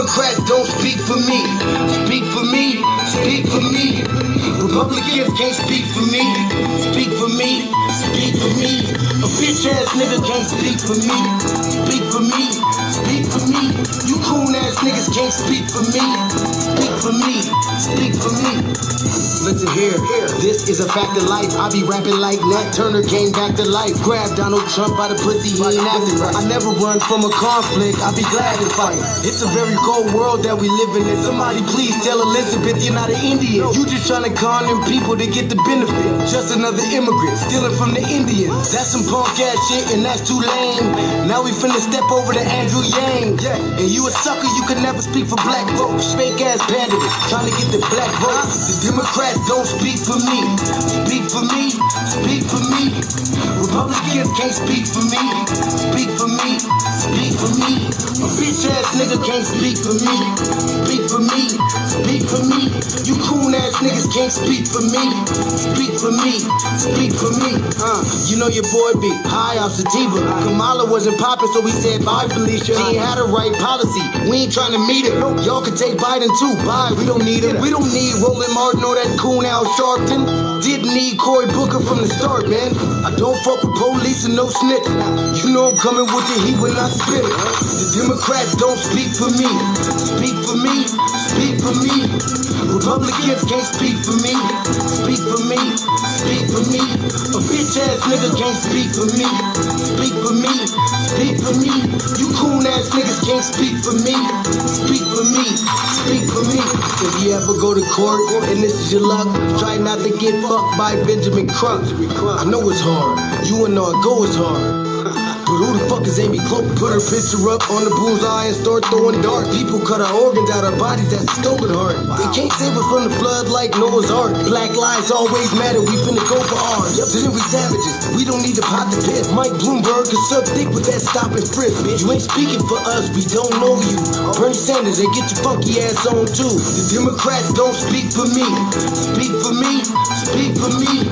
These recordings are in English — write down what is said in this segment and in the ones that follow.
Democrats don't speak for me. Speak for me, speak for me. Republicans can't speak for me. Speak for me, speak for me. A bitch ass nigga can't speak for me. Speak for me, speak for me. You coon ass niggas can't speak for me. Speak for me, speak for me. Listen here, this is a fact of life. I be rapping like Nat Turner came back to life. Grab Donald Trump by the pussy, he ain't acting right. I never run from a conflict, I be glad to fight. It's a very cold world that we live in. Somebody please tell Elizabeth you're not an Indian. You just trying to con them people to get the benefit. Just another immigrant, stealing from the Indians. That's some punk ass shit and that's too lame. Now we finna step over to Andrew Yang. And you a sucker, you can never speak for black folks. Fake ass candidate, trying to get the black vote. The Democrats don't speak for me. Speak for me, speak for me. Republicans can't speak for me. Speak for me, speak for me. A bitch ass nigga can't speak for me. Speak for me, speak for me. You coon ass niggas can't speak for me. Speak for me, speak for me. You know your boy be high off sativa. Kamala wasn't popping, so we said bye Felicia. She ain't had a right policy. We ain't trying to meet her. Y'all can take Biden too. Bye, we don't need her. We don't need Roland Martin or that coon Al Sharpton. Didn't need Cory Booker from the start, man. I don't fuck with police and no snitch. You know I'm coming with the heat when I spit it. The Democrats don't speak for me. Speak for me, speak for me. Republicans can't speak for me. Speak for me, speak for me. A bitch ass nigga can't speak for me. Speak for me, speak for me. You coon ass niggas can't speak for me. Speak for me, speak for me. If you ever go to court and this is your luck, try not to get fucked by Benjamin Crump. I know it's hard. You and all go is hard. But who the fuck is Amy Cloak? Put her picture up on the bullseye and start throwing darts. People cut our organs out our bodies, that's a stolen heart. They can't save us from the flood like Noah's Ark. Black lives always matter, we finna go for ours. So then we savages, we don't need to pot the piss. Mike Bloomberg can suck dick with that stop and frisk, bitch. You ain't speaking for us, we don't know you. Bernie Sanders, they get your funky ass on too. The Democrats don't speak for me. Speak for me, speak for me.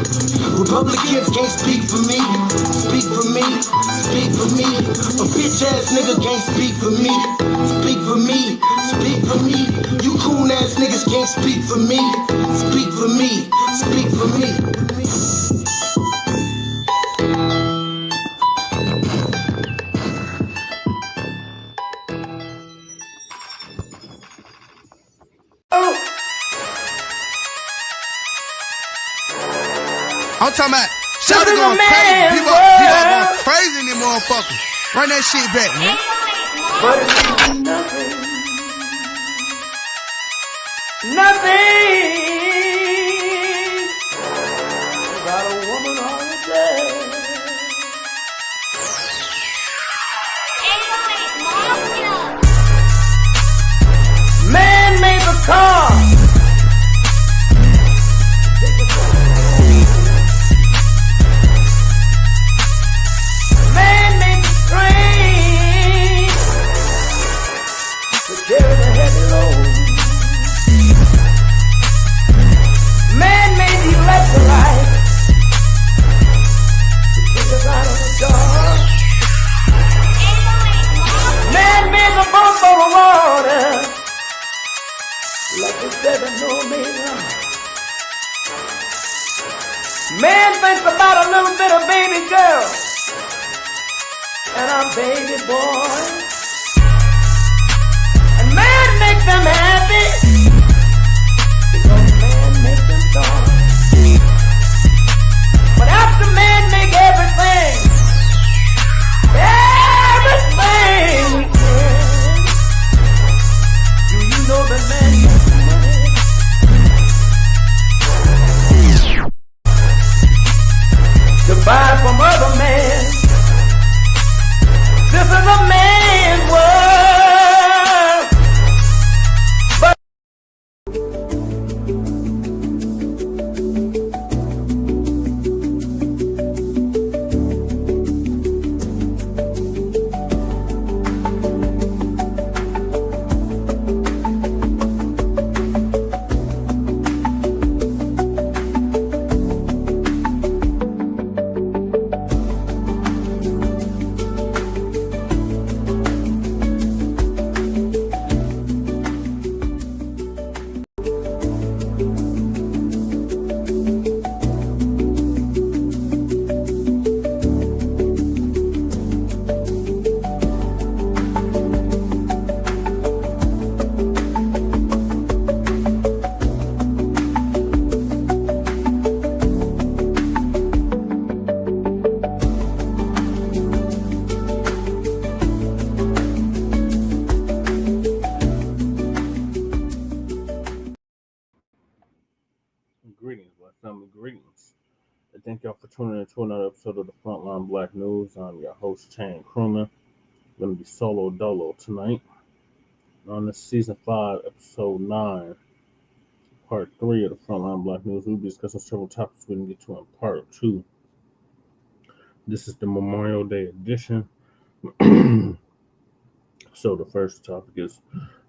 Republicans can't speak for me. Speak for me, speak for me. A bitch ass nigga can't speak for me. Speak for me, speak for me. You coon ass niggas can't speak for me. Speak for me, speak for me. I'm talking about Shawty going crazy. People going crazy in them motherfuckers. Run that shit back, man. But it's nothing. Nothing. Got a woman on the bed. Man made the car. Carry the heavy load. Man made the electrolyte to kick us out of the dark. Man made the boat for the water like the 7 Omega. Man thinks about a little bit of baby girl and a baby boy. Man make them happy because man make them dark. But after man make everything we can, do you know that man makes money? To buy from other men. This is a man's world. Black family, greetings. And thank y'all for tuning in to another episode of the Frontline Black News. I'm your host, Chan Crewman. I'm going to be solo dolo tonight. On this season 5, episode 9, part 3 of the Frontline Black News, we'll be discussing several topics we didn't get to in part 2. This is the Memorial Day edition. So the first topic is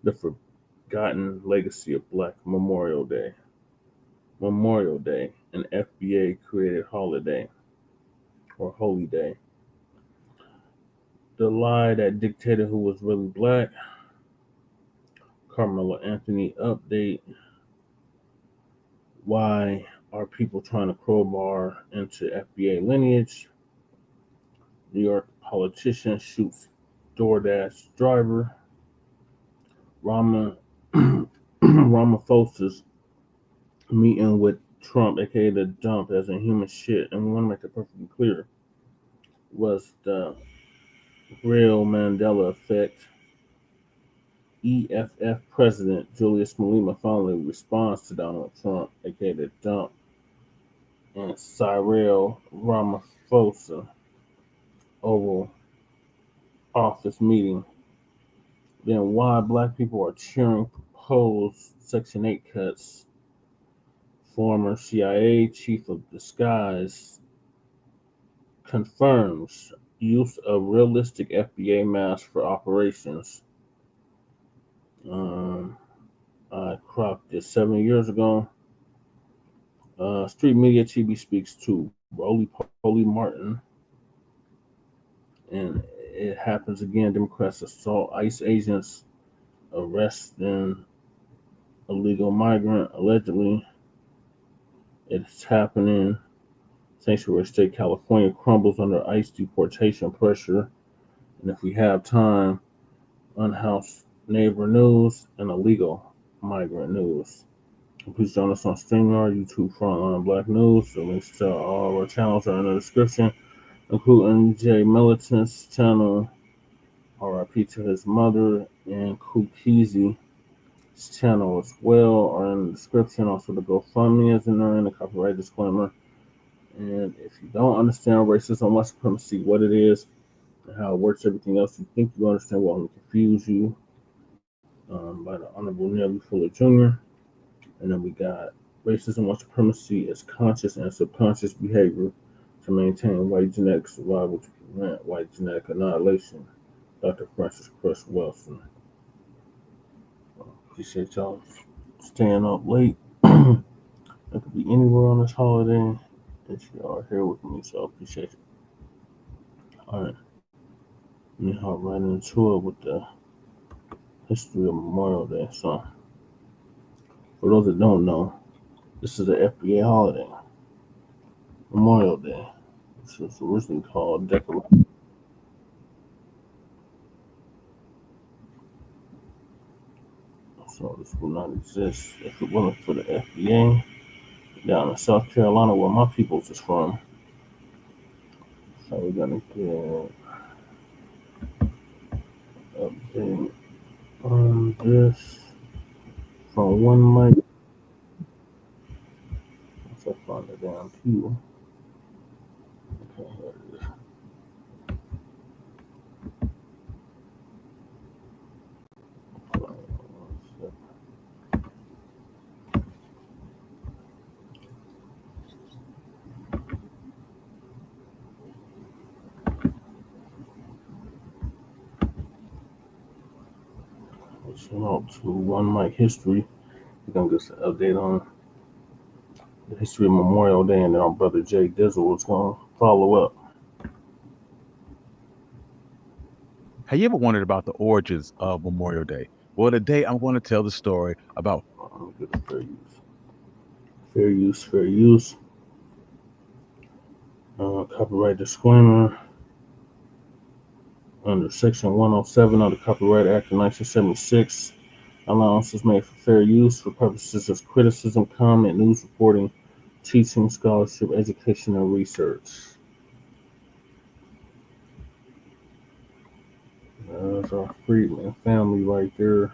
the forgotten legacy of Black Memorial Day. Memorial Day, an FBA created holiday or Holyday. The lie that dictated who was really Black. Karmelo Anthony update. Why are people trying to crowbar into FBA lineage? New York politician shoots Doordash driver. Ramaphosa's meeting with Trump, aka the dump, as in human shit, and we want to make it perfectly clear, was the real Mandela effect. EFF President Julius Malema finally responds to Donald Trump, aka the dump, and Cyril Ramaphosa Oval Office meeting. Then why Black people are cheering proposed Section 8 cuts. Former CIA Chief of Disguise confirms use of realistic FBA masks for operations. I cropped this 7 years ago. Street Media TV speaks to Roly Martin. And it happens again. Democrats assault ICE agents, arresting illegal migrant, allegedly. It's happening. Sanctuary State, California crumbles under ICE deportation pressure. And if we have time, Unhoused neighbor news and illegal migrant news. Please join us on StreamYard, YouTube, Frontline Black News. The links to all of our channels are in the description, including Jay Militant's channel, RIP to his mother, and Kukizi's channel as well are in the description. Also, the GoFundMe is in there, and the copyright disclaimer. And if you don't understand racism, white supremacy, what it is, and how it works, everything else you think you understand will only confuse you. By the Honorable Nelly Fuller Jr. And then we got racism, white supremacy is conscious and subconscious behavior to maintain white genetic survival to prevent white genetic annihilation. Dr. Francis Cress Wilson. Appreciate y'all staying up late. I could be anywhere on this holiday that y'all are here with me, so I appreciate it. Alright. Let me hop right into it with the history of Memorial Day. So, for those that don't know, this is the FBA holiday, Memorial Day. This was originally called Deportation. So this would not exist if it wasn't for the FBA down in South Carolina, where my peoples is from. So we're gonna get update on this from one mic. Once I find the damn queue. Okay, here it is. Out to one mic history. We're gonna get an update on the history of Memorial Day, and then our brother Jay Dizzle is gonna follow up. Have you ever wondered about the origins of Memorial Day? Well, today I'm going to tell the story about fair use. Fair use. Copyright disclaimer. Under Section 107 of the Copyright Act of 1976, allowance is made for fair use for purposes of criticism, comment, news reporting, teaching, scholarship, education, and research. There's our Freedman family right there.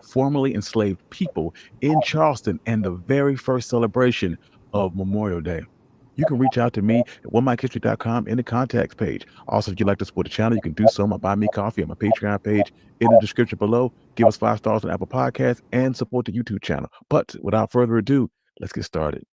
formerly enslaved people in Charleston and the very first celebration of Memorial Day. You can reach out to me at onemichistory.com in the contacts page. Also, if you'd like to support the channel, you can do so on my Buy Me Coffee on my Patreon page in the description below. Give us 5 stars on Apple Podcasts and support the YouTube channel. But without further ado, let's get started.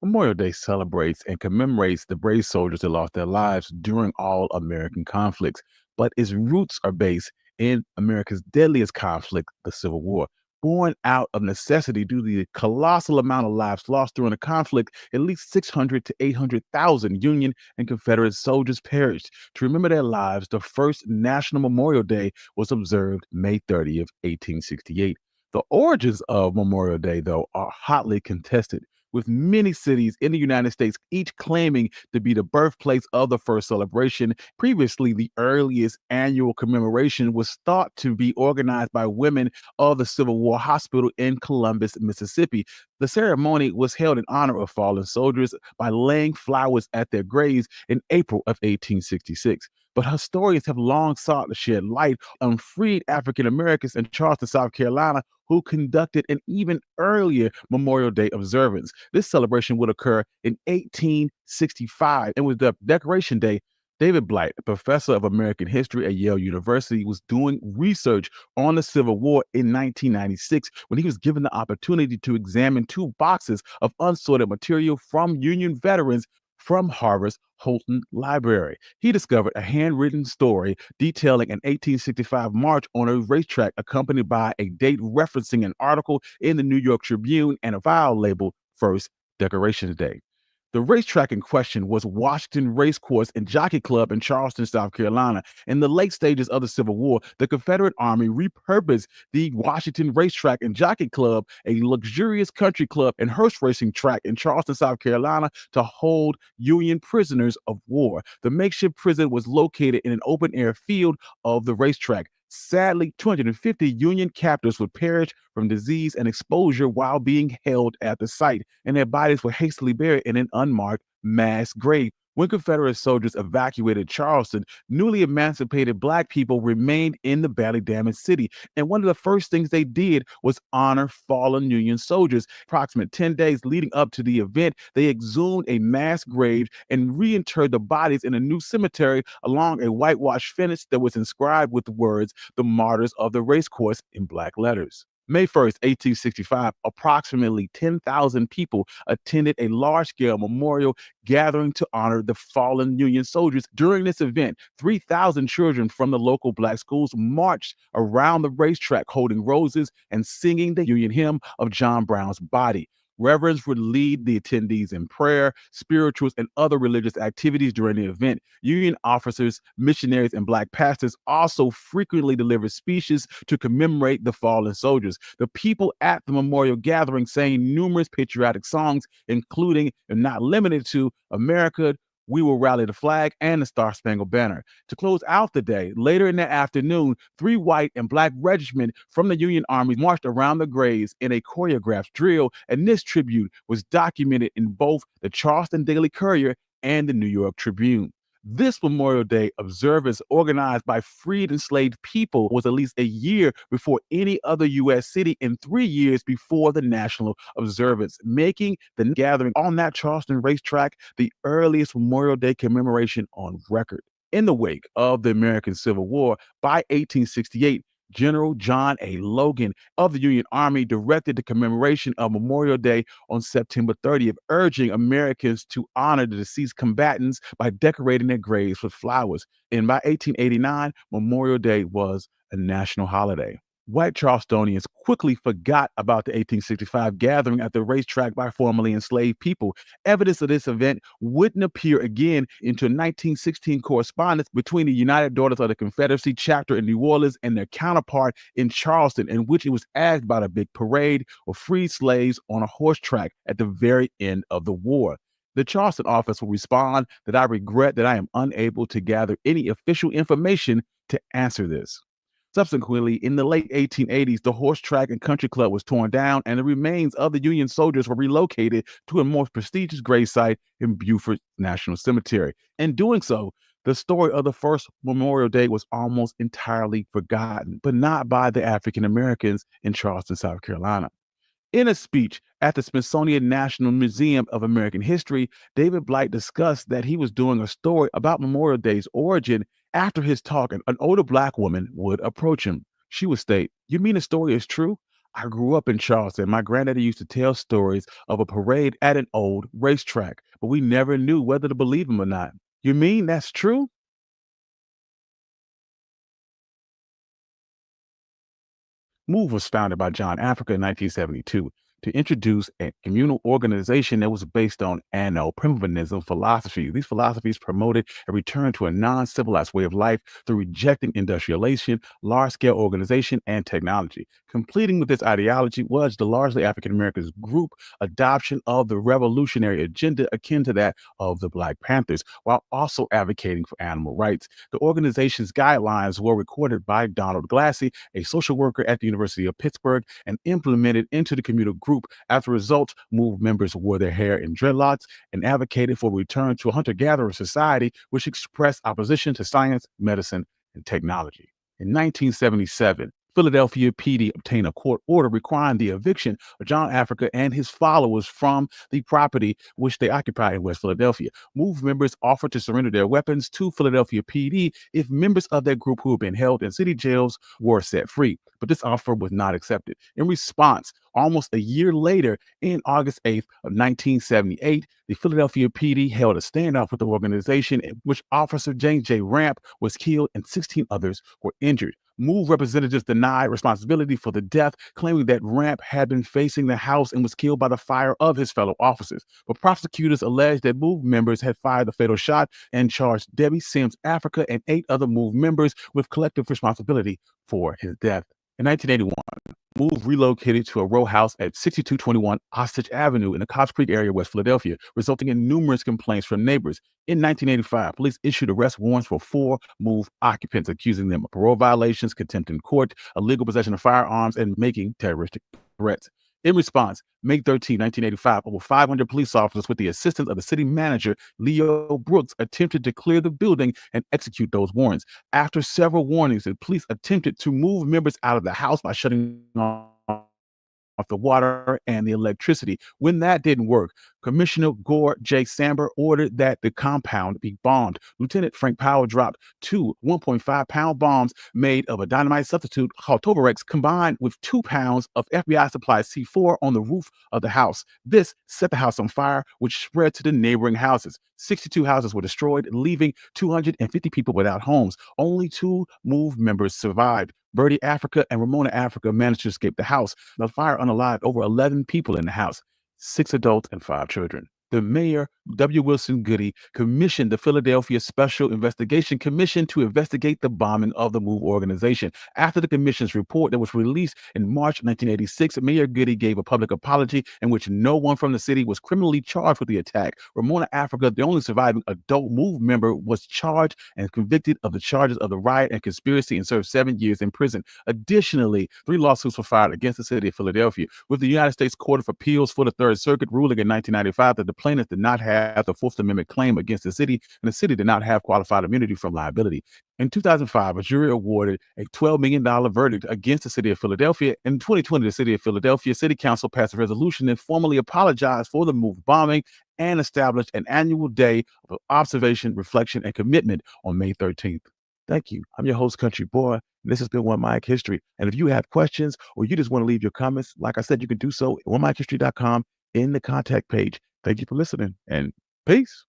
Memorial Day celebrates and commemorates the brave soldiers that lost their lives during all American conflicts, but its roots are based in America's deadliest conflict, the Civil War. Born out of necessity due to the colossal amount of lives lost during the conflict, at least 600 to 800,000 Union and Confederate soldiers perished. To remember their lives, the first National Memorial Day was observed May 30th, 1868. The origins of Memorial Day, though, are hotly contested, with many cities in the United States each claiming to be the birthplace of the first celebration. Previously, the earliest annual commemoration was thought to be organized by women of the Civil War Hospital in Columbus, Mississippi. The ceremony was held in honor of fallen soldiers by laying flowers at their graves in April of 1866. But historians have long sought to shed light on freed African Americans in Charleston, South Carolina, who conducted an even earlier Memorial Day observance. This celebration would occur in 1865 and was dubbed Decoration Day. David Blacc, a professor of American history at Yale University, was doing research on the Civil War in 1996 when he was given the opportunity to examine 2 boxes of unsorted material from Union veterans from Harvard's Houghton Library. He discovered a handwritten story detailing an 1865 march on a racetrack accompanied by a date referencing an article in the New York Tribune and a file labeled First Decoration Day. The racetrack in question was Washington Racecourse and Jockey Club in Charleston, South Carolina. In the late stages of the Civil War, the Confederate Army repurposed the Washington Racetrack and Jockey Club, a luxurious country club and horse racing track in Charleston, South Carolina, to hold Union prisoners of war. The makeshift prison was located in an open-air field of the racetrack. Sadly, 250 Union captives would perish from disease and exposure while being held at the site, and their bodies were hastily buried in an unmarked mass grave. When Confederate soldiers evacuated Charleston, newly emancipated Black people remained in the badly damaged city, and one of the first things they did was honor fallen Union soldiers. Approximately 10 days leading up to the event, they exhumed a mass grave and reinterred the bodies in a new cemetery along a whitewashed fence that was inscribed with the words, "The Martyrs of the Racecourse," in Black letters. May 1st, 1865, approximately 10,000 people attended a large-scale memorial gathering to honor the fallen Union soldiers. During this event, 3,000 children from the local Black schools marched around the racetrack holding roses and singing the Union hymn of John Brown's body. Reverends would lead the attendees in prayer, spirituals, and other religious activities during the event. Union officers, missionaries, and Black pastors also frequently delivered speeches to commemorate the fallen soldiers. The people at the memorial gathering sang numerous patriotic songs, including and not limited to America, We Will Rally the Flag, and the Star-Spangled Banner. To close out the day, later in the afternoon, 3 white and Black regiments from the Union Army marched around the graves in a choreographed drill, and this tribute was documented in both the Charleston Daily Courier and the New York Tribune. This Memorial Day observance, organized by freed enslaved people, was at least a year before any other U.S. city and 3 years before the national observance, making the gathering on that Charleston racetrack the earliest Memorial Day commemoration on record. In the wake of the American Civil War, by 1868, General John A. Logan of the Union Army directed the commemoration of Memorial Day on September 30th, urging Americans to honor the deceased combatants by decorating their graves with flowers. And by 1889, Memorial Day was a national holiday. White Charlestonians quickly forgot about the 1865 gathering at the racetrack by formerly enslaved people. Evidence of this event wouldn't appear again until 1916 correspondence between the United Daughters of the Confederacy chapter in New Orleans and their counterpart in Charleston, in which it was asked about a big parade of freed slaves on a horse track at the very end of the war. The Charleston office will respond that I regret that I am unable to gather any official information to answer this. Subsequently, in the late 1880s, the horse track and country club was torn down, and the remains of the Union soldiers were relocated to a more prestigious grave site in Beaufort National Cemetery. In doing so, The story of the first Memorial Day was almost entirely forgotten, but not by the African Americans in Charleston, South Carolina. In a speech at the Smithsonian National Museum of American History, David Blacc discussed that he was doing a story about Memorial Day's origin. After his talk, an older Black woman would approach him. She would state, "You mean the story is true? I grew up in Charleston. My granddaddy used to tell stories of a parade at an old racetrack, but we never knew whether to believe him or not. You mean that's true?" MOVE was founded by John Africa in 1972 to introduce a communal organization that was based on anno-primitivism philosophy. These philosophies promoted a return to a non-civilized way of life through rejecting industrialization, large-scale organization, and technology. Completing with this ideology was the largely African-American group adoption of the revolutionary agenda akin to that of the Black Panthers, while also advocating for animal rights. The organization's guidelines were recorded by Donald Glassy, a social worker at the University of Pittsburgh, and implemented into the communal group. As a result, MOVE members wore their hair in dreadlocks and advocated for a return to a hunter-gatherer society, which expressed opposition to science, medicine, and technology. In 1977, Philadelphia PD obtained a court order requiring the eviction of John Africa and his followers from the property which they occupied in West Philadelphia. MOVE members offered to surrender their weapons to Philadelphia PD if members of their group who had been held in city jails were set free. But this offer was not accepted. In response, almost a year later, in August 8th of 1978, the Philadelphia PD held a standoff with the organization in which Officer James J. Ramp was killed and 16 others were injured. MOVE representatives denied responsibility for the death, claiming that Ramp had been facing the house and was killed by the fire of his fellow officers. But prosecutors alleged that MOVE members had fired the fatal shot and charged Debbie Sims Africa and 8 other MOVE members with collective responsibility for his death. In 1981, MOVE relocated to a row house at 6221 Haxhiaj Avenue in the Cobbs Creek area, West Philadelphia, resulting in numerous complaints from neighbors. In 1985, police issued arrest warrants for 4 MOVE occupants, accusing them of parole violations, contempt in court, illegal possession of firearms, and making terroristic threats. In response, May 13, 1985, over 500 police officers with the assistance of the city manager, Leo Brooks, attempted to clear the building and execute those warrants. After several warnings, the police attempted to move members out of the house by shutting off the water and the electricity. When that didn't work, Commissioner Gore J. Samber ordered that the compound be bombed. Lieutenant Frank Powell dropped 2 1.5-pound bombs made of a dynamite substitute called Tobarex, combined with 2 pounds of FBI supply C4 on the roof of the house. This set the house on fire, which spread to the neighboring houses. 62 houses were destroyed, leaving 250 people without homes. Only 2 MOVE members survived. Birdie Africa and Ramona Africa managed to escape the house. The fire unalived over 11 people in the house, 6 adults and 5 children. The mayor, W. Wilson Goody, commissioned the Philadelphia Special Investigation Commission to investigate the bombing of the MOVE organization. After the commission's report that was released in March 1986, Mayor Goody gave a public apology in which no one from the city was criminally charged with the attack. Ramona Africa, the only surviving adult MOVE member, was charged and convicted of the charges of the riot and conspiracy and served 7 years in prison. Additionally, 3 lawsuits were filed against the city of Philadelphia, with the United States Court of Appeals for the Third Circuit ruling in 1995 that the plaintiffs did not have the Fourth Amendment claim against the city, and the city did not have qualified immunity from liability. In 2005, a jury awarded a $12 million verdict against the city of Philadelphia. In 2020, the city of Philadelphia City Council passed a resolution that formally apologized for the MOVE bombing and established an annual day of observation, reflection, and commitment on May 13th. Thank you. I'm your host, Country Boy. This has been One Mic History. And if you have questions or you just want to leave your comments, like I said, you can do so at onemichistory.com in the contact page. Thank you for listening, and peace.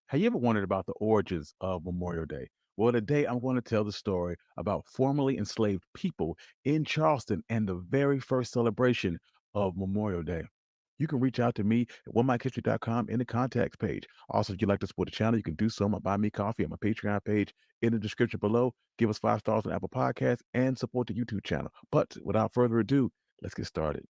Have you ever wondered about the origins of Memorial Day? Well, today I'm going to tell the story about formerly enslaved people in Charleston and the very first celebration of Memorial Day. You can reach out to me at onemichistory.com in the contacts page. Also, if you'd like to support the channel, you can do so on my Buy Me Coffee on my Patreon page in the description below. Give us 5 stars on Apple Podcasts and support the YouTube channel. But without further ado, let's get started.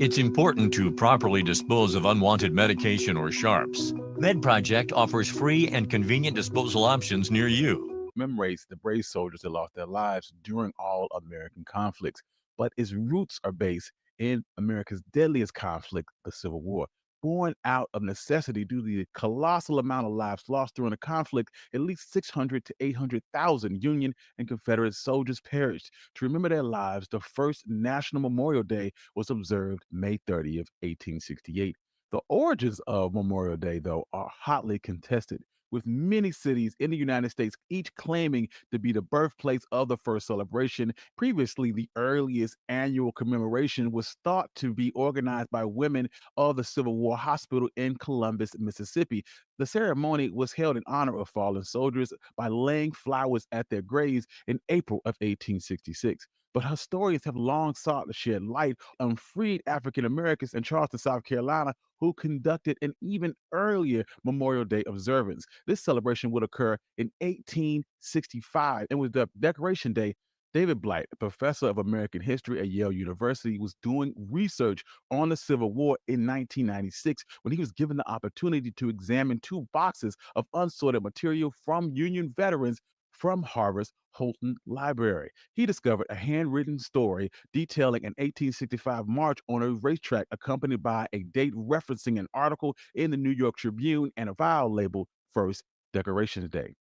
It's important to properly dispose of unwanted medication or sharps. MedProject offers free and convenient disposal options near you. Commemorates the brave soldiers that lost their lives during all American conflicts, but its roots are based in America's deadliest conflict, the Civil War. born out of necessity due to the colossal amount of lives lost during the conflict. At least 600 to 800,000 Union and Confederate soldiers perished. To remember their lives, the first National Memorial Day was observed May 30th, 1868. The origins of Memorial Day, though, are hotly contested, with many cities in the United States each claiming to be the birthplace of the first celebration. Previously, the earliest annual commemoration was thought to be organized by women of the Civil War Hospital in Columbus, Mississippi. The ceremony was held in honor of fallen soldiers by laying flowers at their graves in April of 1866. But historians have long sought to shed light on freed African Americans in Charleston, South Carolina, who conducted an even earlier Memorial Day observance. This celebration would occur in 1865 and was dubbed Decoration Day. David Blacc, a professor of American history at Yale University, was doing research on the Civil War in 1996 when he was given the opportunity to examine 2 boxes of unsorted material from Union veterans from Harvard's Houghton Library. He discovered a handwritten story detailing an 1865 march on a racetrack accompanied by a date referencing an article in the New York Tribune and a file labeled First Decoration Day.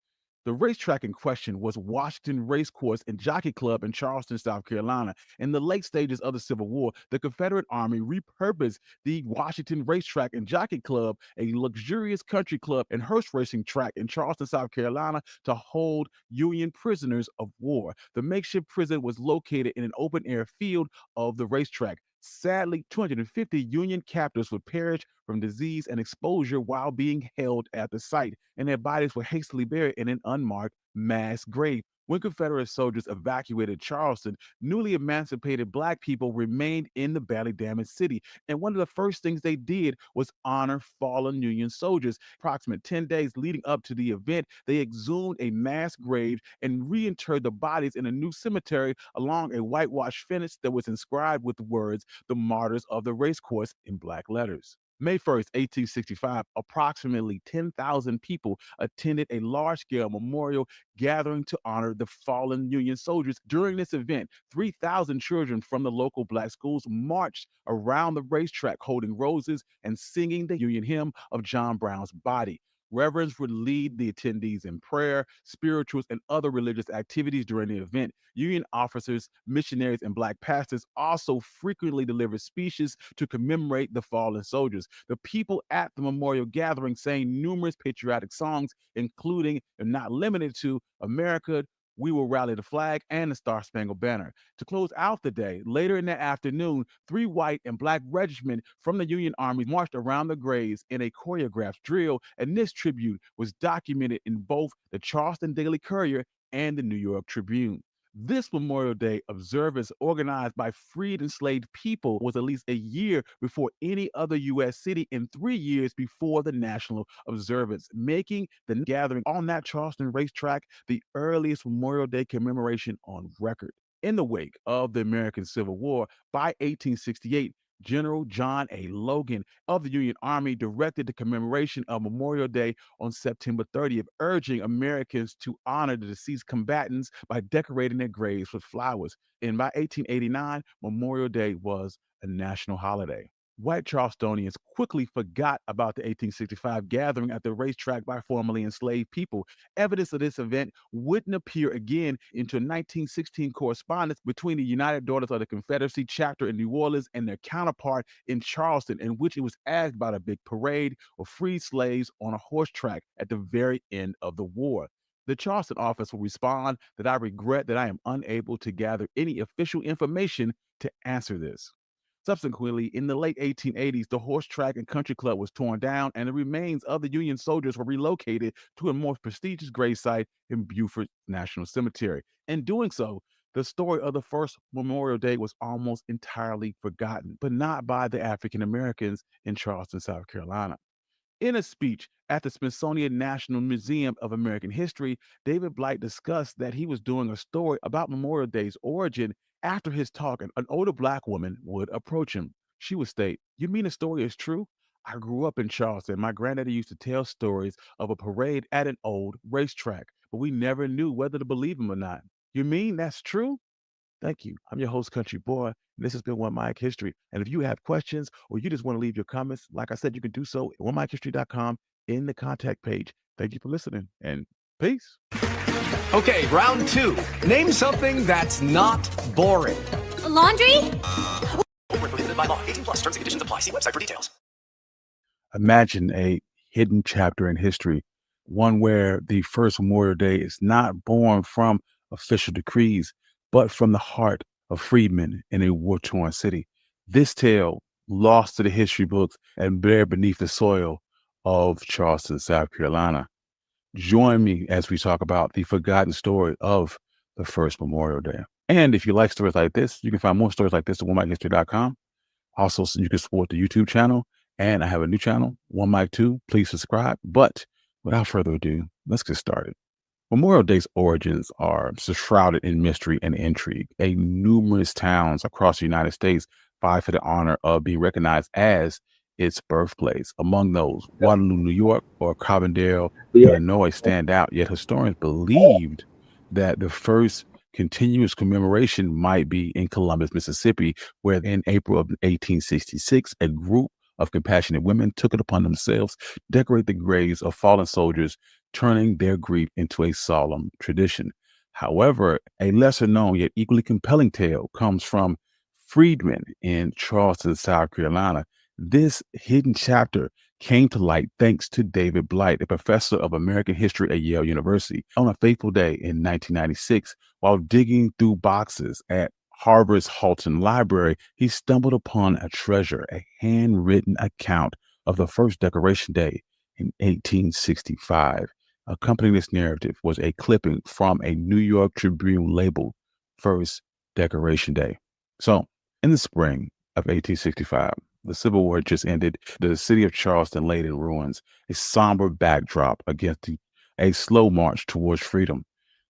The racetrack in question was Washington Racecourse and Jockey Club in Charleston, South Carolina. In the late stages of the Civil War, the Confederate Army repurposed the Washington Racetrack and Jockey Club, a luxurious country club and horse racing track in Charleston, South Carolina, to hold Union prisoners of war. The makeshift prison was located in an open-air field of the racetrack. Sadly, 250 Union captives would perish from disease and exposure while being held at the site, and their bodies were hastily buried in an unmarked mass grave. When Confederate soldiers evacuated Charleston, newly emancipated Black people remained in the badly damaged city. And one of the first things they did was honor fallen Union soldiers. Approximately 10 days leading up to the event, they exhumed a mass grave and reinterred the bodies in a new cemetery along a whitewashed fence that was inscribed with the words, "The Martyrs of the Racecourse," in Black letters. May 1st, 1865, approximately 10,000 people attended a large-scale memorial gathering to honor the fallen Union soldiers. During this event, 3,000 children from the local Black schools marched around the racetrack holding roses and singing the Union hymn of John Brown's body. Reverends would lead the attendees in prayer, spirituals, and other religious activities during the event. Union officers, missionaries, and Black pastors also frequently delivered speeches to commemorate the fallen soldiers. The people at the memorial gathering sang numerous patriotic songs, including, and not limited to, America, We Will Rally the Flag, and the Star Spangled Banner. To close out the day, later in the afternoon, 3 white and Black regiments from the Union Army marched around the graves in a choreographed drill, and this tribute was documented in both the Charleston Daily Courier and the New York Tribune. This Memorial Day observance, organized by freed enslaved people, was at least a year before any other U.S. city and 3 years before the national observance, making the gathering on that Charleston racetrack the earliest Memorial Day commemoration on record. In the wake of the American Civil War, by 1868, General John A. Logan of the Union Army directed the commemoration of Memorial Day on September 30th, urging Americans to honor the deceased combatants by decorating their graves with flowers. And by 1889, Memorial Day was a national holiday. White Charlestonians quickly forgot about the 1865 gathering at the racetrack by formerly enslaved people. Evidence of this event wouldn't appear again until 1916 correspondence between the United Daughters of the Confederacy chapter in New Orleans and their counterpart in Charleston, in which it was asked about a big parade of freed slaves on a horse track at the very end of the war. The Charleston office will respond that I regret that I am unable to gather any official information to answer this. Subsequently, in the late 1880s, the horse track and country club was torn down, and the remains of the Union soldiers were relocated to a more prestigious gravesite in Beaufort National Cemetery. In doing so, the story of the first Memorial Day was almost entirely forgotten, but not by the African Americans in Charleston, South Carolina. In a speech at the Smithsonian National Museum of American History, David Blacc discussed that he was doing a story about Memorial Day's origin. After his talk, an older Black woman would approach him. She would state, "You mean the story is true? I grew up in Charleston. My granddaddy used to tell stories of a parade at an old racetrack, but we never knew whether to believe him or not. You mean that's true?" Thank you. I'm your host, Country Boy. This has been One Mic History. And if you have questions or you just want to leave your comments, like I said, you can do so at OneMicHistory.com in the contact page. Thank you for listening, and peace. Okay, round two. Name something that's not boring. A laundry? We're prohibited by law. 18 plus terms and conditions apply. See website for details. Imagine a hidden chapter in history, one where the first Memorial Day is not born from official decrees, but from the heart of freedmen in a war-torn city. This tale, lost to the history books and buried beneath the soil of Charleston, South Carolina. Join me as we talk about the forgotten story of the first Memorial Day. And if you like stories like this, you can find more stories like this at OneMicHistory.com. Also, you can support the YouTube channel. And I have a new channel, One Mic 2. Please subscribe. But without further ado, let's get started. Memorial Day's origins are shrouded in mystery and intrigue. Numerous towns across the United States vie for the honor of being recognized as its birthplace. Among those, Waterloo, New York, or Carbondale, Illinois stand out, yet historians believed that the first continuous commemoration might be in Columbus, Mississippi, where in April of 1866, a group of compassionate women took it upon themselves to decorate the graves of fallen soldiers, turning their grief into a solemn tradition. However, a lesser known yet equally compelling tale comes from freedmen in Charleston, South Carolina. This hidden chapter came to light thanks to David Blight, a professor of American history at Yale University. On a fateful day in 1996, while digging through boxes at Harvard's Halton Library, he stumbled upon a treasure, a handwritten account of the first Decoration Day in 1865. Accompanying this narrative was a clipping from a New York Tribune labeled First Decoration Day. So, in the spring of 1865, the Civil War just ended. The city of Charleston laid in ruins, a somber backdrop against a slow march towards freedom.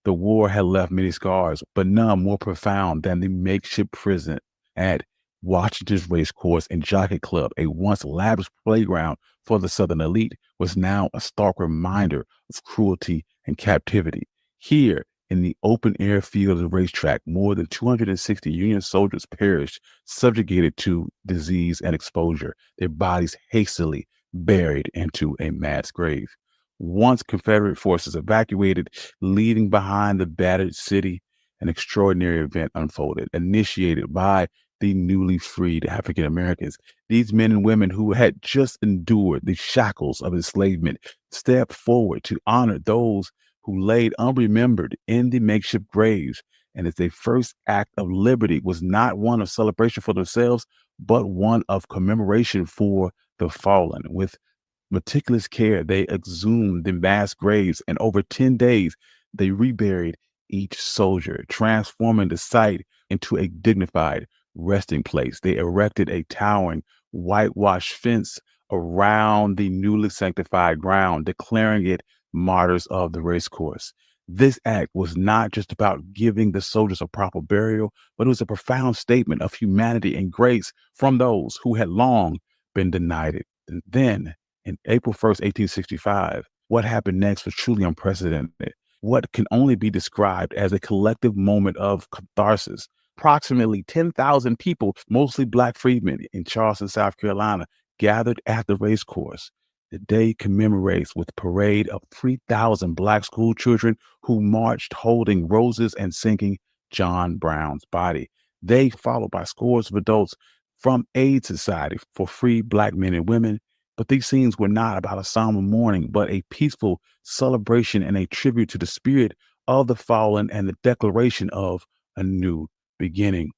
The war had left many scars, but none more profound than the makeshift prison at Washington's Racecourse and Jockey Club, a once lavish playground for the Southern elite, was now a stark reminder of cruelty and captivity. Here, in the open-air field of the racetrack, more than 260 Union soldiers perished, subjugated to disease and exposure, their bodies hastily buried into a mass grave. Once Confederate forces evacuated, leaving behind the battered city, an extraordinary event unfolded, initiated by the newly freed African Americans. These men and women who had just endured the shackles of enslavement stepped forward to honor those who laid unremembered in the makeshift graves. And as their first act of liberty was not one of celebration for themselves, but one of commemoration for the fallen. With meticulous care, they exhumed the mass graves, and over 10 days, they reburied each soldier, transforming the site into a dignified resting place. They erected a towering whitewashed fence around the newly sanctified ground, declaring it martyrs of the racecourse. This act was not just about giving the soldiers a proper burial, but it was a profound statement of humanity and grace from those who had long been denied it. And then, in April 1st, 1865, what happened next was truly unprecedented. What can only be described as a collective moment of catharsis. Approximately 10,000 people, mostly Black freedmen in Charleston, South Carolina, gathered at the racecourse. The day commemorates with a parade of 3,000 Black school children who marched holding roses and singing John Brown's Body. They, followed by scores of adults from Aid Society for free Black men and women. But these scenes were not about a somber mourning, but a peaceful celebration and a tribute to the spirit of the fallen and the declaration of a new beginning.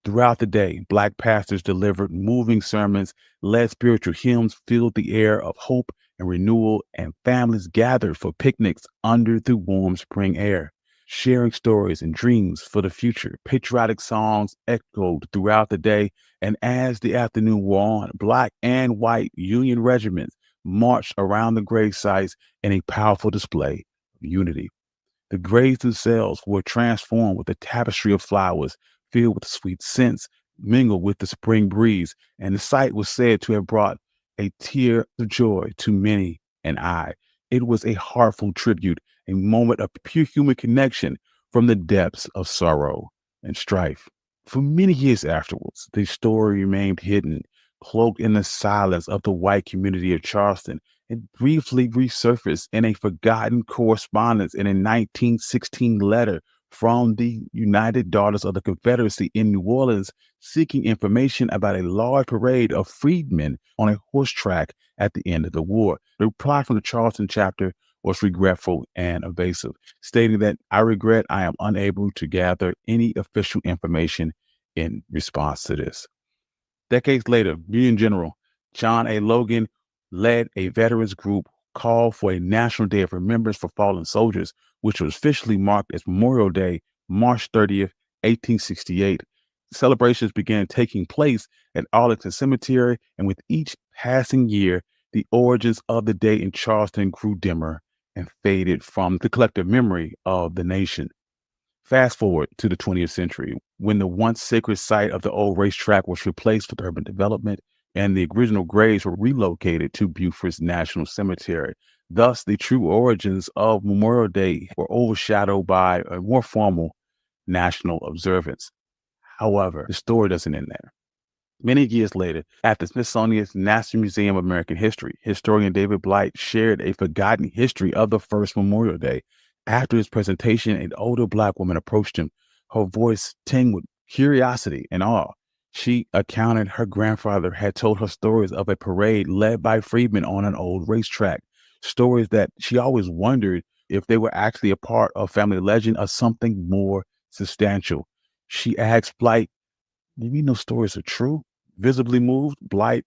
Throughout the day, Black pastors delivered moving sermons, led spiritual hymns, filled the air of hope and renewal, and families gathered for picnics under the warm spring air, sharing stories and dreams for the future. Patriotic songs echoed throughout the day, and as the afternoon wore on, Black and white Union regiments marched around the grave sites in a powerful display of unity. The graves themselves were transformed with a tapestry of flowers filled with sweet scents mingled with the spring breeze, and the sight was said to have brought a tear of joy to many an eye. It was a heartful tribute, a moment of pure human connection from the depths of sorrow and strife. For many years afterwards, the story remained hidden, cloaked in the silence of the white community of Charleston, and briefly resurfaced in a forgotten correspondence in a 1916 letter from the United Daughters of the Confederacy in New Orleans, seeking information about a large parade of freedmen on a horse track at the end of the war. The reply from the Charleston chapter was regretful and evasive, stating that I regret I am unable to gather any official information in response to this. Decades later, Union General John A. Logan led a veterans group called for a National Day of Remembrance for Fallen Soldiers, which was officially marked as Memorial Day, March 30th, 1868. Celebrations began taking place at Arlington Cemetery, and with each passing year, the origins of the day in Charleston grew dimmer and faded from the collective memory of the nation. Fast forward to the 20th century, when the once sacred site of the old racetrack was replaced with urban development and the original graves were relocated to Beaufort's National Cemetery. Thus, the true origins of Memorial Day were overshadowed by a more formal national observance. However, the story doesn't end there. Many years later, at the Smithsonian's National Museum of American History, historian David Blacc shared a forgotten history of the first Memorial Day. After his presentation, an older Black woman approached him, her voice tinged with curiosity and awe. She recounted her grandfather had told her stories of a parade led by freedmen on an old racetrack, stories that she always wondered if they were actually a part of family legend or something more substantial. She asked Blacc, "Do you mean those stories are true?" Visibly moved, Blacc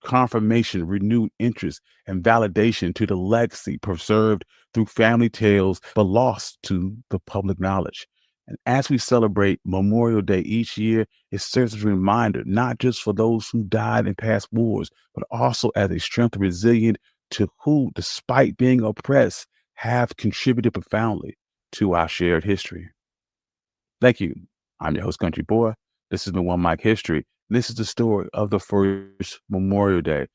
confirmation, renewed interest, and validation to the legacy preserved through family tales, but lost to the public knowledge. And as we celebrate Memorial Day each year, it serves as a reminder, not just for those who died in past wars, but also as a strength and resilience to who, despite being oppressed, have contributed profoundly to our shared history. Thank you. I'm your host, Country Boy. This has been One Mic History. This is the story of the first Memorial Day. If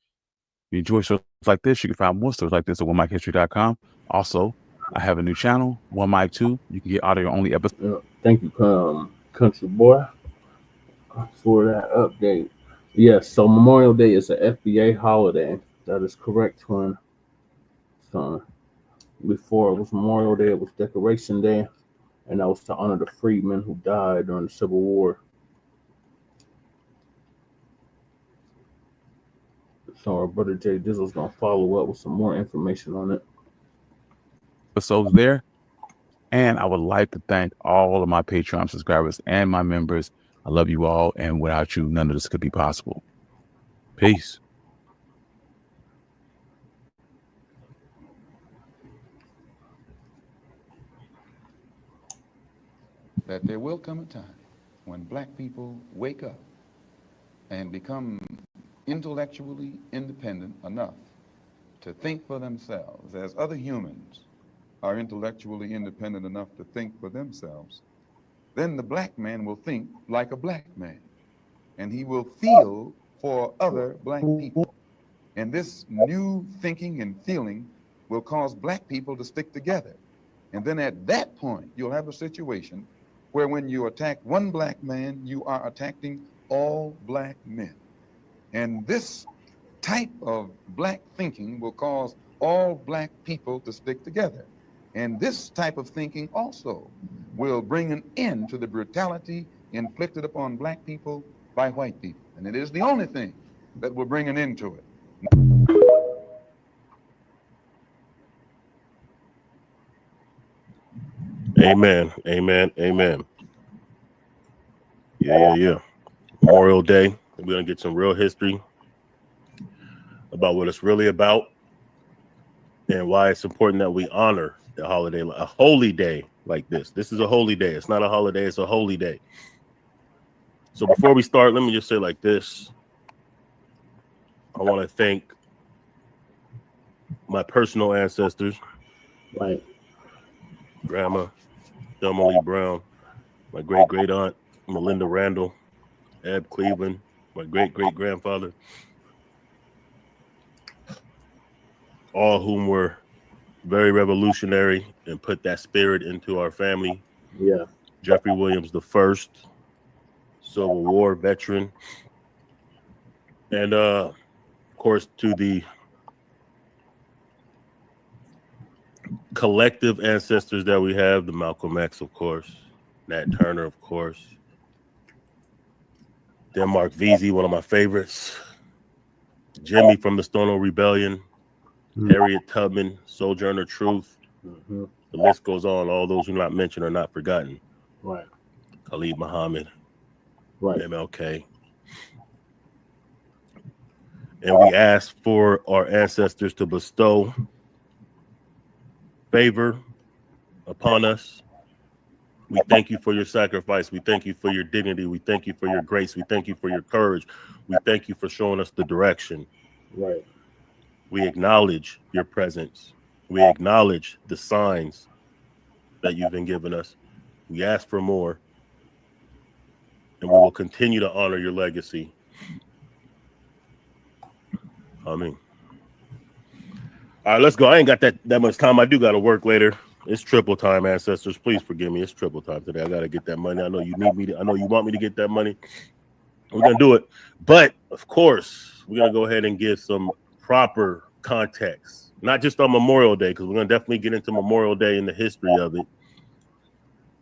you enjoy stories like this, you can find more stories like this at OneMicHistory.com. Also, I have a new channel, One Mic 2. You can get audio-only episodes. Thank you, Country Boy, for that update. Yes, so Memorial Day is an FBA holiday. That is correct, twin. So before it was Memorial Day, it was Decoration Day, and that was to honor the freedmen who died during the Civil War. So our brother Jay Dizzle's gonna follow up with some more information on it. Episodes there. And I would like to thank all of my Patreon subscribers and my members. I love you all, and without you, none of this could be possible. Peace. That there will come a time when Black people wake up and become intellectually independent enough to think for themselves, as other humans are intellectually independent enough to think for themselves. Then the Black man will think like a Black man, and he will feel for other Black people. And this new thinking and feeling will cause Black people to stick together. And then at that point, you'll have a situation where when you attack one Black man, you are attacking all Black men. And this type of Black thinking will cause all Black people to stick together. And this type of thinking also will bring an end to the brutality inflicted upon Black people by white people. And it is the only thing that will bring an end to it. Amen. Amen. Amen. Yeah. Memorial Day. We're going to get some real history about what it's really about and why it's important that we honor the holiday, a holy day like this. This is a holy day. It's not a holiday. It's a holy day. So before we start, let me just say like this. I want to thank my personal ancestors, Right. Grandma Thelma Lee Brown, my great-great aunt Melinda Randall, Eb Cleveland, my great-great-grandfather, all whom were very revolutionary and put that spirit into our family. Yeah. Jeffrey Williams the first, Civil War veteran. And of course, to the collective ancestors that we have, the Malcolm X, of course, Nat Turner, of course, then Mark Vesey, one of my favorites, Jimmy from the Stonewall Rebellion, Harriet Tubman, Sojourner Truth. The list goes on. All those who not mentioned are not forgotten. Right. Khalid Muhammad, Right. MLK. And we ask for our ancestors to bestow favor upon us. We thank you for your sacrifice. We thank you for your dignity. We thank you for your grace. We thank you for your courage. We thank you for showing us the direction. Right. We acknowledge your presence. We acknowledge the signs that you've been giving us. We ask for more, and we will continue to honor your legacy. Amen. All right, let's go. I ain't got that much time. I do got to work later. It's triple time, ancestors. Please forgive me. It's triple time today. I got to get that money. I know you need me to. I know you want me to get that money. We're gonna do it, but of course, we're gonna go ahead and give some proper context, not just on Memorial Day, because we're gonna definitely get into Memorial Day and the history of it.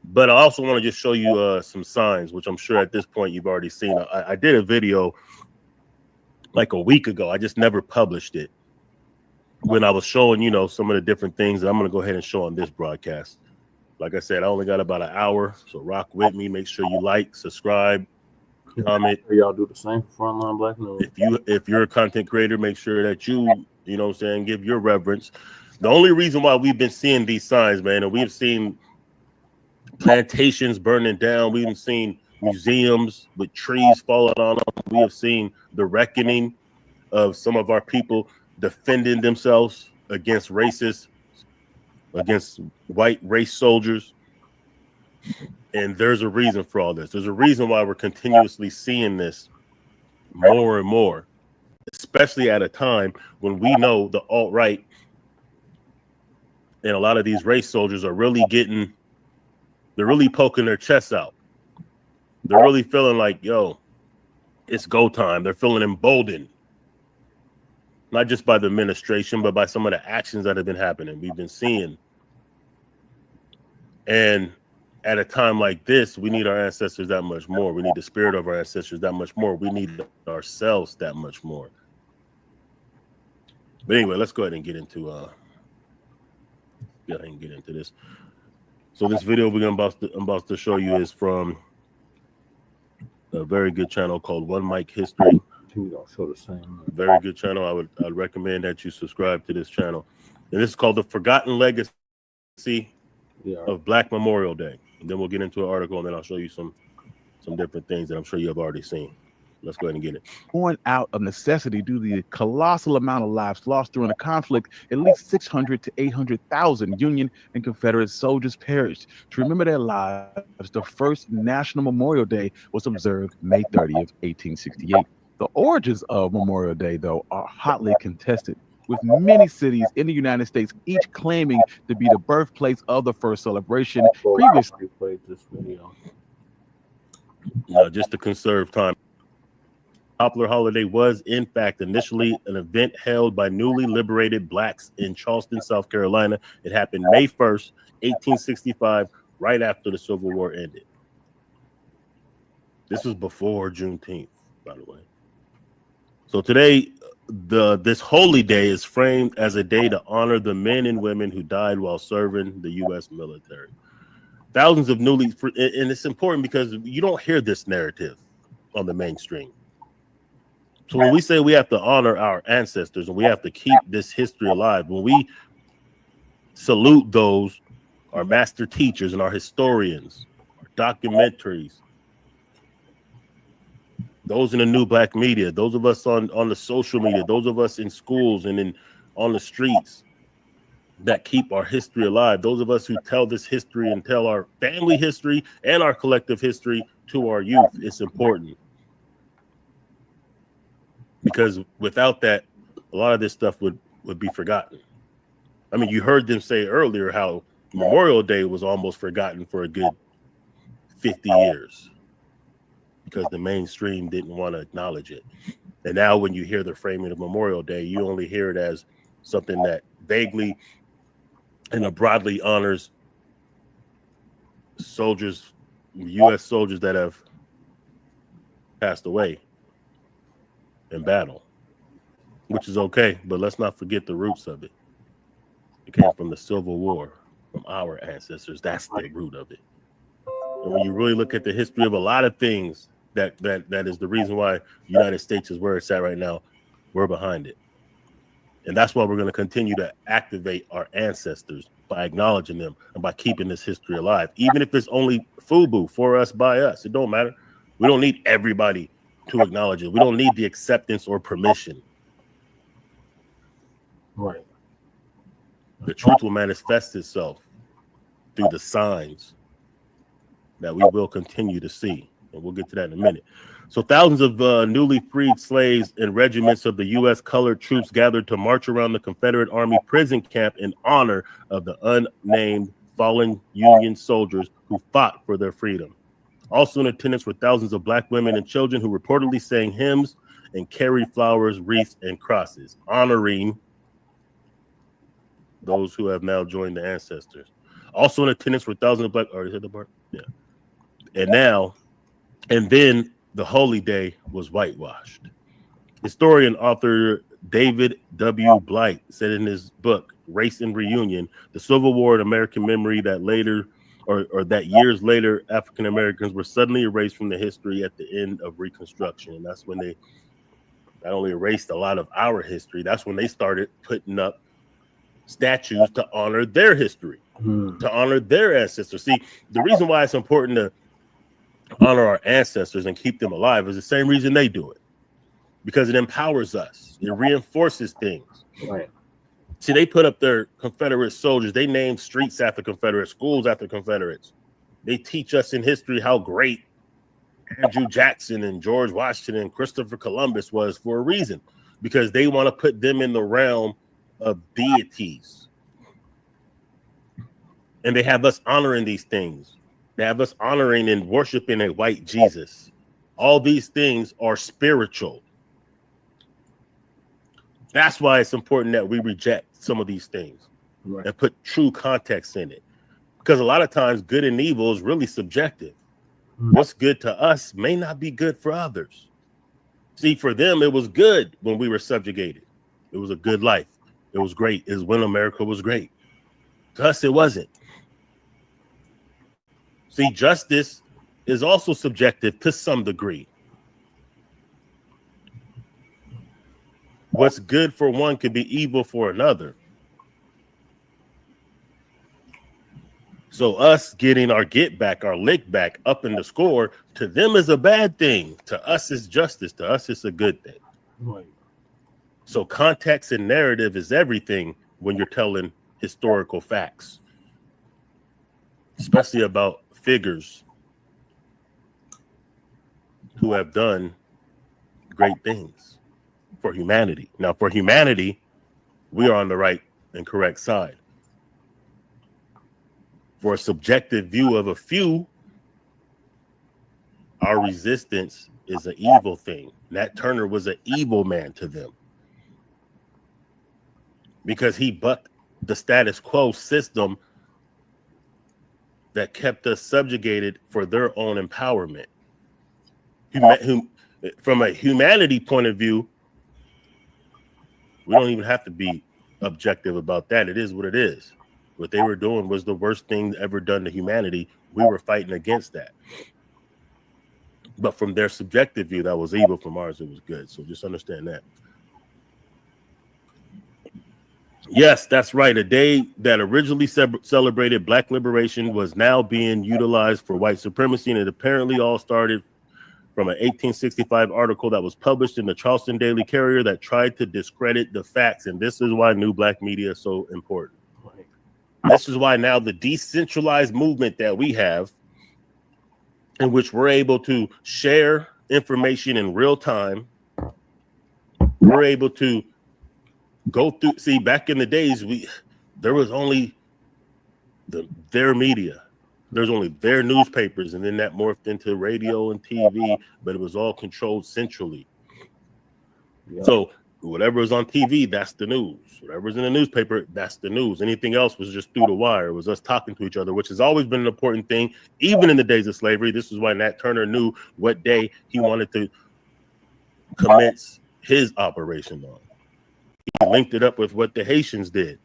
But I also want to just show you some signs, which I'm sure at this point you've already seen. I did a video like a week ago. I just never published it when I was showing, you know, some of the different things that I'm going to go ahead and show on this broadcast. Like I said, I only got about an hour, so rock with me. Make sure you like, subscribe, comment. Y'all do the same for Frontline Black News. If you're a content creator, make sure that you know what I'm saying, give your reverence. The only reason why we've been seeing these signs, man, and we've seen plantations burning down, we've seen museums with trees falling on them, we have seen the reckoning of some of our people defending themselves against racists, against white race soldiers. And there's a reason for all this. There's a reason why we're continuously seeing this more and more, especially at a time when we know the alt-right and a lot of these race soldiers are really they're really poking their chests out. They're really feeling like, yo, it's go time. They're feeling emboldened. Not just by the administration, but by some of the actions that have been happening. We've been seeing. And at a time like this, we need our ancestors that much more. We need the spirit of our ancestors that much more. We need ourselves that much more. But anyway, let's go ahead and get into this. So this video I'm about to show you is from a very good channel called One Mic History. Don't show the same. Very good channel. I'd recommend that you subscribe to this channel. And this is called The Forgotten Legacy of Black Memorial Day. And then we'll get into an article, and then I'll show you some different things that I'm sure you have already seen. Let's go ahead and get it. Born out of necessity due to the colossal amount of lives lost during the conflict, at least 600 to 800,000 Union and Confederate soldiers perished. To remember their lives, the first National Memorial Day was observed May 30th, 1868. The origins of Memorial Day, though, are hotly contested, with many cities in the United States each claiming to be the birthplace of the first celebration. Previously played this video. Just to conserve time. Popular holiday was, in fact, initially an event held by newly liberated blacks in Charleston, South Carolina. It happened May 1st, 1865, right after the Civil War ended. This was before Juneteenth, by the way. So today, this holy day is framed as a day to honor the men and women who died while serving the U.S. military. Thousands of and it's important because you don't hear this narrative on the mainstream. So when we say we have to honor our ancestors and we have to keep this history alive, when we salute those, our master teachers and our historians, our documentaries, those in the new black media, those of us on the social media, those of us in schools and on the streets that keep our history alive, those of us who tell this history and tell our family history and our collective history to our youth, it's important. Because without that, a lot of this stuff would be forgotten. I mean, you heard them say earlier how Memorial Day was almost forgotten for a good 50 years. because the mainstream didn't want to acknowledge it. And now when you hear the framing of Memorial Day, you only hear it as something that vaguely and broadly honors soldiers, U.S. soldiers that have passed away in battle, which is okay. But let's not forget the roots of it. It came from the Civil War, from our ancestors. That's the root of it. And when you really look at the history of a lot of things, that is the reason why the United States is where it's at right now. We're behind it. And that's why we're going to continue to activate our ancestors by acknowledging them and by keeping this history alive. Even if it's only FUBU, for us, by us, it don't matter. We don't need everybody to acknowledge it. We don't need the acceptance or permission. Right. The truth will manifest itself through the signs that we will continue to see. And we'll get to that in a minute. So thousands of newly freed slaves and regiments of the U.S. colored troops gathered to march around the Confederate Army prison camp in honor of the unnamed fallen Union soldiers who fought for their freedom. Also in attendance were thousands of black women and children who reportedly sang hymns and carried flowers, wreaths, and crosses, honoring those who have now joined the ancestors. Also in attendance were thousands of black. Already said the part? Yeah. And then the Holyday was whitewashed. Historian author David W. Blacc said in his book, Race and Reunion, the Civil War in American memory that later, or that years later, African Americans were suddenly erased from the history at the end of Reconstruction. And that's when they not only erased a lot of our history, that's when they started putting up statues to honor their history, to honor their ancestors. See, the reason why it's important to honor our ancestors and keep them alive is the same reason they do it, because it empowers us. It reinforces things. Right. See, they put up their Confederate soldiers. They named streets after Confederate, schools after Confederates. They teach us in history how great Andrew Jackson and George Washington and Christopher Columbus was for a reason, because they want to put them in the realm of deities. And they have us honoring these things. They have us honoring and worshiping a white Jesus. All these things are spiritual. That's why it's important that we reject some of these things, right, and put true context in it. Because a lot of times good and evil is really subjective. What's good to us may not be good for others. See, for them, it was good when we were subjugated. It was a good life. It was great. It was when America was great. To us, it wasn't. See, justice is also subjective to some degree. What's good for one could be evil for another. So us getting our get back, our lick back up in the score, to them is a bad thing. To us, it's justice. To us, it's a good thing. Right. So context and narrative is everything when you're telling historical facts, especially about figures who have done great things for humanity. Now, for humanity, we are on the right and correct side. For a subjective view of a few, our resistance is an evil thing. Nat Turner was an evil man to them because he bucked the status quo system that kept us subjugated for their own empowerment. From a humanity point of view, we don't even have to be objective about that. It is what it is. What they were doing was the worst thing ever done to humanity. We were fighting against that. But from their subjective view, that was evil. From ours, it was good. So just understand that. Yes, that's right. A day that originally celebrated Black liberation was now being utilized for white supremacy, and it apparently all started from an 1865 article that was published in the Charleston Daily Courier that tried to discredit the facts. And this is why new Black media is so important. This is why now the decentralized movement that we have, in which we're able to share information in real time, we're able to go through. See, back in the days, there was only their media. There's only their newspapers, and then that morphed into radio and TV, but it was all controlled centrally. Yep. So whatever was on TV, that's the news. Whatever's in the newspaper, that's the news. Anything else was just through the wire. It was us talking to each other, which has always been an important thing, even in the days of slavery. This is why Nat Turner knew what day he wanted to commence his operation on. He linked it up with what the Haitians did.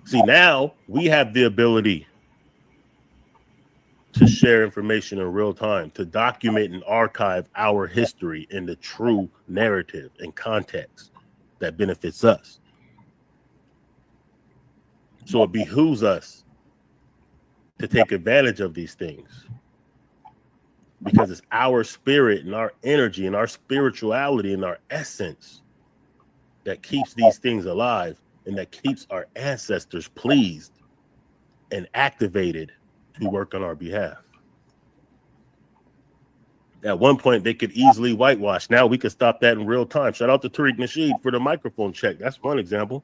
See, now we have the ability to share information in real time, to document and archive our history in the true narrative and context that benefits us. So it behooves us to take advantage of these things, because it's our spirit and our energy and our spirituality and our essence that keeps these things alive, and that keeps our ancestors pleased and activated to work on our behalf. At one point, they could easily whitewash. Now we could stop that in real time. Shout out to Tariq Nasheed for the microphone check. That's one example.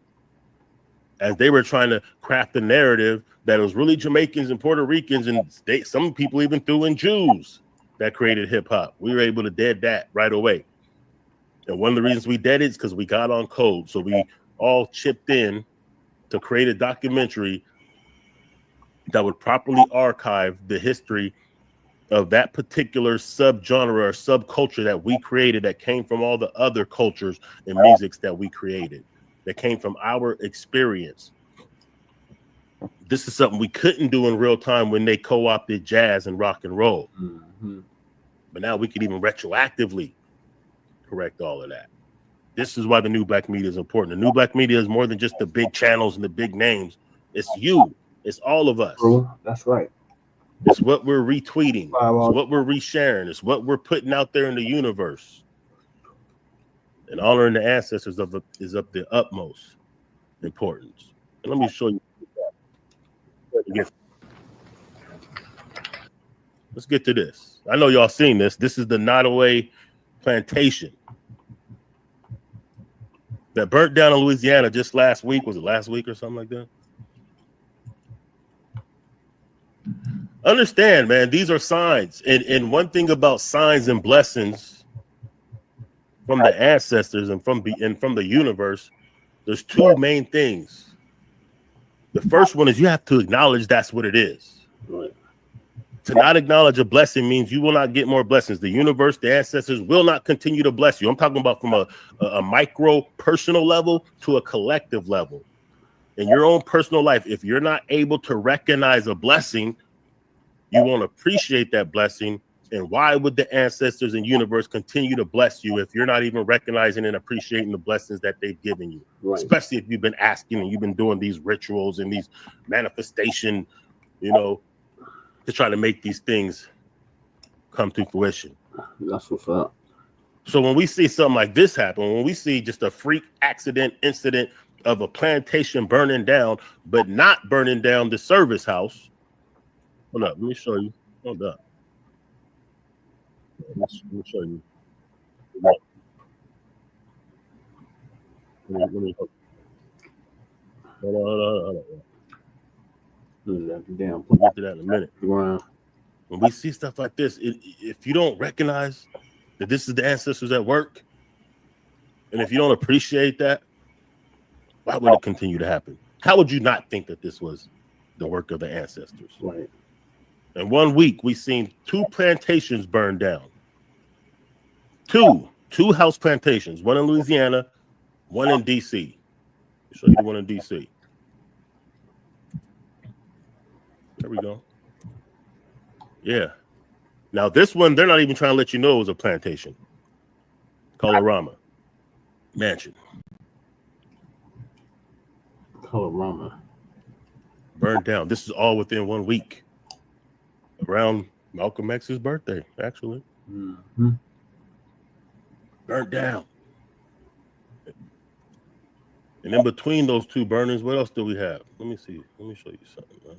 As they were trying to craft the narrative that it was really Jamaicans and Puerto Ricans, and some people even threw in Jews that created hip hop. We were able to dead that right away. And one of the reasons we did it is because we got on code. So we all chipped in to create a documentary that would properly archive the history of that particular subgenre or subculture that we created, that came from all the other cultures and musics that we created, that came from our experience. This is something we couldn't do in real time when they co-opted jazz and rock and roll. Mm-hmm. But now we can even retroactively correct all of that. This is why the new black media is important. The new black media is more than just the big channels and the big names. It's you. It's all of us. That's right. It's what we're retweeting. It's what we're resharing. It's what we're putting out there in the universe. And honoring the ancestors is of the utmost importance. And let me show you. Let's get to this. I know y'all seen this. This is the Nottoway plantation that burnt down in Louisiana just last week. Was it last week or something like that? Understand, man, these are signs. And one thing about signs and blessings from the ancestors and from the universe, there's two main things. The first one is you have to acknowledge that's what it is. Right. To not acknowledge a blessing means you will not get more blessings. The universe, the ancestors will not continue to bless you. I'm talking about from a micro personal level to a collective level. In your own personal life, if you're not able to recognize a blessing, you won't appreciate that blessing. And why would the ancestors and universe continue to bless you if you're not even recognizing and appreciating the blessings that they've given you? Right. Especially if you've been asking and you've been doing these rituals and these manifestation, to try to make these things come to fruition. That's what's up. So when we see something like this happen, when we see just a freak incident of a plantation burning down, but not burning down the service house. Hold up, let me show you. Hold up. Let me show you. Let me hold on. Damn. We'll get to that in a minute. Wow. When we see stuff like this, if you don't recognize that this is the ancestors at work, and if you don't appreciate that, why would it continue to happen? How would you not think that this was the work of the ancestors? Right. In 1 week, we've seen 2 plantations burned down. Two house plantations, one in Louisiana, one in DC. I'll show you the one in DC. There we go. Yeah. Now this one, they're not even trying to let you know it was a plantation. Colorama Mansion. Colorama. Burned down. This is all within 1 week. Around Malcolm X's birthday, actually. Mm-hmm. Burnt down. And in between those 2 burnings, what else do we have? Let me see. Let me show you something, man.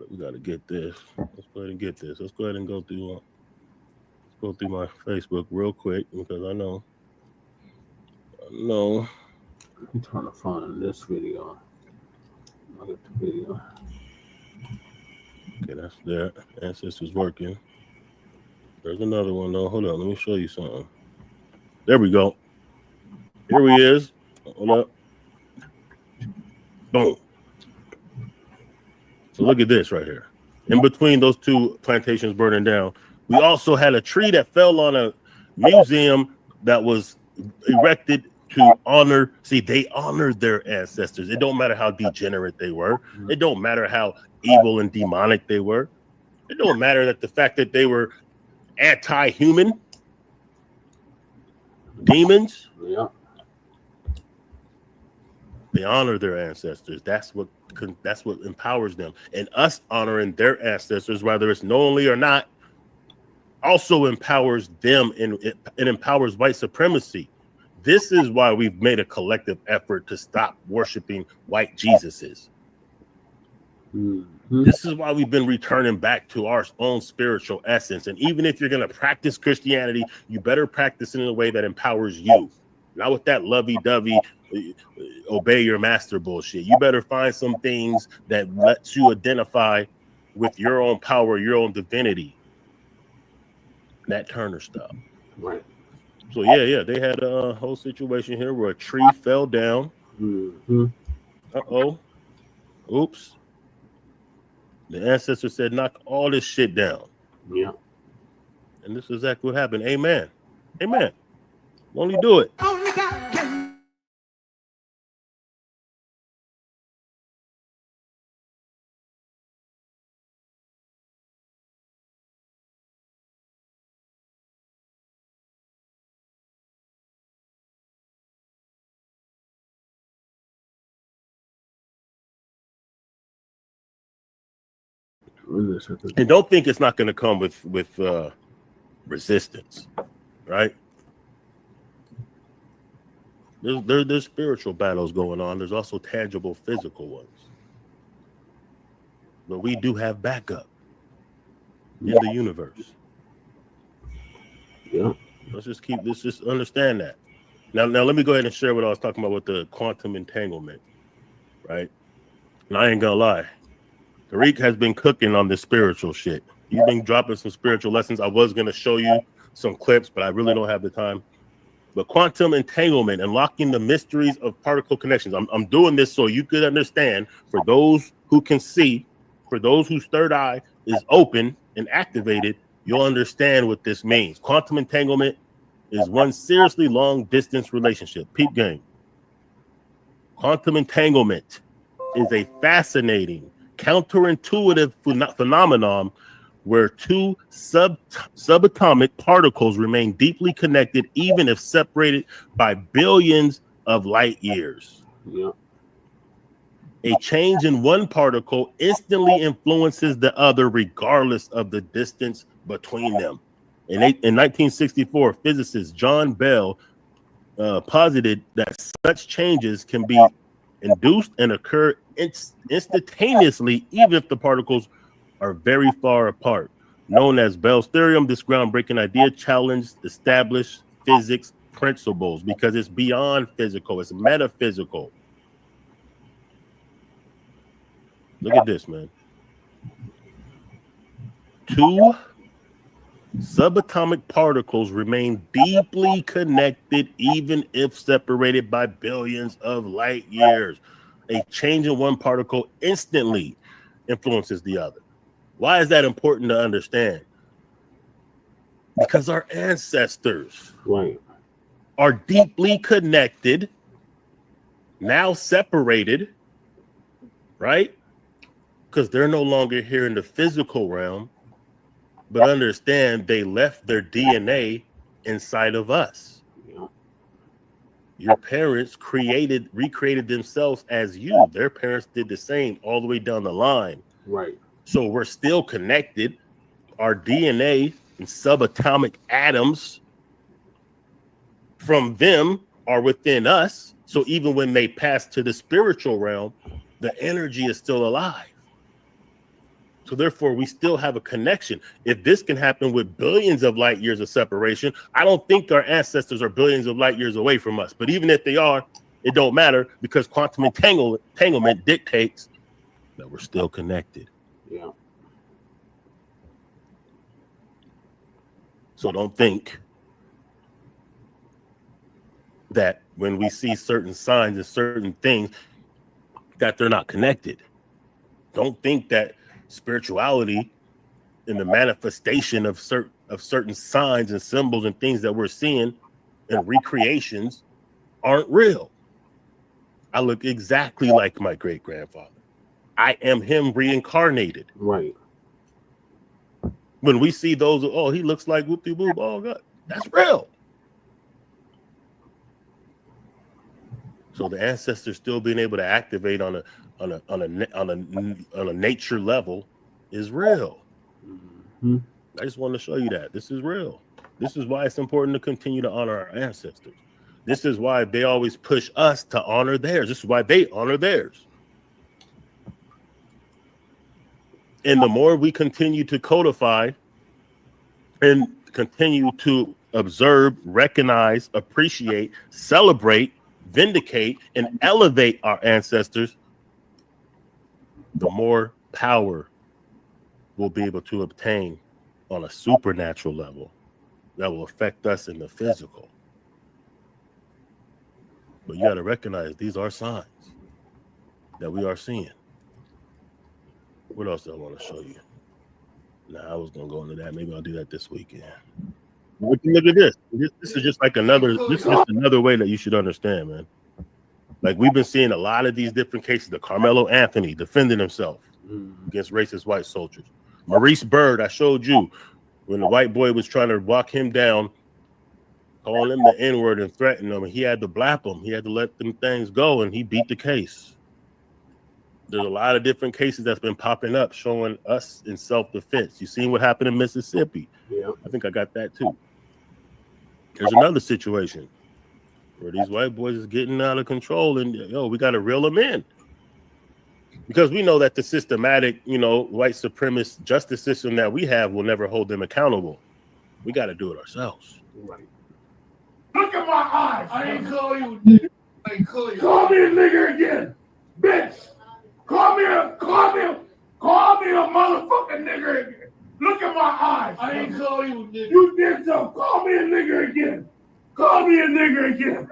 We gotta get this. Let's go ahead and get this. Let's go ahead and go through my Facebook real quick, because I know. I'm trying to find this video. Okay, that's that. Ancestors working. There's another one though. Hold on, let me show you something. There we go. Here he is. Hold up. Boom. So look at this right here. In between those two plantations burning down, we also had a tree that fell on a museum that was erected to honor. See, they honored their ancestors. It don't matter how degenerate they were. It don't matter how evil and demonic they were. It don't matter that the fact that they were anti-human demons. Yeah. They honor their ancestors. That's what empowers them. And us honoring their ancestors, whether it's knowingly or not, also empowers them, and it empowers white supremacy. This is why we've made a collective effort to stop worshiping white Jesuses. Mm-hmm. This is why we've been returning back to our own spiritual essence. And even if you're going to practice Christianity, you better practice it in a way that empowers you, not with that lovey-dovey, obey your master bullshit. You better find some things that lets you identify with your own power, your own divinity. That Turner stuff. Right. So yeah, they had a whole situation here where a tree fell down. Mm-hmm. Uh-oh. Oops. The ancestor said, knock all this shit down. Yeah. And this is exactly what happened. Amen. Amen. Only do it. And don't think it's not going to come with resistance, right? There's spiritual battles going on. There's also tangible physical ones. But we do have backup in the universe. Yeah. Let's just understand that. Now let me go ahead and share what I was talking about with the quantum entanglement, right? And I ain't gonna lie. Tariq has been cooking on this spiritual shit. He's been dropping some spiritual lessons. I was going to show you some clips, but I really don't have the time. But quantum entanglement, unlocking the mysteries of particle connections. I'm doing this so you could understand, for those who can see, for those whose third eye is open and activated, you'll understand what this means. Quantum entanglement is one seriously long distance relationship. Peep game. Quantum entanglement is a fascinating, counterintuitive phenomenon where two subatomic particles remain deeply connected even if separated by billions of light years. Yeah. A change in one particle instantly influences the other regardless of the distance between them. In 1964, physicist John Bell posited that such changes can be induced and occur instantaneously, even if the particles are very far apart. Known as Bell's theorem, this groundbreaking idea challenged established physics principles because it's beyond physical, it's metaphysical. Look at this, man. Two subatomic particles remain deeply connected even if separated by billions of light years. A change in one particle instantly influences the other. Why is that important to understand? Because our ancestors are deeply connected, now separated, right? Because they're no longer here in the physical realm, but understand they left their DNA inside of us. Your parents recreated themselves as you. Their parents did the same all the way down the line. Right. So we're still connected. Our DNA and subatomic atoms from them are within us. So even when they pass to the spiritual realm, the energy is still alive. So therefore, we still have a connection. If this can happen with billions of light years of separation, I don't think our ancestors are billions of light years away from us. But even if they are, it don't matter because quantum entanglement dictates that we're still connected. Yeah. So don't think that when we see certain signs and certain things that they're not connected. Don't think that spirituality and the manifestation of certain signs and symbols and things that we're seeing and recreations aren't real. I look exactly like my great grandfather. I am him reincarnated. Right. When we see those, oh, he looks like whoopty whoop. Oh God, that's real. So the ancestors still being able to activate on a nature level is real. Mm-hmm. I just want to show you that this is real. This is why it's important to continue to honor our ancestors. This is why they always push us to honor theirs. This is why they honor theirs. And the more we continue to codify and continue to observe, recognize, appreciate, celebrate, vindicate, and elevate our ancestors, the more power we'll be able to obtain on a supernatural level that will affect us in the physical. But you got to recognize these are signs that we are seeing. What else do I want to show you? Nah, I was going to go into that. Maybe I'll do that this weekend. Look at this. This is just like another way that you should understand, man. Like we've been seeing a lot of these different cases. The Karmelo Anthony defending himself against racist white soldiers. Maurice Byrd, I showed you when the white boy was trying to walk him down, calling him the N-word and threatening him, and he had to blap him. He had to let them things go, and he beat the case. There's a lot of different cases that's been popping up showing us in self-defense. You seen what happened in Mississippi? Yeah. I think I got that too. There's another situation where these white boys is getting out of control, and we got to reel them in. Because we know that the systematic, white supremacist justice system that we have will never hold them accountable. We got to do it ourselves. Right. Look at my eyes. I ain't call you nigga. I ain't call you. Call me a nigger again, bitch. Call me a motherfucking nigger again. Look at my eyes. I ain't call you nigger. You did so. Call me a nigger again. Call me a nigger again.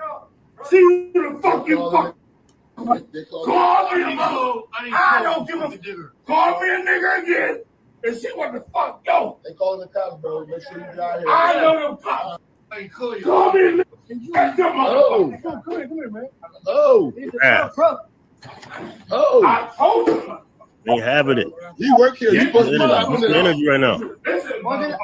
See who the fuck you fuck. Call me a mother. I don't give a fuck. Call me a nigger again and see what the fuck go. They calling the cops, bro. Make sure you got here. I know the cops. Call me a nigger. That's the motherfucker. Come here, man. Oh. Oh. I told you. Ain't having it. You work here. You supposed to be What's the energy right now?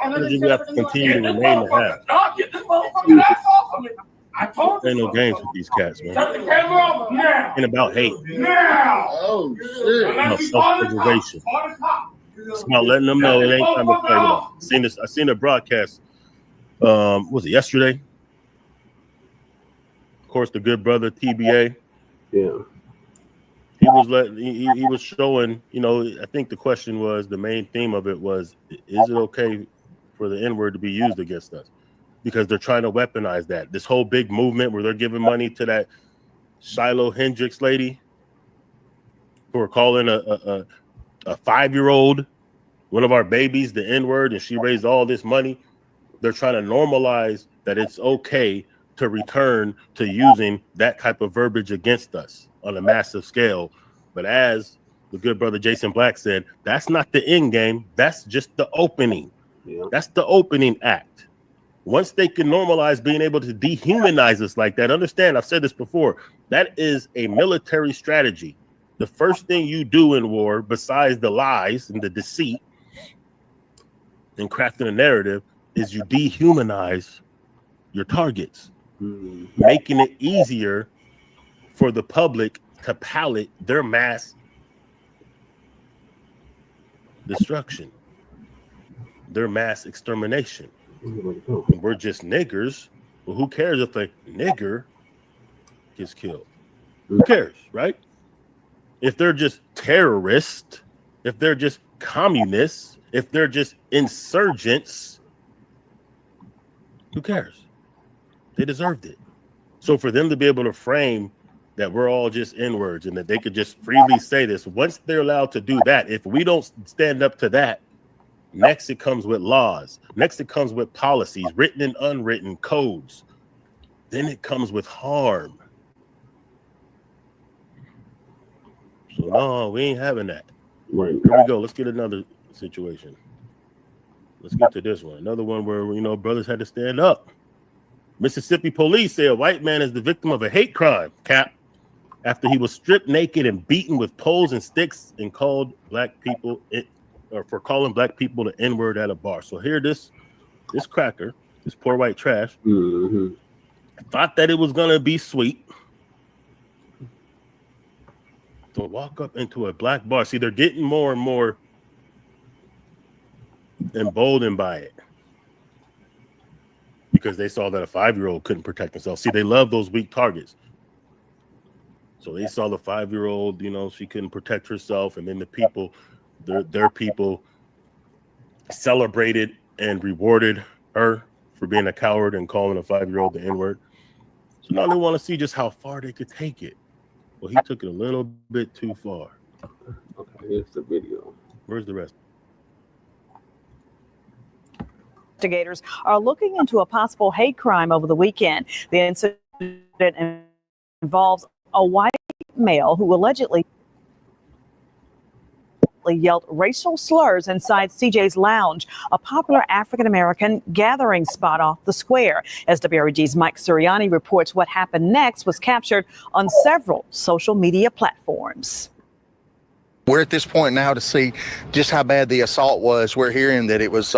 Energy we have to continue to remain to have. Dog, get this motherfucking ass off of me. I told you. Ain't no games with these cats, man. Shut the camera off now. Ain't about hate. Now. Oh, shit. About self-preservation. It's about letting them know it ain't time to play with them. I seen a broadcast. Was it yesterday? Of course, the good brother TBA. Yeah. He was showing, I think the question was, the main theme of it was, is it okay for the N-word to be used against us? Because they're trying to weaponize that. This whole big movement where they're giving money to that Shiloh Hendricks lady for calling a 5-year-old, one of our babies, the N-word, and she raised all this money. They're trying to normalize that it's okay to return to using that type of verbiage against us on a massive scale. But as the good brother Jason Blacc said, that's not the end game. That's just the opening. Yeah. That's the opening act. Once they can normalize being able to dehumanize us like that, understand, I've said this before, that is a military strategy. The first thing you do in war, besides the lies and the deceit and crafting a narrative, is you dehumanize your targets, making it easier for the public to palate their mass destruction, their mass extermination. And we're just niggers. Well, who cares if a nigger gets killed? Who cares, right? If they're just terrorists, if they're just communists, if they're just insurgents, who cares? They deserved it. So for them to be able to frame that we're all just N-words and that they could just freely say this. Once they're allowed to do that, if we don't stand up to that, next it comes with laws. Next it comes with policies, written and unwritten codes. Then it comes with harm. So no, we ain't having that. Right. Here we go. Let's get another situation. Let's get to this one. Another one where, you know, brothers had to stand up. Mississippi police say a white man is the victim of a hate crime, Cap, after he was stripped naked and beaten with poles and sticks and called black people for calling black people the N-word at a bar. So here, this cracker, this poor white trash, thought that it was gonna be sweet to walk up into a black bar. See, they're getting more and more emboldened by it because they saw that a 5-year-old couldn't protect himself. See, they love those weak targets. So they saw the 5-year-old, you know, she couldn't protect herself, and then the people, their people celebrated and rewarded her for being a coward and calling a 5-year-old the N-word. So now they want to see just how far they could take it. Well, he took it a little bit too far. Okay, here's the video. Where's the rest? Investigators are looking into a possible hate crime over the weekend. The incident involves a white male who allegedly yelled racial slurs inside CJ's Lounge, a popular African-American gathering spot off the square. SWREG's Mike Sirianni reports what happened next was captured on several social media platforms. We're at this point now to see just how bad the assault was. We're hearing that it was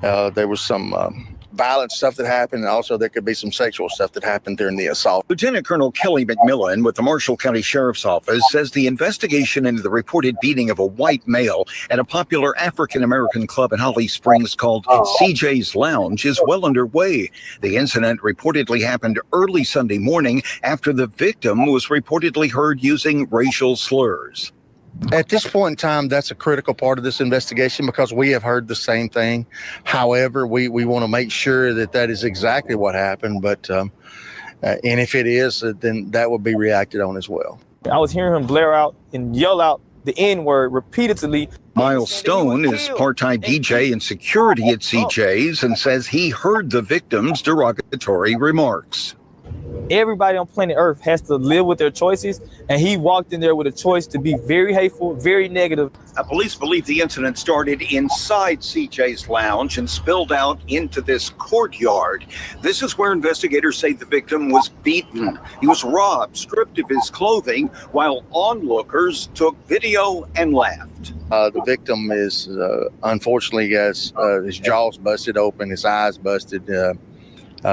there was some violent stuff that happened, and also there could be some sexual stuff that happened during the assault. Lieutenant Colonel Kelly McMillan with the Marshall County Sheriff's Office says the investigation into the reported beating of a white male at a popular African-American club in Holly Springs called CJ's Lounge is well underway. The incident reportedly happened early Sunday morning after the victim was reportedly heard using racial slurs. At this point in time, that's a critical part of this investigation because we have heard the same thing. However, we want to make sure that that is exactly what happened. But and if it is, then that will be reacted on as well. I was hearing him blare out and yell out the N-word repeatedly. Miles Stone is part-time DJ and security at CJ's and says he heard the victim's derogatory remarks. Everybody on planet Earth has to live with their choices, and he walked in there with a choice to be very hateful, very negative. Police believe the incident started inside CJ's Lounge and spilled out into this courtyard. This is where investigators say the victim was beaten. He was robbed, stripped of his clothing, while onlookers took video and laughed. The victim is unfortunately has his jaws busted open, his eyes busted.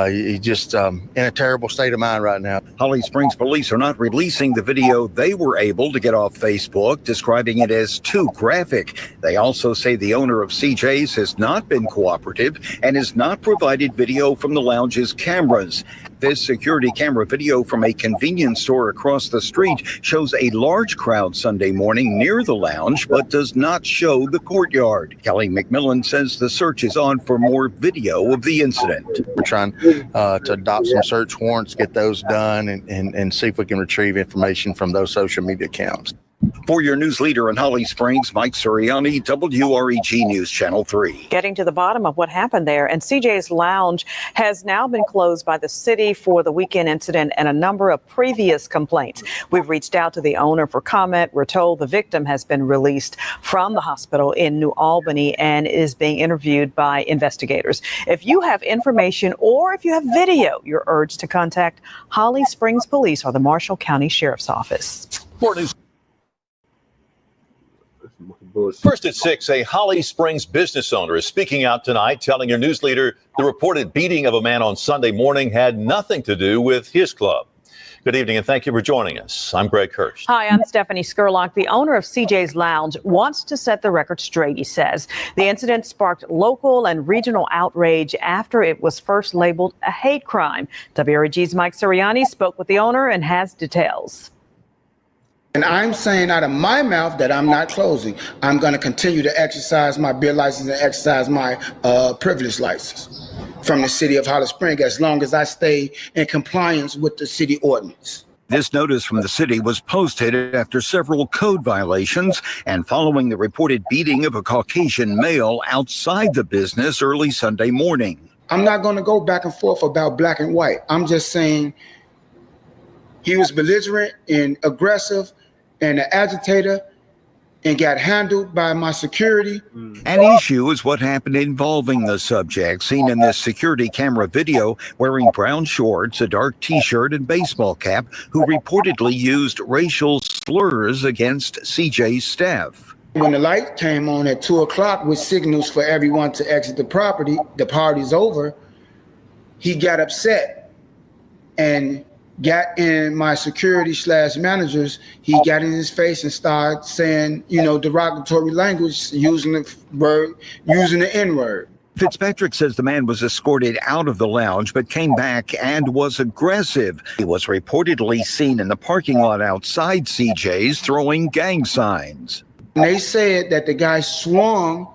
He's just in a terrible state of mind right now. Holly Springs police are not releasing the video they were able to get off Facebook, describing it as too graphic. They also say the owner of CJ's has not been cooperative and has not provided video from the lounge's cameras. This security camera video from a convenience store across the street shows a large crowd Sunday morning near the lounge, but does not show the courtyard. Kelly McMillan says the search is on for more video of the incident. We're trying to adopt some search warrants, get those done, and see if we can retrieve information from those social media accounts. For your news leader in Holly Springs, Mike Sirianni, WREG News Channel 3. Getting to the bottom of what happened there, and CJ's Lounge has now been closed by the city for the weekend incident and a number of previous complaints. We've reached out to the owner for comment. We're told the victim has been released from the hospital in New Albany and is being interviewed by investigators. If you have information or if you have video, you're urged to contact Holly Springs Police or the Marshall County Sheriff's Office. More news. First at 6, a Holly Springs business owner is speaking out tonight, telling your news leader the reported beating of a man on Sunday morning had nothing to do with his club. Good evening, and thank you for joining us. I'm Greg Hurst. Hi, I'm Stephanie Skurlock. The owner of CJ's Lounge wants to set the record straight, he says. The incident sparked local and regional outrage after it was first labeled a hate crime. WREG's Mike Sirianni spoke with the owner and has details. And I'm saying out of my mouth that I'm not closing. I'm going to continue to exercise my beer license and exercise my privilege license from the city of Holly Springs as long as I stay in compliance with the city ordinance. This notice from the city was posted after several code violations and following the reported beating of a Caucasian male outside the business early Sunday morning. I'm not going to go back and forth about black and white. I'm just saying he was belligerent and aggressive and an agitator and got handled by my security. An issue is what happened involving the subject, seen in this security camera video, wearing brown shorts, a dark t-shirt, and baseball cap, who reportedly used racial slurs against CJ's staff. When the light came on at 2 o'clock with signals for everyone to exit the property, the party's over, he got upset and got in my security / managers. He got in his face and started saying, derogatory language, using the N-word. Fitzpatrick says the man was escorted out of the lounge but came back and was aggressive. He was reportedly seen in the parking lot outside CJ's throwing gang signs. And they said that the guy swung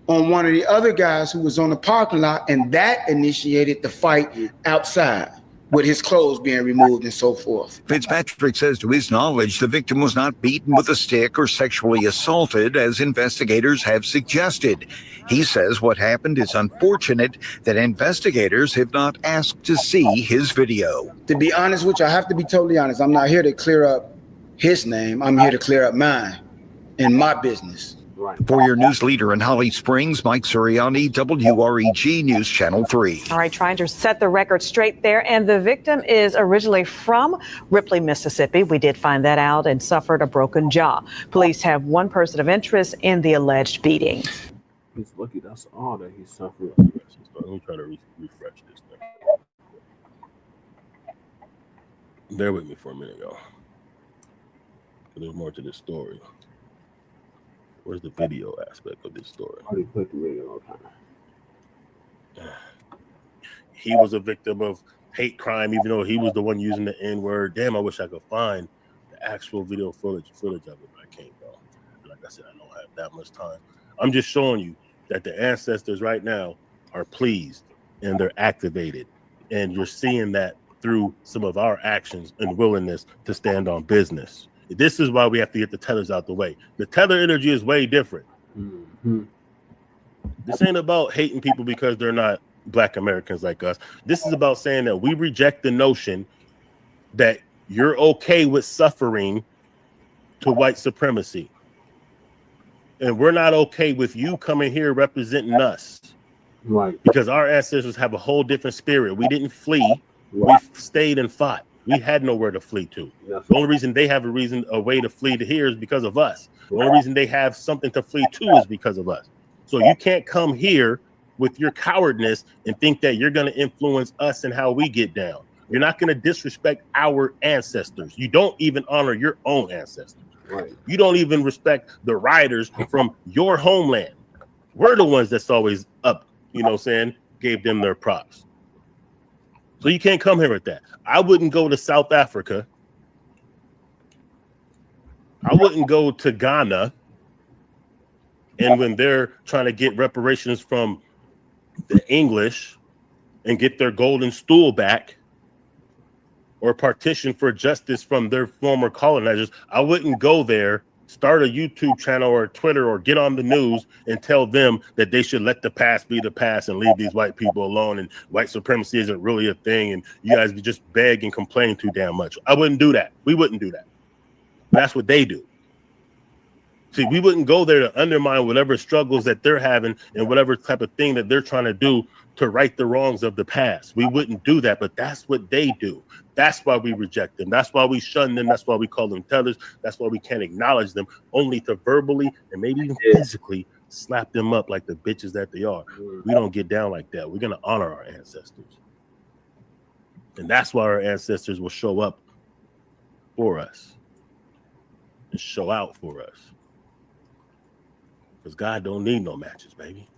on one of the other guys who was on the parking lot, and that initiated the fight outside, with his clothes being removed and so forth. Fitzpatrick says to his knowledge, the victim was not beaten with a stick or sexually assaulted, as investigators have suggested. He says what happened is unfortunate, that investigators have not asked to see his video. To be honest with you, I have to be totally honest. I'm not here to clear up his name. I'm here to clear up mine and my business. For your news leader in Holly Springs, Mike Suriani, WREG News Channel 3. All right, trying to set the record straight there. And the victim is originally from Ripley, Mississippi. We did find that out, and suffered a broken jaw. Police have one person of interest in the alleged beating. He's lucky that's all that he suffered. Let me try to refresh this thing. Bear with me for a minute, y'all. There's more to this story. Where's the video aspect of this story? I already put the video on. He was a victim of hate crime, even though he was the one using the N-word. Damn, I wish I could find the actual video footage of it, but I can't, though. Like I said, I don't have that much time. I'm just showing you that the ancestors right now are pleased and they're activated. And you're seeing that through some of our actions and willingness to stand on business. This is why we have to get the tellers out the way. The teller energy is way different. Mm-hmm. This ain't about hating people because they're not Black Americans like us. This is about saying that we reject the notion that you're okay with suffering to white supremacy. And we're not okay with you coming here representing us. Right. Because our ancestors have a whole different spirit. We didn't flee. We stayed and fought. We had nowhere to flee to. The only reason they have a way to flee to here is because of us. The only reason they have something to flee to is because of us. So you can't come here with your cowardness and think that you're going to influence us and how we get down. You're not going to disrespect our ancestors. You don't even honor your own ancestors. Right. You don't even respect the riders from your homeland. We're the ones that's always up, gave them their props. So you can't come here with that. I wouldn't go to South Africa. I wouldn't go to Ghana. And when they're trying to get reparations from the English and get their golden stool back, or partition for justice from their former colonizers, I wouldn't go there, start a YouTube channel or Twitter or get on the news and tell them that they should let the past be the past and leave these white people alone, and white supremacy isn't really a thing, and you guys just beg and complain too damn much. I wouldn't do that. We wouldn't do that. That's what they do. See, we wouldn't go there to undermine whatever struggles that they're having and whatever type of thing that they're trying to do to right the wrongs of the past. We wouldn't do that, but that's what they do. That's why we reject them. That's why we shun them. That's why we call them tellers. That's why we can't acknowledge them, only to verbally and maybe even physically slap them up like the bitches that they are. We don't get down like that. We're going to honor our ancestors. And that's why our ancestors will show up for us and show out for us. Because God don't need no matches, baby.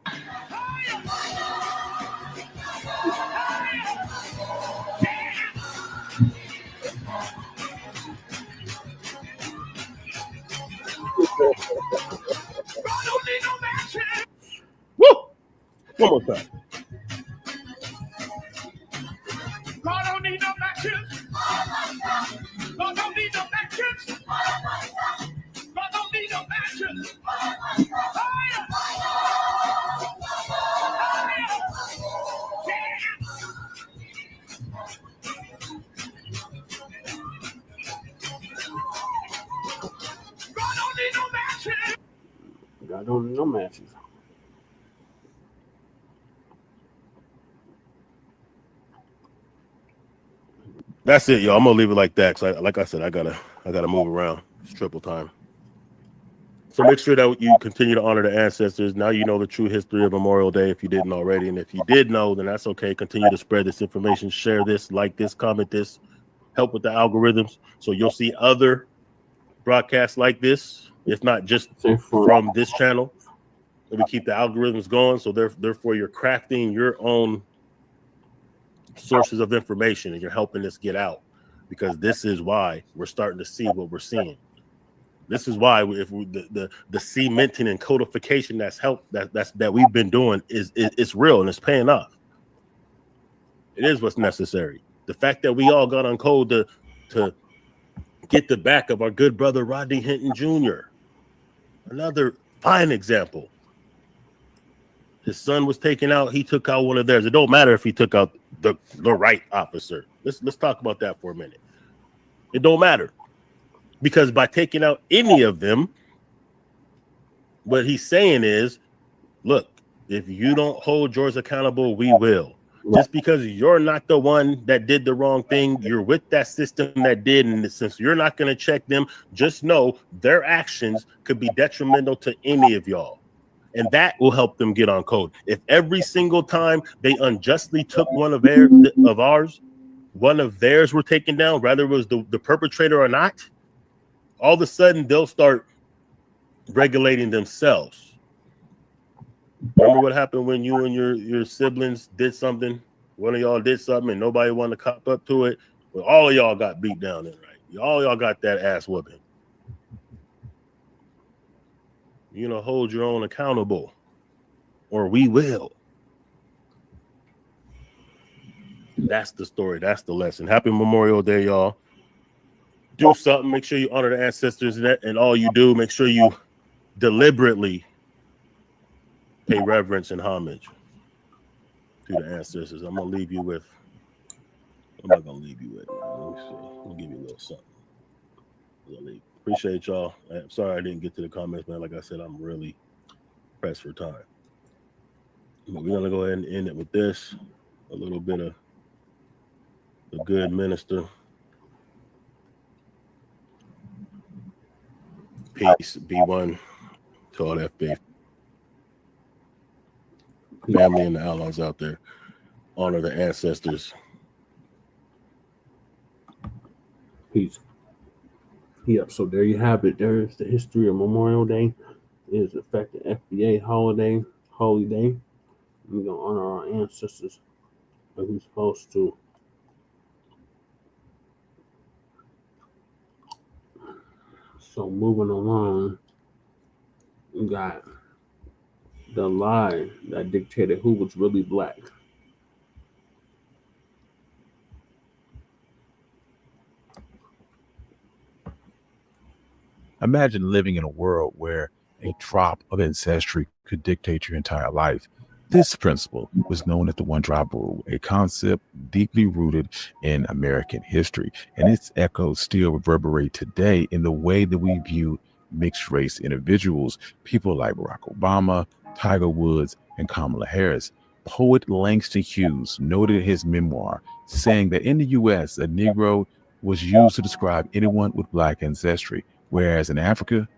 Woo! One more time. God don't need no matches. I don't know matches. That's it, y'all. I'm gonna leave it like that. Cause like I said, I gotta move around. It's triple time. So make sure that you continue to honor the ancestors. Now you know the true history of Memorial Day if you didn't already. And if you did know, then that's okay. Continue to spread this information, share this, like this, comment this, help with the algorithms. So you'll see other broadcasts like this. It's not just from this channel. And we keep the algorithms going. So therefore you're crafting your own sources of information and you're helping us get out, because this is why we're starting to see what we're seeing. This is why the cementing and codification that we've been doing it's real and it's paying off. It is what's necessary. The fact that we all got on code to get the back of our good brother Rodney Hinton Jr. Another fine example. His son was taken out. He took out one of theirs. It don't matter if he took out the right officer. Let's talk about that for a minute. It don't matter. Because by taking out any of them, what he's saying is, look, if you don't hold George accountable, we will. Just because you're not the one that did the wrong thing, you're with that system that did, and since you're not going to check them, just know their actions could be detrimental to any of y'all. And that will help them get on code. If every single time they unjustly took one of ours, one of theirs were taken down, whether it was the perpetrator or not, all of a sudden they'll start regulating themselves. Remember what happened when you and your siblings did something? One of y'all did something and nobody wanted to cop up to it. Well, all of y'all got beat down then, right? All y'all got that ass whooping. You know, hold your own accountable, or we will. That's the story. That's the lesson. Happy Memorial Day, y'all. Do something. Make sure you honor the ancestors, and all you do, make sure you deliberately pay reverence and homage to the ancestors. I'm gonna leave you with. I'm not gonna leave you with. Let me see. I'll give you a little something. Appreciate y'all. I'm sorry I didn't get to the comments, man. Like I said, I'm really pressed for time. But we're gonna go ahead and end it with this. A little bit of the good minister. Peace be one to all FB family and the allies out there. Honor the ancestors. Peace. Yep, so there you have it. There is the history of Memorial Day. It is in fact the FBA holiday. We're gonna honor our ancestors like we're supposed to. So moving along, we got the lie that dictated who was really black. Imagine living in a world where a drop of ancestry could dictate your entire life. This principle was known as the one-drop rule, a concept deeply rooted in American history, and its echoes still reverberate today in the way that we view mixed-race individuals, people like Barack Obama, Tiger Woods, and Kamala Harris. Poet Langston Hughes noted in his memoir, saying that in the U.S., a Negro was used to describe anyone with black ancestry, whereas in Africa,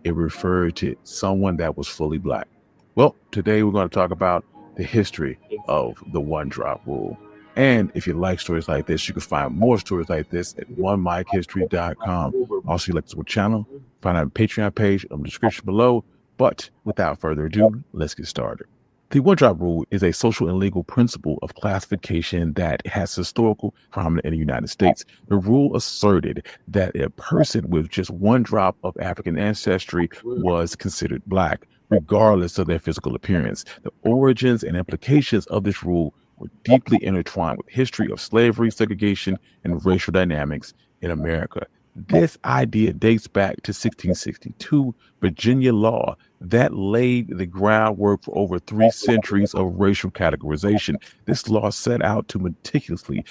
it referred to someone that was fully black. Well, today we're going to talk about the history of the one-drop rule. And if you like stories like this, you can find more stories like this at onemichistory.com. Also, you like this channel, find out the Patreon page in the description below. But without further ado, let's get started. The one-drop rule is a social and legal principle of classification that has historical prominence in the United States. The rule asserted that a person with just one drop of African ancestry was considered black, regardless of their physical appearance. The origins and implications of this rule were deeply intertwined with history of slavery, segregation, and racial dynamics in America. This idea dates back to 1662 Virginia law that laid the groundwork for over 3 centuries of racial categorization. This law set out to meticulously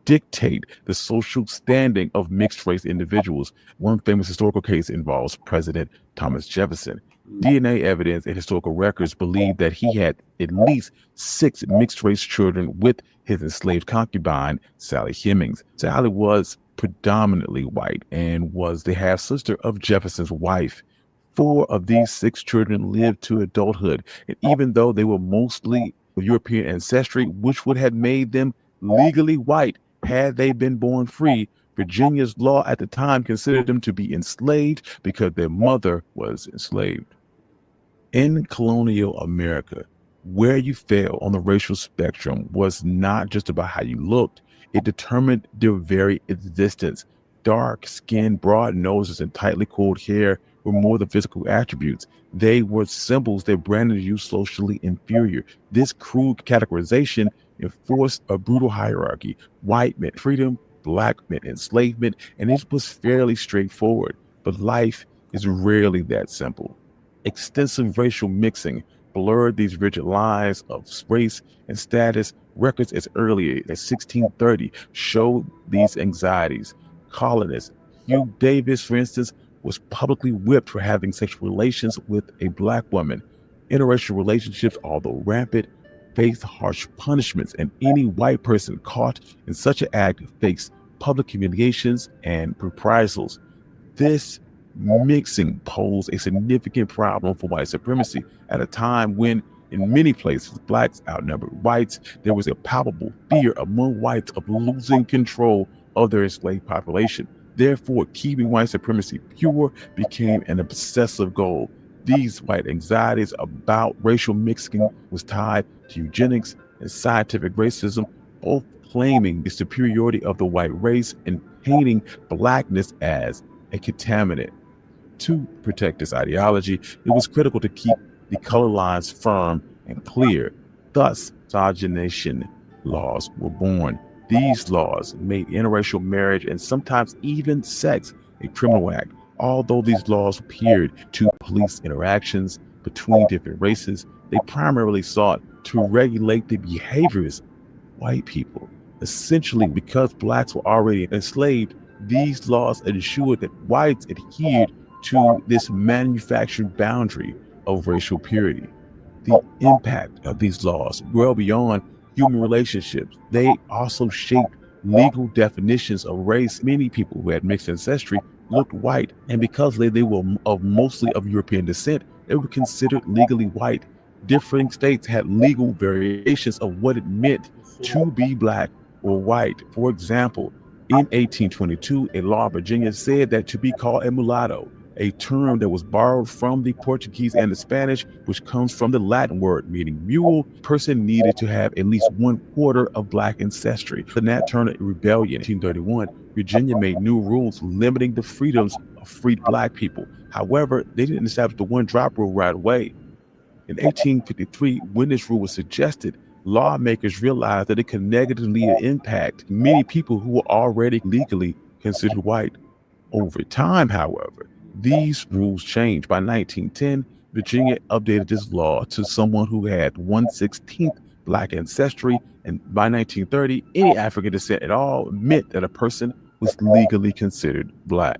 dictate the social standing of mixed-race individuals. One famous historical case involves President Thomas Jefferson. DNA evidence and historical records believe that he had at least 6 mixed-race children with his enslaved concubine, Sally Hemings. Sally was predominantly white and was the half-sister of Jefferson's wife. 4 of these 6 children lived to adulthood, and even though they were mostly of European ancestry, which would have made them legally white had they been born free, Virginia's law at the time considered them to be enslaved because their mother was enslaved. In colonial America, where you fell on the racial spectrum was not just about how you looked, it determined their very existence. Dark skin, broad noses, and tightly coiled hair were more than physical attributes. They were symbols that branded you socially inferior. This crude categorization enforced a brutal hierarchy. White meant freedom, black meant enslavement, and it was fairly straightforward. But life is rarely that simple. Extensive racial mixing blurred these rigid lines of race and status. Records as early as 1630 showed these anxieties. Colonists, Hugh Davis, for instance, was publicly whipped for having sexual relations with a black woman. Interracial relationships, although rampant, faced harsh punishments, and any white person caught in such an act faced public humiliations and reprisals. This mixing posed a significant problem for white supremacy at a time when, in many places, blacks outnumbered whites. There was a palpable fear among whites of losing control of their enslaved population. Therefore, keeping white supremacy pure became an obsessive goal. These white anxieties about racial mixing was tied to eugenics and scientific racism, both claiming the superiority of the white race and painting blackness as a contaminant. To protect this ideology, it was critical to keep the color lines firm and clear. Thus, miscegenation laws were born. These laws made interracial marriage and sometimes even sex a criminal act. Although these laws appeared to police interactions between different races, they primarily sought to regulate the behaviors of white people. Essentially, because blacks were already enslaved, these laws ensured that whites adhered to this manufactured boundary of racial purity. The impact of these laws well beyond human relationships. They also shaped legal definitions of race. Many people who had mixed ancestry looked white, and because they were mostly of European descent, they were considered legally white. Different states had legal variations of what it meant to be black or white. For example, in 1822, a law of Virginia said that to be called a mulatto, a term that was borrowed from the Portuguese and the Spanish, which comes from the Latin word meaning mule, person needed to have at least 1/4 of black ancestry. The Nat Turner Rebellion in 1831, Virginia made new rules limiting the freedoms of freed black people. However, they didn't establish the one-drop rule right away. In 1853, when this rule was suggested, lawmakers realized that it could negatively impact many people who were already legally considered white. Over time, however, these rules changed. By 1910, Virginia updated this law to someone who had 1/16 black ancestry, and by 1930, any African descent at all meant that a person was legally considered black.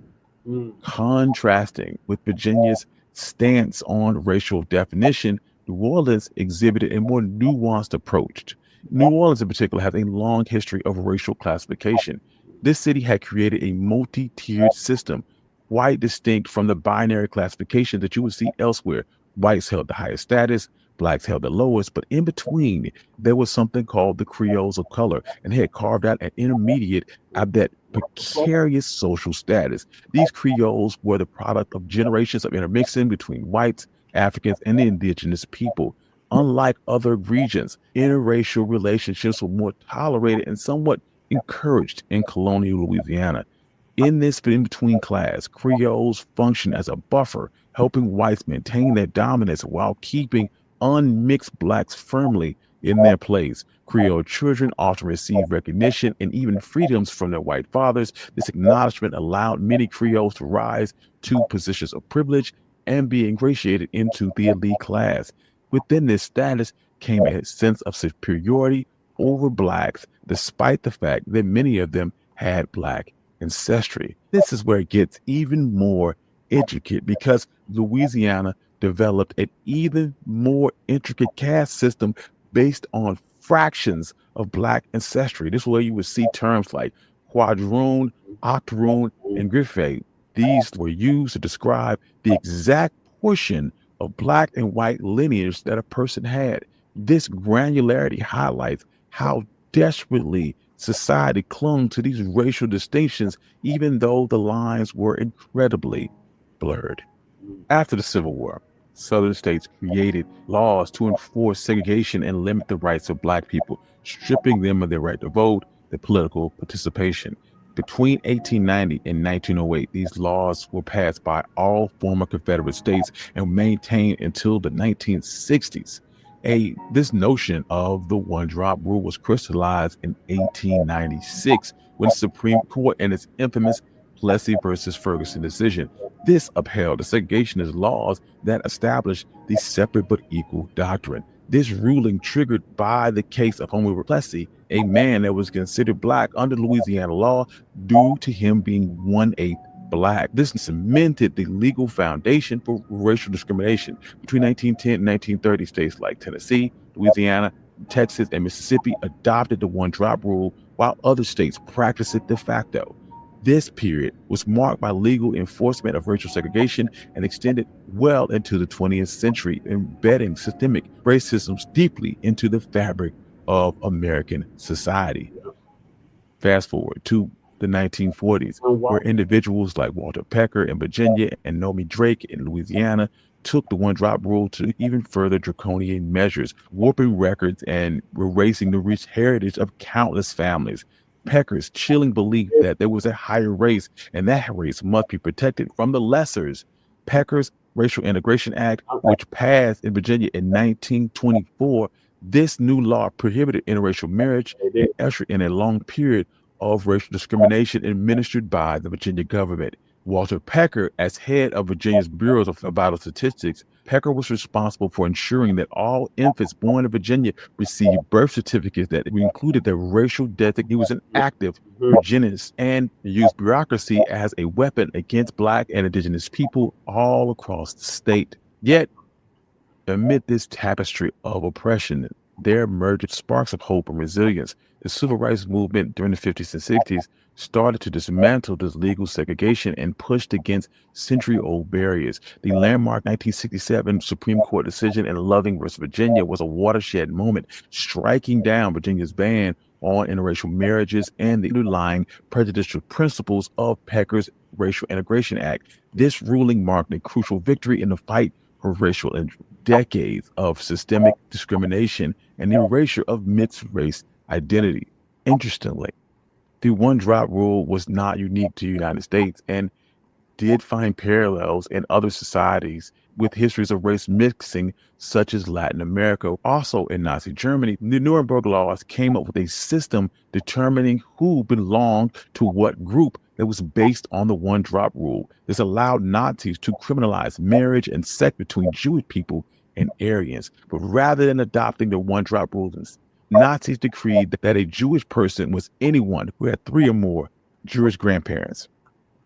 Contrasting with Virginia's stance on racial definition, New Orleans exhibited a more nuanced approach. New Orleans in particular has a long history of racial classification. This city had created a multi-tiered system, quite distinct from the binary classification that you would see elsewhere. Whites held the highest status, blacks held the lowest, but in between, there was something called the Creoles of color, and they had carved out an intermediate of that precarious social status. These Creoles were the product of generations of intermixing between whites, Africans, and the indigenous people. Unlike other regions, interracial relationships were more tolerated and somewhat encouraged in colonial Louisiana. In this in-between class, Creoles function as a buffer, helping whites maintain their dominance while keeping unmixed blacks firmly in their place. Creole children often receive recognition and even freedoms from their white fathers. This acknowledgement allowed many Creoles to rise to positions of privilege and be ingratiated into the elite class. Within this status came a sense of superiority over blacks, despite the fact that many of them had black ancestry. This is where it gets even more intricate because Louisiana developed an even more intricate caste system based on fractions of Black ancestry. This is where you would see terms like quadroon, octoroon, and griffith. These were used to describe the exact portion of Black and white lineage that a person had. This granularity highlights how desperately society clung to these racial distinctions, even though the lines were incredibly blurred. After the Civil War, Southern states created laws to enforce segregation and limit the rights of Black people, stripping them of their right to vote, their political participation. Between 1890 and 1908, these laws were passed by all former Confederate states and maintained until the 1960s. This notion of the one-drop rule was crystallized in 1896 when the Supreme Court, in its infamous Plessy versus Ferguson decision, this upheld the segregationist laws that established the separate but equal doctrine. This ruling triggered by the case of Homer Plessy, a man that was considered Black under Louisiana law due to him being 1/8 Black. This cemented the legal foundation for racial discrimination. Between 1910 and 1930, states like Tennessee, Louisiana, Texas, and Mississippi adopted the one-drop rule, while other states practiced it de facto. This period was marked by legal enforcement of racial segregation and extended well into the 20th century, embedding systemic racism deeply into the fabric of American society. Fast forward to the 1940s, where individuals like Walter Pecker in Virginia and Nomi Drake in Louisiana took the one-drop rule to even further draconian measures, warping records and erasing the rich heritage of countless families. Pecker's chilling belief that there was a higher race and that race must be protected from the lessers. Pecker's Racial Integration Act, which passed in Virginia in 1924, this new law prohibited interracial marriage and ushered in a long period of racial discrimination administered by the Virginia government. Walter Pecker, as head of Virginia's Bureau of Vital Statistics, Pecker was responsible for ensuring that all infants born in Virginia received birth certificates that included their racial designation. He was an active eugenist and used bureaucracy as a weapon against Black and Indigenous people all across the state. Yet, amid this tapestry of oppression, there emerged sparks of hope and resilience. The civil rights movement during the 50s and 60s started to dismantle this legal segregation and pushed against century-old barriers. The landmark 1967 Supreme Court decision in Loving versus Virginia was a watershed moment, striking down Virginia's ban on interracial marriages and the underlying prejudicial principles of Pecker's Racial Integration Act. This ruling marked a crucial victory in the fight for racial decades of systemic discrimination and the erasure of mixed-race identity. Interestingly, the one-drop rule was not unique to the United States and did find parallels in other societies with histories of race mixing, such as Latin America. Also in Nazi Germany, the Nuremberg laws came up with a system determining who belonged to what group that was based on the one-drop rule. This allowed Nazis to criminalize marriage and sex between Jewish people and Aryans. But rather than adopting the one-drop rule, Nazis decreed that a Jewish person was anyone who had 3 or more Jewish grandparents.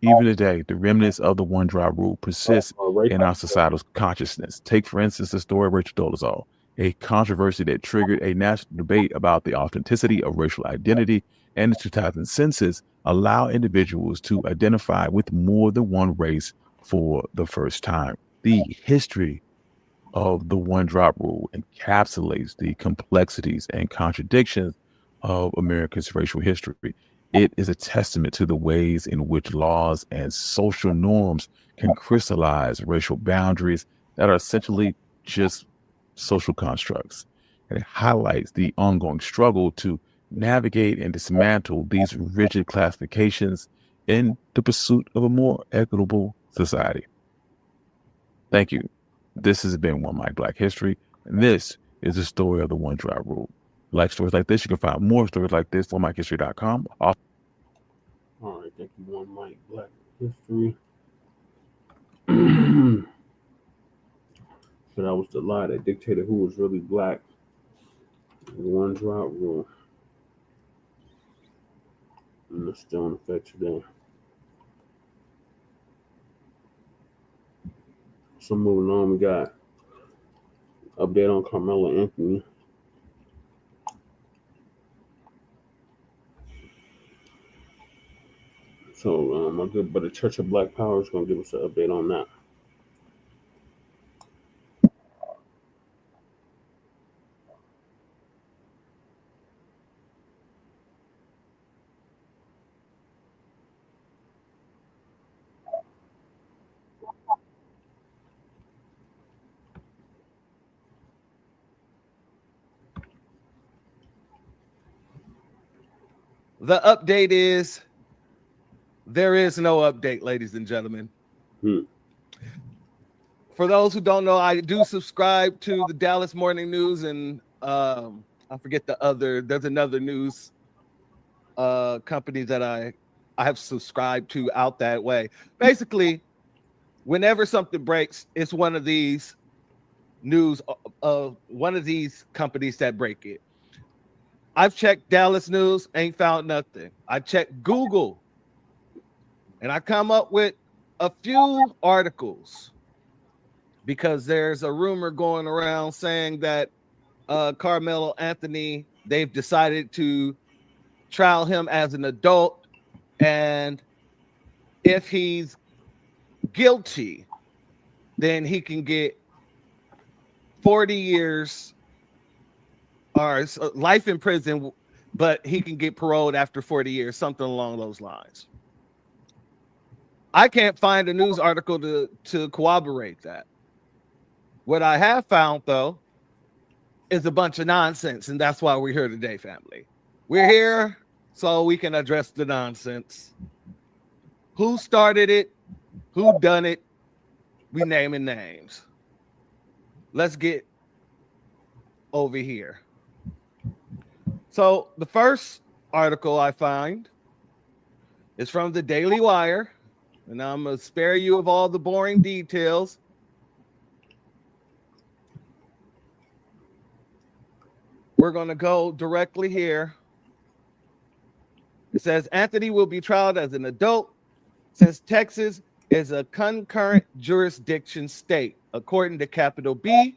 Even today, the remnants of the one-drop rule persist in our societal consciousness. Take, for instance, the story of Rachel Dolezal, a controversy that triggered a national debate about the authenticity of racial identity, and the 2000 census allow individuals to identify with more than one race for the first time. The history of the one-drop rule encapsulates the complexities and contradictions of America's racial history. It is a testament to the ways in which laws and social norms can crystallize racial boundaries that are essentially just social constructs. And it highlights the ongoing struggle to navigate and dismantle these rigid classifications in the pursuit of a more equitable society. Thank you. This has been One Mic Black History, and this is the story of the one-drop rule. Like stories like this, you can find more stories like this on OneMicHistory.com. All right, thank you, One Mic Black History. So that was the lie that dictated who was really Black. The one-drop rule. And it's still in effect today. So moving on, we got update on Karmelo Anthony. So my good buddy Church of Black Power is going to give us an update on that. The update is there is no update, ladies and gentlemen. For those who don't know, I do subscribe to the Dallas Morning News, and I forget there's another news company that I have subscribed to out that way. Basically, whenever something breaks, it's one of these one of these companies that break it. I've checked Dallas News, ain't found nothing. I checked Google, and I come up with a few articles because there's a rumor going around saying that Karmelo Anthony, they've decided to trial him as an adult, and if he's guilty, then he can get 40 years or life in prison, but he can get paroled after 40 years, something along those lines. I can't find a news article to corroborate that. What I have found, though, is a bunch of nonsense, and that's why we're here today, family. We're here so we can address the nonsense. Who started it? Who done it? We naming names. Let's get over here. So the first article I find is from the Daily Wire, and I'm going to spare you of all the boring details. We're going to go directly here. It says Anthony will be tried as an adult since Texas is a concurrent jurisdiction state, according to Capital B.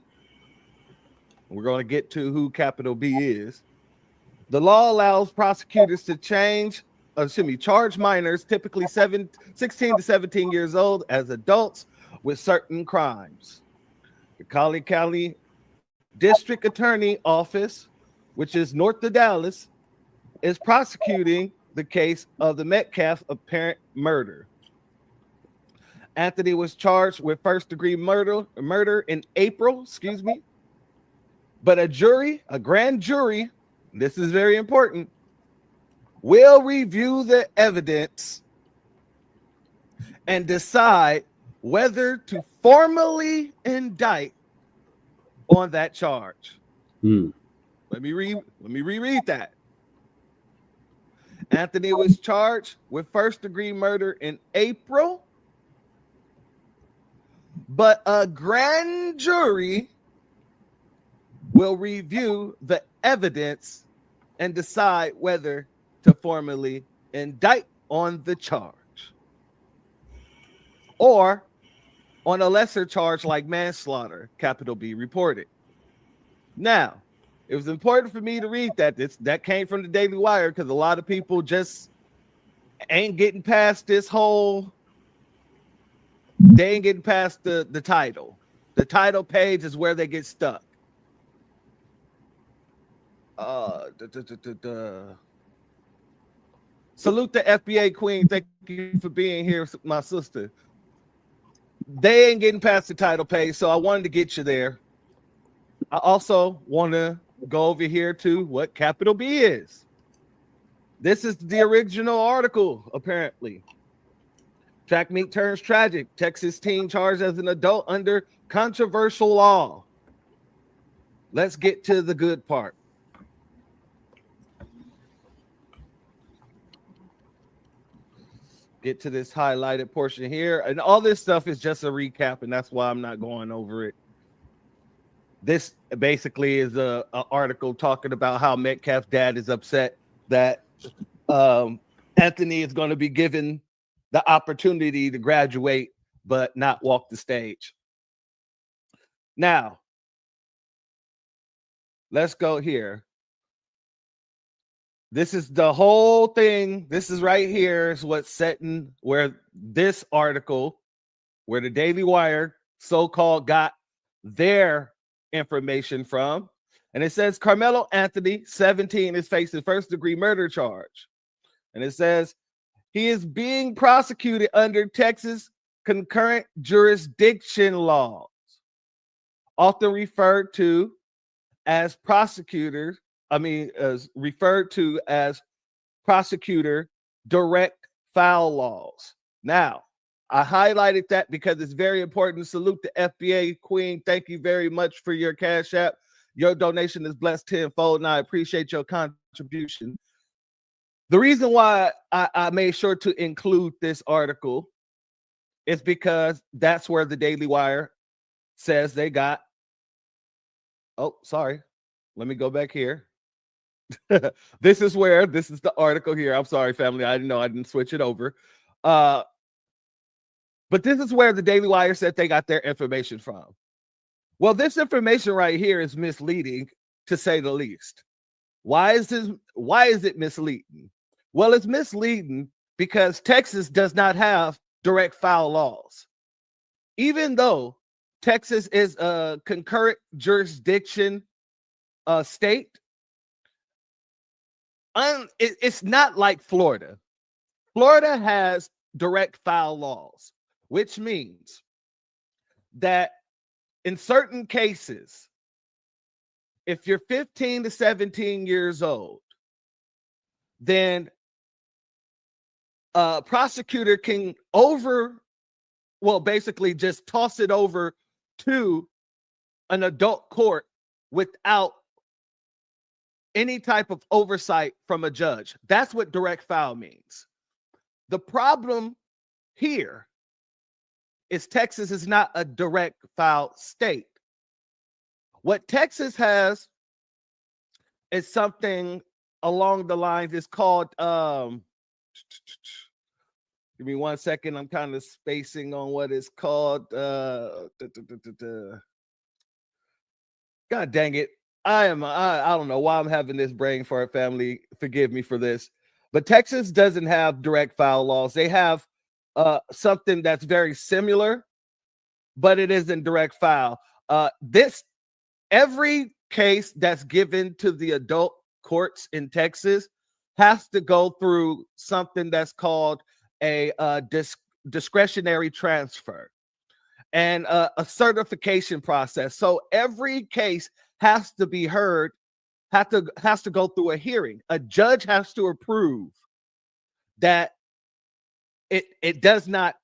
We're going to get to who Capital B is. The law allows prosecutors to charge minors, typically 16 to 17 years old, as adults with certain crimes. The Collie County District Attorney Office, which is north of Dallas, is prosecuting the case of the Metcalf apparent murder. Anthony was charged with first-degree murder in April, but a grand jury, this is very important, will review the evidence and decide whether to formally indict on that charge. Let me reread that. Anthony was charged with first-degree murder in April, but a grand jury will review the evidence and decide whether to formally indict on the charge or on a lesser charge like manslaughter, Capital B reported. Now, it was important for me to read that. That came from the Daily Wire because a lot of people just ain't getting past this whole, they ain't getting past the title. The title page is where they get stuck. Salute the FBA queen. Thank you for being here, my sister. They ain't getting past the title page, so I wanted to get you there. I also want to go over here to what Capital B is. This is the original article, apparently. Track meet turns tragic. Texas teen charged as an adult under controversial law. Let's get to the good part. Get to this highlighted portion here. And all this stuff is just a recap, and that's why I'm not going over it. This basically is a article talking about how Metcalf's dad is upset that Anthony is going to be given the opportunity to graduate but not walk the stage. Now, let's go here. This is the whole thing. This is right here is what's setting where this article, where the Daily Wire so-called got their information from. And it says Karmelo Anthony, 17, is facing first-degree murder charge. And it says he is being prosecuted under Texas concurrent jurisdiction laws, often referred to as prosecutor direct foul laws. Now, I highlighted that because it's very important. Salute the FBA Queen. Thank you very much for your Cash App. Your donation is blessed tenfold, and I appreciate your contribution. The reason why I made sure to include this article is because that's where the Daily Wire says they got. Oh, sorry. Let me go back here. This is the article here. I'm sorry, family. I didn't know. I didn't switch it over. But this is where the Daily Wire said they got their information from. Well, this information right here is misleading, to say the least. Why is it misleading? Well, it's misleading because Texas does not have direct foul laws. Even though Texas is a concurrent jurisdiction state, it's not like Florida. Florida has direct foul laws, which means that in certain cases, if you're 15 to 17 years old, then a prosecutor can basically just toss it over to an adult court without any type of oversight from a judge. That's what direct foul means. The problem here is Texas is not a direct foul state. What Texas has is something along the lines, it's called, give me 1 second, I'm kind of spacing on what it's called. God dang it. I don't know why I'm having this brain fart, family. Forgive me for this. But Texas doesn't have direct foul laws. They have something that's very similar, but it isn't direct foul. Every case that's given to the adult courts in Texas has to go through something that's called a discretionary transfer and a certification process. So every case has to be heard, has to go through a hearing. A judge has to approve that it does not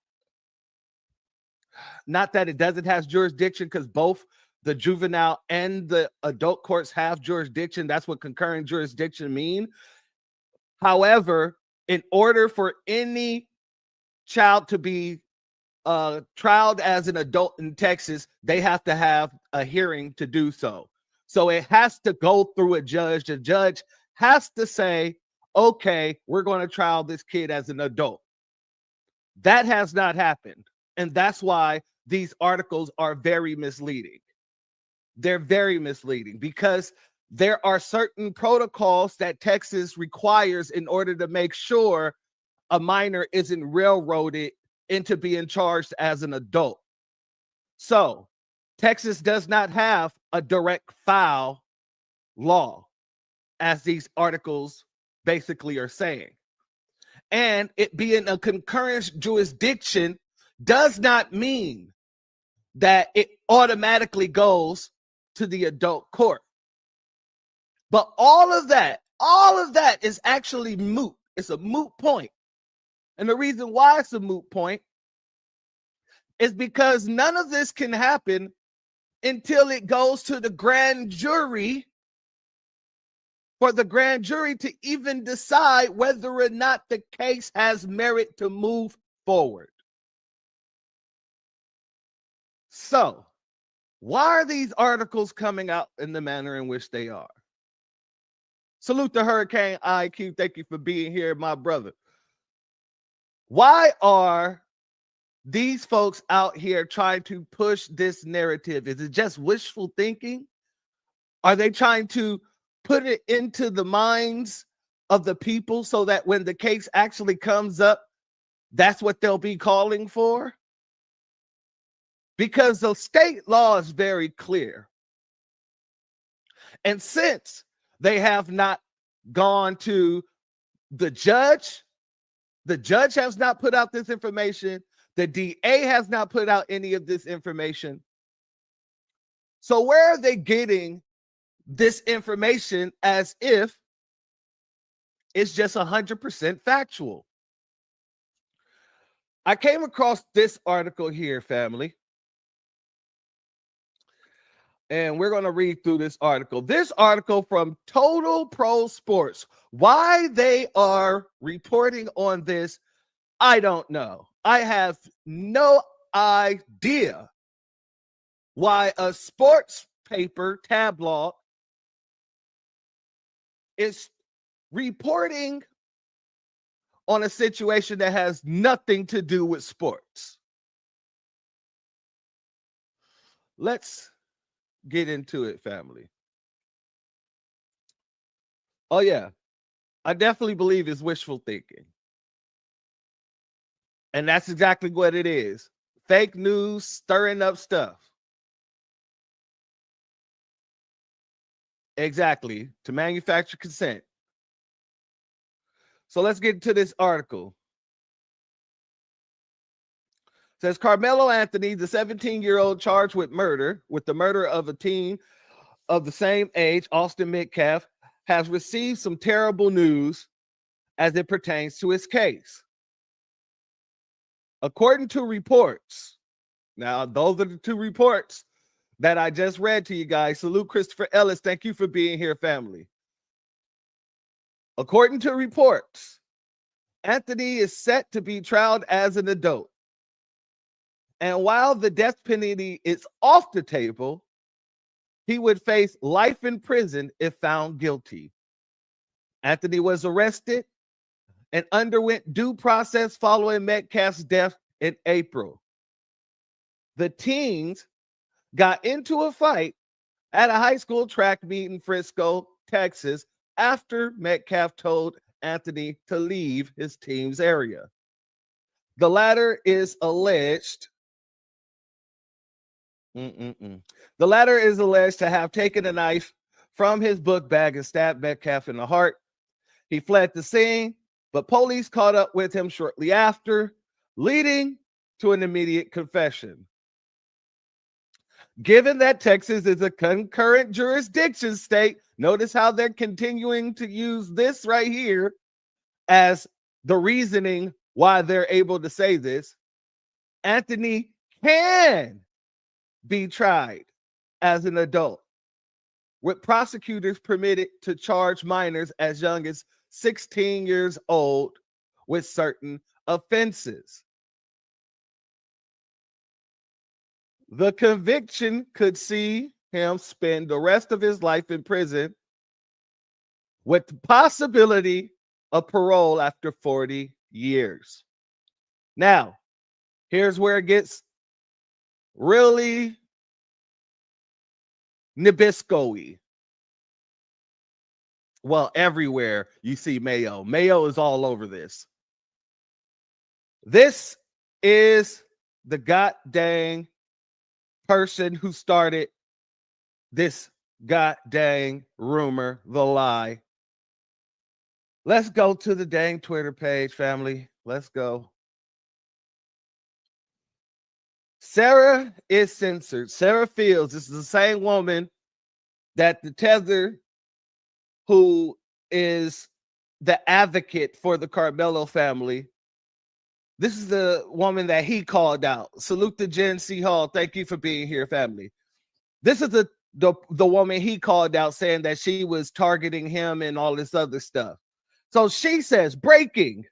that it doesn't have jurisdiction, because both the juvenile and the adult courts have jurisdiction. That's what concurrent jurisdiction mean. However, in order for any child to be trialed as an adult in Texas, they have to have a hearing to do so. So it has to go through a judge. The judge has to say, okay, we're going to trial this kid as an adult. That has not happened. And that's why these articles are very misleading. They're very misleading because there are certain protocols that Texas requires in order to make sure a minor isn't railroaded into being charged as an adult. So Texas does not have a direct foul law, as these articles basically are saying. And it being a concurrent jurisdiction does not mean that it automatically goes to the adult court. But all of that is actually moot. It's a moot point. And the reason why it's a moot point is because none of this can happen until it goes to the grand jury, for the grand jury to even decide whether or not the case has merit to move forward. So, why are these articles coming out in the manner in which they are? Salute to Hurricane IQ. Thank you for being here, my brother. Why are these folks out here trying to push this narrative? Is it just wishful thinking? Are they trying to put it into the minds of the people so that when the case actually comes up, that's what they'll be calling for? Because the state law is very clear. And since they have not gone to the judge has not put out this information. The DA has not put out any of this information. So where are they getting this information as if it's just 100% factual? I came across this article here, family. And we're going to read through this article. This article from Total Pro Sports. Why they are reporting on this, I don't know. I have no idea why a sports paper tabloid is reporting on a situation that has nothing to do with sports. Let's get into it, family. Oh, yeah. I definitely believe it's wishful thinking. And that's exactly what it is. Fake news, stirring up stuff. Exactly. To manufacture consent. So let's get into this article. It says Karmelo Anthony, the 17-year-old charged with the murder of a teen of the same age, Austin Metcalf, has received some terrible news as it pertains to his case. According to reports, now those are the two reports that I just read to you guys. Salute Christopher Ellis. Thank you for being here, family. According to reports, Anthony is set to be tried as an adult. And while the death penalty is off the table, he would face life in prison if found guilty. Anthony was arrested and underwent due process following Metcalf's death in April. The teens got into a fight at a high school track meet in Frisco, Texas, after Metcalf told Anthony to leave his team's area. The latter is alleged. The latter is alleged to have taken a knife from his book bag and stabbed Metcalf in the heart. He fled the scene, but police caught up with him shortly after, leading to an immediate confession. Given that Texas is a concurrent jurisdiction state, notice how they're continuing to use this right here as the reasoning why they're able to say this. Anthony can be tried as an adult, with prosecutors permitted to charge minors as young as 16 years old with certain offenses. The conviction could see him spend the rest of his life in prison with the possibility of parole after 40 years. Now, here's where it gets really Nabisco-y. Well, everywhere you see Mayo. Mayo is all over this. This is the goddamn person who started this goddamn rumor, the lie. Let's go to the dang Twitter page, family. Let's go. Sarah is censored. Sarah Fields, this is the same woman that the Tether, who is the advocate for the Karmelo family, this is the woman that he called out. Salute to Jen C. Hall. Thank you for being here, family. This is the woman he called out, saying that she was targeting him and all this other stuff. So she says, breaking,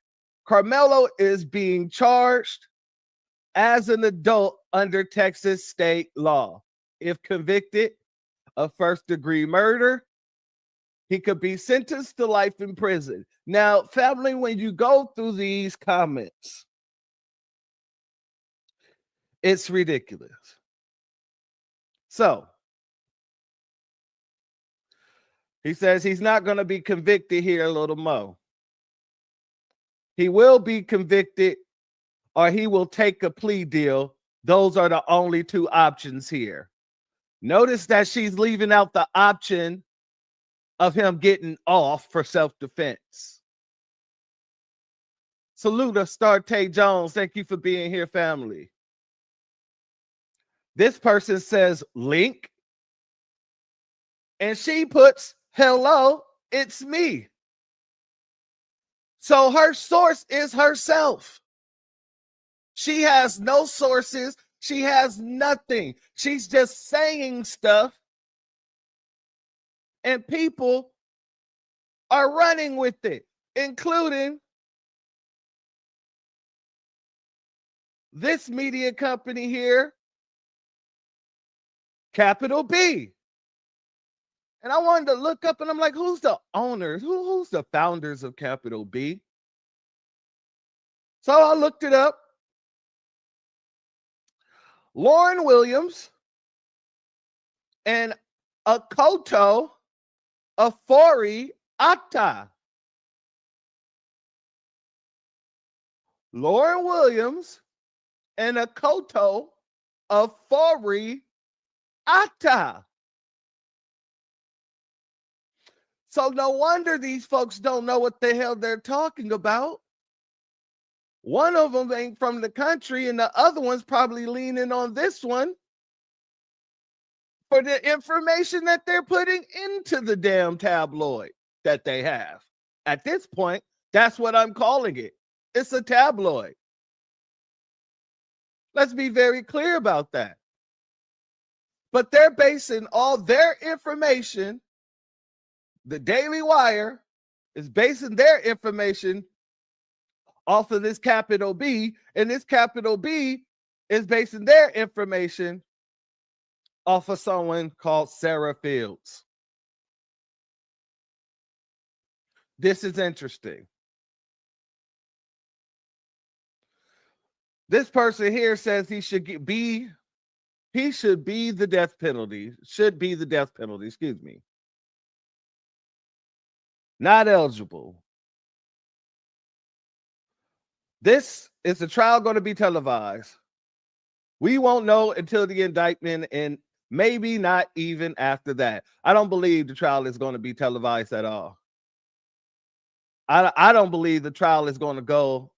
Karmelo is being charged as an adult under Texas state law. If convicted of first-degree murder, he could be sentenced to life in prison. Now, family, when you go through these comments, It's ridiculous. So he says he's not going to be convicted here, Little Mo. He will be convicted or he will take a plea deal. Those are the only two options here. Notice that she's leaving out the option of him getting off for self-defense. Salute us, Starte Jones. Thank you for being here, family. This person says link, and she puts hello, it's me. So her source is herself. She has no sources. She has nothing. She's just saying stuff, and people are running with it, including this media company here, Capital B. And I wanted to look up, and I'm like, who's the owners? Who's the founders of Capital B? So I looked it up. Lauren Williams and Akoto Afori Atta. Lauren Williams and Akoto Afori Atta. So no wonder these folks don't know what the hell they're talking about. One of them ain't from the country, and the other one's probably leaning on this one for the information that they're putting into the damn tabloid that they have. At this point, that's what I'm calling it. It's a tabloid. Let's be very clear about that. But they're basing all their information, the Daily Wire is basing their information off of this Capital B, and this Capital B is basing their information off of someone called Sarah Fields. This is interesting. This person here says he should be the death penalty, excuse me. Not eligible. This is the trial going to be televised. We won't know until the indictment, and maybe not even after that. I don't believe the trial is going to be televised at all. I don't believe the trial is going to go.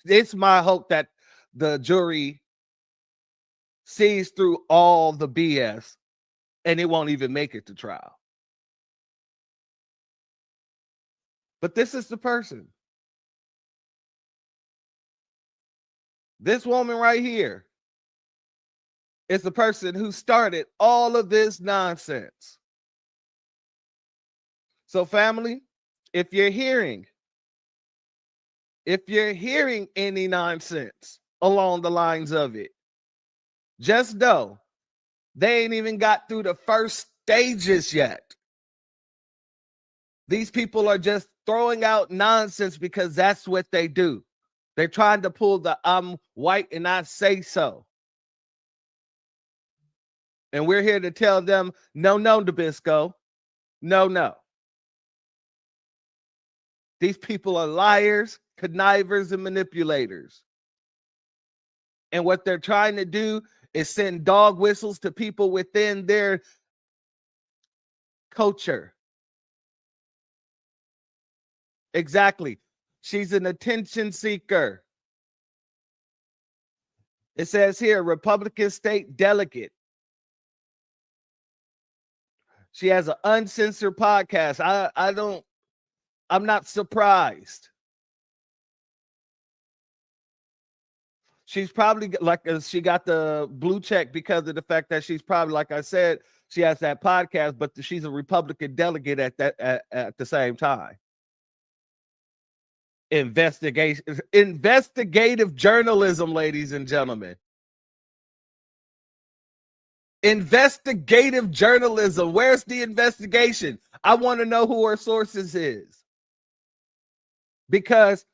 It's my hope that the jury sees through all the BS and it won't even make it to trial. But this is the person. This woman right here is the person who started all of this nonsense. So, family, if you're hearing any nonsense along the lines of it, just know they ain't even got through the first stages yet. These people are just throwing out nonsense because that's what they do. They're trying to pull the I'm white and I say so. And we're here to tell them, no, Nabisco. No. These people are liars, connivers, and manipulators. And what they're trying to do is send dog whistles to people within their culture. Exactly. She's an attention seeker. It says here, Republican state delegate. She has an uncensored podcast. I'm not surprised. She's probably she got the blue check because of the fact that she's probably, like I said, she has that podcast, but she's a Republican delegate at the same time. Investigative journalism, ladies and gentlemen. Investigative journalism. Where's the investigation? I want to know who her sources is. Because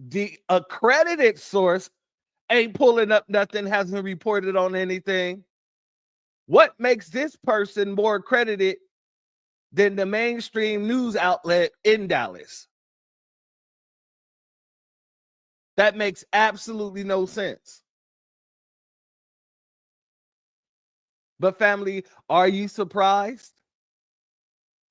the accredited source ain't pulling up nothing, hasn't reported on anything. What makes this person more accredited than the mainstream news outlet in Dallas? That makes absolutely no sense. But family, are you surprised?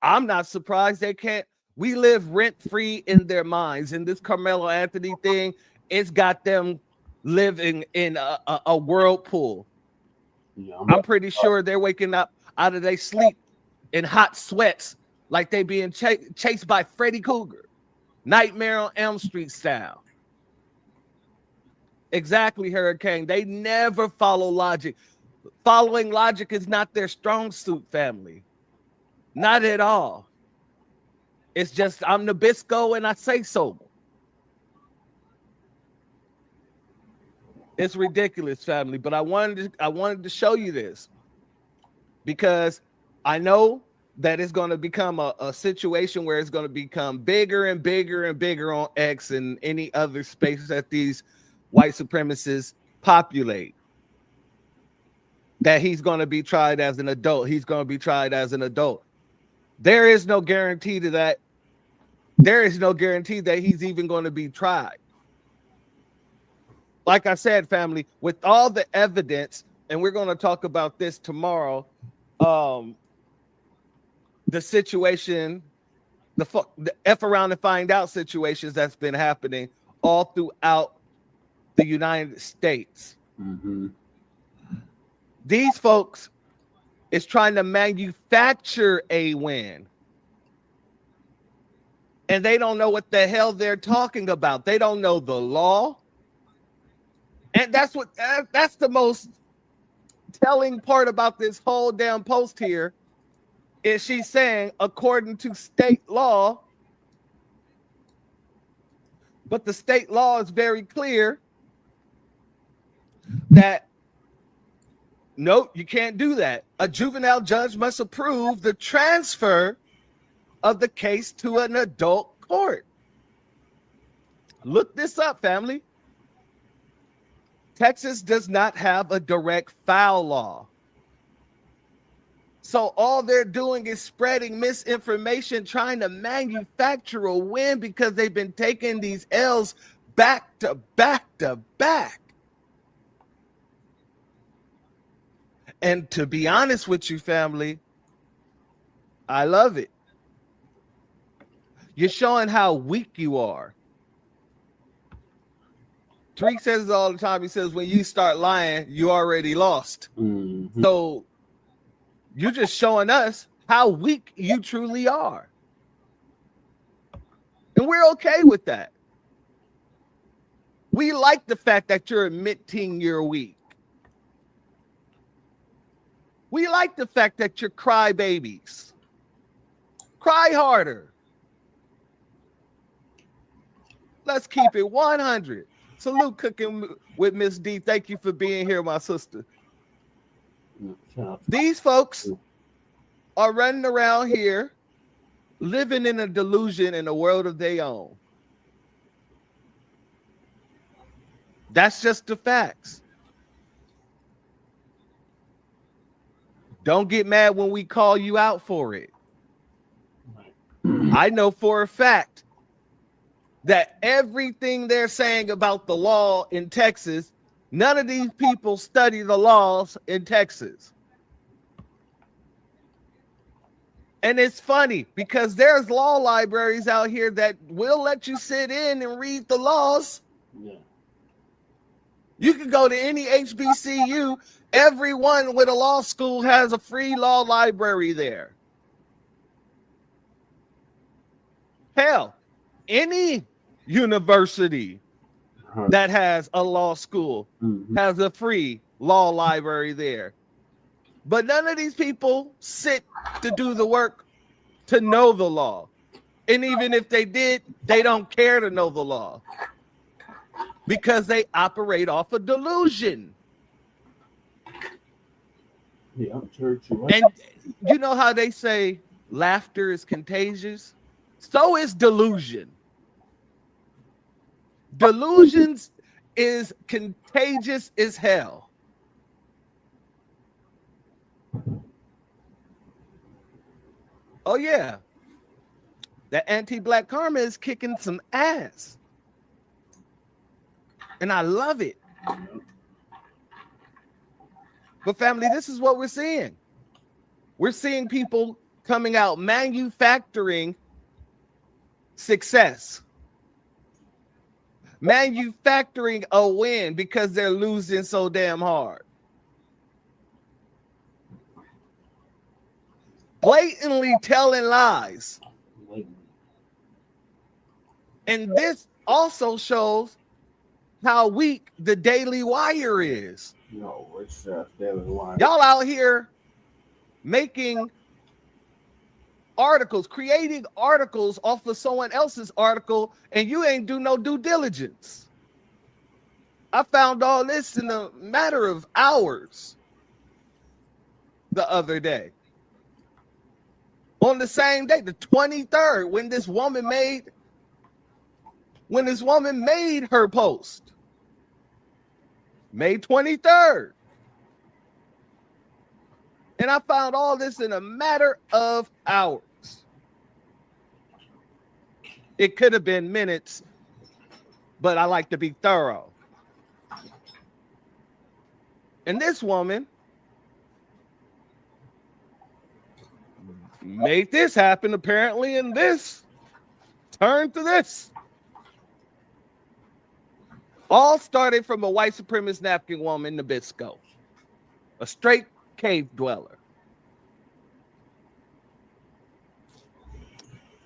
I'm not surprised. They can't. We live rent-free in their minds. And this Karmelo Anthony thing, it's got them living in a whirlpool. Yeah, I'm pretty sure they're waking up out of their sleep in hot sweats like they being chased by Freddy Krueger. Nightmare on Elm Street style. Exactly, Hurricane. They never follow logic. Following logic is not their strong suit, family. Not at all. It's just I'm Nabisco and I say so. It's ridiculous, family. But I wanted to show you this because I know that it's going to become a situation where it's going to become bigger and bigger and bigger on X and any other space that these white supremacists populate. That he's going to be tried as an adult. He's going to be tried as an adult. There is no guarantee to that. There is no guarantee that he's even going to be tried. Like I said, family, with all the evidence, and we're going to talk about this tomorrow, the situation, the F around and find out situations that's been happening all throughout the United States. Mm-hmm. These folks is trying to manufacture a win. And they don't know what the hell they're talking about. They don't know the law. And that's the most telling part about this whole damn post here is she's saying according to state law, but the state law is very clear that no, you can't do that. A juvenile judge must approve the transfer of the case to an adult court. Look this up, family. Texas does not have a direct foul law. So all they're doing is spreading misinformation, trying to manufacture a win because they've been taking these L's back to back to back. And to be honest with you, family, I love it. You're showing how weak you are. Tariq says it all the time. He says, when you start lying, you already lost. Mm-hmm. So you're just showing us how weak you truly are. And we're okay with that. We like the fact that you're admitting you're weak. We like the fact that you're crybabies. Cry harder. Let's keep it 100. Salute Cooking with Miss D. Thank you for being here, my sister. These folks are running around here living in a delusion in a world of their own. That's just the facts. Don't get mad when we call you out for it. I know for a fact that everything they're saying about the law in Texas, none of these people study the laws in Texas. And it's funny because there's law libraries out here that will let you sit in and read the laws. Yeah. You can go to any HBCU. Everyone with a law school has a free law library there. Hell, any university that has a law school has a free law library there. But none of these people sit to do the work to know the law. And even if they did, they don't care to know the law because they operate off a delusion. Yeah, I'm sure you're right. And you know how they say laughter is contagious? So is delusion. Delusions is contagious as hell. Oh yeah. That anti-black karma is kicking some ass. And I love it. But family, this is what we're seeing. We're seeing people coming out manufacturing success. Manufacturing a win because they're losing so damn hard. Blatantly telling lies. And this also shows how weak the Daily Wire is. No, it's Daily Wire. Y'all out here making articles, creating articles off of someone else's article, and you ain't do no due diligence. I found all this in a matter of hours the other day. On the same day, the 23rd, when this woman made her post. May 23rd. And I found all this in a matter of hours. It could have been minutes, but I like to be thorough. And this woman made this happen, apparently, and this turned to this. All started from a white supremacist napkin woman, Nabisco, a straight cave dweller.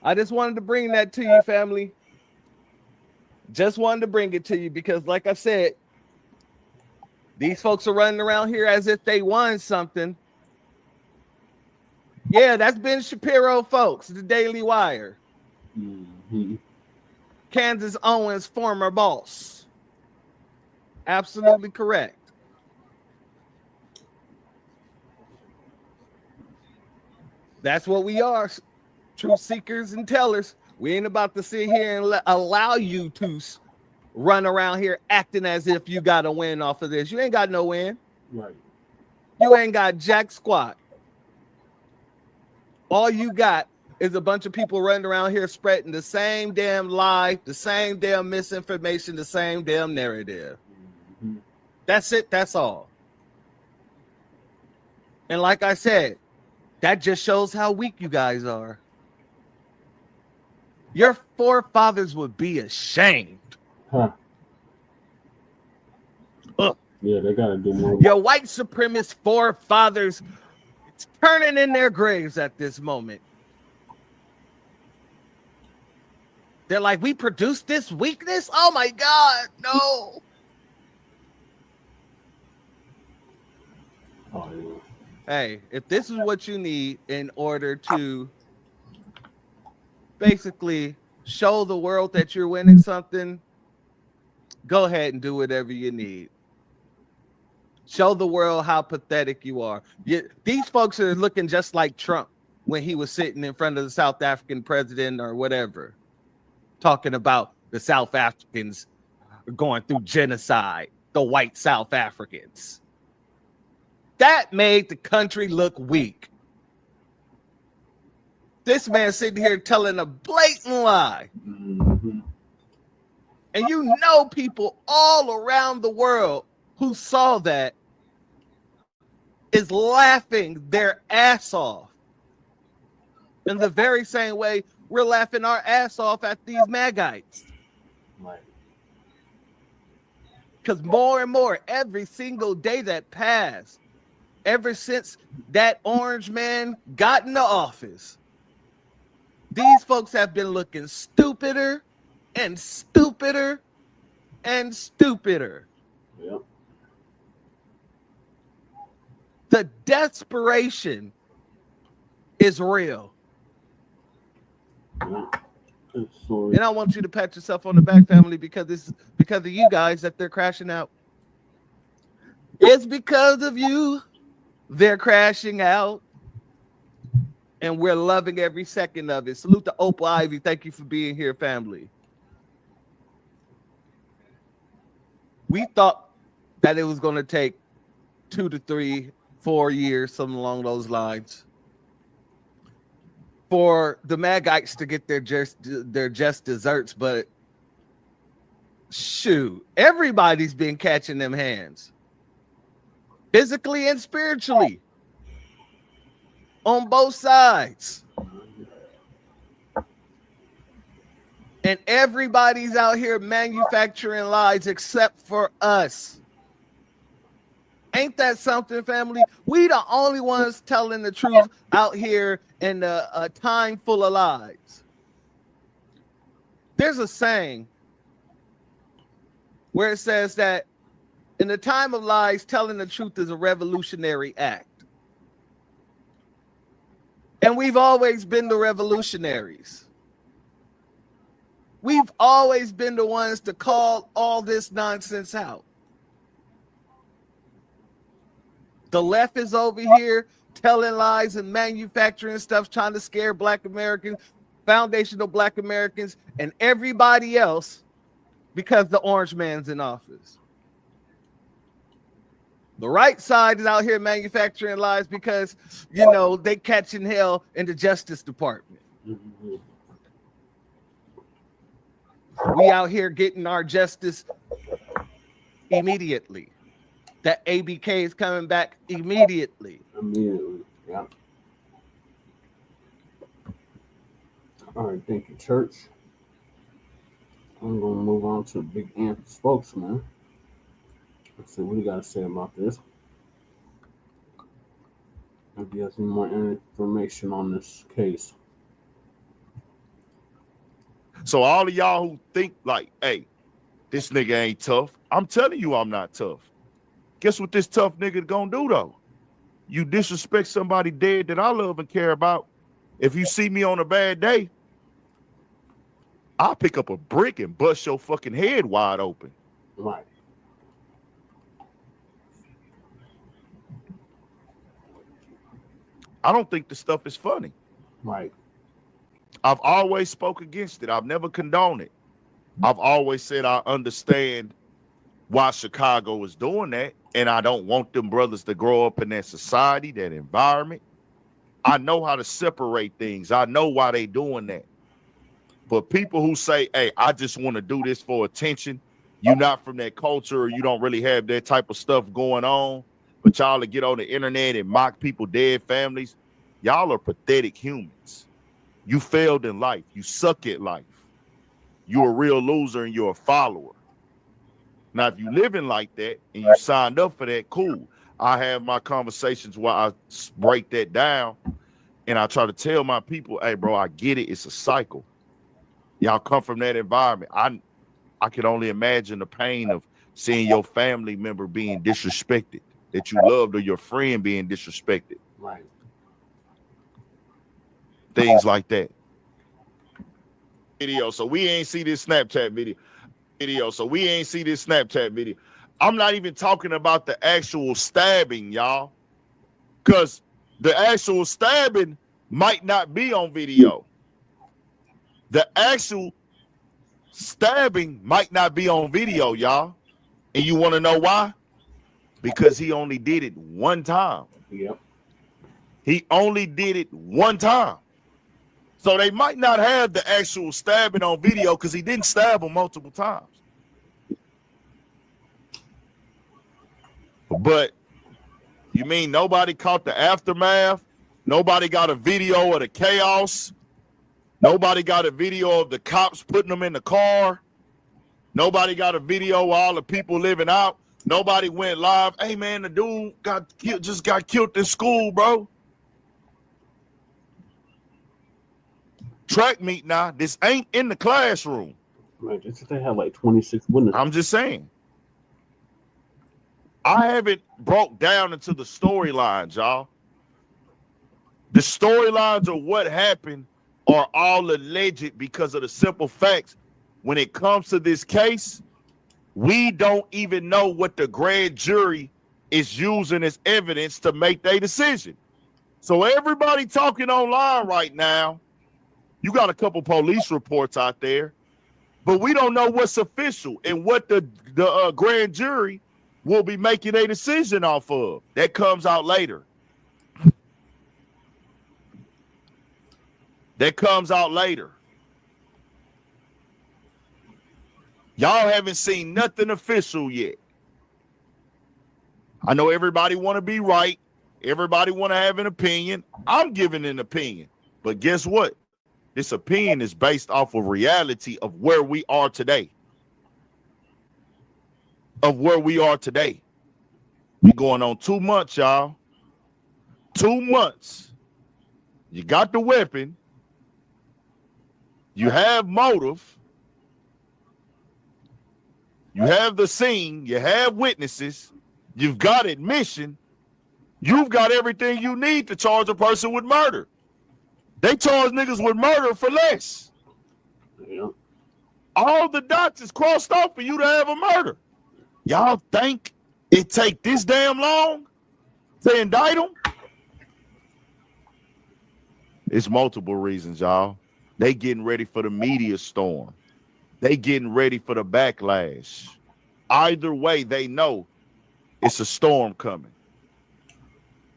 I just wanted to bring that to you, family. Just wanted to bring it to you because, like I said, these folks are running around here as if they won something. Yeah, that's Ben Shapiro, folks, the Daily Wire. Mm-hmm. Candace Owens' former boss. Absolutely correct. That's what we are, truth seekers and tellers. We ain't about to sit here and allow you to run around here acting as if you got a win off of this. You ain't got no win. Right. You ain't got jack squat. All you got is a bunch of people running around here spreading the same damn lie, the same damn misinformation, the same damn narrative. Mm-hmm. That's it. That's all. And like I said, that just shows how weak you guys are. Your forefathers would be ashamed. Huh. Yeah, they gotta do more. Your white supremacist forefathers turning in their graves at this moment. They're like, we produced this weakness? Oh my God, no. Oh, yeah. Hey, if this is what you need in order to basically show the world that you're winning something, go ahead and do whatever you need. Show the world how pathetic you are. These folks are looking just like Trump when he was sitting in front of the South African president or whatever, talking about the South Africans going through genocide, the white South Africans. That made the country look weak. This man sitting here telling a blatant lie. Mm-hmm. And you know people all around the world who saw that is laughing their ass off. In the very same way we're laughing our ass off at these Magites. Right. Because more and more, every single day that passed, ever since that orange man got into office, these folks have been looking stupider and stupider and stupider. Yep. The desperation is real. Yep. And I want you to pat yourself on the back, family, because it's because of you guys that they're crashing out. It's because of you they're crashing out. And we're loving every second of it. Salute to Opal Ivy. Thank you for being here, family. we thought that it was going to take 2 to 3, 4 years, something along those lines, for the Magites to get their just desserts. But shoot, everybody's been catching them hands, physically and spiritually, on both sides. And everybody's out here manufacturing lies except for us. Ain't that something, family? We the only ones telling the truth out here in a time full of lies. There's a saying where it says that in the time of lies, telling the truth is a revolutionary act. And we've always been the revolutionaries. We've always been the ones to call all this nonsense out. The left is over here telling lies and manufacturing stuff, trying to scare Black Americans, foundational Black Americans, and everybody else because the orange man's in office. The right side is out here manufacturing lies because, you know, they catching hell in the Justice Department. We out here getting our justice immediately. That ABK is coming back immediately. Immediately, yeah. All right, thank you, church. I'm going to move on to Big Ant spokesman. Let's see what you got to say about this. If you have any more information on this case. So all of y'all who think like, hey, this nigga ain't tough, I'm telling you I'm not tough. Guess what this tough nigga gonna do though? You disrespect somebody dead that I love and care about. If you see me on a bad day, I'll pick up a brick and bust your fucking head wide open. Right. I don't think the stuff is funny. Right. I've always spoke against it. I've never condoned it. I've always said I understand why Chicago is doing that, and I don't want them brothers to grow up in that society, that environment. I know how to separate things. I know why they doing that. But people who say, hey, I just want to do this for attention, you're not from that culture or you don't really have that type of stuff going on, but y'all to get on the internet and mock people, dead families, y'all are pathetic humans. You failed in life. You suck at life. You're a real loser and you're a follower. Now, if you living like that and you signed up for that, cool. I have my conversations where I break that down and I try to tell my people, hey, bro, I get it. It's a cycle. Y'all come from that environment. I could only imagine the pain of seeing your family member being disrespected, that you loved, or your friend being disrespected. Right. Things like that. Video. So we ain't see this Snapchat video. So we ain't see this Snapchat video. I'm not even talking about the actual stabbing, y'all, because the actual stabbing might not be on video. The actual stabbing might not be on video, y'all. And you want to know why? Because he only did it one time. Yep. He only did it one time. So they might not have the actual stabbing on video because he didn't stab him multiple times. But you mean nobody caught the aftermath? Nobody got a video of the chaos? Nobody got a video of the cops putting them in the car? Nobody got a video of all the people living out? Nobody went live. Hey man, the dude just got killed in school, bro. Track meet now. This ain't in the classroom. Right. They have like 26 witnesses. I'm just saying. I haven't broke down into the storylines, y'all. The storylines of what happened are all alleged because of the simple facts. When it comes to this case, we don't even know what the grand jury is using as evidence to make their decision. So everybody talking online right now, you got a couple police reports out there. but we don't know what's official and what the grand jury will be making a decision off of. That comes out later. That comes out later. Y'all haven't seen nothing official yet. I know everybody want to be right. Everybody want to have an opinion. I'm giving an opinion. But guess what? This opinion is based off of reality of where we are today. Of where we are today. We going on 2 months, y'all. 2 months. You got the weapon. You have motive. You have the scene. You have witnesses. You've got admission. You've got everything you need to charge a person with murder. They charge niggas with murder for less. Yeah. All the dots is crossed off for you to have a murder. Y'all think it take this damn long to indict them? It's multiple reasons, y'all. They getting ready for the media storm. They getting ready for the backlash. Either way, they know it's a storm coming.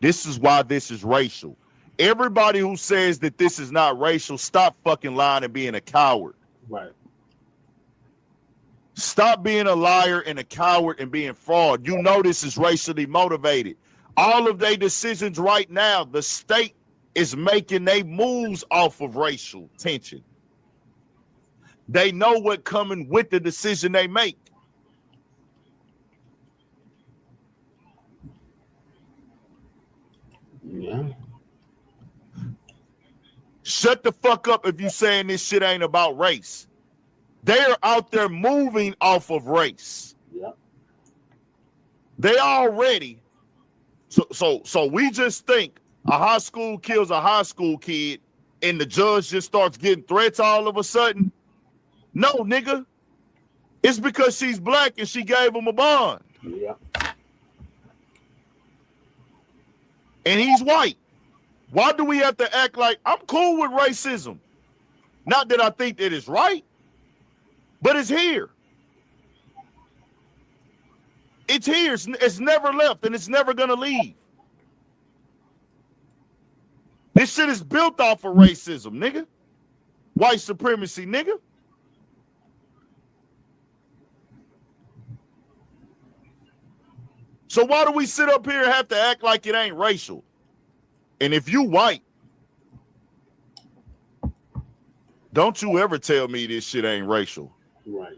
This is why this is racial. Everybody who says that this is not racial, stop fucking lying and being a coward. Right. Stop being a liar and a coward and being fraud. You know this is racially motivated. All of their decisions right now, the state is making their moves off of racial tension. They know what coming with the decision they make. Yeah. Shut the fuck up if you saying this shit ain't about race. They're out there moving off of race. Yeah. They already. So we just think a high school kills a high school kid and the judge just starts getting threats all of a sudden. No, nigga. It's because she's black and she gave him a bond. Yeah. And he's white. Why do we have to act like I'm cool with racism? Not that I think that it's right, but it's here. It's here. It's never left, and it's never going to leave. This shit is built off of racism, nigga. White supremacy, nigga. So why do we sit up here and have to act like it ain't racial? And if you white, don't you ever tell me this shit ain't racial. Right.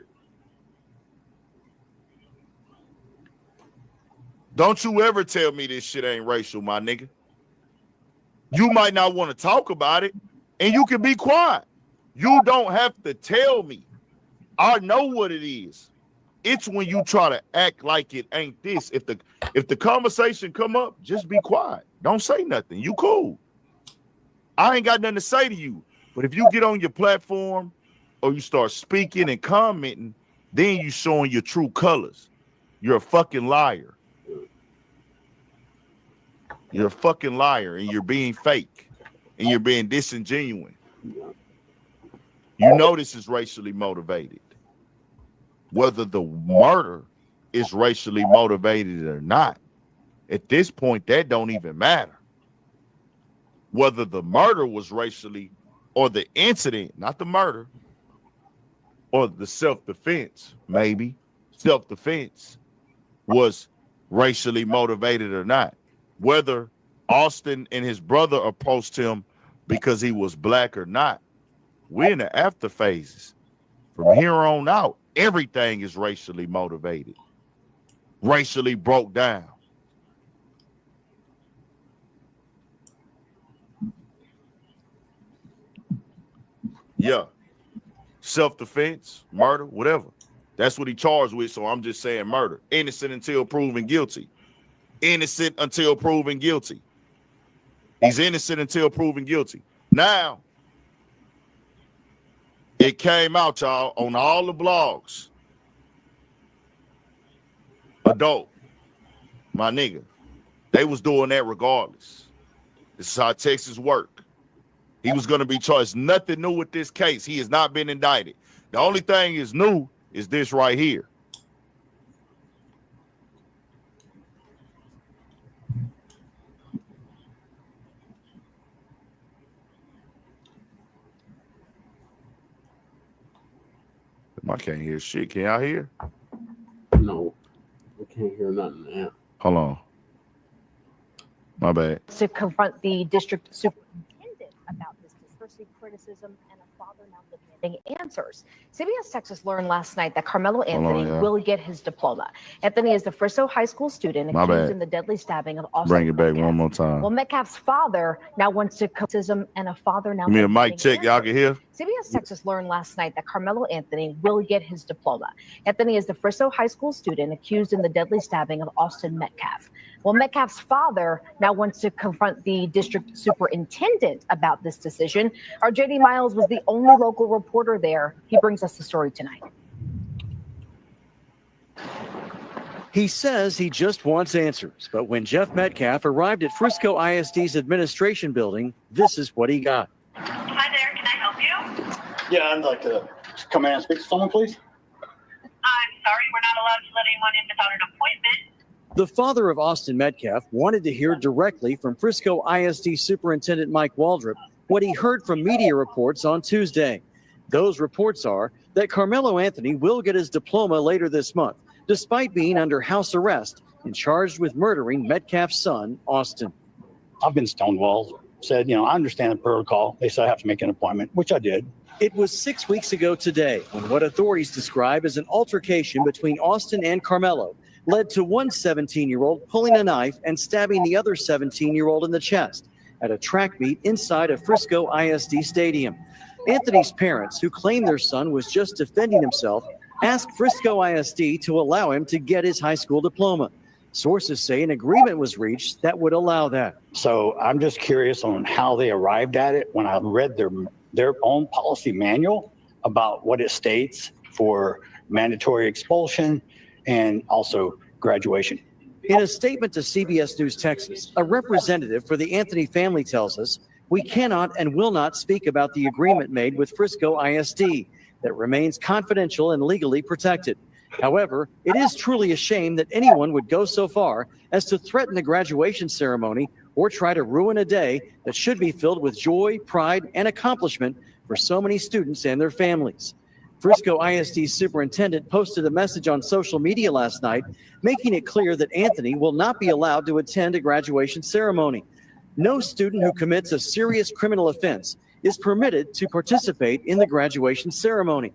Don't you ever tell me this shit ain't racial, my nigga. You might not want to talk about it, and you can be quiet. You don't have to tell me. I know what it is. It's when you try to act like it ain't this. If the conversation come up, just be quiet. Don't say nothing. You cool. I ain't got nothing to say to you. But if you get on your platform or you start speaking and commenting, then you showing your true colors. You're a fucking liar. You're a fucking liar, and you're being fake, and you're being disingenuous. You know this is racially motivated. Whether the murder is racially motivated or not, at this point, that don't even matter. Whether the murder was racially, or the incident, not the murder, or the self-defense, maybe, self-defense was racially motivated or not. Whether Austin and his brother approached him because he was black or not, we're in the after phases. From here on out, everything is racially motivated, racially broke down. Yeah. Self-defense, murder, whatever. That's what he charged with, so I'm just saying murder. Innocent until proven guilty. Innocent until proven guilty. He's innocent until proven guilty. Now, it came out, y'all, on all the blogs. Adult, my nigga, they was doing that regardless. This is how Texas work. He was going to be charged. Nothing new with this case. He has not been indicted. The only thing is new is this right here. I can't hear shit. Can y'all hear? No, I can't hear nothing now. Hold on. My bad. To confront the district superintendent about this dispersing criticism and a father now demanding answers. CBS Texas learned last night that Karmelo Anthony will get his diploma. Anthony is the Frisco High School student accused in the deadly stabbing of Austin. Bring it back one more time. Well, Metcalf's father now wants to criticism and a father now. Give me a mic check. Y'all can hear? CBS Texas learned last night that Karmelo Anthony will get his diploma. Anthony is the Frisco High School student accused in the deadly stabbing of Austin Metcalf. Well, Metcalf's father now wants to confront the district superintendent about this decision. Our JD Miles was the only local reporter there. He brings us the story tonight. He says he just wants answers, but when Jeff Metcalf arrived at Frisco ISD's administration building, this is what he got. Hi there, can I help you? Yeah, I'd like to come in and speak to someone, please. I'm sorry, we're not allowed to let anyone in without an appointment. The father of Austin Metcalf wanted to hear directly from Frisco ISD Superintendent Mike Waldrop what he heard from media reports on Tuesday. Those reports are that Karmelo Anthony will get his diploma later this month, despite being under house arrest and charged with murdering Metcalf's son, Austin. I've been stonewalled, said, I understand the protocol. They said I have to make an appointment, which I did. It was 6 weeks ago today when what authorities describe as an altercation between Austin and Karmelo led to one 17-year-old pulling a knife and stabbing the other 17-year-old in the chest at a track meet inside a Frisco ISD stadium. Anthony's parents, who claimed their son was just defending himself, asked Frisco ISD to allow him to get his high school diploma. Sources say an agreement was reached that would allow that. So I'm just curious on how they arrived at it when I read their own policy manual about what it states for mandatory expulsion and also graduation. In a statement to CBS News Texas, a representative for the Anthony family tells us, "We cannot and will not speak about the agreement made with Frisco ISD that remains confidential and legally protected. However, it is truly a shame that anyone would go so far as to threaten the graduation ceremony or try to ruin a day that should be filled with joy, pride, and accomplishment for so many students and their families." Frisco ISD superintendent posted a message on social media last night, making it clear that Anthony will not be allowed to attend a graduation ceremony. No student who commits a serious criminal offense is permitted to participate in the graduation ceremony.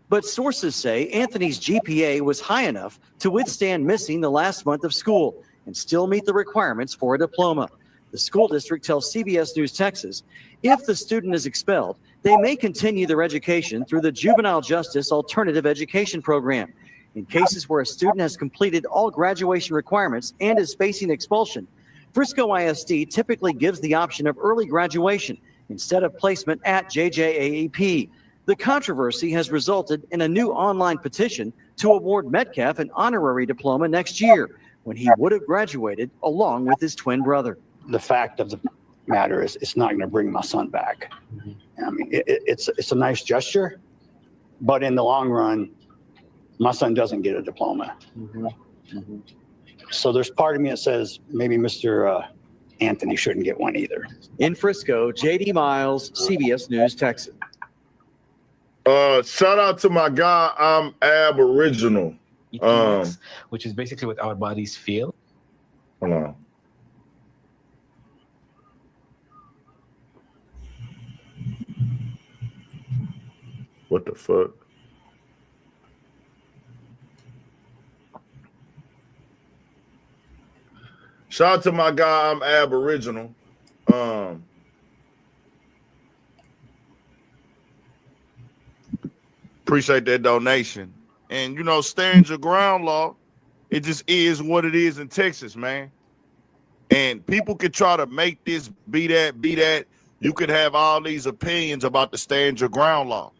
But sources say Anthony's GPA was high enough to withstand missing the last month of school and still meet the requirements for a diploma. The school district tells CBS News Texas, if the student is expelled, they may continue their education through the Juvenile Justice Alternative Education Program. In cases where a student has completed all graduation requirements and is facing expulsion, Frisco ISD typically gives the option of early graduation instead of placement at JJAEP. The controversy has resulted in a new online petition to award Metcalf an honorary diploma next year when he would have graduated along with his twin brother. The fact of the matter is it's not going to bring my son back. I mean, it's a nice gesture, but in the long run, my son doesn't get a diploma. So there's part of me that says maybe Mr. Anthony shouldn't get one either. In Frisco, JD Miles, CBS News, Texas. Shout out to my guy, I'm Aboriginal. Which is basically what our bodies feel. Hold on. What the fuck? Shout out to my guy, I'm Aboriginal. Appreciate that donation. And stand your ground law. It just is what it is in Texas, man. And people could try to make this be that. You could have all these opinions about the stand your ground law.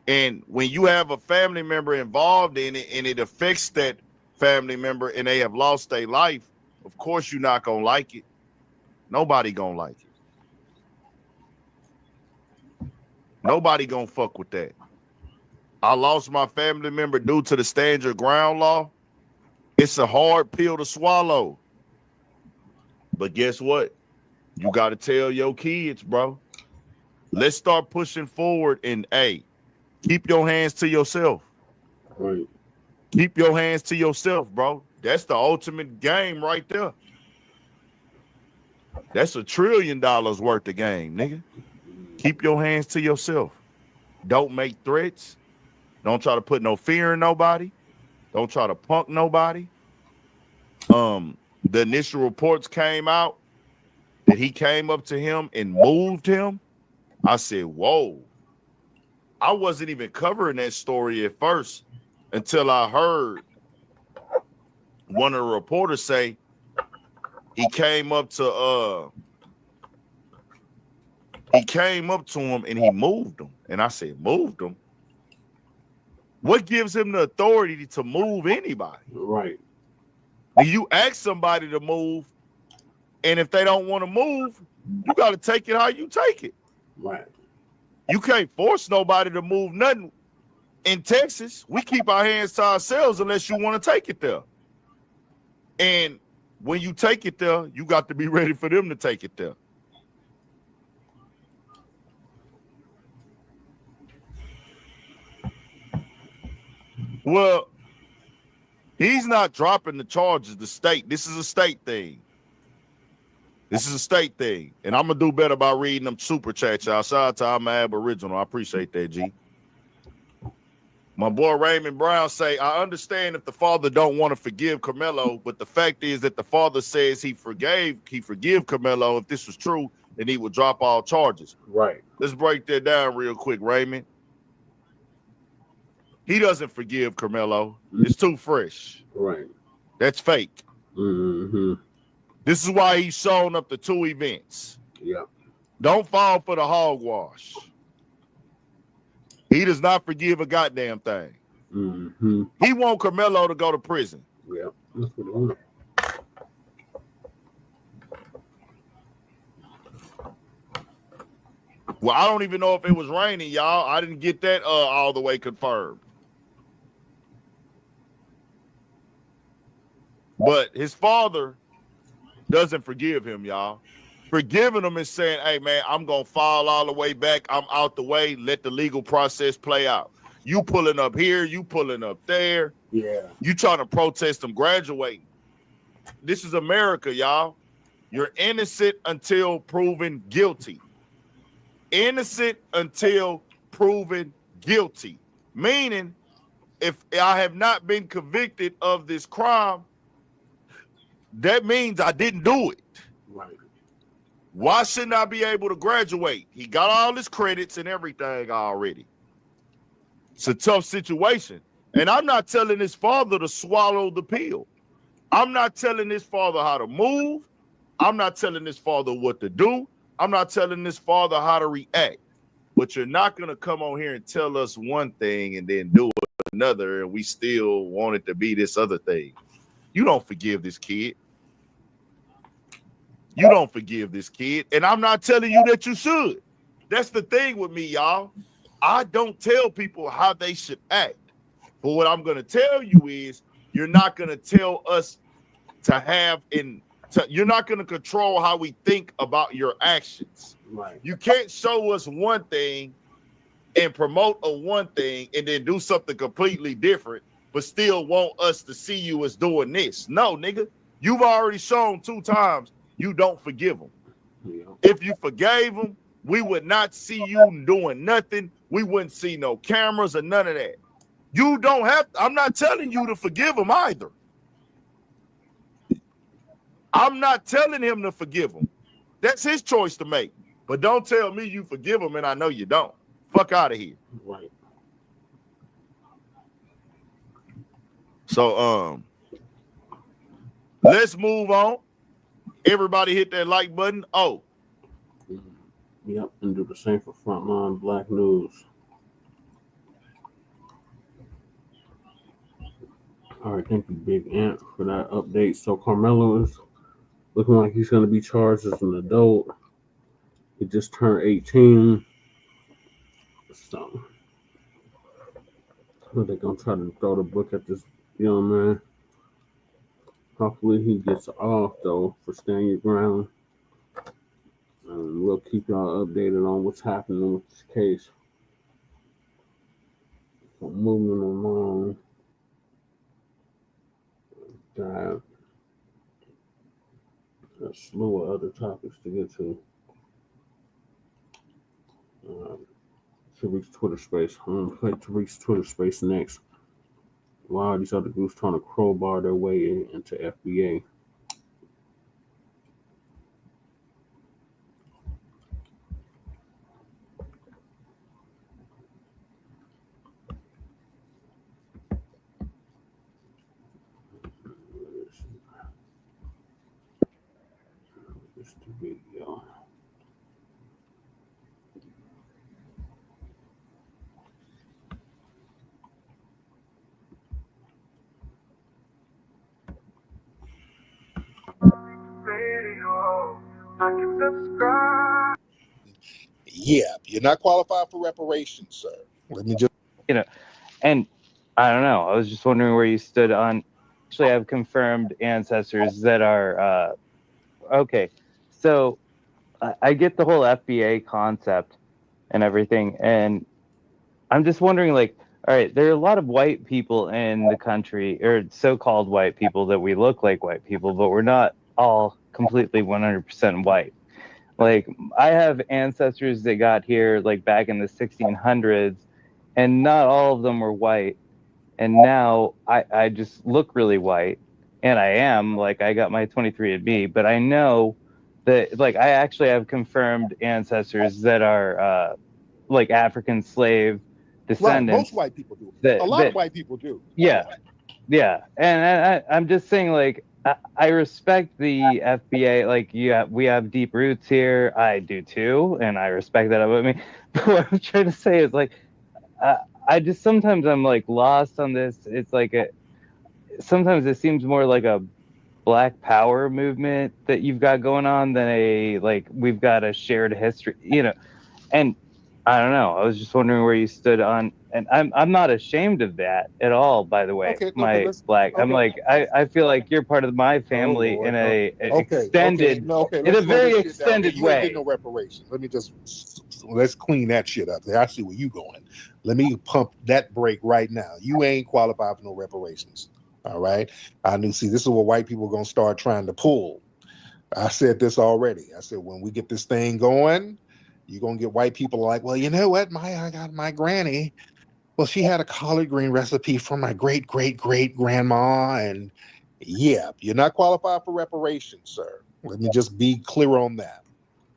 And when you have a family member involved in it and it affects that family member and they have lost their life, of course you're not going to like it. Nobody going to like it. Nobody going to fuck with that. I lost my family member due to the stand your ground law. It's a hard pill to swallow. But guess what? You got to tell your kids, bro. Let's start pushing forward and, hey, keep your hands to yourself. Right. Keep your hands to yourself, bro. That's the ultimate game right there. That's $1 trillion worth of game, nigga. Keep your hands to yourself. Don't make threats. Don't try to put no fear in nobody. Don't try to punk nobody. The initial reports came out that he came up to him and moved him. I said, whoa. I wasn't even covering that story at first until I heard one of the reporters say he came up to him and he moved him. And I said, moved him? What gives him the authority to move anybody? Right. You ask somebody to move, and if they don't want to move, you got to take it how you take it. Right. You can't force nobody to move nothing. In Texas, we keep our hands to ourselves unless you want to take it there. And when you take it there, you got to be ready for them to take it there. Well, he's not dropping the charges, the state. This is a state thing. This is a state thing. And I'm going to do better by reading them super chats, y'all. Shout out to I'm Aboriginal. I appreciate that, G. My boy Raymond Brown say, I understand if the father don't want to forgive Karmelo, but the fact is that the father says he forgive Karmelo. If this was true, then he would drop all charges. Right. Let's break that down real quick, Raymond. He doesn't forgive Karmelo. It's too fresh. Right. That's fake. Mm-hmm. This is why he's shown up to 2 events. Yeah. Don't fall for the hogwash. He does not forgive a goddamn thing. Mm-hmm. He want Karmelo to go to prison. Yeah. That's what I want. Well, I don't even know if it was raining, y'all. I didn't get that all the way confirmed. But his father doesn't forgive him, y'all. Forgiving him is saying, hey, man, I'm going to fall all the way back. I'm out the way. Let the legal process play out. You pulling up here. You pulling up there. Yeah. You trying to protest them graduating. This is America, y'all. You're innocent until proven guilty. Innocent until proven guilty. Meaning, if I have not been convicted of this crime, that means I didn't do it. Right. Why shouldn't I be able to graduate? He got all his credits and everything already. It's a tough situation. And I'm not telling his father to swallow the pill. I'm not telling his father how to move. I'm not telling his father what to do. I'm not telling his father how to react. But you're not going to come on here and tell us one thing and then do another, and we still want it to be this other thing. You don't forgive this kid. You don't forgive this kid. And I'm not telling you that you should. That's the thing with me, y'all. I don't tell people how they should act. But what I'm going to tell you is you're not going to tell us to have you're not going to control how we think about your actions. Right. You can't show us one thing and promote a one thing and then do something completely different, but still want us to see you as doing this. No, nigga, you've already shown 2 times you don't forgive them. Yeah. If you forgave them, we would not see you doing nothing. We wouldn't see no cameras or none of that. You don't have to, I'm not telling you to forgive him either. I'm not telling him to forgive him. That's his choice to make. But don't tell me you forgive him and I know you don't. Fuck out of here. Right. So let's move on. Everybody hit that like button. Oh. Yep, and do the same for Frontline Black News. All right, thank you, Big Ant, for that update. So Karmelo is looking like he's going to be charged as an adult. He just turned 18. So They're gonna try to throw the book at this young man. Hopefully he gets off though for standing your ground. And we'll keep y'all updated on what's happening with this case. So moving along. Got a slew of other topics to get to. Tariq's Twitter space. I'm gonna play Tariq's Twitter space next. While these other groups trying to crowbar their way into FBA. Just the video. Yeah, you're not qualified for reparations, sir. Let me just. And I don't know. I was just wondering where you stood on. Actually, I have confirmed ancestors that are okay. So I get the whole FBA concept and everything, and I'm just wondering, like, all right, there are a lot of white people in the country, or so-called white people that we look like white people, but we're not all completely 100% white. Like, I have ancestors that got here like back in the 1600s, and not all of them were white. And now I just look really white, and I am, like, I got my 23andMe, but I know that, like, I actually have confirmed ancestors that are like African slave Right, descendants. most white people do. That A lot of white people do. yeah, and I'm just saying, like, I respect the FBA. Like, we have deep roots here. I do too, and I respect that about me. But what I'm trying to say is, like, I just sometimes I'm like lost on this. It's like sometimes it seems more like a Black Power movement that you've got going on than a, like, we've got a shared history, and I don't know. I was just wondering where you stood on, and I'm not ashamed of that at all. By the way, Black. I'm like, I feel like you're part of my family in a extended, in a very extended You ain't getting way. no reparations. Let me let's clean that shit up. I see where you going. Let me pump that brake right now. You ain't qualified for no reparations. All right. See, this is what white people are gonna start trying to pull. I said this already. I said when we get this thing going, you're gonna get white people like, well, you know what? I got my granny. Well, she had a collard green recipe from my great grandma, and yeah, you're not qualified for reparations, sir. Let me just be clear on that,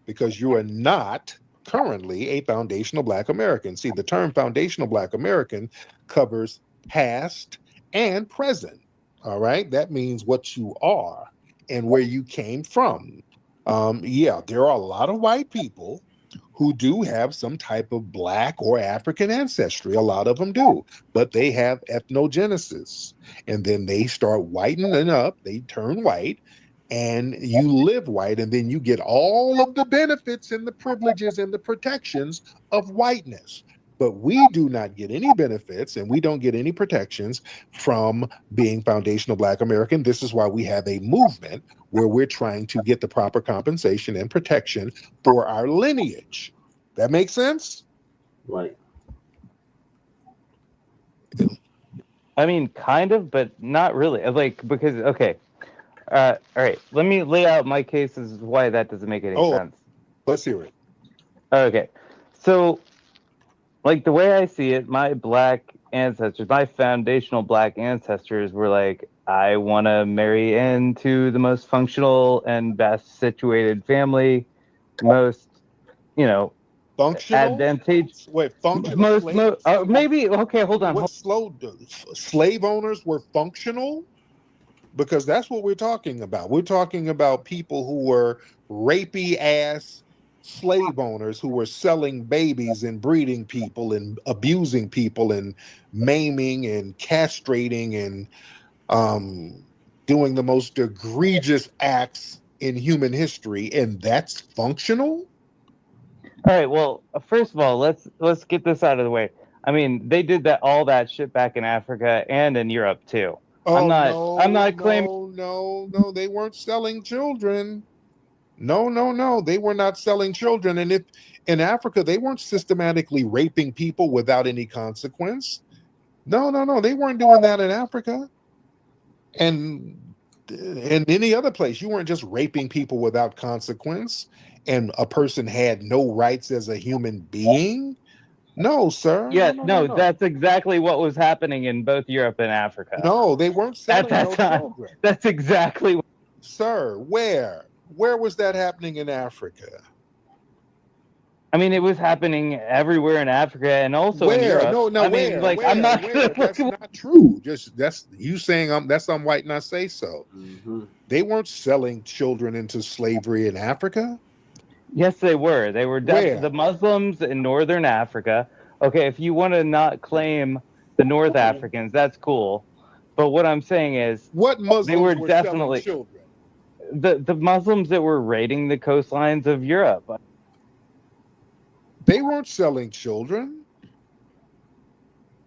because you are not currently a foundational Black American. See, the term foundational Black American covers past and present. All right, that means what you are and where you came from. Yeah, there are a lot of white people who do have some type of Black or African ancestry. A lot of them do, but they have ethnogenesis, and then they start whitening up, they turn white, and you live white, and then you get all of the benefits and the privileges and the protections of whiteness. But we do not get any benefits, and we don't get any protections from being foundational Black American. This is why we have a movement where we're trying to get the proper compensation and protection for our lineage. That makes sense? Right. I mean, kind of, but not really. Like, because, okay. All right. Let me lay out my cases why that doesn't make any sense. Let's hear it. Okay. So, like, the way I see it, my Black ancestors, my foundational Black ancestors were like, I want to marry into the most functional and best situated family, most, functional, advantageous. Wait, functional. Maybe. Okay, hold on. What slave owners were functional? Because that's what we're talking about. We're talking about people who were rapey ass slave owners who were selling babies and breeding people and abusing people and maiming and castrating and doing the most egregious acts in human history, and that's functional? All right. Well, first of all, let's get this out of the way. I mean, they did all that shit back in Africa and in Europe too. Oh, I'm not claiming. no, they weren't selling children. No, they were not selling children. And if in Africa, they weren't systematically raping people without any consequence. No, they weren't doing that in Africa. And in any other place, you weren't just raping people without consequence, and a person had no rights as a human being. No, sir. Yeah, No. that's exactly what was happening in both Europe and Africa. No, they weren't selling no children. That's exactly what. Sir, where? Where was that happening in Africa? I mean, it was happening everywhere in Africa and also in Europe. I'm not. That's not true. Just that's you saying that's white, not say so. They weren't selling children into slavery in Africa. Yes, they were. They were the Muslims in northern Africa. Okay, if you want to not claim the North Africans, that's cool. But what I'm saying is, what Muslims they were selling definitely children? The Muslims that were raiding the coastlines of Europe. They weren't selling children.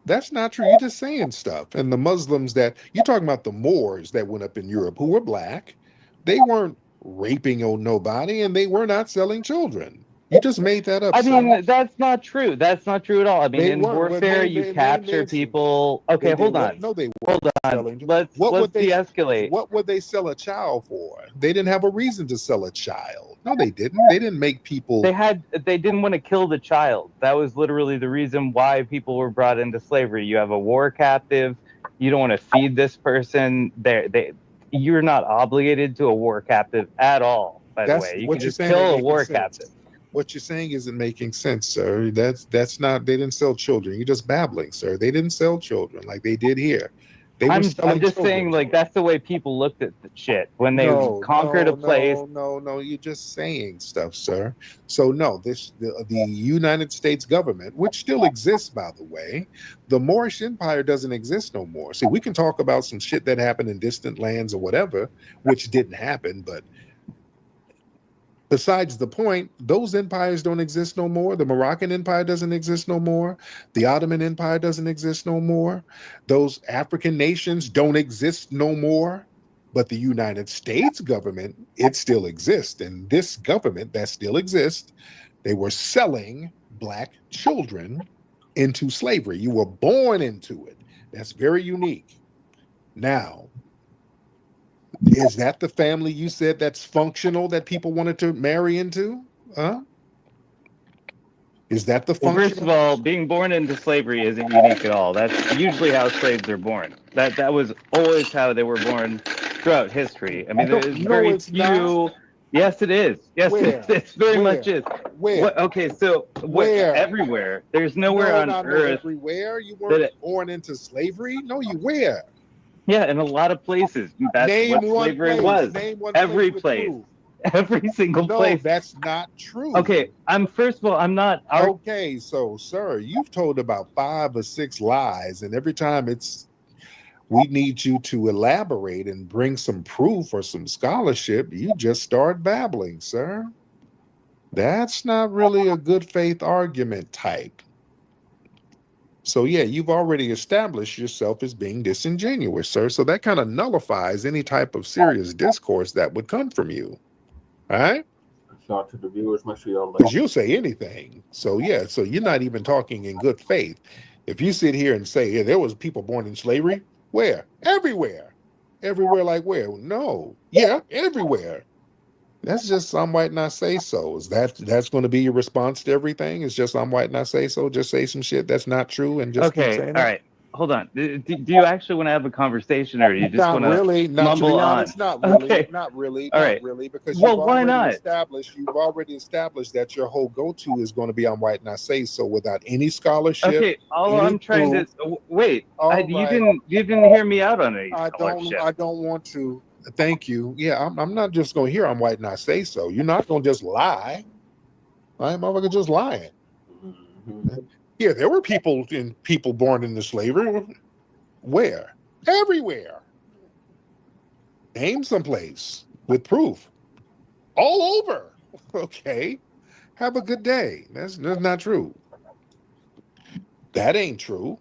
That's not true. You're just saying stuff. And the Muslims that you're talking about, the Moors that went up in Europe who were black, they weren't raping on nobody, and they were not selling children. You just made that up. I mean, that's not true. That's not true at all. I mean, in warfare, you capture people. Okay, hold on. No, they hold on. Let's de-escalate. What would they sell a child for? They didn't have a reason to sell a child. No, they didn't. They didn't make people. They didn't want to kill the child. That was literally the reason why people were brought into slavery. You have a war captive. You don't want to feed this person. You're not obligated to a war captive at all. By the way, you can just kill a war captive. What you're saying isn't making sense, sir. That's not. They didn't sell children. You're just babbling, sir. They didn't sell children like they did here. I'm just saying, like, that's the way people looked at the shit when they conquered a place. No, you're just saying stuff, sir. So no, the United States government, which still exists, by the way, the Moorish Empire doesn't exist no more. See, we can talk about some shit that happened in distant lands or whatever, which didn't happen, but besides the point, those empires don't exist no more. The Moroccan Empire doesn't exist no more. The Ottoman Empire doesn't exist no more. Those African nations don't exist no more. But the United States government, it still exists. And this government that still exists, they were selling black children into slavery. You were born into it. That's very unique. Now, is that the family you said that's functional that people wanted to marry into? Huh? Is that the function? Well, first of all, being born into slavery isn't unique at all. That's usually how slaves are born. That was always how they were born throughout history. I mean, there's very few. Not. Yes, it is. Yes, it very much is. Where? Okay, so where? Everywhere. There's nowhere on earth. Everywhere? You weren't born into slavery? No, you where? Yeah, in a lot lot of places. That's what slavery was. Every place. Every single place. No, that's not true. Okay, first of all, I'm not. Okay, so sir, you've told about 5 or 6 lies, and every time we need you to elaborate and bring some proof or some scholarship, you just start babbling, sir. That's not really a good faith argument type. So yeah, you've already established yourself as being disingenuous, sir. So that kind of nullifies any type of serious discourse that would come from you. All right? Shout out to the viewers. Make sure y'all like. Because you'll say anything. So yeah, so you're not even talking in good faith. If you sit here and say, yeah, there was people born in slavery, where? Everywhere. Everywhere like where? No. Yeah, everywhere. That's just I'm white and I say so. That's going to be your response to everything? It's just I'm white and I say so? Just say some shit that's not true and just keep saying all right. Hold on. Do you actually want to have a conversation, or do you just want to mumble on? Not really. Okay. Not really. All not right. really. Because you've already established that your whole go-to is going to be I'm white and I say so without any scholarship. Okay. All I'm trying to wait. You didn't hear me out on any scholarship. I don't want to. Thank you. Yeah, I'm not just going to hear I'm white and I say so. You're not going to just lie. I'm motherfucker just lying. Mm-hmm. Yeah, there were people born into slavery. Where? Everywhere. Name someplace with proof. All over. Okay. Have a good day. That's not true. That ain't true.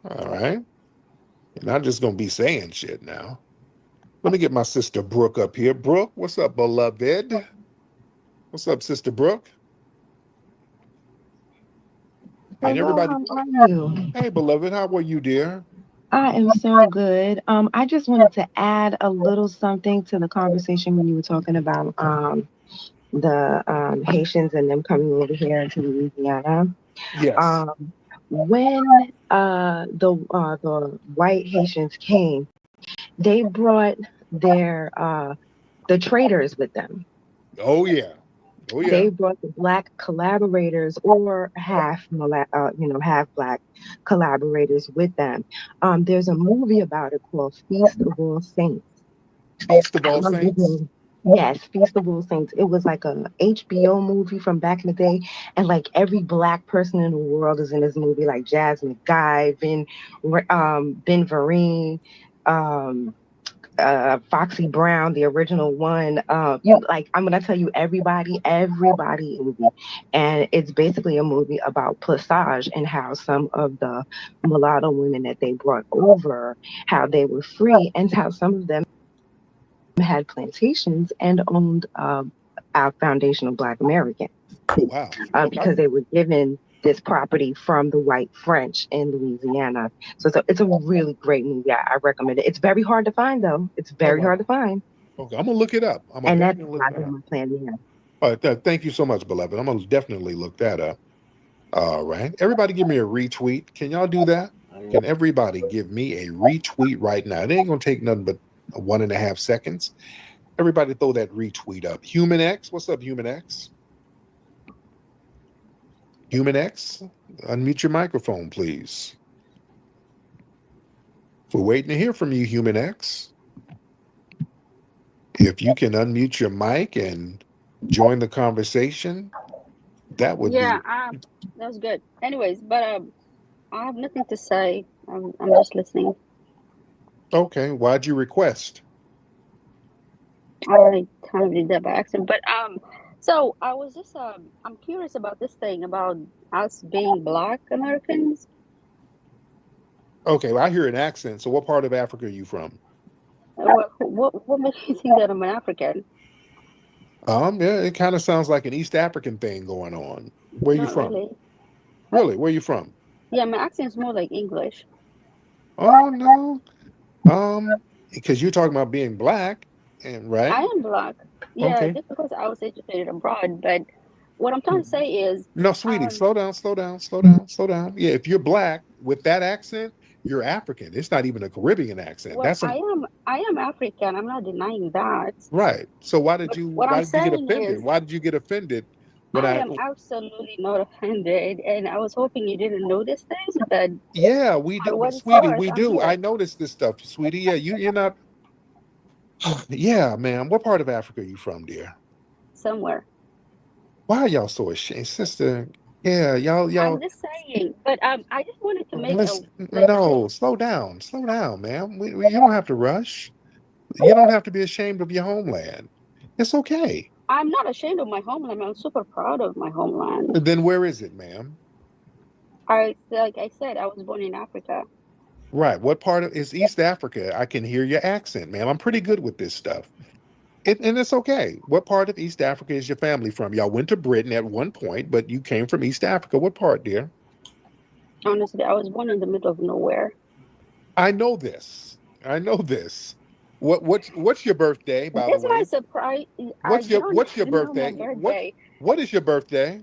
All right. You're not just gonna be saying shit now. Let me get my sister Brooke up here. Brooke, what's up, beloved? What's up, Sister Brooke? And Hello, everybody, how are you? hey, beloved, how are you, dear? I am so good. I just wanted to add a little something to the conversation when you were talking about the Haitians and them coming over here to Louisiana. Yes. When the white Haitians came, they brought their the traders with them. Oh yeah. Oh yeah. They brought the black collaborators or half half black collaborators with them. There's a movie about it called Feast of All Saints. Feast of All Saints? Yes, Feast of All Saints. It was like a HBO movie from back in the day, and like every black person in the world is in this movie, like Jasmine Guy, Ben Vereen, Foxy Brown, the original one. I'm gonna tell you everybody in the movie, and it's basically a movie about plissage and how some of the mulatto women that they brought over, how they were free, and how some of them had plantations and owned our foundational Black Americans. Oh wow! Because they were given this property from the white French in Louisiana. So it's a really great movie. I recommend it. It's very hard to find, though. It's very hard to find. Okay, I'm gonna look it up. I'm gonna And that's definitely not look that up. my plan here. All right, thank you so much, beloved. I'm gonna definitely look that up. All right, everybody, give me a retweet. Can y'all do that? Can everybody give me a retweet right now? It ain't gonna take nothing but 1.5 seconds. Everybody, throw that retweet up. Human X, what's up, Human X? Human X, unmute your microphone, please. We're waiting to hear from you, Human X. If you can unmute your mic and join the conversation, that would be. That's good. Anyways, but I have nothing to say. I'm just listening. Okay, why'd you request? I kind of did that by accident, but so I was just I'm curious about this thing about us being Black Americans. Okay, well, I hear an accent. So, what part of Africa are you from? What makes you think that I'm an African? Yeah, it kind of sounds like an East African thing going on. Where you Not from? really. Really? Where you from? Yeah, my accent's more like English. Oh no. Because you're talking about being Black, and right? I am Black. Yeah, Okay. just because I was educated abroad. But what I'm trying to say is, No, sweetie, slow down. Yeah, if you're Black with that accent, you're African. It's not even a Caribbean accent. well, I am African. I'm not denying that. Right. So why did But you what I'm get saying offended? is, Why did you get offended when I am absolutely not offended, and I was hoping you didn't notice this. But yeah, we do, what it's sweetie, worth, we I'm do. here. I noticed this stuff, sweetie. Yeah, you're not. Yeah, ma'am. What part of Africa are you from, dear? Somewhere. Why are y'all so ashamed, sister? Yeah, y'all. I'm just saying, but I just wanted to make Listen, no, slow down, ma'am. You don't have to rush. You don't have to be ashamed of your homeland. It's okay. I'm not ashamed of my homeland. I'm super proud of my homeland. Then where is it, ma'am? Like I said, I was born in Africa. Right. What part of is East Africa? I can hear your accent, ma'am. I'm pretty good with this stuff. And it's okay. What part of East Africa is your family from? Y'all went to Britain at one point, but you came from East Africa. What part, dear? Honestly, I was born in the middle of nowhere. I know this. What's your birthday, by the This way? my surprise. What's your birthday? birthday? What is your birthday?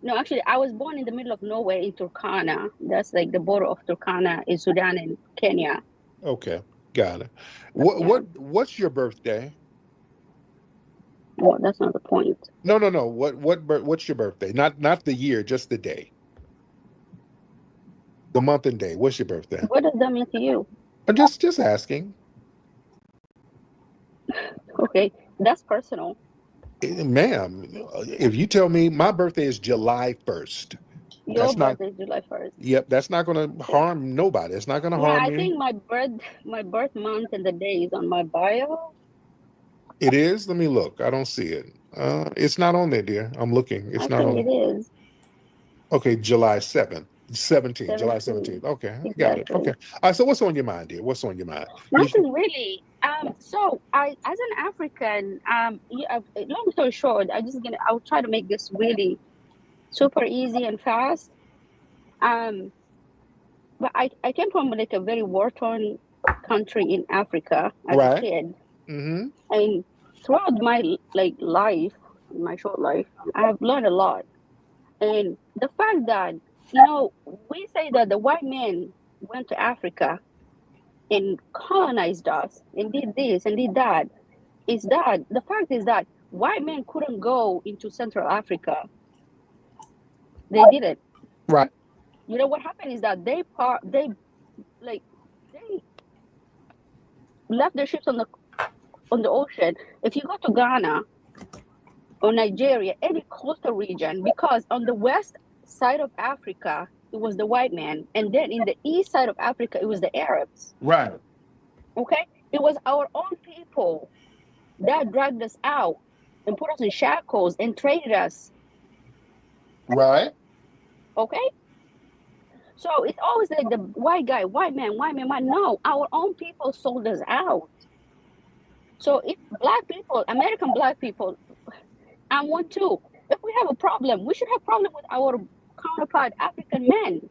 No, actually, I was born in the middle of nowhere in Turkana. That's like the border of Turkana in Sudan and Kenya. Okay, got it. What's your birthday? Well, that's not the point. No. What's your birthday? Not the year, just the day. The month and day. What's your birthday? What does that mean to you? I'm just asking. Okay, that's personal. Ma'am, if you tell me my birthday is July 1st. Your birthday is July 1st. Yep, that's not going to harm nobody. It's not going to harm I you. think my birth month and the day is on my bio. It is? Let me look. I don't see it. It's not on there, dear. I'm looking. It's not on. It is. Okay, July 7th. July 17th. Okay, I got it. Okay. All right, so what's on your mind, dear? What's on your mind? Nothing really. So I, as an African, long story short, I'll try to make this really super easy and fast. But I came from like a very war-torn country in Africa as a kid, and throughout my life, my short life, I have learned a lot. And the fact that we say that the white men went to Africa and colonized us and did this and did that, is that the fact is that white men couldn't go into Central Africa. They did it. Right. You know what happened is that they left their ships on the ocean. If you go to Ghana or Nigeria, any coastal region, because on the west side of Africa it was the white man, and then in the east side of Africa it was the Arabs. Right. Okay? It was our own people that dragged us out and put us in shackles and traded us. Right. Okay? So it's always like the white guy, white man. No, our own people sold us out. So if black people, American black people, I'm one too. If we have a problem, we should have a problem with our counterpart African men.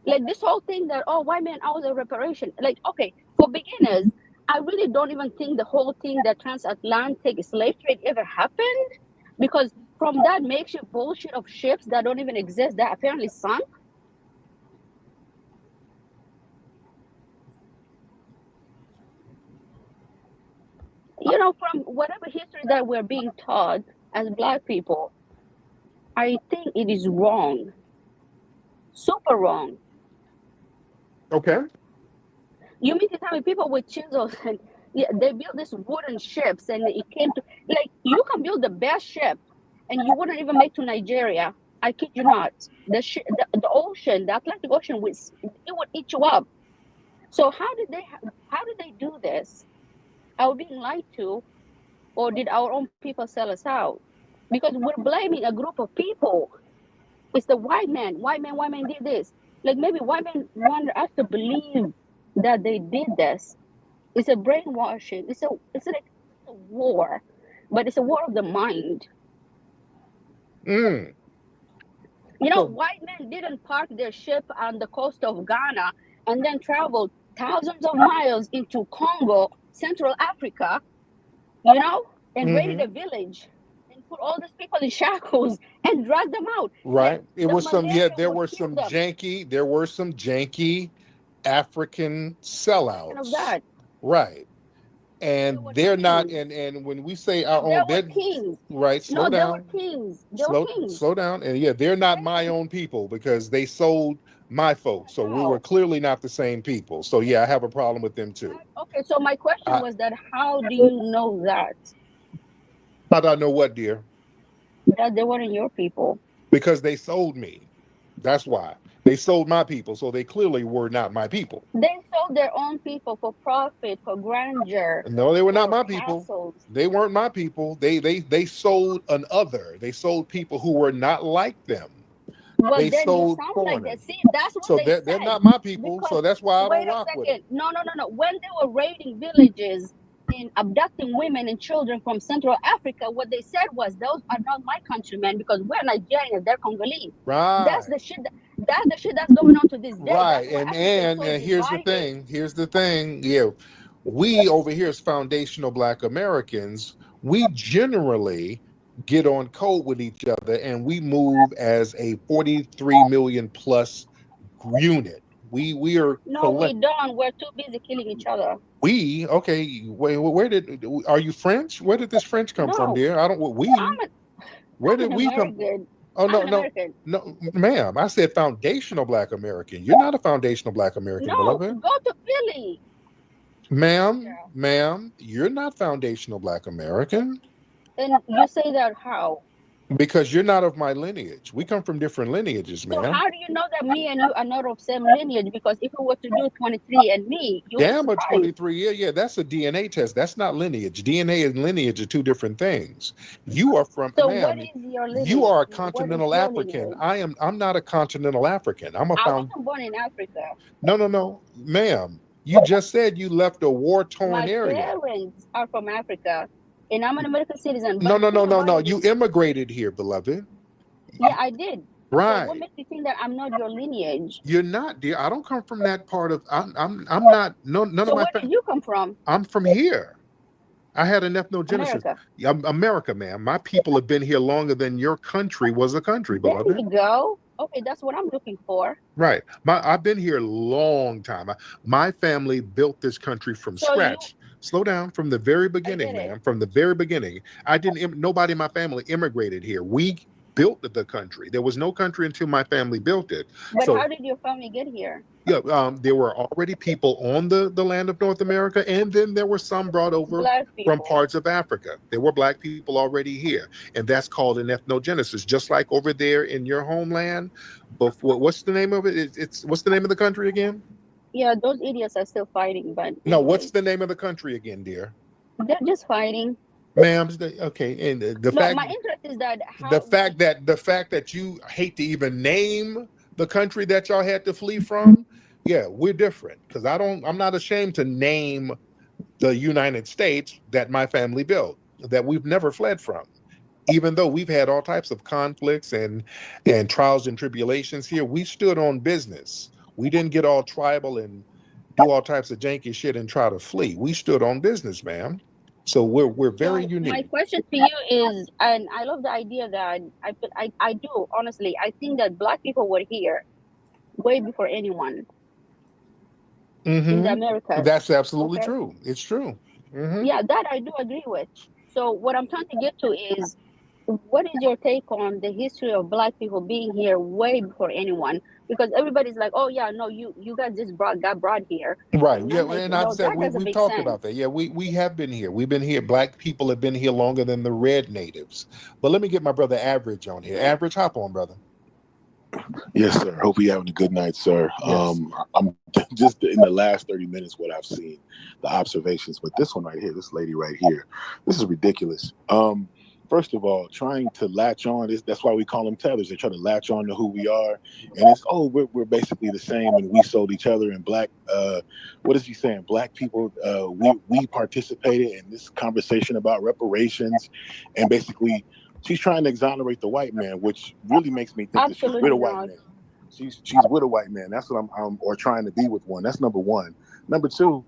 Like this whole thing that, oh, white men owes a reparation. Like, okay, for beginners, I really don't even think the whole thing that transatlantic slave trade ever happened, because from that makeshift bullshit of ships that don't even exist that apparently sunk. From whatever history that we're being taught as black people, I think it is wrong. Super wrong. Okay. You mean to tell me people with chisels and they built these wooden ships and it came to, like, you can build the best ship and you wouldn't even make to Nigeria. I kid you not. The ocean, the Atlantic Ocean, it would eat you up. So how did they do this? Are we being lied to, or did our own people sell us out? Because we're blaming a group of people. It's the white man did this. Like maybe white men want us to believe that they did this. It's a brainwashing. It's like a war, but it's a war of the mind. White men didn't park their ship on the coast of Ghana and then travel thousands of miles into Congo, Central Africa, and raided a village and put all these people in shackles and drag them out. Right. It was there were some janky African sellouts. Right. And they're not, and when we say our own, they're kings. Right. Slow down. Slow down. And they're not my own people because they sold my folks. So we were clearly not the same people. So I have a problem with them too. Okay. So my question was that how do you know that? How do I know what, dear? That they weren't your people. Because they sold me. That's why. They sold my people, so they clearly were not my people. They sold their own people for profit, for grandeur. No, they were not my people. They weren't my people. They sold an other. They sold people who were not like them. Well, they then sold you sound like that. See, that's what so they're not my people. So that's why I don't rock with it. No. When they were raiding villages and abducting women and children from Central Africa, what they said was, those are not my countrymen because we're Nigerians, they're Congolese. Right. That's the shit that's going on to this day. Right. And here's the thing. Yeah. We over here as foundational Black Americans, we generally get on code with each other and we move as a 43 million plus unit. We are we don't. We're too busy killing each other. Okay. Wait, are you French? Where did this French come from, dear? Where did we come? Oh no, ma'am. I said foundational Black American. You're not a foundational Black American, beloved. Go to Philly. Ma'am, you're not foundational Black American. And you say that how? Because you're not of my lineage. We come from different lineages, So man. how do you know that me and you are not of same lineage? Because if we were to do 23 and me, you would be Damn, a surprised. 23. Yeah, that's a DNA test. That's not lineage. DNA and lineage are two different things. You are from, So ma'am, what is your lineage? you are a What is continental your African. lineage? I'm not a continental African. I'm a I found. wasn't born in Africa. No, ma'am. You just said you left a war-torn My area. parents are from Africa, and I'm an American citizen. No, But think about it. You immigrated here, beloved. Yeah, I did. So Right. what makes you think that I'm not your lineage? You're not, dear. I don't come from that part of. I'm not. No, none So of my. where did you come from? I'm from here. I had an ethnogenesis. America. America, man. My people have been here longer than your country was a country, There beloved. you go. Okay, that's what I'm looking for. Right. I've been here a long time. My family built this country from So scratch. Slow down. From the very beginning, man. From the very beginning. Nobody in my family immigrated here. We built the country. There was no country until my family built it. But So how did your family get here? yeah, there were already people on the land of North America, and then there were some brought over Black from people. parts of Africa. There were black people already here, and that's called an ethnogenesis. Just like over there in your homeland, before what's the name of it? It's what's the name of the country again? Yeah, those idiots are still fighting, but No, what's anyways, the name of the country again, dear? they're just fighting. Ma'am, okay, and the No, fact my interest is that the fact that you hate to even name the country that y'all had to flee from, yeah, we're different. Because I'm not ashamed to name the United States that my family built, that we've never fled from. Even though we've had all types of conflicts and trials and tribulations here, we stood on business. We didn't get all tribal and do all types of janky shit and try to flee. We stood on business, ma'am. So we're very So unique. my question to you is, and I love the idea that I do honestly. I think that Black people were here way before anyone in the Americas. That's absolutely Okay? true. It's true. Mhm. Yeah, that I do agree with. So what I'm trying to get to is, what is your take on the history of Black people being here way before anyone? Because everybody's like, oh yeah, no, you guys just got brought here. Right. And Yeah. I'm like, And I no, said that doesn't we've make talked sense. about that. Yeah, we have been here. We've been here. Black people have been here longer than the red natives. But let me get my brother Average on here. Average, hop on, brother. Yes, sir. Hope you're having a good night, sir. Yes. I'm just in the last 30 minutes what I've seen, the observations, but this one right here, this lady right here, this is ridiculous. First of all, trying to latch on, that's why we call them tethers. They try to latch on to who we are, and it's we're basically the same, and we sold each other. And black, what is he saying? Black people, we participated in this conversation about reparations, and basically, she's trying to exonerate the white man, which really makes me think that she's with a white man. She's with a white man. That's what I'm or trying to be with one. That's number one. Number two,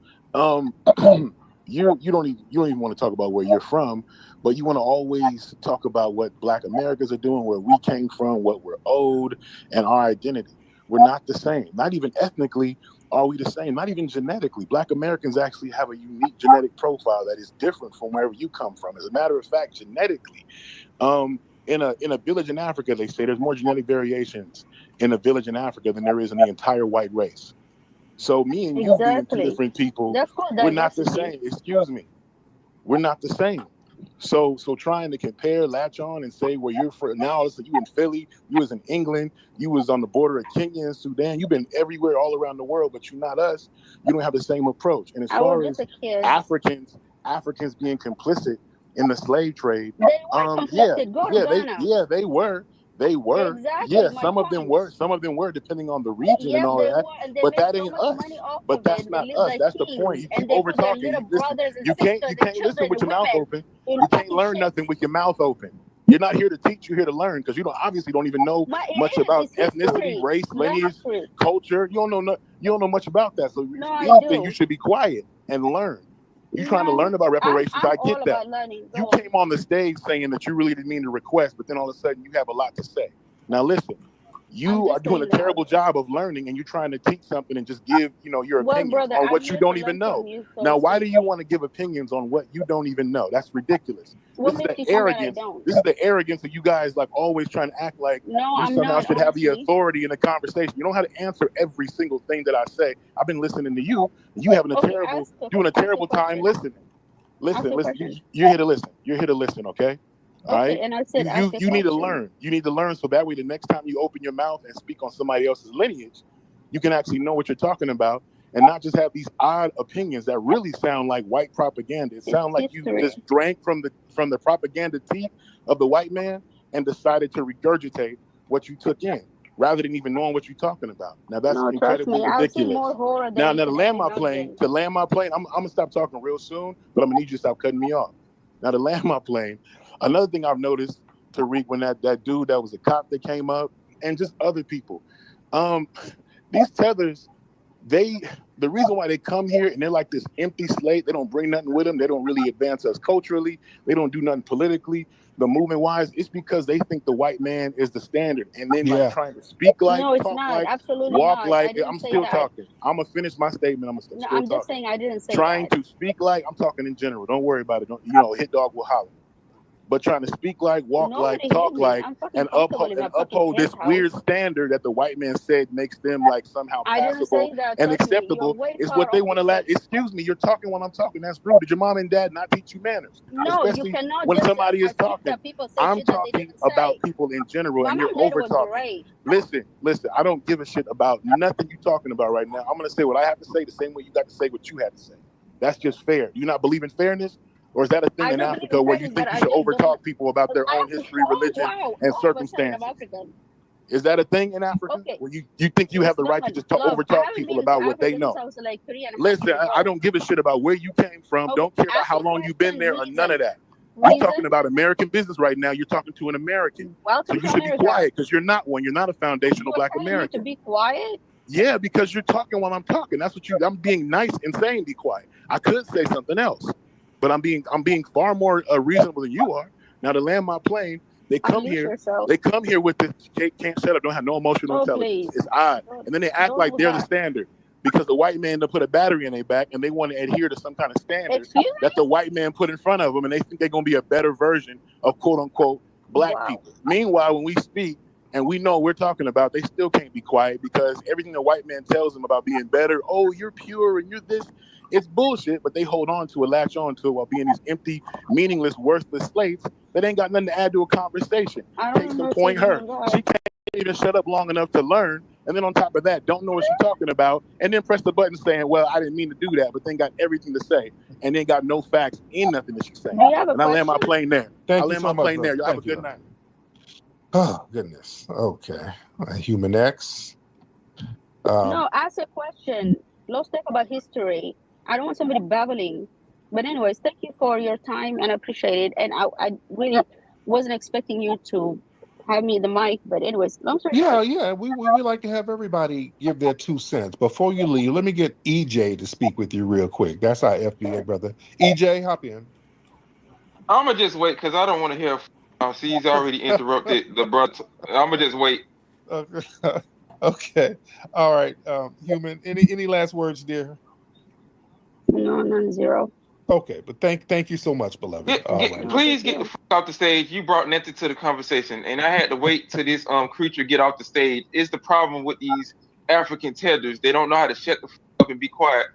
you don't even want to talk about where you're from, but you want to always talk about what Black Americans are doing, where we came from, what we're owed, and our identity. We're not the same. Not even ethnically are we the same. Not even genetically. Black Americans actually have a unique genetic profile that is different from wherever you come from. As a matter of fact, genetically, in a village in Africa, they say there's more genetic variations in a village in Africa than there is in the entire white race. So me and you being two different people, we're not the same. Excuse me. We're not the same. So trying to compare, latch on, and say where you're from. Now it's you in Philly, you was in England, you was on the border of Kenya and Sudan. You've been everywhere, all around the world, but you're not us. You don't have the same approach. And as far as Africans being complicit in the slave trade, they were. They were. Exactly, Yeah, some of them were, depending on the region and all that. But that ain't us. But that's not us. That's the point. You keep over talking. You can't listen with your mouth open. You can't learn nothing with your mouth open. You're not here to teach. You're here to learn, because you obviously don't even know much about ethnicity, race, lineage, culture. You don't know much about that. So if anything, you should be quiet and learn. You're trying to learn about reparations. I get that. You came on the stage saying that you really didn't mean to request, but then all of a sudden you have a lot to say. Now listen, you are doing a terrible job of learning, and you're trying to teach something and just give, your opinions on what you don't even know. Now, why do you want to give opinions on what you don't even know? That's ridiculous. This is the arrogance. This is the arrogance of you guys, like always trying to act like you somehow should have the authority in the conversation. You don't have to answer every single thing that I say. I've been listening to you, and you having doing a terrible time listening. Listen. You're here to listen. You're here to listen, okay? All right. Okay, and I said ask a You need to question. learn. You need to learn so that way the next time you open your mouth and speak on somebody else's lineage, you can actually know what you're talking about and not just have these odd opinions that really sound like white propaganda. It sounds like you history. just drank from the propaganda teeth of the white man and decided to regurgitate what you took in, rather than even knowing what you're talking about. Now that's No, trust incredibly me, I've seen ridiculous. more horror Now than to you land can my plane, imagine. I'm gonna stop talking real soon, but I'm gonna need you to stop cutting me off. Now to land my plane, another thing I've noticed, Tariq, when that dude that was a cop that came up, and just other people, these tethers, the reason why they come here and they're like this empty slate, they don't bring nothing with them, they don't really advance us culturally, they don't do nothing politically, the movement wise, it's because they think the white man is the standard, and then like trying to speak like, No, it's talk not. like, Absolutely walk not. I like. didn't I'm say still that. talking. I'm gonna finish my statement. I'm No, still I'm just talking. saying I didn't say Trying that. to speak like, I'm talking in general. Don't worry about it. Don't, hit dog will holler. But trying to speak like, walk like, Nobody talk hit me. like, I'm fucking and comfortable in my fucking uphold this penthouse. weird standard that the white man said makes them like somehow I didn't passable say that. and Trust me, you're acceptable way is far what they off want to the let. base. Excuse me, you're talking when I'm talking. That's rude. Did your mom and dad not teach you manners? No, you Especially cannot when just somebody is assume talking. that people say I'm shit that they talking didn't about say. people in general, My and mom you're dad over was talking. great. Listen. I don't give a shit about nothing you're talking about right now. I'm gonna say what I have to say the same way you got to say what you had to say. That's just fair. Do you not believe in fairness? Or is that a thing I in do believe Africa in where you fairness, think but you I should just don't. overtalk people about their own history, religion, Wow, and all of a sudden I'm circumstances? African. Is that a thing in Africa Okay, where you think you have it's the right to not. just Love, I overtalk haven't people been to about what they Africa since know? I was like 3.5 Listen, years I old. don't give a shit about where you came from. Okay, Don't care about ask how a long you've been question. there or none of that. Reason. We're talking about American business right now. You're talking to an American. Welcome So you to should be America. quiet because you're not one. You're not a foundational You are Black telling me American. to be quiet? Yeah, because you're talking while I'm talking. That's what I'm being nice and saying be quiet. I could say something else, but I'm being far more reasonable than you are. Now to land my plane, they come Unmute here. yourself. They come here with this can't shut up, don't have no emotional Oh, intelligence. please. It's odd, and then they act Don't like do they're the that. standard because the white man done put a battery in their back, and they want to adhere to some kind of standard Excuse me? that the white man put in front of them, and they think they're gonna be a better version of quote unquote Black Wow. people. Meanwhile, when we speak and we know what we're talking about, they still can't be quiet because everything the white man tells them about being better, oh, you're pure and you're this, it's bullshit, but they hold on to it, latch on to it while being these empty, meaningless, worthless slates that ain't got nothing to add to a conversation. I Case don't in know point, her. that. She can't even shut up long enough to learn. And then on top of that, don't know what she's talking about. And then press the button saying, well, I didn't mean to do that, but then got everything to say. And then got no facts in nothing that she's saying. Do you have a And I land my question? plane there. Thank I you land so my much, plane there. brother. Y'all have a Thank you. good night. Oh, goodness. Okay. Human X. No, ask a question. Let's talk about history. I don't want somebody babbling. But anyways, thank you for your time and I appreciate it. And I really wasn't expecting you to have me the mic. But anyways, long story short. Yeah. We like to have everybody give their 2 cents. Before you leave, let me get EJ to speak with you real quick. That's our FBA brother. EJ, hop in. I'm gonna just wait because I don't want to hear. He's already interrupted the brother. I'm gonna just wait. Okay. All right. Human. Any last words, dear? No, none, zero. Okay, but thank you so much, beloved. All right. Please get the fuck off the stage. You brought nothing to the conversation, and I had to wait till this creature get off the stage. It's the problem with these African tethers. They don't know how to shut the fuck up and be quiet.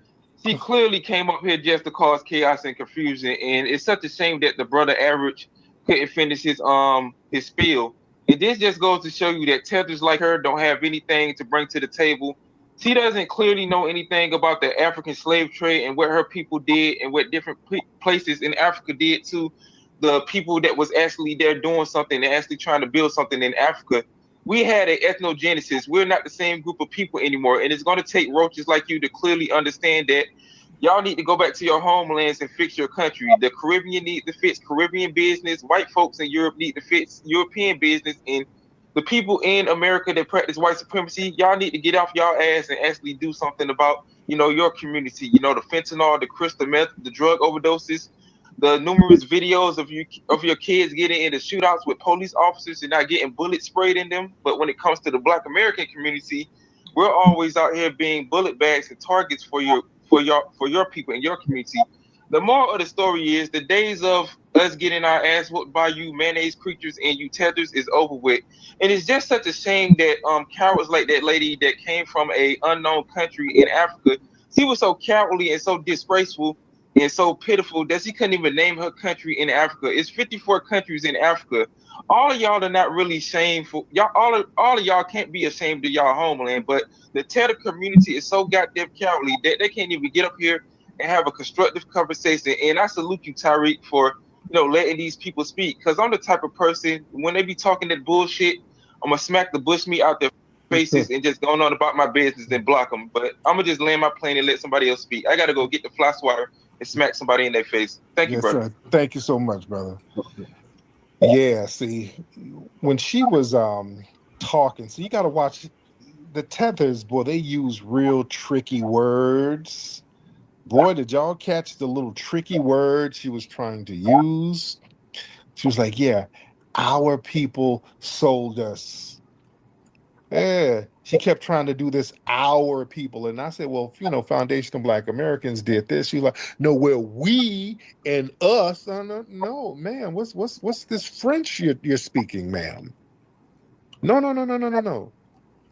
He clearly came up here just to cause chaos and confusion, and it's such a shame that the brother average couldn't finish his spiel. And this just goes to show you that tethers like her don't have anything to bring to the table. She doesn't clearly know anything about the African slave trade and what her people did and what different places in Africa did to the people that was actually there doing something and actually trying to build something in Africa. We had an ethnogenesis. We're not the same group of people anymore. And it's going to take roaches like you to clearly understand that y'all need to go back to your homelands and fix your country. The Caribbean need to fix Caribbean business. White folks in Europe need to fix European business. And the people in America that practice white supremacy, y'all need to get off y'all ass and actually do something about, your community. The fentanyl, the crystal meth, the drug overdoses, the numerous videos of your kids getting into shootouts with police officers and not getting bullets sprayed in them. But when it comes to the Black American community, we're always out here being bullet bags and targets for your people in your community. The moral of the story is the days of us getting our ass whooped by you mayonnaise creatures and you tethers is over with. And it's just such a shame that cowards like that lady that came from a unknown country in Africa, she was so cowardly and so disgraceful and so pitiful that she couldn't even name her country in Africa. It's 54 countries in Africa. All of y'all are not really shameful. Y'all, all of y'all can't be ashamed of y'all homeland, but the Tether community is so goddamn cowardly that they can't even get up here and have a constructive conversation. And I salute you, Tyreek, for letting these people speak. Because I'm the type of person, when they be talking that bullshit, I'm gonna smack the bush meat out their faces and just going on about my business and block them. But I'm gonna just land my plane and let somebody else speak. I gotta go get the fly swatter and smack somebody in their face. Thank you, Yes, brother. sir. Thank you so much, brother. Yeah, see, when she was talking, so you got to watch the Tethers, boy, they use real tricky words. Boy, did y'all catch the little tricky word she was trying to use? She was like, yeah, our people sold us. Yeah, she kept trying to do this, our people. And I said, well, foundational Black Americans did this. She's like, no, well, we and us. No, ma'am, what's this French you're speaking, ma'am? No.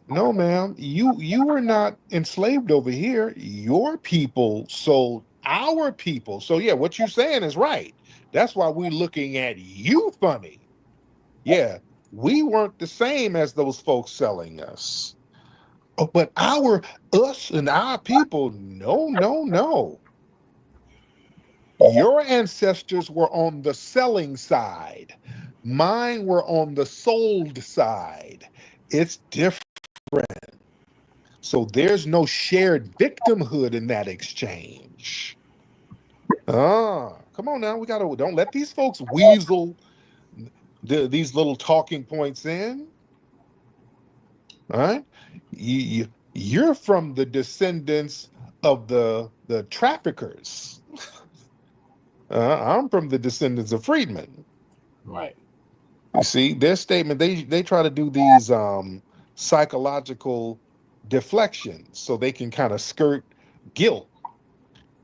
No, ma'am. You were not enslaved over here. Your people sold our people. So yeah, what you're saying is right. That's why we're looking at you funny. Yeah, we weren't the same as those folks selling us. Oh, but us and our people, no. Your ancestors were on the selling side. Mine were on the sold side. It's different. So there's no shared victimhood in that exchange. Come on now. Don't let these folks weasel these little talking points in. All right. You're from the descendants of the traffickers. I'm from the descendants of freedmen. Right. You see, their statement, they try to do these psychological deflections so they can kind of skirt guilt.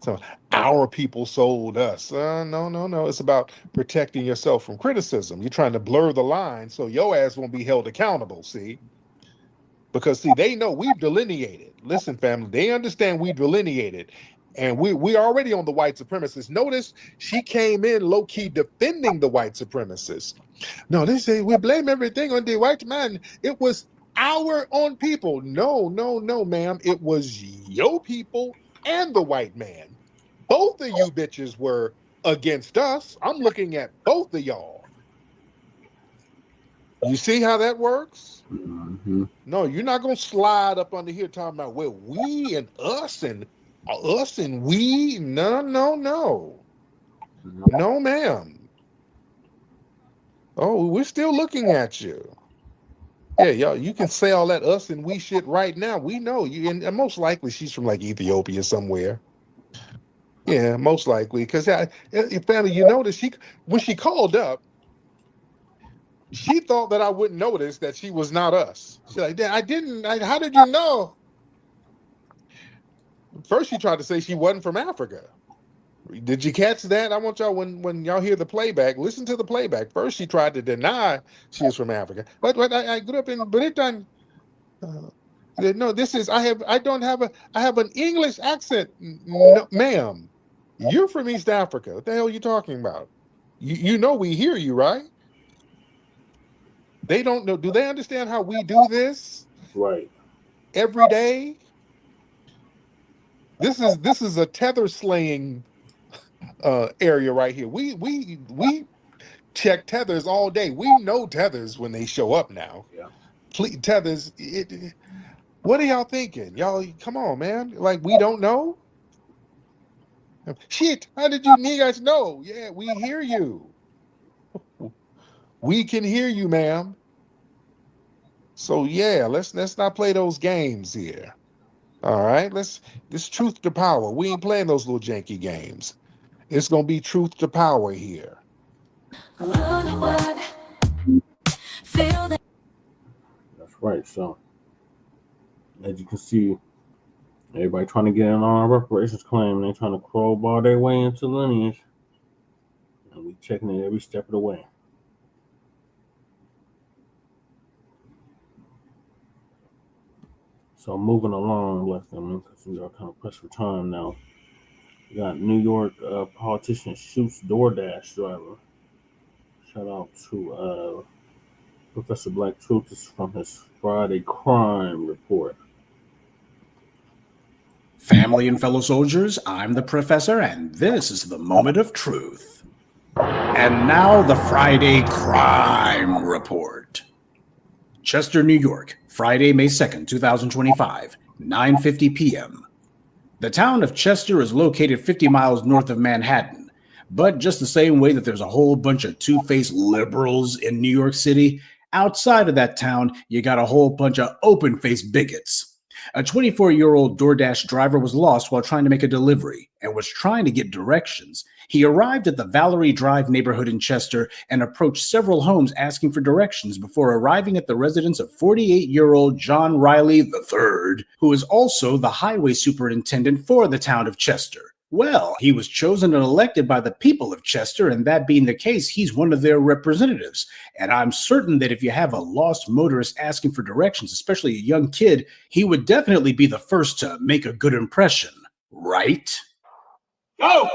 So our people sold us. No. It's about protecting yourself from criticism. You're trying to blur the line so your ass won't be held accountable, see? Because see, they know we've delineated. Listen, family, they understand we delineated. And we already on the white supremacists. Notice she came in low-key defending the white supremacists. No, they say we blame everything on the white man. It was our own people. No, ma'am. It was your people and the white man. Both of you bitches were against us. I'm looking at both of y'all. You see how that works? Mm-hmm. No, you're not gonna slide up under here talking about well, we and us and we. No. No, ma'am. Oh, we're still looking at you. Yeah, y'all, you can say all that us and we shit right now. We know you, and most likely she's from like Ethiopia somewhere. Yeah, most likely, because family, you notice when she called up, she thought that I wouldn't notice that she was not us. She's like, I didn't. How did you know? First, she tried to say she wasn't from Africa. Did you catch that? I want y'all when y'all hear the playback, listen to the playback. First, she tried to deny she was from Africa. But I grew up in Britain. No, this is I have an English accent. No, ma'am, you're from East Africa. What the hell are you talking about? You know we hear you, right? They don't know. Do they understand how we do this? Right. Every day? This is a tether slaying area right here. We check tethers all day. We know tethers when they show up now. Yeah. Tethers. What are y'all thinking? Y'all, come on, man. Like we don't know? Shit, how did you niggas know? Yeah, we hear you. We can hear you, ma'am. So yeah, let's not play those games here. All right, this truth to power. We ain't playing those little janky games. It's gonna be truth to power here. That's right. So as you can see, everybody trying to get in on our reparations claim. They're trying to crowbar their way into Lineage, and we checking it every step of the way. So moving along, because we are kind of pressed for time now. We got New York politician shoots Doordash driver. Shout out to Professor Black Truth. This is from his Friday crime report. Family and fellow soldiers, I'm the Professor, and this is the moment of truth. And now the Friday crime report. Chester, New York, Friday, May 2nd, 2025, 9:50 p.m. The town of Chester is located 50 miles north of Manhattan, but just the same way that there's a whole bunch of two-faced liberals in New York City, outside of that town, you got a whole bunch of open-faced bigots. A 24-year-old Doordash driver was lost while trying to make a delivery and was trying to get directions. He arrived at the Valerie Drive neighborhood in Chester and approached several homes asking for directions before arriving at the residence of 48-year-old John Riley III, who is also the highway superintendent for the town of Chester. Well, he was chosen and elected by the people of Chester, and that being the case, he's one of their representatives. And I'm certain that if you have a lost motorist asking for directions, especially a young kid, he would definitely be the first to make a good impression, right? Go!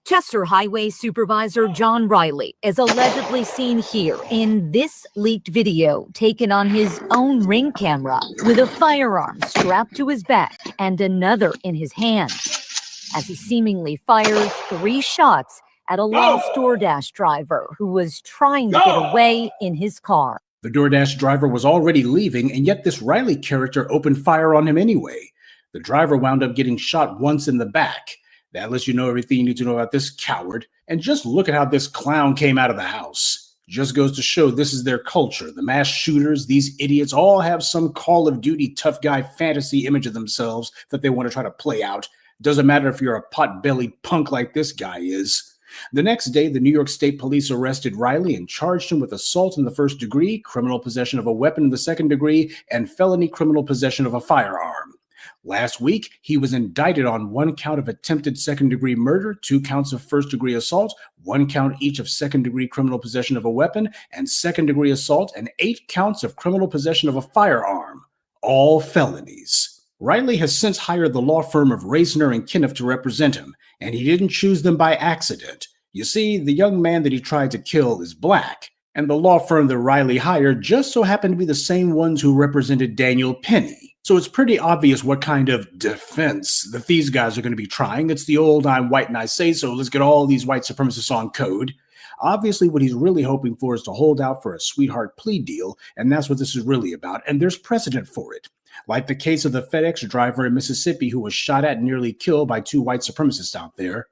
Chester Highway Supervisor John Riley is allegedly seen here in this leaked video taken on his own Ring camera with a firearm strapped to his back and another in his hand, as he seemingly fires 3 shots at a lost Doordash driver who was trying to get away in his car. The Doordash driver was already leaving, and yet this Riley character opened fire on him anyway. The driver wound up getting shot once in the back. That lets you know everything you need to know about this coward. And just look at how this clown came out of the house. Just goes to show this is their culture. The mass shooters, these idiots, all have some Call of Duty tough guy fantasy image of themselves that they want to try to play out. Doesn't matter if you're a pot-bellied punk like this guy is. The next day, the New York State Police arrested Riley and charged him with assault in the 1st degree, criminal possession of a weapon in the 2nd degree, and felony criminal possession of a firearm. Last week, he was indicted on 1 count of attempted 2nd-degree murder, 2 counts of 1st-degree assault, 1 count each of 2nd-degree criminal possession of a weapon, and 2nd-degree assault, and 8 counts of criminal possession of a firearm. All felonies. Riley has since hired the law firm of Reisner and Kinniff to represent him, and he didn't choose them by accident. You see, the young man that he tried to kill is black, and the law firm that Riley hired just so happened to be the same ones who represented Daniel Penny. So it's pretty obvious what kind of defense that these guys are going to be trying. It's the old I'm white and I say so, let's get all these white supremacists on code. Obviously, what he's really hoping for is to hold out for a sweetheart plea deal, and that's what this is really about, and there's precedent for it. Like the case of the FedEx driver in Mississippi who was shot at and nearly killed by 2 white supremacists out there.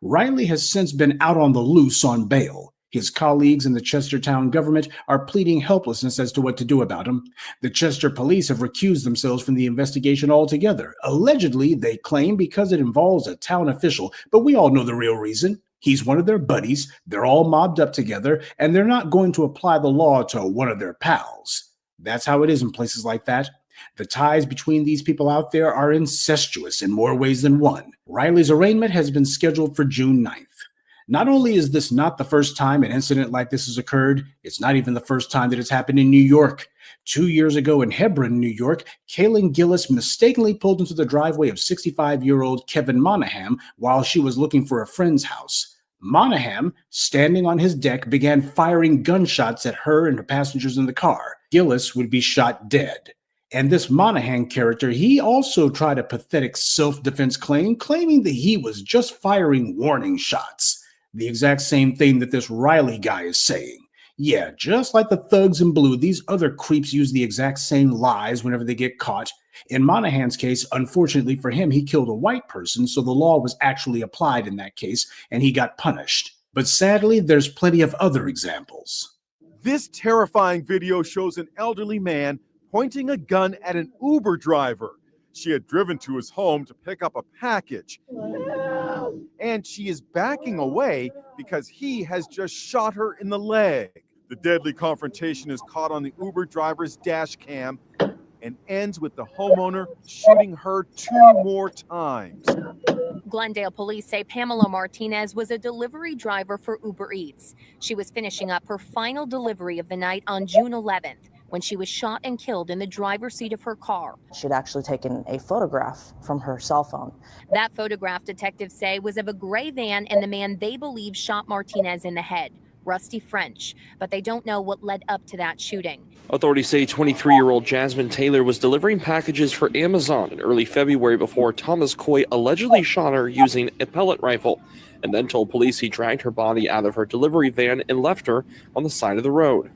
Riley has since been out on the loose on bail. His colleagues in the Chestertown government are pleading helplessness as to what to do about him. The Chester police have recused themselves from the investigation altogether. Allegedly, they claim because it involves a town official, but we all know the real reason. He's one of their buddies, they're all mobbed up together, and they're not going to apply the law to one of their pals. That's how it is in places like that. The ties between these people out there are incestuous in more ways than one. Riley's arraignment has been scheduled for June 9th. Not only is this not the first time an incident like this has occurred, it's not even the first time that it's happened in New York. 2 years ago in Hebron, New York, Kaylin Gillis mistakenly pulled into the driveway of 65-year-old Kevin Monahan while she was looking for a friend's house. Monahan, standing on his deck, began firing gunshots at her and the passengers in the car. Gillis would be shot dead. And this Monahan character, he also tried a pathetic self-defense claim, claiming that he was just firing warning shots. The exact same thing that this Riley guy is saying. Yeah, just like the thugs in blue, these other creeps use the exact same lies whenever they get caught. In Monahan's case, unfortunately for him, he killed a white person, so the law was actually applied in that case, and he got punished. But sadly, there's plenty of other examples. This terrifying video shows an elderly man pointing a gun at an Uber driver. She had driven to his home to pick up a package. And she is backing away because he has just shot her in the leg. The deadly confrontation is caught on the Uber driver's dash cam and ends with the homeowner shooting her 2 more times. Glendale police say Pamela Martinez was a delivery driver for Uber Eats. She was finishing up her final delivery of the night on June 11th when she was shot and killed in the driver's seat of her car. She'd actually taken a photograph from her cell phone. That photograph, detectives say, was of a gray van and the man they believe shot Martinez in the head, Rusty French, but they don't know what led up to that shooting. Authorities say 23-year-old Jasmine Taylor was delivering packages for Amazon in early February before Thomas Coy allegedly shot her using a pellet rifle and then told police he dragged her body out of her delivery van and left her on the side of the road.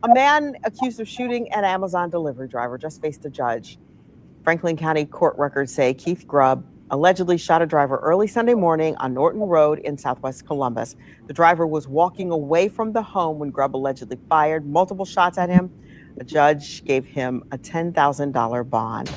A man accused of shooting an Amazon delivery driver just faced a judge. Franklin County court records say Keith Grubb allegedly shot a driver early Sunday morning on Norton Road in southwest Columbus. The driver was walking away from the home when Grubb allegedly fired multiple shots at him. A judge gave him a $10,000 bond.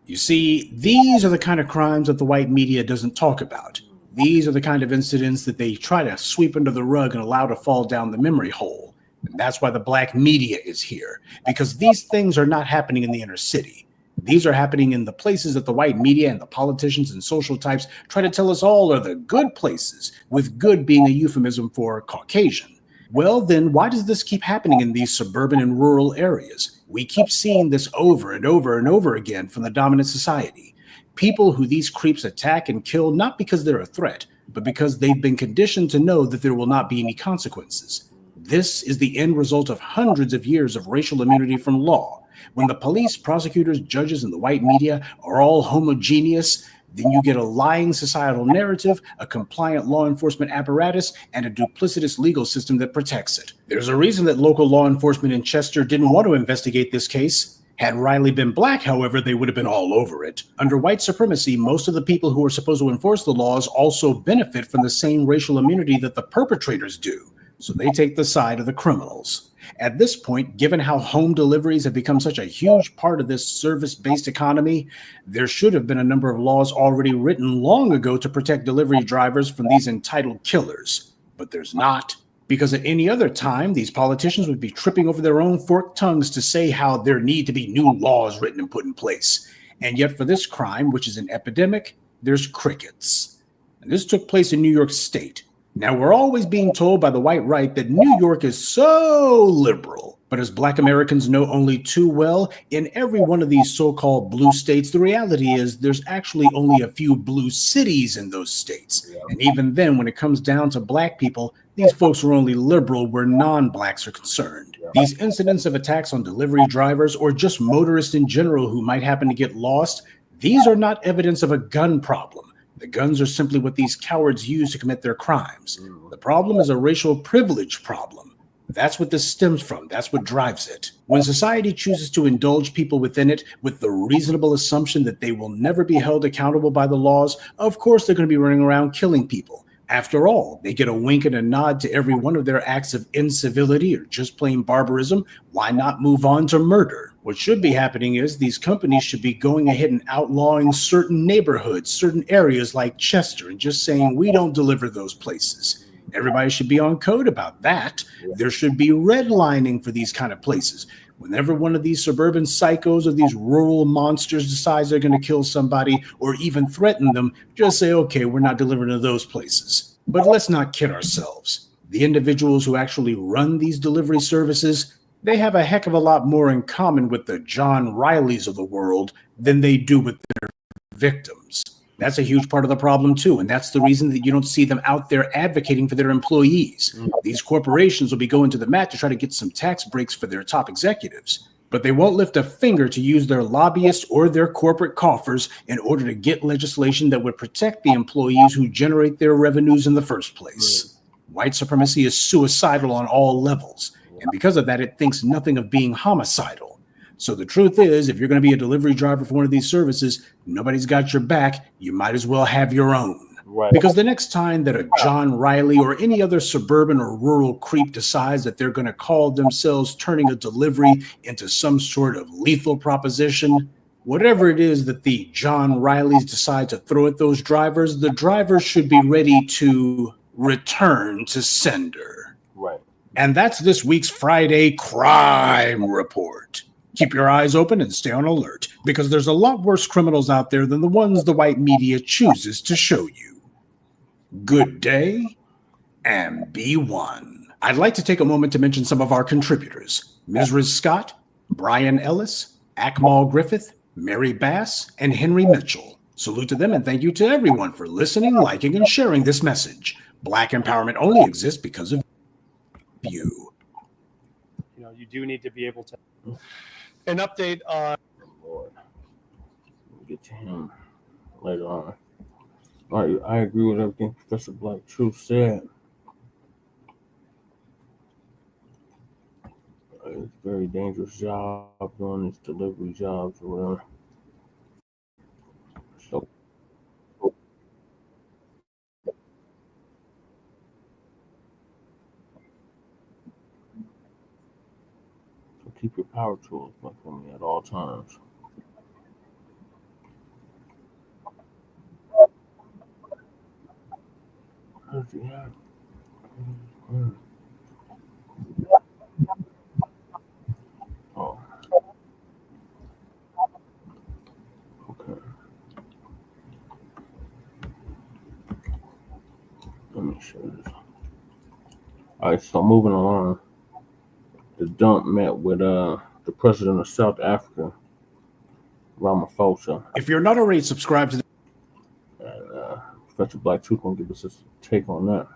You see, these are the kind of crimes that the white media doesn't talk about. These are the kind of incidents that they try to sweep under the rug and allow to fall down the memory hole. And that's why the black media is here, because these things are not happening in the inner city. These are happening in the places that the white media and the politicians and social types try to tell us all are the good places, with good being a euphemism for Caucasian. Well, then why does this keep happening in these suburban and rural areas? We keep seeing this over and over and over again from the dominant society. People who these creeps attack and kill not because they're a threat, but because they've been conditioned to know that there will not be any consequences. This is the end result of hundreds of years of racial immunity from law. When the police, prosecutors, judges, and the white media are all homogeneous, then you get a lying societal narrative, a compliant law enforcement apparatus, and a duplicitous legal system that protects it. There's a reason that local law enforcement in Chester didn't want to investigate this case. Had Riley been black, however, they would have been all over it. Under white supremacy, most of the people who are supposed to enforce the laws also benefit from the same racial immunity that the perpetrators do. So they take the side of the criminals. At this point, given how home deliveries have become such a huge part of this service-based economy, there should have been a number of laws already written long ago to protect delivery drivers from these entitled killers. But there's not. Because at any other time, these politicians would be tripping over their own forked tongues to say how there need to be new laws written and put in place. And yet for this crime, which is an epidemic, there's crickets. And this took place in New York State. Now, we're always being told by the white right that New York is so liberal. But as black Americans know only too well, in every one of these so-called blue states, the reality is there's actually only a few blue cities in those states. And even then, when it comes down to black people, these folks are only liberal where non-blacks are concerned. These incidents of attacks on delivery drivers or just motorists in general who might happen to get lost, these are not evidence of a gun problem. The guns are simply what these cowards use to commit their crimes. The problem is a racial privilege problem. That's what this stems from. That's what drives it. When society chooses to indulge people within it with the reasonable assumption that they will never be held accountable by the laws, of course they're going to be running around killing people. After all, they get a wink and a nod to every one of their acts of incivility or just plain barbarism. Why not move on to murder? What should be happening is these companies should be going ahead and outlawing certain neighborhoods, certain areas like Chester, and just saying we don't deliver those places. Everybody should be on code about that. There should be redlining for these kind of places. Whenever one of these suburban psychos or these rural monsters decides they're going to kill somebody or even threaten them, just say, okay, we're not delivering to those places. But let's not kid ourselves. The individuals who actually run these delivery services, they have a heck of a lot more in common with the John Rileys of the world than they do with their victims. That's a huge part of the problem too, and that's the reason that you don't see them out there advocating for their employees. These corporations will be going to the mat to try to get some tax breaks for their top executives, but they won't lift a finger to use their lobbyists or their corporate coffers in order to get legislation that would protect the employees who generate their revenues in the first place. White supremacy is suicidal on all levels, and because of that, it thinks nothing of being homicidal. So the truth is, if you're going to be a delivery driver for one of these services, nobody's got your back. You might as well have your own. Right. Because the next time that a John Riley or any other suburban or rural creep decides that they're going to call themselves turning a delivery into some sort of lethal proposition, whatever it is that the John Rileys decide to throw at those drivers, the drivers should be ready to return to sender. Right. And that's this week's Friday Crime Report. Keep your eyes open and stay on alert, because there's a lot worse criminals out there than the ones the white media chooses to show you. Good day, and be one. I'd like to take a moment to mention some of our contributors. Ms. Riz Scott, Brian Ellis, Akmal Griffith, Mary Bass, and Henry Mitchell. Salute to them and thank you to everyone for listening, liking, and sharing this message. Black empowerment only exists because of you. You know, you do need to be able to. An update on. Lord. We'll get to him later on. All right, I agree with everything Professor Black Truth said. It's a very dangerous job doing these delivery jobs or whatever. So keep your power tools on me at all times. What does he have? Oh. Okay. Let me show this. All right, so moving along. The dump met with the president of South Africa, Ramaphosa. If you're not already subscribed to And Professor Black Truth gonna give us his take on that.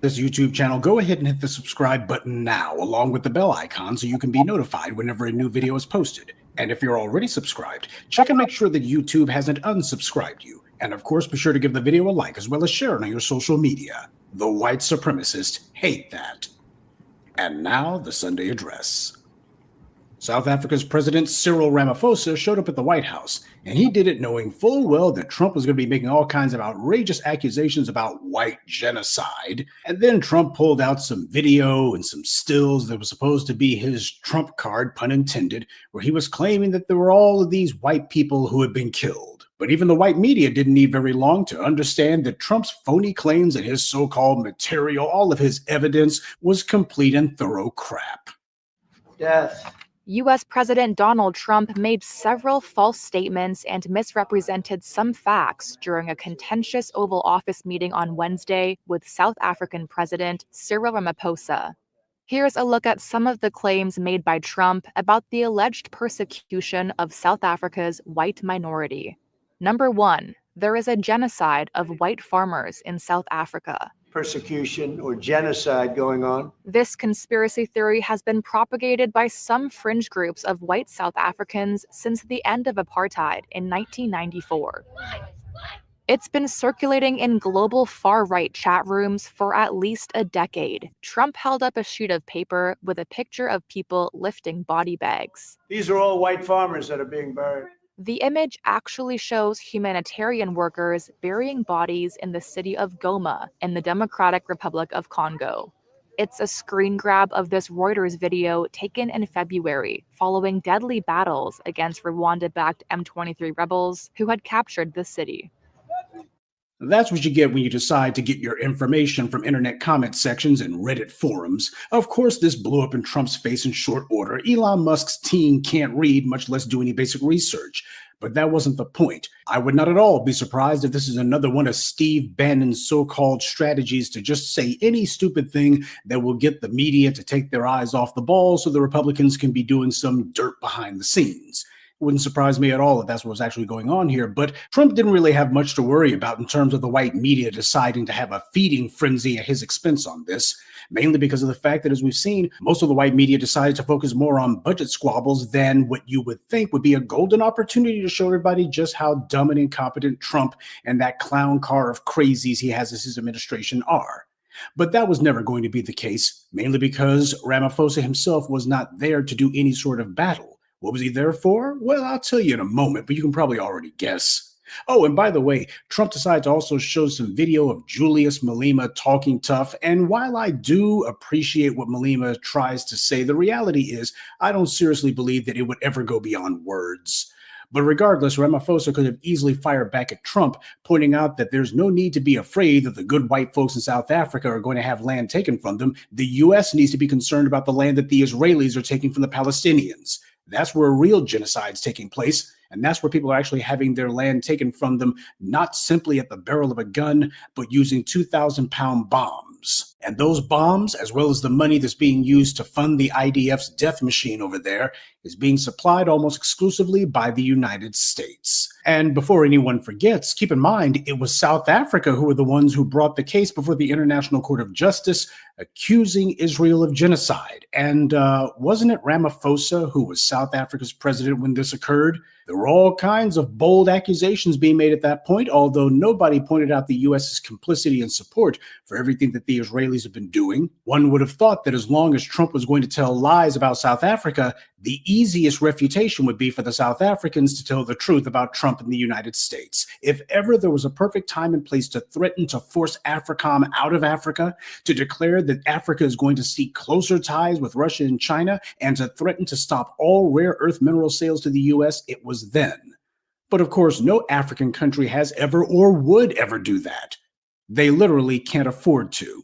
this YouTube channel, go ahead and hit the subscribe button now, along with the bell icon, so you can be notified whenever a new video is posted. And if you're already subscribed, check and make sure that YouTube hasn't unsubscribed you. And of course, be sure to give the video a like as well as share it on your social media. The white supremacists hate that. And now, the Sunday address. South Africa's President Cyril Ramaphosa showed up at the White House, and he did it knowing full well that Trump was going to be making all kinds of outrageous accusations about white genocide. And then Trump pulled out some video and some stills that was supposed to be his Trump card, pun intended, where he was claiming that there were all of these white people who had been killed. But even the white media didn't need very long to understand that Trump's phony claims and his so-called material, all of his evidence, was complete and thorough crap. Death. U.S. President Donald Trump made several false statements and misrepresented some facts during a contentious Oval Office meeting on Wednesday with South African President Cyril Ramaphosa. Here's a look at some of the claims made by Trump about the alleged persecution of South Africa's white minority. Number 1, there is a genocide of white farmers in South Africa. Persecution or genocide going on. This conspiracy theory has been propagated by some fringe groups of white South Africans since the end of apartheid in 1994. It's been circulating in global far-right chat rooms for at least a decade. Trump held up a sheet of paper with a picture of people lifting body bags. These are all white farmers that are being buried. The image actually shows humanitarian workers burying bodies in the city of Goma in the Democratic Republic of Congo. It's a screen grab of this Reuters video taken in February following deadly battles against Rwanda-backed M23 rebels who had captured the city. That's what you get when you decide to get your information from internet comment sections and Reddit forums. Of course, this blew up in Trump's face in short order. Elon Musk's team can't read, much less do any basic research. But that wasn't the point. I would not at all be surprised if this is another one of Steve Bannon's so-called strategies to just say any stupid thing that will get the media to take their eyes off the ball so the Republicans can be doing some dirt behind the scenes. Wouldn't surprise me at all if that's what was actually going on here, but Trump didn't really have much to worry about in terms of the white media deciding to have a feeding frenzy at his expense on this, mainly because of the fact that, as we've seen, most of the white media decided to focus more on budget squabbles than what you would think would be a golden opportunity to show everybody just how dumb and incompetent Trump and that clown car of crazies he has as his administration are. But that was never going to be the case, mainly because Ramaphosa himself was not there to do any sort of battle. What was he there for? Well, I'll tell you in a moment, but you can probably already guess. Oh, and by the way, Trump decided to also show some video of Julius Malema talking tough. And while I do appreciate what Malema tries to say, the reality is I don't seriously believe that it would ever go beyond words. But regardless, Ramaphosa could have easily fired back at Trump, pointing out that there's no need to be afraid that the good white folks in South Africa are going to have land taken from them. The U.S. needs to be concerned about the land that the Israelis are taking from the Palestinians. That's where real genocide is taking place, and that's where people are actually having their land taken from them, not simply at the barrel of a gun, but using 2,000-pound bombs. And those bombs, as well as the money that's being used to fund the IDF's death machine over there, is being supplied almost exclusively by the United States. And before anyone forgets, keep in mind, it was South Africa who were the ones who brought the case before the International Court of Justice, accusing Israel of genocide. And wasn't it Ramaphosa who was South Africa's president when this occurred? There were all kinds of bold accusations being made at that point, although nobody pointed out the U.S.'s complicity and support for everything that the Israelis have been doing. One would have thought that as long as Trump was going to tell lies about South Africa, the easiest refutation would be for the South Africans to tell the truth about Trump and the United States. If ever there was a perfect time and place to threaten to force AFRICOM out of Africa, to declare that Africa is going to seek closer ties with Russia and China, and to threaten to stop all rare earth mineral sales to the U.S., it was then. But of course, no African country has ever or would ever do that. They literally can't afford to.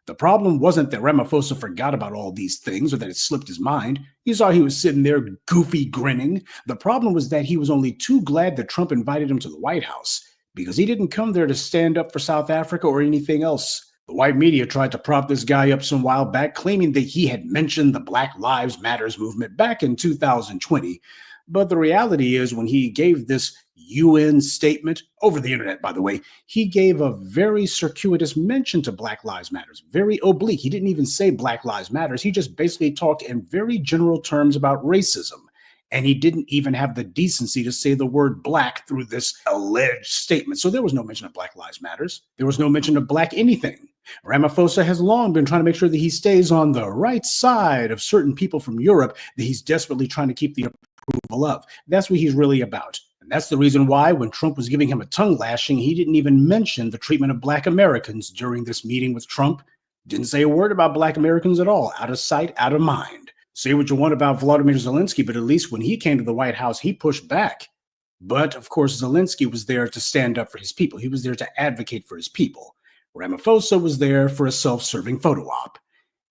The problem wasn't that Ramaphosa forgot about all these things or that it slipped his mind. You saw he was sitting there goofy grinning. The problem was that he was only too glad that Trump invited him to the White House, because he didn't come there to stand up for South Africa or anything else. The white media tried to prop this guy up some while back, claiming that he had mentioned the Black Lives Matters movement back in 2020. But the reality is, when he gave this UN statement, over the internet, by the way, he gave a very circuitous mention to Black Lives Matters, very oblique. He didn't even say Black Lives Matters. He just basically talked in very general terms about racism. And he didn't even have the decency to say the word black through this alleged statement. So there was no mention of Black Lives Matters. There was no mention of black anything. Ramaphosa has long been trying to make sure that he stays on the right side of certain people from Europe that he's desperately trying to keep the approval of. That's what he's really about. And that's the reason why when Trump was giving him a tongue lashing, he didn't even mention the treatment of Black Americans during this meeting with Trump. Didn't say a word about Black Americans at all. Out of sight, out of mind. Say what you want about Volodymyr Zelensky, but at least when he came to the White House, he pushed back. But of course, Zelensky was there to stand up for his people. He was there to advocate for his people. Ramaphosa was there for a self-serving photo op.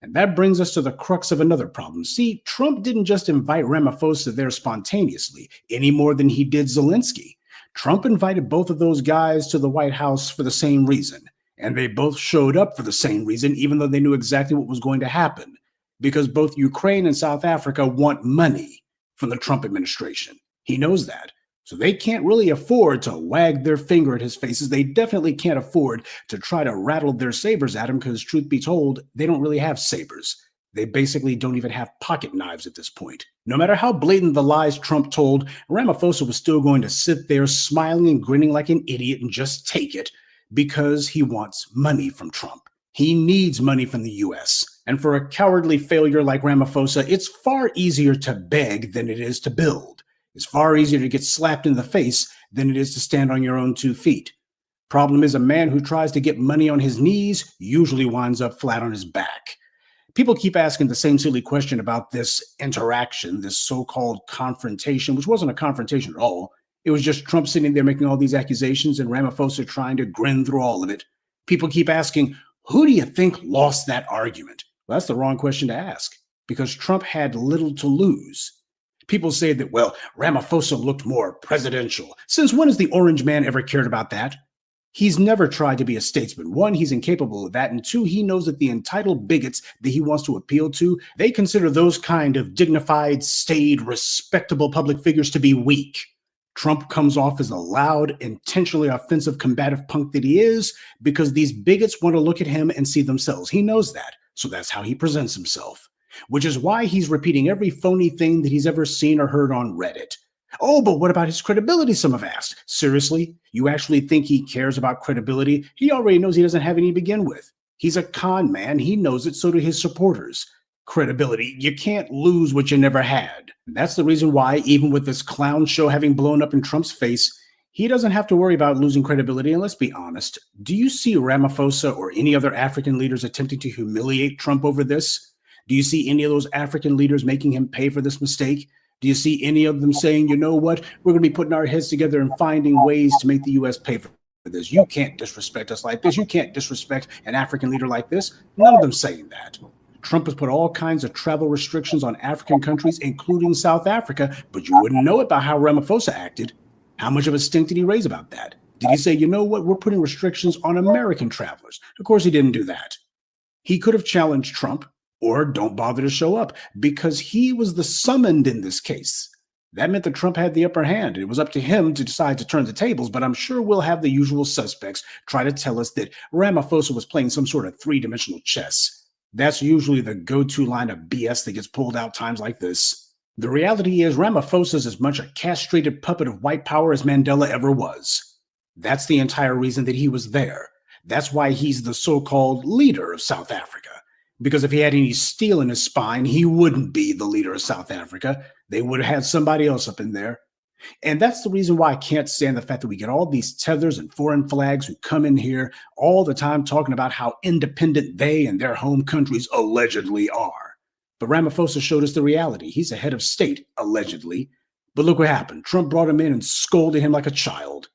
And that brings us to the crux of another problem. See, Trump didn't just invite Ramaphosa there spontaneously, any more than he did Zelensky. Trump invited both of those guys to the White House for the same reason. And they both showed up for the same reason, even though they knew exactly what was going to happen. Because both Ukraine and South Africa want money from the Trump administration. He knows that. So they can't really afford to wag their finger at his faces. They definitely can't afford to try to rattle their sabers at him, because truth be told, they don't really have sabers. They basically don't even have pocket knives at this point. No matter how blatant the lies Trump told, Ramaphosa was still going to sit there smiling and grinning like an idiot and just take it, because he wants money from Trump. He needs money from the U.S. And for a cowardly failure like Ramaphosa, it's far easier to beg than it is to build. It's far easier to get slapped in the face than it is to stand on your own 2 feet. Problem is, a man who tries to get money on his knees usually winds up flat on his back. People keep asking the same silly question about this interaction, this so-called confrontation, which wasn't a confrontation at all. It was just Trump sitting there making all these accusations and Ramaphosa trying to grin through all of it. People keep asking, who do you think lost that argument? Well, that's the wrong question to ask, because Trump had little to lose. People say that, well, Ramaphosa looked more presidential. Since when has the orange man ever cared about that? He's never tried to be a statesman. 1, he's incapable of that. And 2, he knows that the entitled bigots that he wants to appeal to, they consider those kind of dignified, staid, respectable public figures to be weak. Trump comes off as a loud, intentionally offensive, combative punk that he is, because these bigots want to look at him and see themselves. He knows that. So that's how he presents himself. Which is why he's repeating every phony thing that he's ever seen or heard on Reddit. Oh, but what about his credibility, some have asked. Seriously? You actually think he cares about credibility? He already knows he doesn't have any to begin with. He's a con man. He knows it. So do his supporters. Credibility. You can't lose what you never had. And that's the reason why, even with this clown show having blown up in Trump's face, he doesn't have to worry about losing credibility. And let's be honest. Do you see Ramaphosa or any other African leaders attempting to humiliate Trump over this? Do you see any of those African leaders making him pay for this mistake? Do you see any of them saying, you know what, we're going to be putting our heads together and finding ways to make the U.S. pay for this? You can't disrespect us like this. You can't disrespect an African leader like this. None of them saying that. Trump has put all kinds of travel restrictions on African countries, including South Africa, but you wouldn't know about how Ramaphosa acted. How much of a stink did he raise about that? Did he say, you know what, we're putting restrictions on American travelers? Of course, he didn't do that. He could have challenged Trump or don't bother to show up because he was the summoned in this case. That meant that Trump had the upper hand. It was up to him to decide to turn the tables, but I'm sure we'll have the usual suspects try to tell us that Ramaphosa was playing some sort of three-dimensional chess. That's usually the go-to line of BS that gets pulled out times like this. The reality is Ramaphosa is as much a castrated puppet of white power as Mandela ever was. That's the entire reason that he was there. That's why he's the so-called leader of South Africa. Because if he had any steel in his spine, he wouldn't be the leader of South Africa. They would have had somebody else up in there. And that's the reason why I can't stand the fact that we get all these tethers and foreign flags who come in here all the time talking about how independent they and their home countries allegedly are. But Ramaphosa showed us the reality. He's a head of state, allegedly. But look what happened. Trump brought him in and scolded him like a child.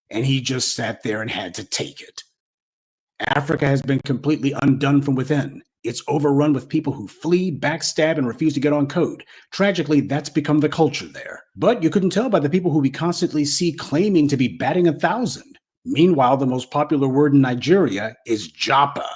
And he just sat there and had to take it. Africa has been completely undone from within. It's overrun with people who flee, backstab, and refuse to get on code. Tragically, that's become the culture there. But you couldn't tell by the people who we constantly see claiming to be batting 1,000. Meanwhile, the most popular word in Nigeria is Japa.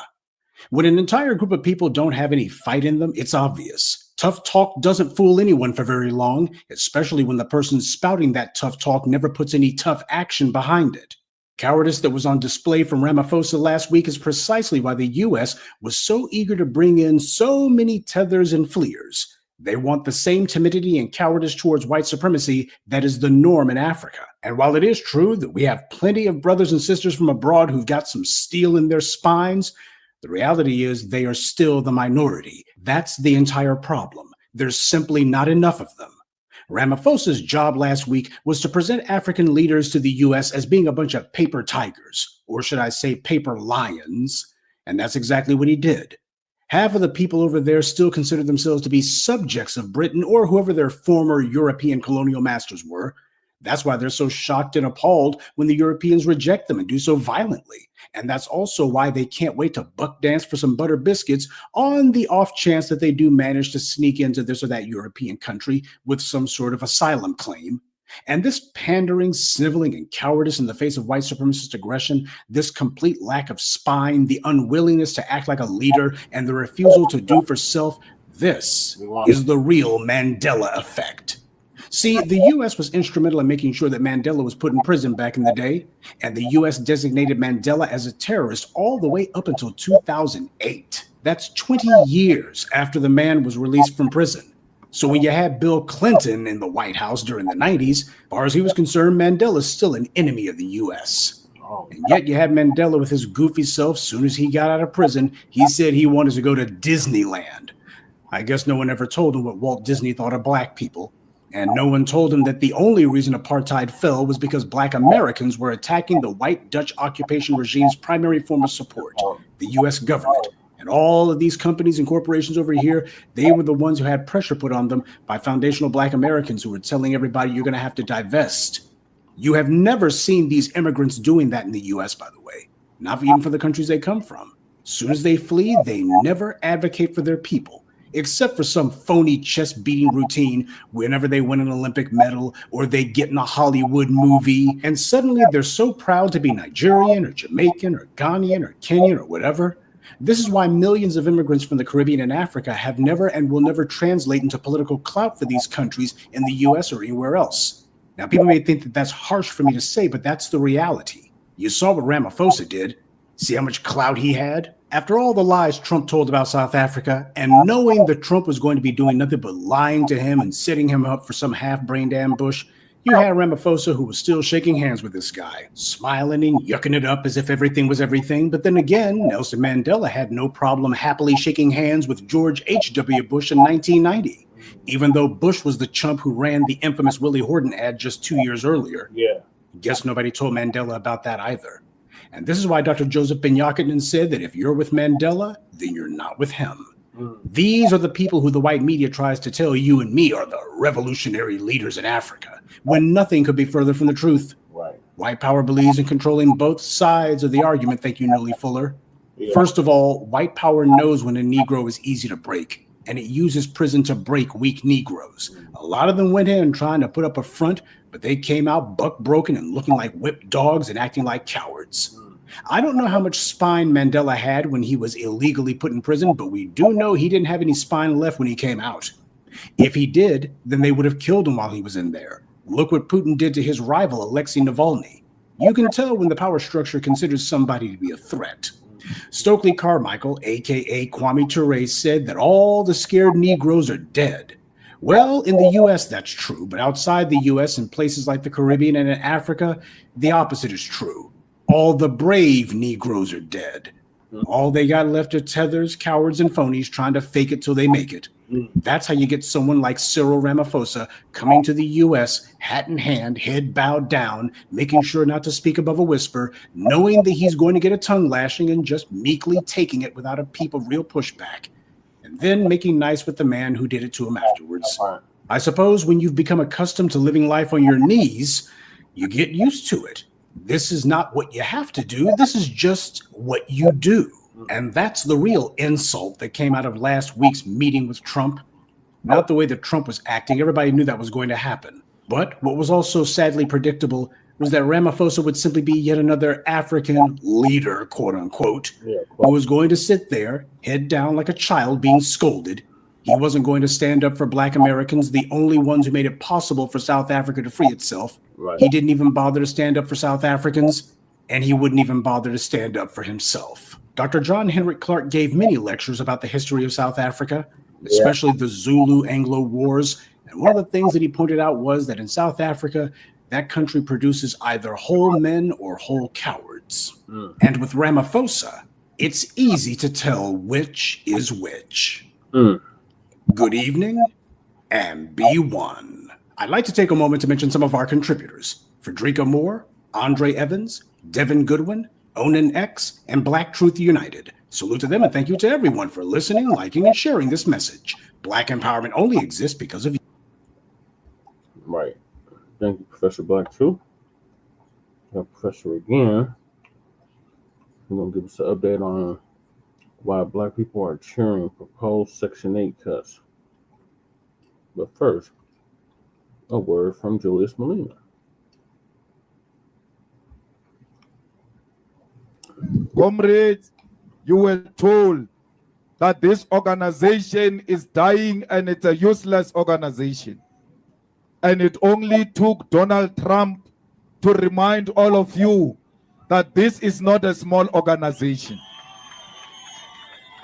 When an entire group of people don't have any fight in them, it's obvious. Tough talk doesn't fool anyone for very long, especially when the person spouting that tough talk never puts any tough action behind it. Cowardice that was on display from Ramaphosa last week is precisely why the U.S. was so eager to bring in so many tethers and fleers. They want the same timidity and cowardice towards white supremacy that is the norm in Africa. And while it is true that we have plenty of brothers and sisters from abroad who've got some steel in their spines, the reality is they are still the minority. That's the entire problem. There's simply not enough of them. Ramaphosa's job last week was to present African leaders to the U.S. as being a bunch of paper tigers, or should I say paper lions, and that's exactly what he did. Half of the people over there still consider themselves to be subjects of Britain or whoever their former European colonial masters were. That's why they're so shocked and appalled when the Europeans reject them and do so violently. And that's also why they can't wait to buck dance for some butter biscuits on the off chance that they do manage to sneak into this or that European country with some sort of asylum claim. And this pandering, sniveling, and cowardice in the face of white supremacist aggression, this complete lack of spine, the unwillingness to act like a leader, and the refusal to do for self, this is the real Mandela effect. See, the U.S. was instrumental in making sure that Mandela was put in prison back in the day, and the U.S. designated Mandela as a terrorist all the way up until 2008. That's 20 years after the man was released from prison. So when you had Bill Clinton in the White House during the 90s, as far as he was concerned, Mandela's still an enemy of the U.S. And yet you had Mandela with his goofy self. Soon as he got out of prison, he said he wanted to go to Disneyland. I guess no one ever told him what Walt Disney thought of black people. And no one told him that the only reason apartheid fell was because black Americans were attacking the white Dutch occupation regime's primary form of support, the U.S. government. And all of these companies and corporations over here, they were the ones who had pressure put on them by foundational black Americans who were telling everybody you're going to have to divest. You have never seen these immigrants doing that in the U.S., by the way, not even for the countries they come from. As soon as they flee, they never advocate for their people. Except for some phony chest-beating routine whenever they win an Olympic medal or they get in a Hollywood movie, and suddenly they're so proud to be Nigerian or Jamaican or Ghanaian or Kenyan or whatever. This is why millions of immigrants from the Caribbean and Africa have never and will never translate into political clout for these countries in the U.S. or anywhere else. Now, people may think that that's harsh for me to say, but that's the reality. You saw what Ramaphosa did. See how much clout he had? After all the lies Trump told about South Africa, and knowing that Trump was going to be doing nothing but lying to him and setting him up for some half-brained ambush, you had Ramaphosa who was still shaking hands with this guy, smiling and yucking it up as if everything was everything. But then again, Nelson Mandela had no problem happily shaking hands with George H.W. Bush in 1990, even though Bush was the chump who ran the infamous Willie Horton ad just 2 years earlier. Yeah. Guess nobody told Mandela about that either. And this is why Dr. Joseph Benyakinen said that if you're with Mandela, then you're not with him. These are the people who the white media tries to tell you and me are the revolutionary leaders in Africa, when nothing could be further from the truth. Right. White power believes in controlling both sides of the argument, thank you, Noli Fuller. Yeah. First of all, white power knows when a Negro is easy to break, and it uses prison to break weak Negroes. A lot of them went in trying to put up a front, but they came out buck broken and looking like whipped dogs and acting like cowards. I don't know how much spine Mandela had when he was illegally put in prison, but we do know he didn't have any spine left when he came out. If he did, then they would have killed him while he was in there. Look what Putin did to his rival, Alexei Navalny. You can tell when the power structure considers somebody to be a threat. Stokely Carmichael, a.k.a. Kwame Ture, said that all the scared Negroes are dead. Well, in the U.S., that's true, but outside the U.S., in places like the Caribbean and in Africa, the opposite is true. All the brave Negroes are dead. All they got left are tethers, cowards, and phonies trying to fake it till they make it. That's how you get someone like Cyril Ramaphosa coming to the U.S., hat in hand, head bowed down, making sure not to speak above a whisper, knowing that he's going to get a tongue lashing and just meekly taking it without a peep of real pushback, and then making nice with the man who did it to him afterwards. I suppose when you've become accustomed to living life on your knees, you get used to it. This is not what you have to do. This is just what you do. And that's the real insult that came out of last week's meeting with Trump. Not the way that Trump was acting. Everybody knew that was going to happen. But what was also sadly predictable was that Ramaphosa would simply be yet another African leader, quote unquote, who was going to sit there, head down like a child being scolded. He wasn't going to stand up for Black Americans, the only ones who made it possible for South Africa to free itself. He didn't even bother to stand up for South Africans, and he wouldn't even bother to stand up for himself. Dr. John Henrik Clarke gave many lectures about the history of South Africa, especially the Zulu-Anglo Wars. And one of the things that he pointed out was that in South Africa, that country produces either whole men or whole cowards. And with Ramaphosa, it's easy to tell which is which. Good evening, and be one. I'd like to take a moment to mention some of our contributors: Frederica Moore, Andre Evans, Devin Goodwin, Onan X, and Black Truth United. Salute to them, and thank you to everyone for listening, liking, and sharing this message. Black empowerment only exists because of you. Right. Thank you, Professor Black Truth. Professor again. We're going to give us an update on why Black people are cheering proposed Section 8 cuts. But first, a word from Julius Malema. Comrades, you were told that this organization is dying and it's a useless organization. And it only took Donald Trump to remind all of you that this is not a small organization.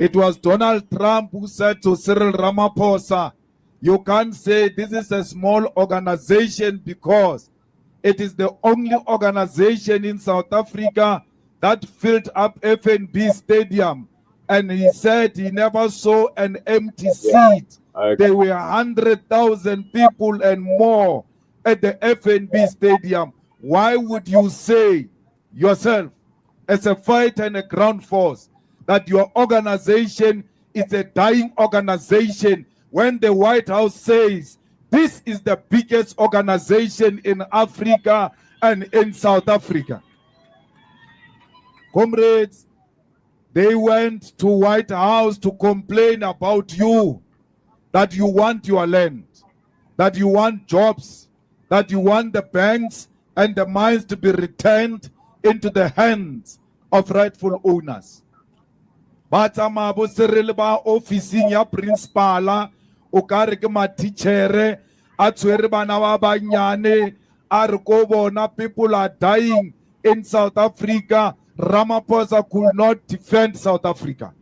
It was Donald Trump who said to Cyril Ramaphosa, you can't say this is a small organization because it is the only organization in South Africa that filled up FNB Stadium. And he said he never saw an empty seat. There were 100,000 people and more at the FNB Stadium. Why would you say yourself, as a fighter and a ground force, that your organization is a dying organization when the White House says this is the biggest organization in Africa and in South Africa? Comrades, they went to White House to complain about you, that you want your land, that you want jobs, that you want the banks and the mines to be returned into the hands of rightful owners. But amabo Cyril ba officing ya principala o kare ke matitjhere a tshwere bana ba banyane a re ko bona people are dying in South Africa. Ramaphosa could not defend South Africa.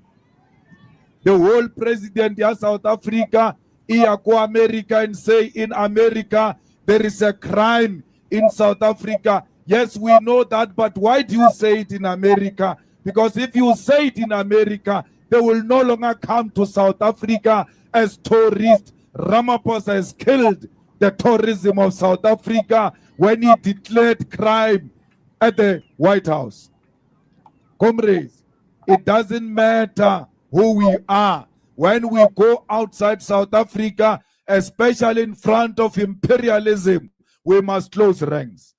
The whole president of South Africa, ia go America and say in America there is a crime in South Africa. Yes, we know that, but why do you say it in America? Because if you say it in America, they will no longer come to South Africa as tourists. Ramaphosa has killed the tourism of South Africa when he declared crime at the White House. Comrades, it doesn't matter who we are. When we go outside South Africa, especially in front of imperialism, we must close ranks.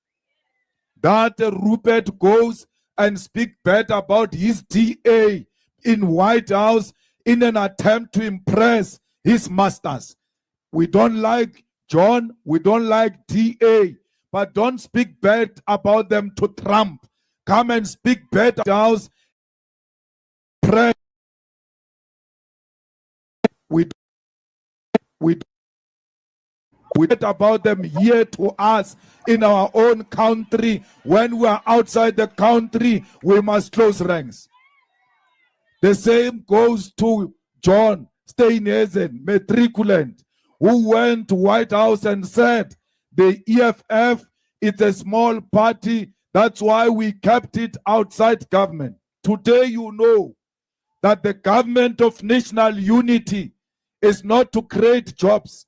That Rupert goes and speak bad about his DA in White House in an attempt to impress his masters. We don't like John, we don't like DA, but don't speak bad about them to Trump. come and speak bad house. Pray. We read about them here to us in our own country. When we are outside the country, we must close ranks. The same goes to John Steinhazen, matriculant, who went to White House and said, the EFF is a small party, that's why we kept it outside government. Today you know that the government of national unity is not to create jobs,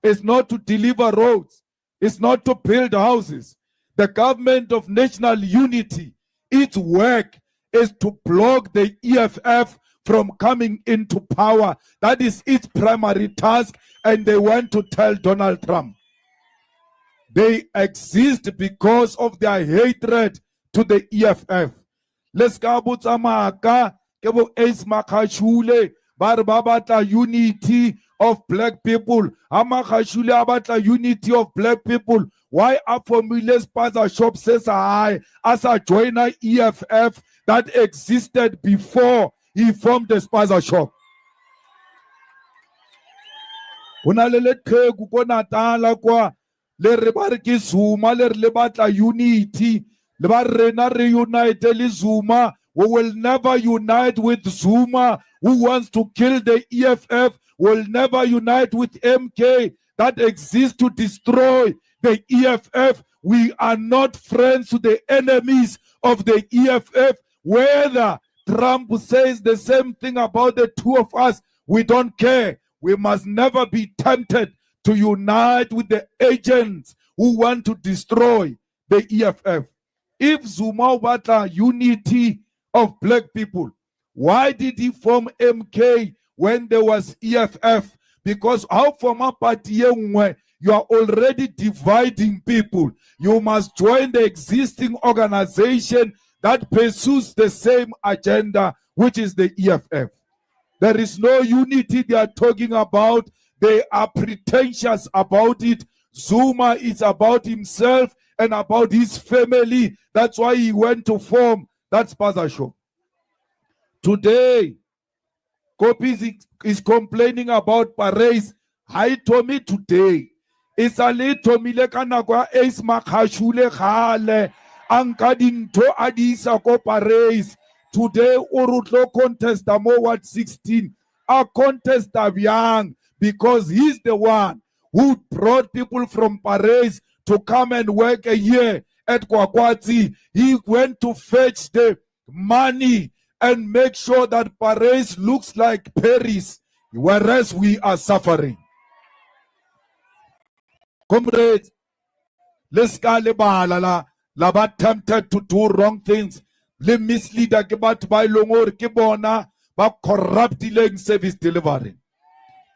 it's not to deliver roads, it's not to build houses. The government of national unity, its work is to block the EFF from coming into power. That is its primary task, and they want to tell Donald Trump. They exist because of their hatred to the EFF. Let's go to Ace Makashule, Barbabata unity of black people. Amakashule abata unity of black people. Why are formulas Spaza Shop says I as a joiner EFF that existed before he formed the Spaza Shop? Unalele kegu kona tala kwa le rebariki Zuma le lebata unity le barena reunite le Zuma. We will never unite with Zuma, who wants to kill the EFF. Will never unite with MK that exists to destroy the EFF. We are not friends to the enemies of the EFF. Whether Trump says the same thing about the two of us, we don't care. We must never be tempted to unite with the agents who want to destroy the EFF. If Zuma wants unity of black people, why did he form MK when there was EFF? Because how from a party you are already dividing people. You must join the existing organization that pursues the same agenda, which is the EFF. There is no unity they are talking about. They are pretentious about it. Zuma is about himself and about his family. That's why he went to form that Spaza Shop. Today, Kopi is complaining about Paris. Hi to me today. It's a little milekana Ace Makashule Hale Ankading to Adisa Ko Paris. Today, Urutlo contest Amowat 16. A contest of young because he's the one who brought people from Paris to come and work a year at Kwakwati. He went to fetch the money and make sure that Paris looks like Paris, whereas we are suffering. Comrades, let's go laba tempted to do wrong things. Le misleader kebat by longor kebona ba corrupting service delivery.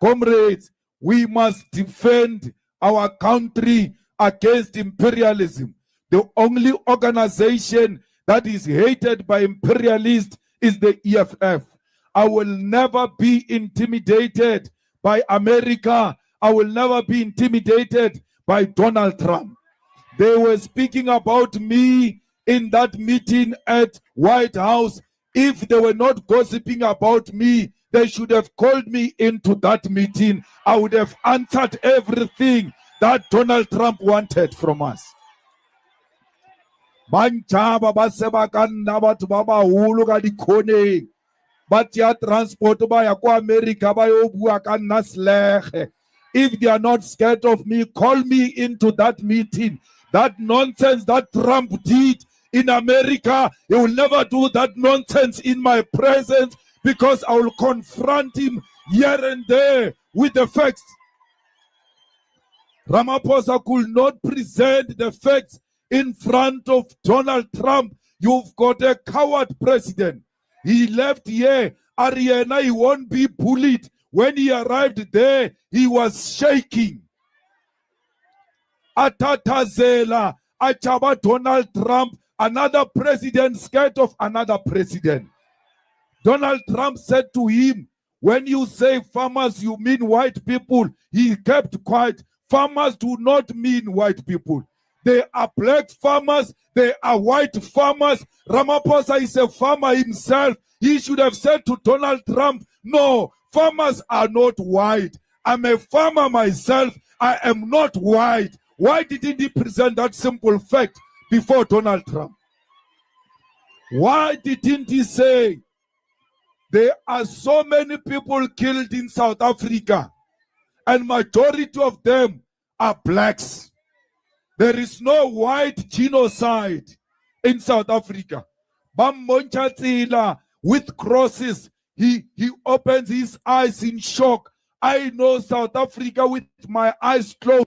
Comrades, we must defend our country against imperialism. The only organization that is hated by imperialists is the EFF. I will never be intimidated by America. I will never be intimidated by Donald Trump. They were speaking about me in that meeting at White House. If they were not gossiping about me, they should have called me into that meeting. I would have answered everything that Donald Trump wanted from us. Banchaba basebakanna batho ba baholo ka dikhoneng ba tia transport ba ya kwa America ba yo bua ka nna slege. If they are not scared of me, call me into that meeting. That nonsense that Trump did in America, he will never do that nonsense in my presence because I will confront him here and there with the facts. Ramaphosa could not present the facts in front of Donald Trump. You've got a coward president. He left here. Ariana, he won't be bullied. When he arrived there, he was shaking. Atatazela, Achaba Donald Trump, another president scared of another president. Donald Trump said to him, when you say farmers, you mean white people. He kept quiet. Farmers do not mean white people. They are black farmers. They are white farmers. Ramaphosa is a farmer himself. He should have said to Donald Trump, no, farmers are not white. I'm a farmer myself. I am not white. Why didn't he present that simple fact before Donald Trump? Why didn't he say there are so many people killed in South Africa and majority of them are blacks? There is no white genocide in South Africa. Bammonchatsila with crosses, he opens his eyes in shock. I know South Africa with my eyes closed.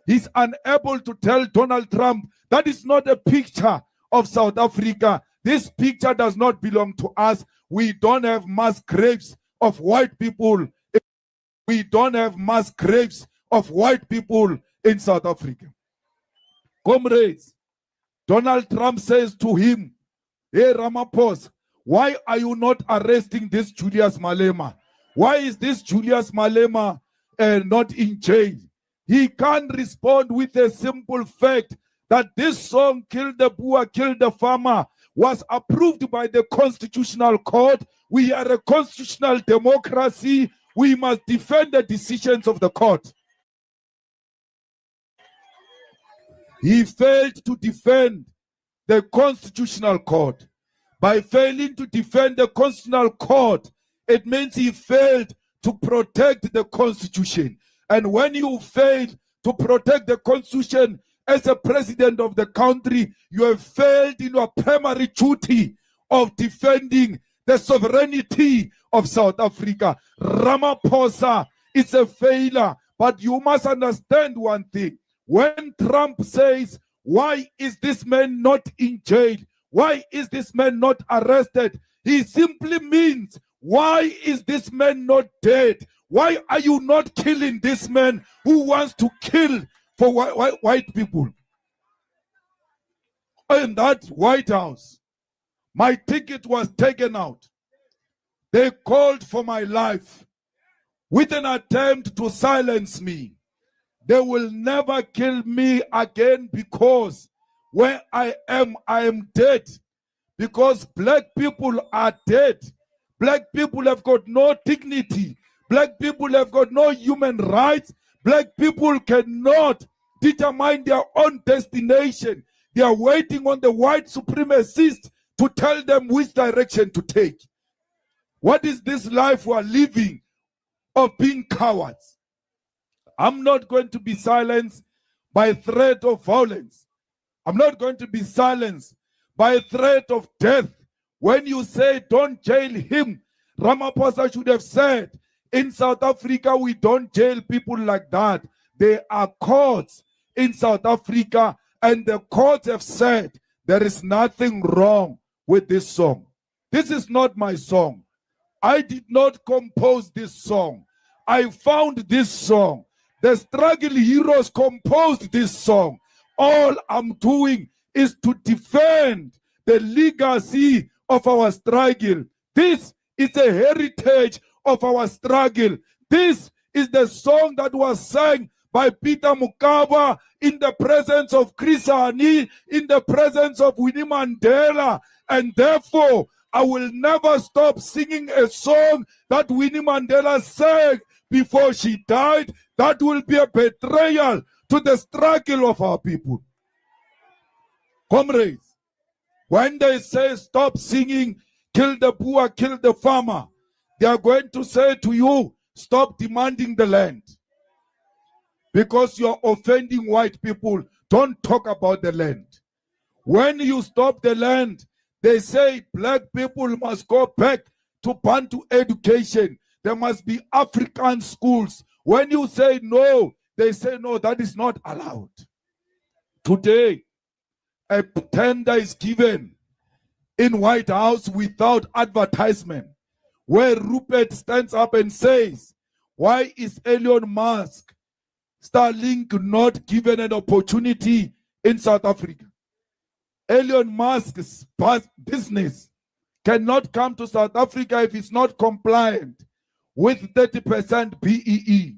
He's unable to tell Donald Trump that is not a picture of South Africa. This picture does not belong to us. We don't have mass graves of white people. We don't have mass graves of white people in South Africa. Comrades, Donald Trump says to him, hey Ramaphosa, why are you not arresting this Julius Malema? Why is this Julius Malema not in jail? He can't respond with a simple fact that this song, Kill the Boer, Kill the Farmer, was approved by the Constitutional Court. We are a constitutional democracy. We must defend the decisions of the court. He failed to defend the Constitutional Court. By failing to defend the Constitutional Court, it means he failed to protect the Constitution. And when you fail to protect the Constitution as a president of the country, you have failed in your primary duty of defending the sovereignty of South Africa. Ramaphosa is a failure, but you must understand one thing. When Trump says, why is this man not in jail? Why is this man not arrested? He simply means, why is this man not dead? Why are you not killing this man who wants to kill for white people? In that White House, my ticket was taken out. They called for my life with an attempt to silence me. They will never kill me again because where I am dead. Because black people are dead. Black people have got no dignity. Black people have got no human rights. Black people cannot determine their own destination. They are waiting on the white supremacists to tell them which direction to take. What is this life we are living of being cowards? I'm not going to be silenced by threat of violence. I'm not going to be silenced by threat of death. When you say don't jail him, Ramaphosa should have said, in South Africa, we don't jail people like that. There are courts in South Africa, and the courts have said there is nothing wrong with this song. This is not my song. I did not compose this song. I found this song. The struggle heroes composed this song. All I'm doing is to defend the legacy of our struggle. This is a heritage of our struggle. This is the song that was sung by Peter Mokaba in the presence of Chris Hani, in the presence of Winnie Mandela, and therefore I will never stop singing a song that Winnie Mandela sang before she died. That will be a betrayal to the struggle of our people. Comrades, when they say stop singing, kill the poor, kill the farmer, they are going to say to you, stop demanding the land. Because you are offending white people, don't talk about the land. When you stop the land, they say black people must go back to Bantu education. There must be African schools. When you say no, they say no, that is not allowed. Today, a tender is given in White House without advertisement, where Rupert stands up and says, why is Elon Musk, Starlink, not given an opportunity in South Africa? Elon Musk's business cannot come to South Africa if it's not compliant with 30% BEE.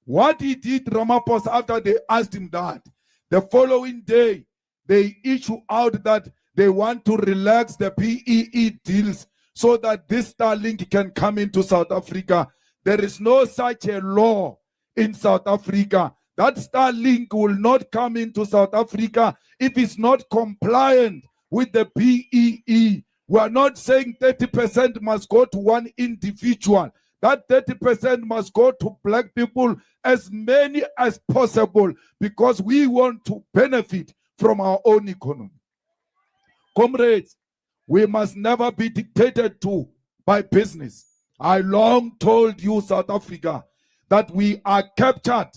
What he did, Ramaphosa, after they asked him that, the following day, they issue out that they want to relax the PEE deals so that this Starlink can come into South Africa. There is no such a law in South Africa. That Starlink will not come into South Africa if it's not compliant with the PEE. We are not saying 30% must go to one individual. That 30% must go to black people, as many as possible, because we want to benefit from our own economy. Comrades, we must never be dictated to by business. I long told you, South Africa, that we are captured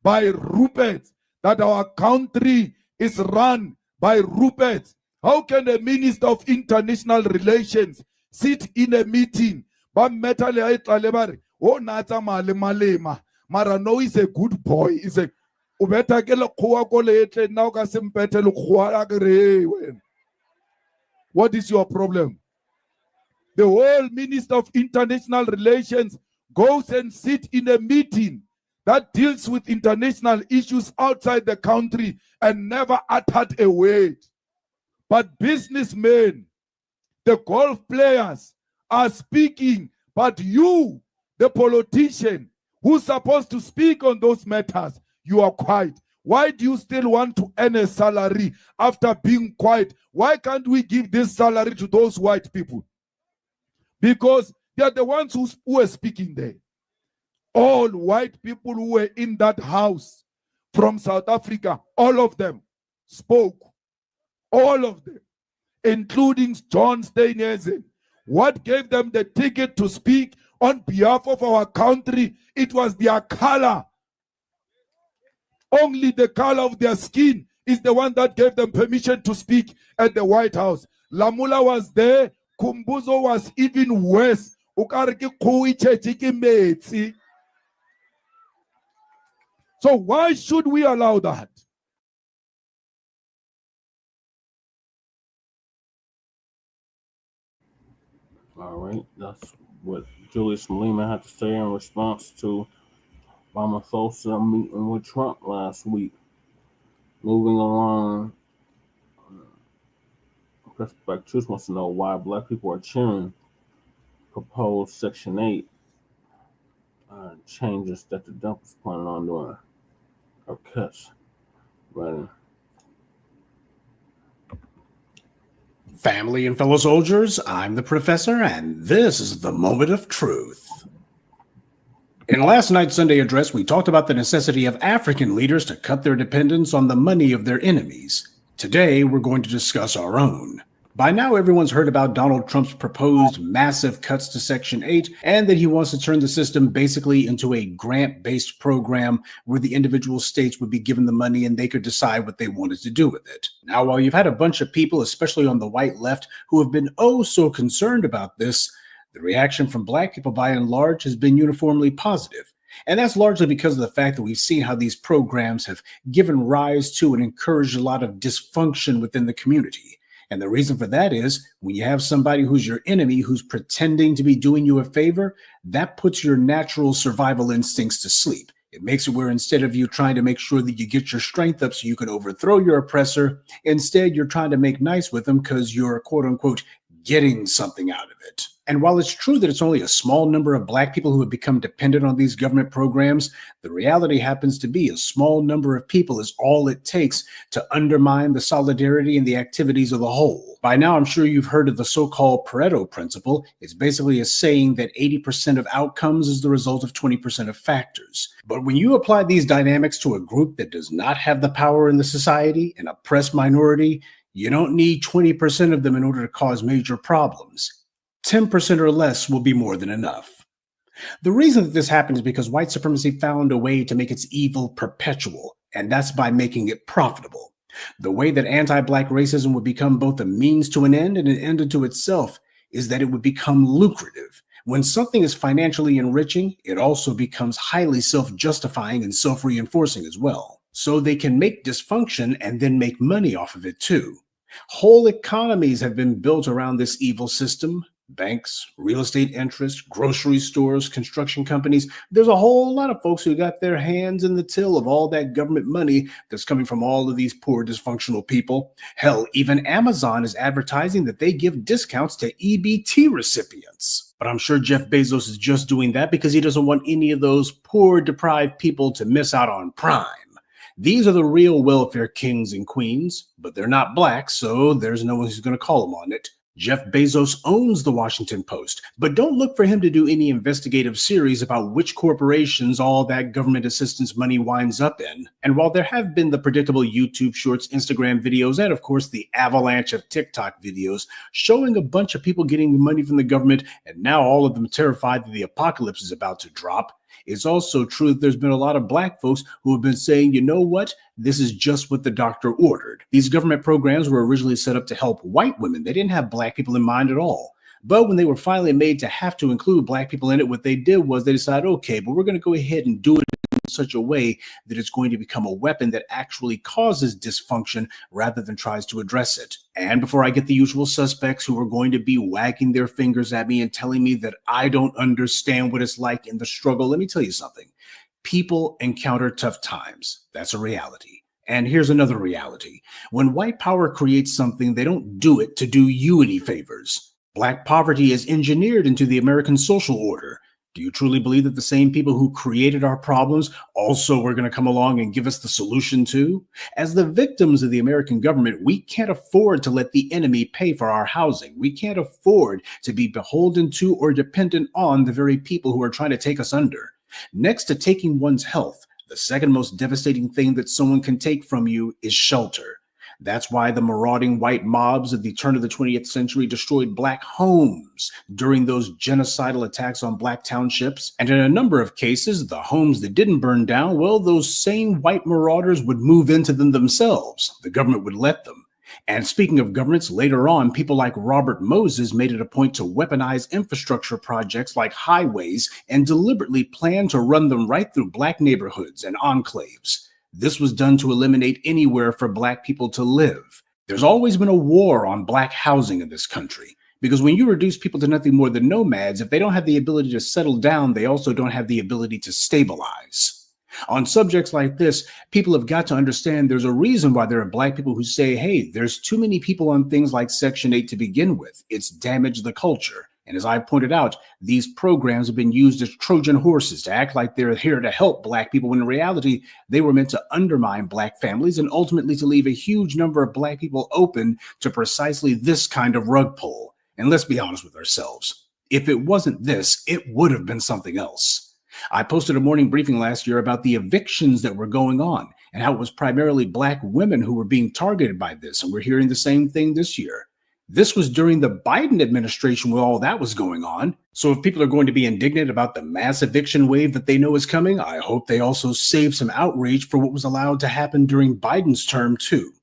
by Ruperts, that our country is run by Ruperts. How can a minister of international relations sit in a meeting? But Malema, Mara no is a good boy. Is a what is your problem? The whole Minister of International Relations goes and sits in a meeting that deals with international issues outside the country and never uttered a word. But businessmen, the golf players are speaking, but you, the politician, who's supposed to speak on those matters, you are quiet. Why do you still want to earn a salary after being quiet? Why can't we give this salary to those white people? Because they are the ones who are speaking there. All white people who were in that house from South Africa, all of them spoke. All of them, including John Steinhuisen. What gave them the ticket to speak on behalf of our country? It was their color. Only the color of their skin is the one that gave them permission to speak at the White House. Lamula was there. Kumbuzo was even worse. So why should we allow that? All right, that's what Julius Malema had to say in response to Ramaphosa meeting with Trump last week. Moving along, Press Black Truth wants to know why black people are cheering proposed Section 8 changes that the dump is planning on doing, or cuts, rather. Family and fellow soldiers, I'm the professor, and this is the moment of truth. In last night's Sunday address, we talked about the necessity of African leaders to cut their dependence on the money of their enemies. Today, we're going to discuss our own. By now, everyone's heard about Donald Trump's proposed massive cuts to Section 8 and that he wants to turn the system basically into a grant-based program where the individual states would be given the money and they could decide what they wanted to do with it. Now, while you've had a bunch of people, especially on the white left, who have been oh so concerned about this, the reaction from black people by and large has been uniformly positive. And that's largely because of the fact that we've seen how these programs have given rise to and encouraged a lot of dysfunction within the community. And the reason for that is when you have somebody who's your enemy, who's pretending to be doing you a favor, that puts your natural survival instincts to sleep. It makes it where instead of you trying to make sure that you get your strength up so you can overthrow your oppressor, instead you're trying to make nice with them because you're quote unquote getting something out of it. And while it's true that it's only a small number of black people who have become dependent on these government programs, the reality happens to be a small number of people is all it takes to undermine the solidarity and the activities of the whole. By now, I'm sure you've heard of the so-called Pareto principle. It's basically a saying that 80% of outcomes is the result of 20% of factors. But when you apply these dynamics to a group that does not have the power in the society, an oppressed minority, you don't need 20% of them in order to cause major problems. 10% or less will be more than enough. The reason that this happened is because white supremacy found a way to make its evil perpetual, and that's by making it profitable. The way that anti-black racism would become both a means to an end and an end unto itself is that it would become lucrative. When something is financially enriching, it also becomes highly self-justifying and self-reinforcing as well. So they can make dysfunction and then make money off of it too. Whole economies have been built around this evil system. Banks, real estate interests, grocery stores, construction companies. There's a whole lot of folks who got their hands in the till of all that government money that's coming from all of these poor, dysfunctional people. Hell, even Amazon is advertising that they give discounts to EBT recipients. But I'm sure Jeff Bezos is just doing that because he doesn't want any of those poor, deprived people to miss out on Prime. These are the real welfare kings and queens, but they're not black, so there's no one who's going to call them on it. Jeff Bezos owns the Washington Post, but don't look for him to do any investigative series about which corporations all that government assistance money winds up in. And while there have been the predictable YouTube shorts, Instagram videos, and of course the avalanche of TikTok videos showing a bunch of people getting money from the government and now all of them terrified that the apocalypse is about to drop, it's also true that there's been a lot of black folks who have been saying, you know what? This is just what the doctor ordered. These government programs were originally set up to help white women. They didn't have black people in mind at all. But when they were finally made to have to include black people in it, what they did was they decided, okay, but we're going to go ahead and do it in such a way that it's going to become a weapon that actually causes dysfunction rather than tries to address it. And before I get the usual suspects who are going to be wagging their fingers at me and telling me that I don't understand what it's like in the struggle, let me tell you something. People encounter tough times. That's a reality. And here's another reality. When white power creates something, they don't do it to do you any favors. Black poverty is engineered into the American social order. Do you truly believe that the same people who created our problems also were going to come along and give us the solution too? As the victims of the American government, we can't afford to let the enemy pay for our housing. We can't afford to be beholden to or dependent on the very people who are trying to take us under. Next to taking one's health, the second most devastating thing that someone can take from you is shelter. That's why the marauding white mobs of the turn of the 20th century destroyed black homes during those genocidal attacks on black townships. And in a number of cases, the homes that didn't burn down, well, those same white marauders would move into them themselves. The government would let them. And speaking of governments, later on, people like Robert Moses made it a point to weaponize infrastructure projects like highways and deliberately plan to run them right through black neighborhoods and enclaves. This was done to eliminate anywhere for black people to live. There's always been a war on black housing in this country, because when you reduce people to nothing more than nomads, if they don't have the ability to settle down, they also don't have the ability to stabilize. On subjects like this, people have got to understand there's a reason why there are black people who say, hey, there's too many people on things like Section 8 to begin with. It's damaged the culture. And as I pointed out, these programs have been used as Trojan horses to act like they're here to help black people, when in reality, they were meant to undermine black families and ultimately to leave a huge number of black people open to precisely this kind of rug pull. And let's be honest with ourselves. If it wasn't this, it would have been something else. I posted a morning briefing last year about the evictions that were going on and how it was primarily black women who were being targeted by this. And we're hearing the same thing this year. This was during the Biden administration when all that was going on. So if people are going to be indignant about the mass eviction wave that they know is coming, I hope they also save some outrage for what was allowed to happen during Biden's term too.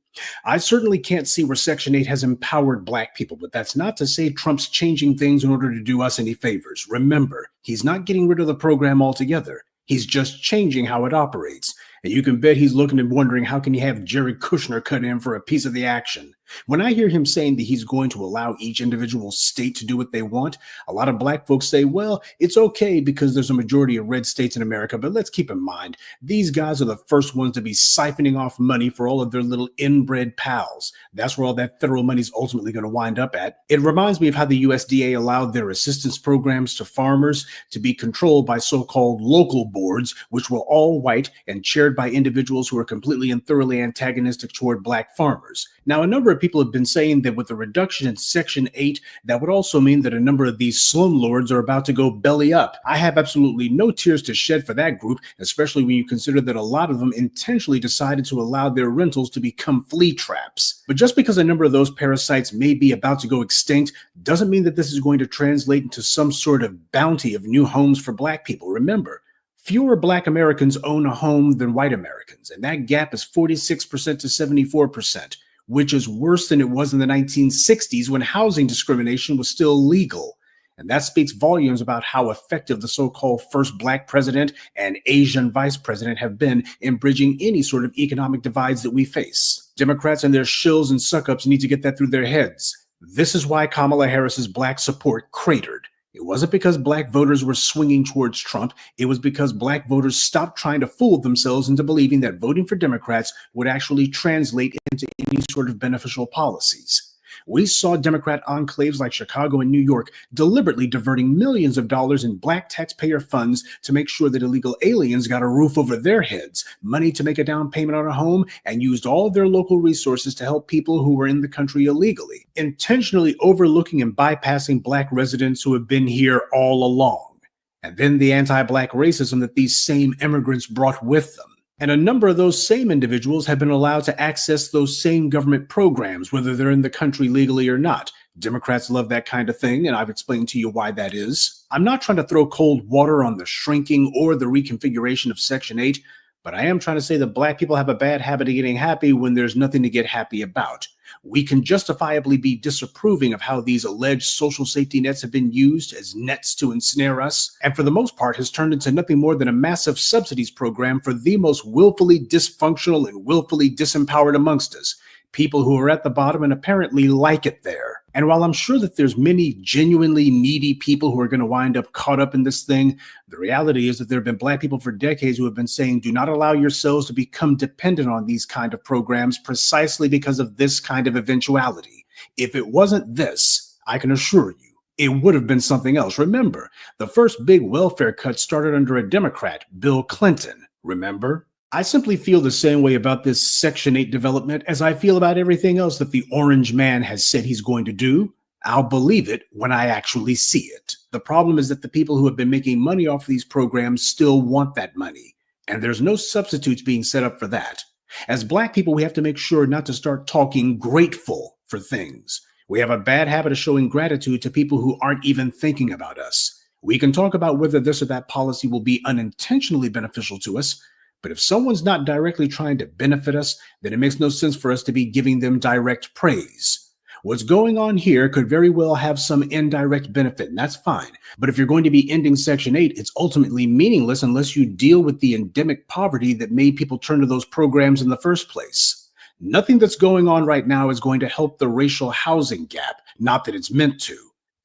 I certainly can't see where Section 8 has empowered black people, but that's not to say Trump's changing things in order to do us any favors. Remember, he's not getting rid of the program altogether. He's just changing how it operates. And you can bet he's looking and wondering, how can he have Jared Kushner cut in for a piece of the action? When I hear him saying that he's going to allow each individual state to do what they want, a lot of black folks say, well, it's okay because there's a majority of red states in America. But let's keep in mind, these guys are the first ones to be siphoning off money for all of their little inbred pals. That's where all that federal money is ultimately going to wind up at. It reminds me of how the USDA allowed their assistance programs to farmers to be controlled by so-called local boards, which were all white and chaired by individuals who are completely and thoroughly antagonistic toward black farmers. Now, a number of people have been saying that with the reduction in Section 8, that would also mean that a number of these slumlords are about to go belly up. I have absolutely no tears to shed for that group, especially when you consider that a lot of them intentionally decided to allow their rentals to become flea traps. But just because a number of those parasites may be about to go extinct doesn't mean that this is going to translate into some sort of bounty of new homes for black people. Remember, fewer black Americans own a home than white Americans, and that gap is 46% to 74%. Which is worse than it was in the 1960s when housing discrimination was still legal. And that speaks volumes about how effective the so-called first black president and Asian vice president have been in bridging any sort of economic divides that we face. Democrats and their shills and suck-ups need to get that through their heads. This is why Kamala Harris's Black support cratered. It wasn't because Black voters were swinging towards Trump. It was because Black voters stopped trying to fool themselves into believing that voting for Democrats would actually translate into any sort of beneficial policies. We saw Democrat enclaves like Chicago and New York deliberately diverting millions of dollars in Black taxpayer funds to make sure that illegal aliens got a roof over their heads, money to make a down payment on a home, and used all of their local resources to help people who were in the country illegally, intentionally overlooking and bypassing Black residents who have been here all along. And then the anti-Black racism that these same immigrants brought with them. And a number of those same individuals have been allowed to access those same government programs, whether they're in the country legally or not. Democrats love that kind of thing, and I've explained to you why that is. I'm not trying to throw cold water on the shrinking or the reconfiguration of Section 8, but I am trying to say that Black people have a bad habit of getting happy when there's nothing to get happy about. We can justifiably be disapproving of how these alleged social safety nets have been used as nets to ensnare us, and for the most part has turned into nothing more than a massive subsidies program for the most willfully dysfunctional and willfully disempowered amongst us, people who are at the bottom and apparently like it there. And while I'm sure that there's many genuinely needy people who are going to wind up caught up in this thing, the reality is that there have been Black people for decades who have been saying, do not allow yourselves to become dependent on these kind of programs precisely because of this kind of eventuality. If it wasn't this, I can assure you, it would have been something else. Remember, the first big welfare cut started under a Democrat, Bill Clinton. Remember? I simply feel the same way about this Section 8 development as I feel about everything else that the Orange Man has said he's going to do. I'll believe it when I actually see it. The problem is that the people who have been making money off of these programs still want that money, and there's no substitutes being set up for that. As Black people, we have to make sure not to start talking grateful for things. We have a bad habit of showing gratitude to people who aren't even thinking about us. We can talk about whether this or that policy will be unintentionally beneficial to us, but if someone's not directly trying to benefit us, then it makes no sense for us to be giving them direct praise. What's going on here could very well have some indirect benefit, and that's fine. But if you're going to be ending Section 8, it's ultimately meaningless unless you deal with the endemic poverty that made people turn to those programs in the first place. Nothing that's going on right now is going to help the racial housing gap, not that it's meant to.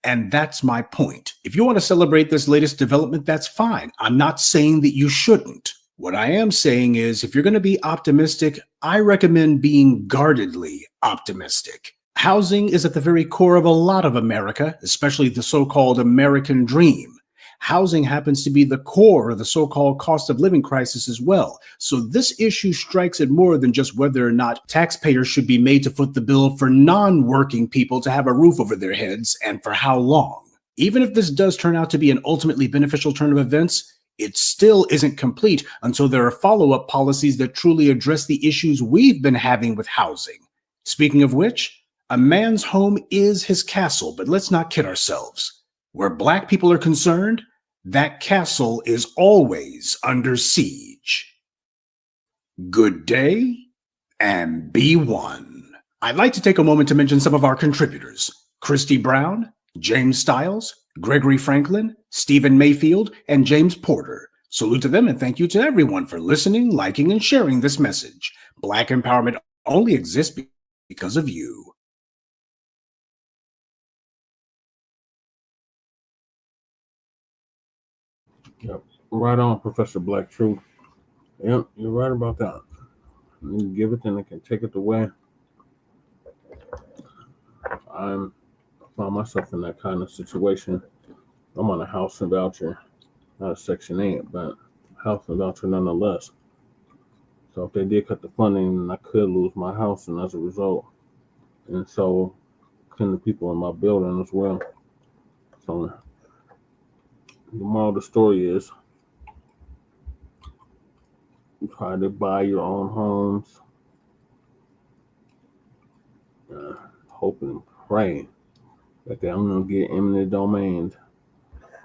And that's my point. If you want to celebrate this latest development, that's fine. I'm not saying that you shouldn't. What I am saying is, if you're going to be optimistic, I recommend being guardedly optimistic. Housing is at the very core of a lot of America, especially the so-called American dream. Housing happens to be the core of the so-called cost of living crisis as well. So this issue strikes at more than just whether or not taxpayers should be made to foot the bill for non-working people to have a roof over their heads, and for how long. Even if this does turn out to be an ultimately beneficial turn of events, it still isn't complete until there are follow-up policies that truly address the issues we've been having with housing. Speaking of which, a man's home is his castle, but let's not kid ourselves. Where Black people are concerned, that castle is always under siege. Good day, and be one. I'd like to take a moment to mention some of our contributors: Christy Brown, James Stiles, Gregory Franklin, Stephen Mayfield, and James Porter. Salute to them, and thank you to everyone for listening, liking, and sharing this message. Black empowerment only exists because of you. Yep. Right on, Professor Black Truth. Yep, you're right about that. You give it, then they can take it away. I found myself in that kind of situation. I'm on a housing voucher, not a Section 8, but housing voucher nonetheless. So if they did cut the funding, I could lose my house, and as a result, and so can the people in my building as well. So the moral of the story is, try to buy your own homes, hoping and praying that they don't gonna get eminent domain,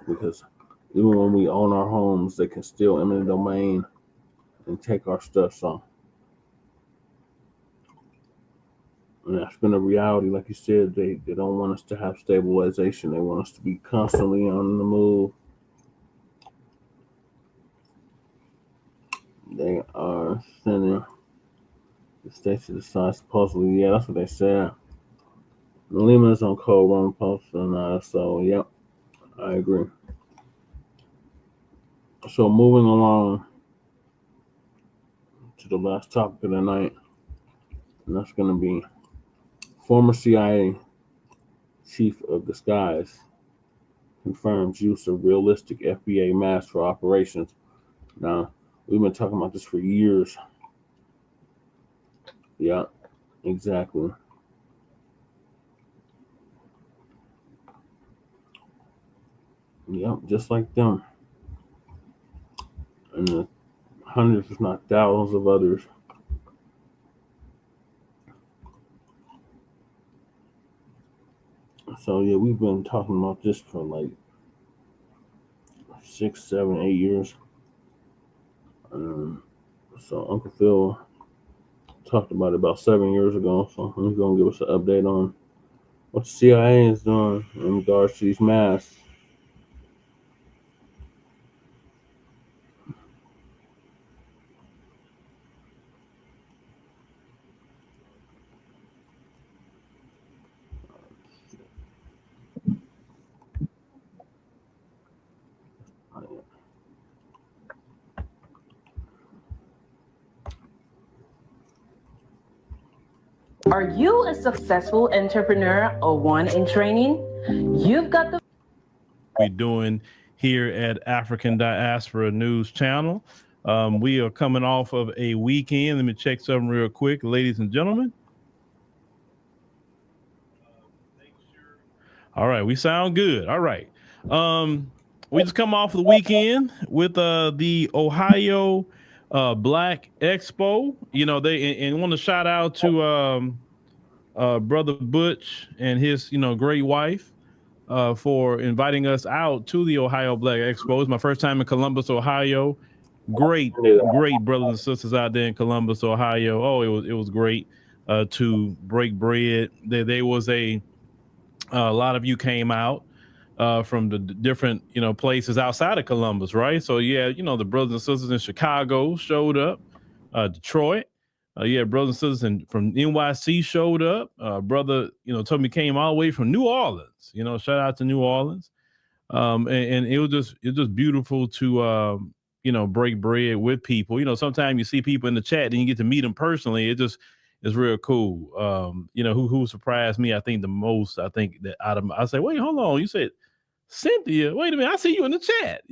because even when we own our homes, they can steal eminent domain and take our stuff. So, and that's been a reality. Like you said, they don't want us to have stabilization. They want us to be constantly on the move. They are sending the states to the side, supposedly. Yeah, that's what they said. Malema is on code Ramaphosa, so yep, I agree. So moving along to the last topic of the night, and that's going to be former CIA chief of disguise confirms use of realistic FBA masks for operations. Now, we've been talking about this for years. Yeah, exactly. Yep, just like them. And hundreds, if not thousands of others. So yeah, we've been talking about this for like 6, 7, 8 years. So Uncle Phil talked about it about 7 years ago. So he's gonna give us an update on what the CIA is doing in regards to these masks. Are you a successful entrepreneur or one in training? You've got the we're doing here at African Diaspora News Channel. We are coming off of a weekend. Let me check something real quick, ladies and gentlemen. All right, we sound good. All right. We just come off the weekend with the Ohio Black Expo. You know, and want to shout out to Brother Butch and his, great wife for inviting us out to the Ohio Black Expo. It's my first time in Columbus, Ohio. Great brothers and sisters out there in Columbus, Ohio. Oh, it was great to break bread. There was a lot of you came out from the different, places outside of Columbus, right? So yeah, the brothers and sisters in Chicago showed up, Detroit. Yeah, brothers and sisters from NYC showed up. Brother, told me came all the way from New Orleans. Shout out to New Orleans. And it was just beautiful to break bread with people. Sometimes you see people in the chat and you get to meet them personally. It just is real cool. Who surprised me, I think the most, I think that I say, wait, hold on. You said Cynthia, wait a minute, I see you in the chat,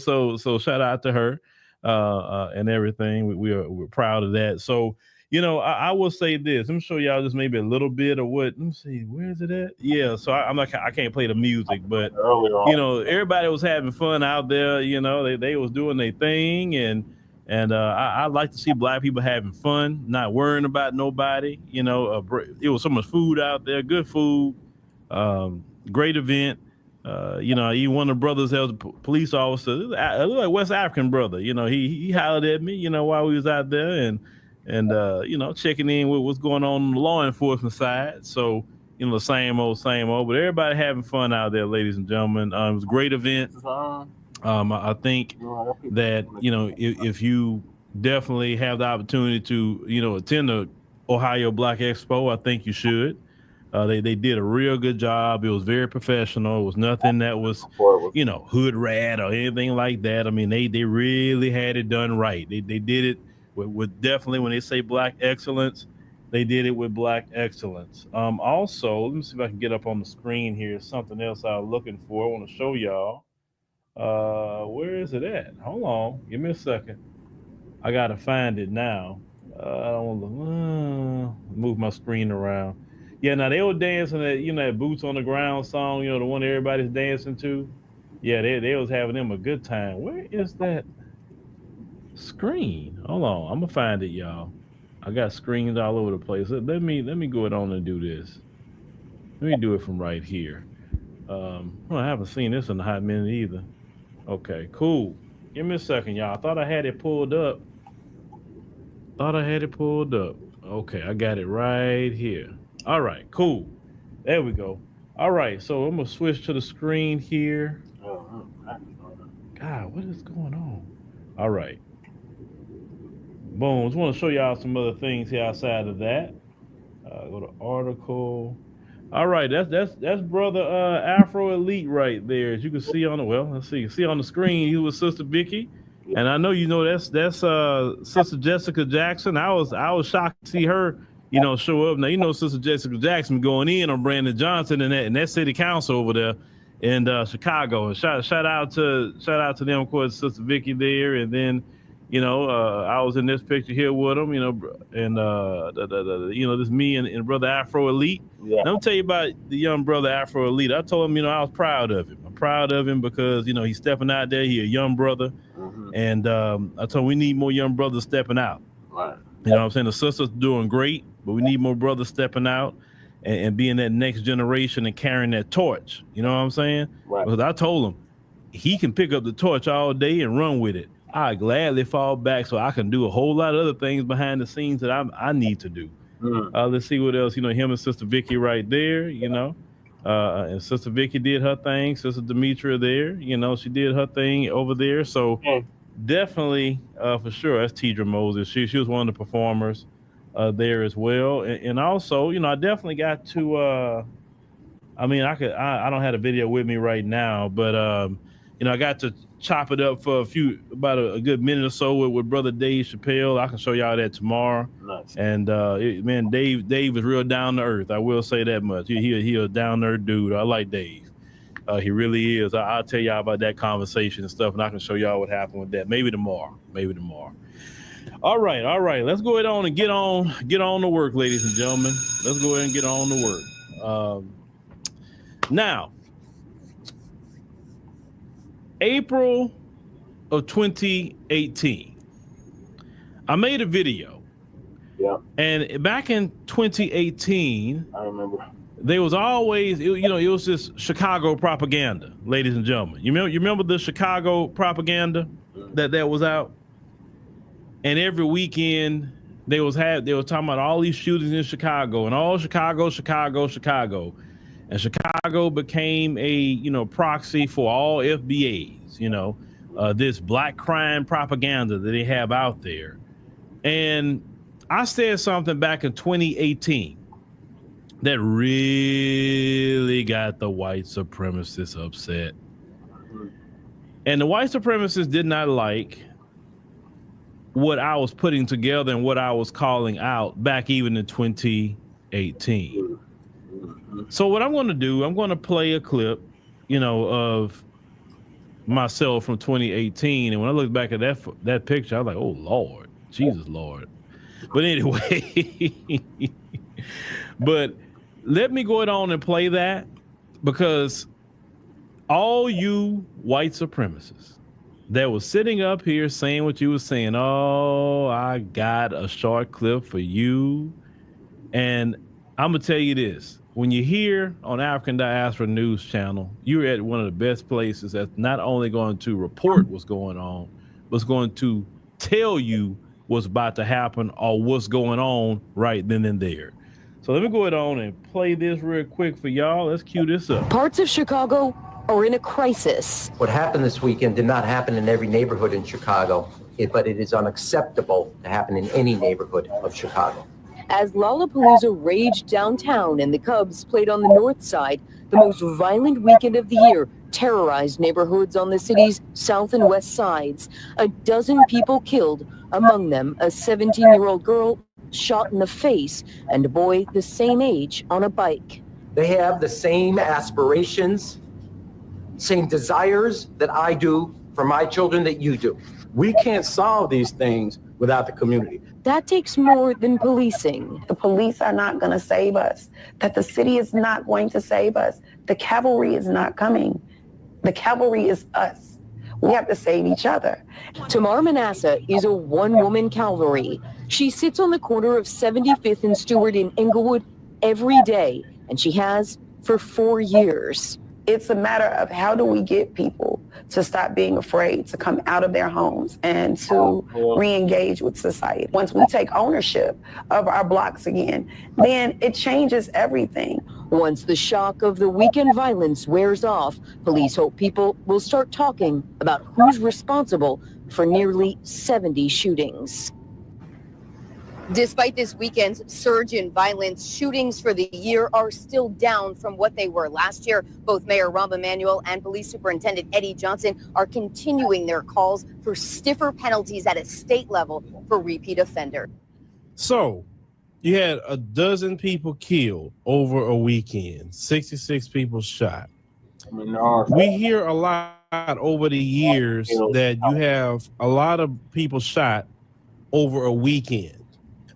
so shout out to her and everything. We're proud of that. So, I will say this. Let me show y'all just maybe a little bit of what, let me see, where is it at? Yeah, so I can't play the music, but everybody was having fun out there. They was doing their thing, and I like to see Black people having fun, not worrying about nobody. It was so much food out there, good food, great event. Even one of the brothers that was a police officer, it looked like West African brother. He hollered at me, while we was out there, and checking in with what's going on the law enforcement side. So, the same old, but everybody having fun out there, ladies and gentlemen. It was a great event. I think that, if you definitely have the opportunity to, attend the Ohio Black Expo, I think you should. They did a real good job. It was very professional. It was nothing that was, hood rat or anything like that. I mean, they really had it done right. They did it with definitely, when they say Black excellence, they did it with Black excellence. Also, let me see if I can get up on the screen here. Something else I was looking for. I want to show y'all. Where is it at? Hold on. Give me a second. I got to find it now. I don't want to move my screen around. Yeah, now they were dancing that, that Boots on the Ground song, the one everybody's dancing to. Yeah, they was having them a good time. Where is that screen? Hold on, I'm gonna find it, y'all. I got screens all over the place. Let me go on and do this. Let me do it from right here. I haven't seen this in a hot minute either. Okay, cool. Give me a second, y'all. I thought I had it pulled up. Okay, I got it right here. All right, cool. There we go. All right, so I'm gonna switch to the screen here. God, what is going on? All right. Boom. Just want to show y'all some other things here outside of that. Go to article. All right, that's brother Afro Elite right there. As you can see on the let's see on the screen, he was Sister Vicky, and I know you know that's Sister Jessica Jackson. I was shocked to see her, show up. Now you know Sister Jessica Jackson going in on Brandon Johnson and that city council over there in Chicago. And shout out to them, of course, Sister Vicky there, and then. I was in this picture here with him, and this me and brother Afro Elite. Yeah. And I'm tell you about the young brother Afro Elite. I told him, I was proud of him. I'm proud of him because, he's stepping out there. He's a young brother. Mm-hmm. And I told him we need more young brothers stepping out. Right. You know what I'm saying? The sister's doing great, but we need more brothers stepping out and being that next generation and carrying that torch. You know what I'm saying? Right. Because I told him he can pick up the torch all day and run with it. I gladly fall back so I can do a whole lot of other things behind the scenes that I need to do. Let's see what else. Him and Sister Vicky right there, and Sister Vicky did her thing. Sister Demetria there, she did her thing over there. So definitely, for sure, that's Tidra Moses. She was one of the performers there as well. And also, I definitely got to, I don't have a video with me right now, but, I got to chop it up for about a good minute or so with brother Dave Chappelle. I can show y'all that tomorrow. Nice. And Dave is real down to earth. I will say that much. He a down to earth dude. I like Dave. He really is. I'll tell y'all about that conversation and stuff, and I can show y'all what happened with that. Maybe tomorrow. All right. Let's go ahead on and get on to work, ladies and gentlemen. Let's go ahead and get on to work. Now. April of 2018, I made a video. Yeah. And back in 2018, I remember there was always, it was just Chicago propaganda, ladies and gentlemen. You remember the Chicago propaganda that was out? And every weekend they were talking about all these shootings in Chicago and all Chicago. And Chicago became a, proxy for all FBAs, this black crime propaganda that they have out there. And I said something back in 2018 that really got the white supremacists upset. And the white supremacists did not like what I was putting together and what I was calling out back even in 2018. So what I'm going to do, I'm going to play a clip, of myself from 2018. And when I look back at that picture, I was like, oh, Lord, Jesus, Lord. But anyway, but let me go ahead on and play that, because all you white supremacists that was sitting up here saying what you were saying, oh, I got a short clip for you. And I'm going to tell you this. When you're here on African Diaspora News Channel, you're at one of the best places that's not only going to report what's going on, but it's going to tell you what's about to happen or what's going on right then and there. So let me go ahead on and play this real quick for y'all. Let's cue this up. Parts of Chicago are in a crisis. What happened this weekend did not happen in every neighborhood in Chicago, but it is unacceptable to happen in any neighborhood of Chicago. As Lollapalooza raged downtown and the Cubs played on the north side, the most violent weekend of the year terrorized neighborhoods on the city's south and west sides. A dozen people killed, among them a 17-year-old girl shot in the face and a boy the same age on a bike. They have the same aspirations, same desires that I do for my children that you do. We can't solve these things without the community. That takes more than policing. The police are not going to save us, that the city is not going to save us. The cavalry is not coming. The cavalry is us. We have to save each other. Tamar Manasseh is a one-woman cavalry. She sits on the corner of 75th and Stewart in Englewood every day, and she has for 4 years. It's a matter of how do we get people to stop being afraid to come out of their homes and to re-engage with society. Once we take ownership of our blocks again, then it changes everything. Once the shock of the weekend violence wears off, police hope people will start talking about who's responsible for nearly 70 shootings. Despite this weekend's surge in violence, shootings for the year are still down from what they were last year. Both Mayor Rahm Emanuel and Police Superintendent Eddie Johnson are continuing their calls for stiffer penalties at a state level for repeat offenders. So you had a dozen people killed over a weekend, 66 people shot. We hear a lot over the years that you have a lot of people shot over a weekend.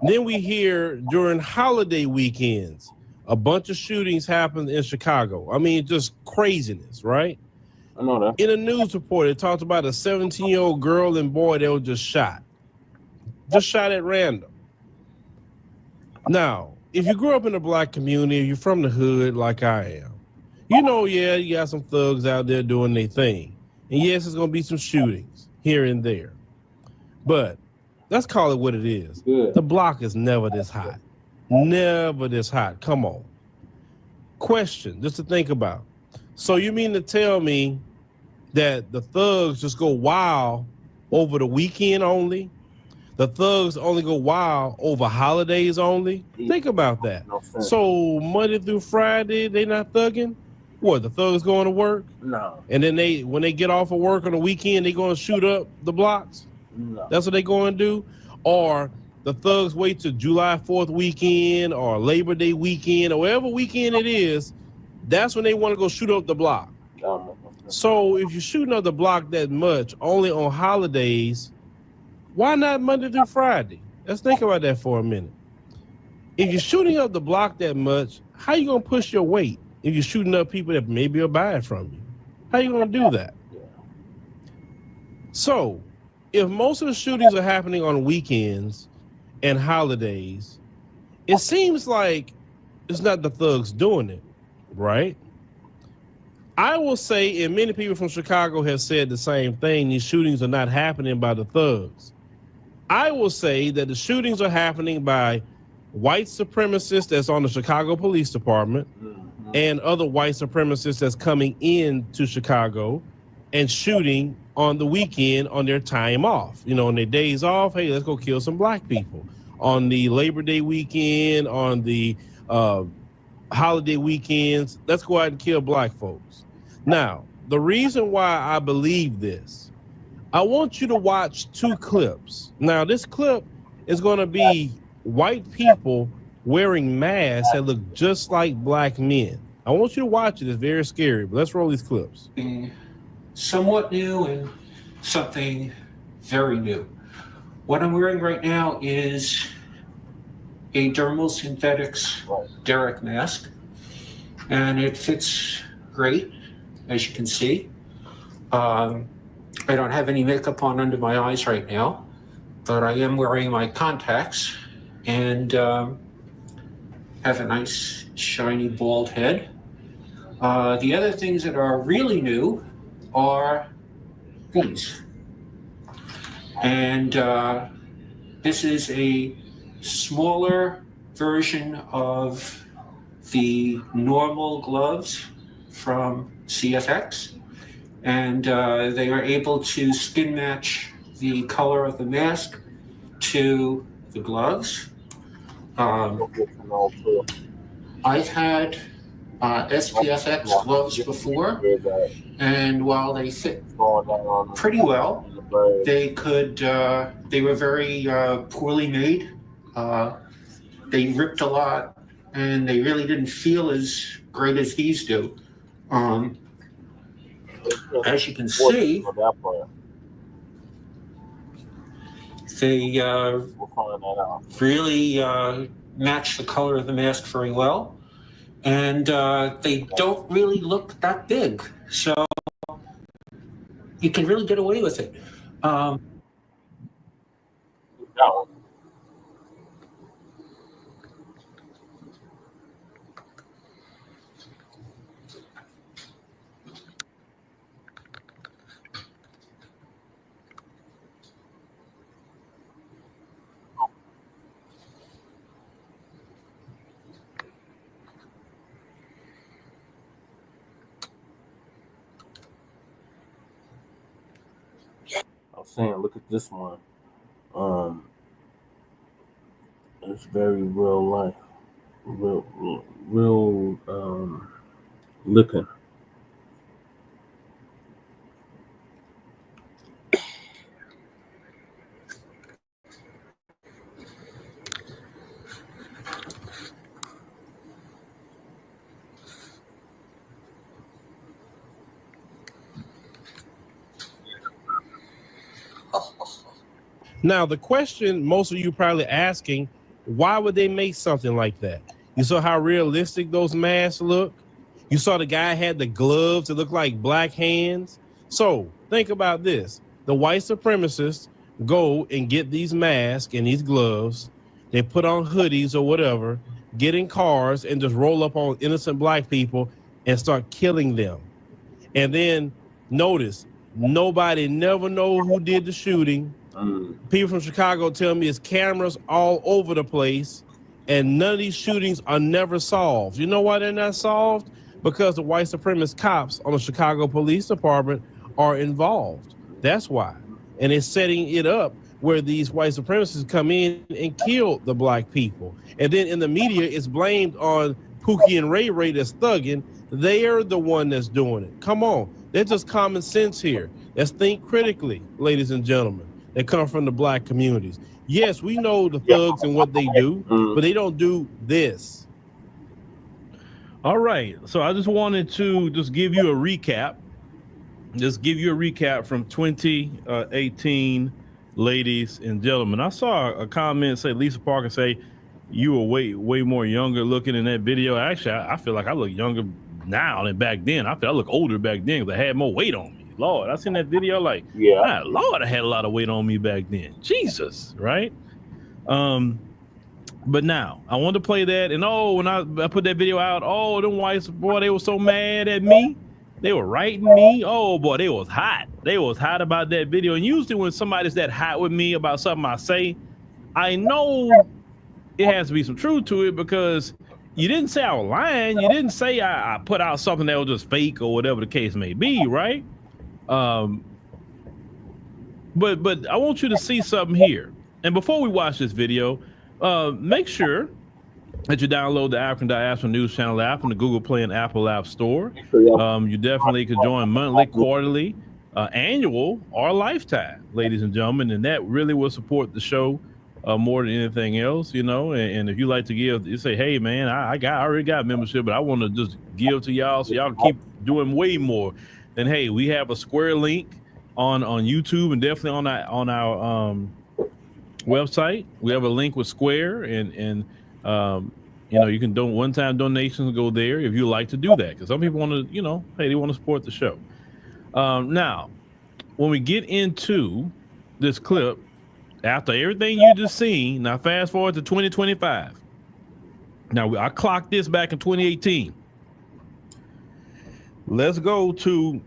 Then we hear during holiday weekends, a bunch of shootings happened in Chicago. I mean, just craziness, right? I know that. In a news report, it talked about a 17-year-old girl and boy that were just shot at random. Now, if you grew up in the black community, you're from the hood like I am, you know, yeah, you got some thugs out there doing their thing. And yes, there's going to be some shootings here and there. But let's call it what it is. The block is never this hot. Never this hot. Come on. Question, just to think about. So you mean to tell me that the thugs just go wild over the weekend only? The thugs only go wild over holidays only? Think about that. So Monday through Friday, they not thugging? What, the thugs going to work? No. And then when they get off of work on the weekend, they going to shoot up the blocks? No. That's what they going to do? Or the thugs wait till July 4th weekend or Labor Day weekend or whatever weekend it is, that's when they want to go shoot up the block. So if you're shooting up the block that much only on holidays, why not Monday through Friday? Let's think about that for a minute. If you're shooting up the block that much, how you going to push your weight if you're shooting up people that maybe will buy it from you? How you going to do that? So if most of the shootings are happening on weekends and holidays, it seems like it's not the thugs doing it, right? I will say, and many people from Chicago have said the same thing, these shootings are not happening by the thugs. I will say that the shootings are happening by white supremacists that's on the Chicago Police Department and other white supremacists that's coming into Chicago and shooting on the weekend on their time off. You know, on their days off, hey, let's go kill some black people. On the Labor Day weekend, on the holiday weekends, let's go out and kill black folks. Now, the reason why I believe this, I want you to watch two clips. Now, this clip is going to be white people wearing masks that look just like black men. I want you to watch it. It's very scary, but let's roll these clips. Somewhat new and something very new. What I'm wearing right now is a dermal synthetics Derek mask, and it fits great, as you can see. I don't have any makeup on under my eyes right now, but I am wearing my contacts and have a nice shiny bald head. The other things that are really new are these. And this is a smaller version of the normal gloves from CFX. And they are able to skin match the color of the mask to the gloves. I've had SPFX gloves before, and while they fit pretty well, they were very poorly made. They ripped a lot, and they really didn't feel as great as these do. As you can see, they really match the color of the mask very well, and they don't really look that big, so you can really get away with it. I was saying, look at this one. It's very real life, real looking. Now, the question most of you probably asking, why would they make something like that? You saw how realistic those masks look. You saw the guy had the gloves that look like black hands. So think about this. The white supremacists go and get these masks and these gloves. They put on hoodies or whatever, get in cars and just roll up on innocent black people and start killing them. And then notice, nobody never know who did the shooting. People from Chicago tell me it's cameras all over the place, and none of these shootings are never solved. You know why they're not solved? Because the white supremacist cops on the Chicago Police Department are involved. That's why. And it's setting it up where these white supremacists come in and kill the black people. And then in the media, it's blamed on Pookie and Ray Ray that's thugging. They're the one that's doing it. Come on. There's just common sense here. Let's think critically, ladies and gentlemen. They come from the black communities. Yes, we know the thugs and what they do, but they don't do this. All right. So I just wanted to just give you a recap. Just give you a recap from 2018, ladies and gentlemen. I saw a comment say, Lisa Parker say, you were way more younger looking in that video. Actually, I feel like I look younger now than back then. I feel I look older back then because I had more weight on me. Lord, I seen that video like, yeah, Lord, I had a lot of weight on me back then. Jesus, right? But now I want to play that, and when I put that video out, them whites, boy, they were so mad at me. They were writing me. Oh boy, they was hot. They was hot about that video. And usually when somebody's that hot with me about something I say, I know it has to be some truth to it, because you didn't say I was lying. You didn't say I put out something that was just fake or whatever the case may be, right? But I want you to see something here. And before we watch this video, make sure that you download the African Diaspora News Channel app on the Google Play and Apple App Store. You definitely could join monthly, quarterly, annual, or lifetime, ladies and gentlemen, and that really will support the show more than anything else, you know. And if you like to give, you say, hey man, I already got membership, but I want to just give to y'all so y'all can keep doing way more. Then hey, we have a Square link on YouTube and definitely on our website. We have a link with Square, and you know, you can do one-time donations, go there if you like to do that, because some people want to, you know, hey, they want to support the show. Now, when we get into this clip, after everything you just seen, now fast forward to 2025. Now, I clocked this back in 2018. Let's go to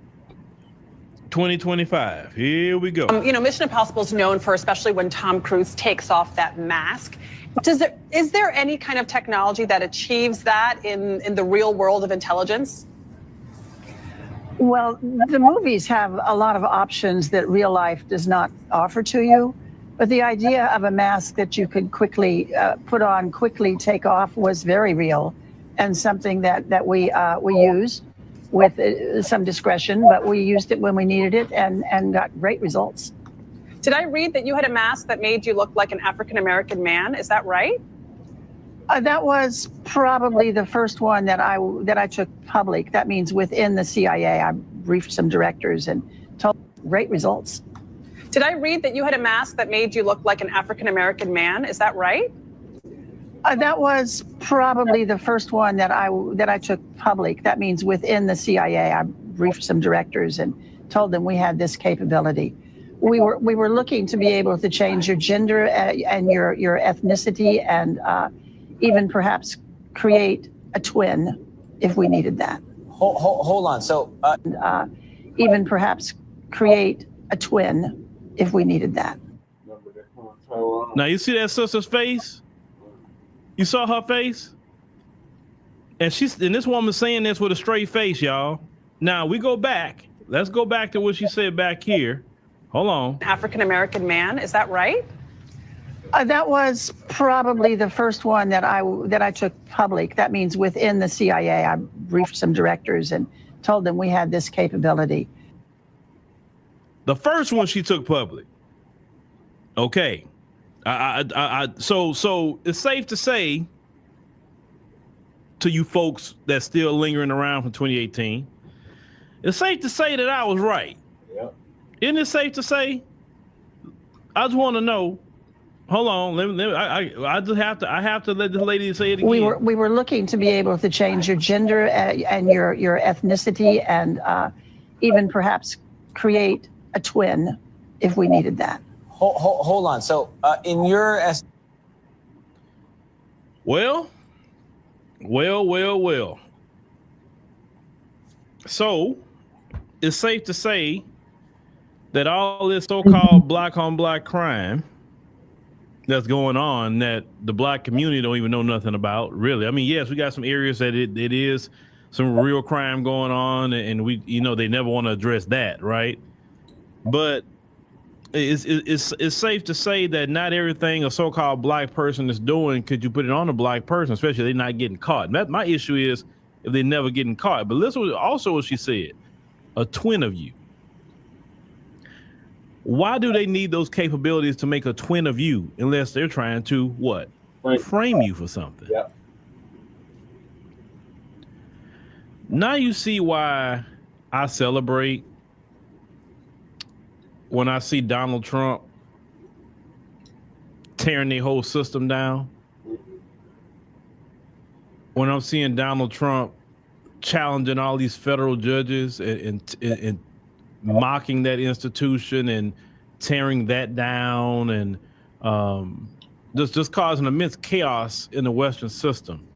2025. Here we go. You know, Mission Impossible is known for, especially when Tom Cruise takes off that mask. Is there any kind of technology that achieves that in the real world of intelligence? Well, the movies have a lot of options that real life does not offer to you. But the idea of a mask that you could quickly put on, quickly take off, was very real, and something that we use with some discretion, but we used it when we needed it and got great results. Did I read that you had a mask that made you look like an African-American man? Is that right? That was probably the first one that I took public. That means within the CIA. I briefed some directors and told great results. Did I read that you had a mask that made you look like an African-American man? Is that right? That was probably the first one that I took public. That means within the CIA. I briefed some directors and told them we had this capability. We were looking to be able to change your gender and your ethnicity, and even perhaps create a twin if we needed that. Hold on. So even perhaps create a twin if we needed that. Now you see that sister's face? You saw her face? And this woman's saying this with a straight face, y'all. Now we go back. Let's go back to what she said back here. Hold on. African-American man, is that right? That was probably the first one that I took public. That means within the CIA. I briefed some directors and told them we had this capability. The first one she took public. Okay. So it's safe to say to you folks that's still lingering around from 2018, it's safe to say that I was right. Yep. Isn't it safe to say? I just want to know. Hold on. I have to let this lady say it again. We were looking to be able to change your gender and your ethnicity and even perhaps create a twin if we needed that. Hold on. So in your Well. So it's safe to say that all this so-called black on black crime that's going on that the black community don't even know nothing about, really. I mean, yes, we got some areas that it is some real crime going on, and we, they never want to address that, right? But it's safe to say that not everything a so-called black person is doing could you put it on a black person, especially if they're not getting caught. And my issue is if they're never getting caught. But listen was also what she said, a twin of you. Why do they need those capabilities to make a twin of you unless they're trying to what? Frame you for something. Yep. Now you see why I celebrate when I see Donald Trump tearing the whole system down. When I'm seeing Donald Trump challenging all these federal judges and mocking that institution and tearing that down and just causing immense chaos in the Western system.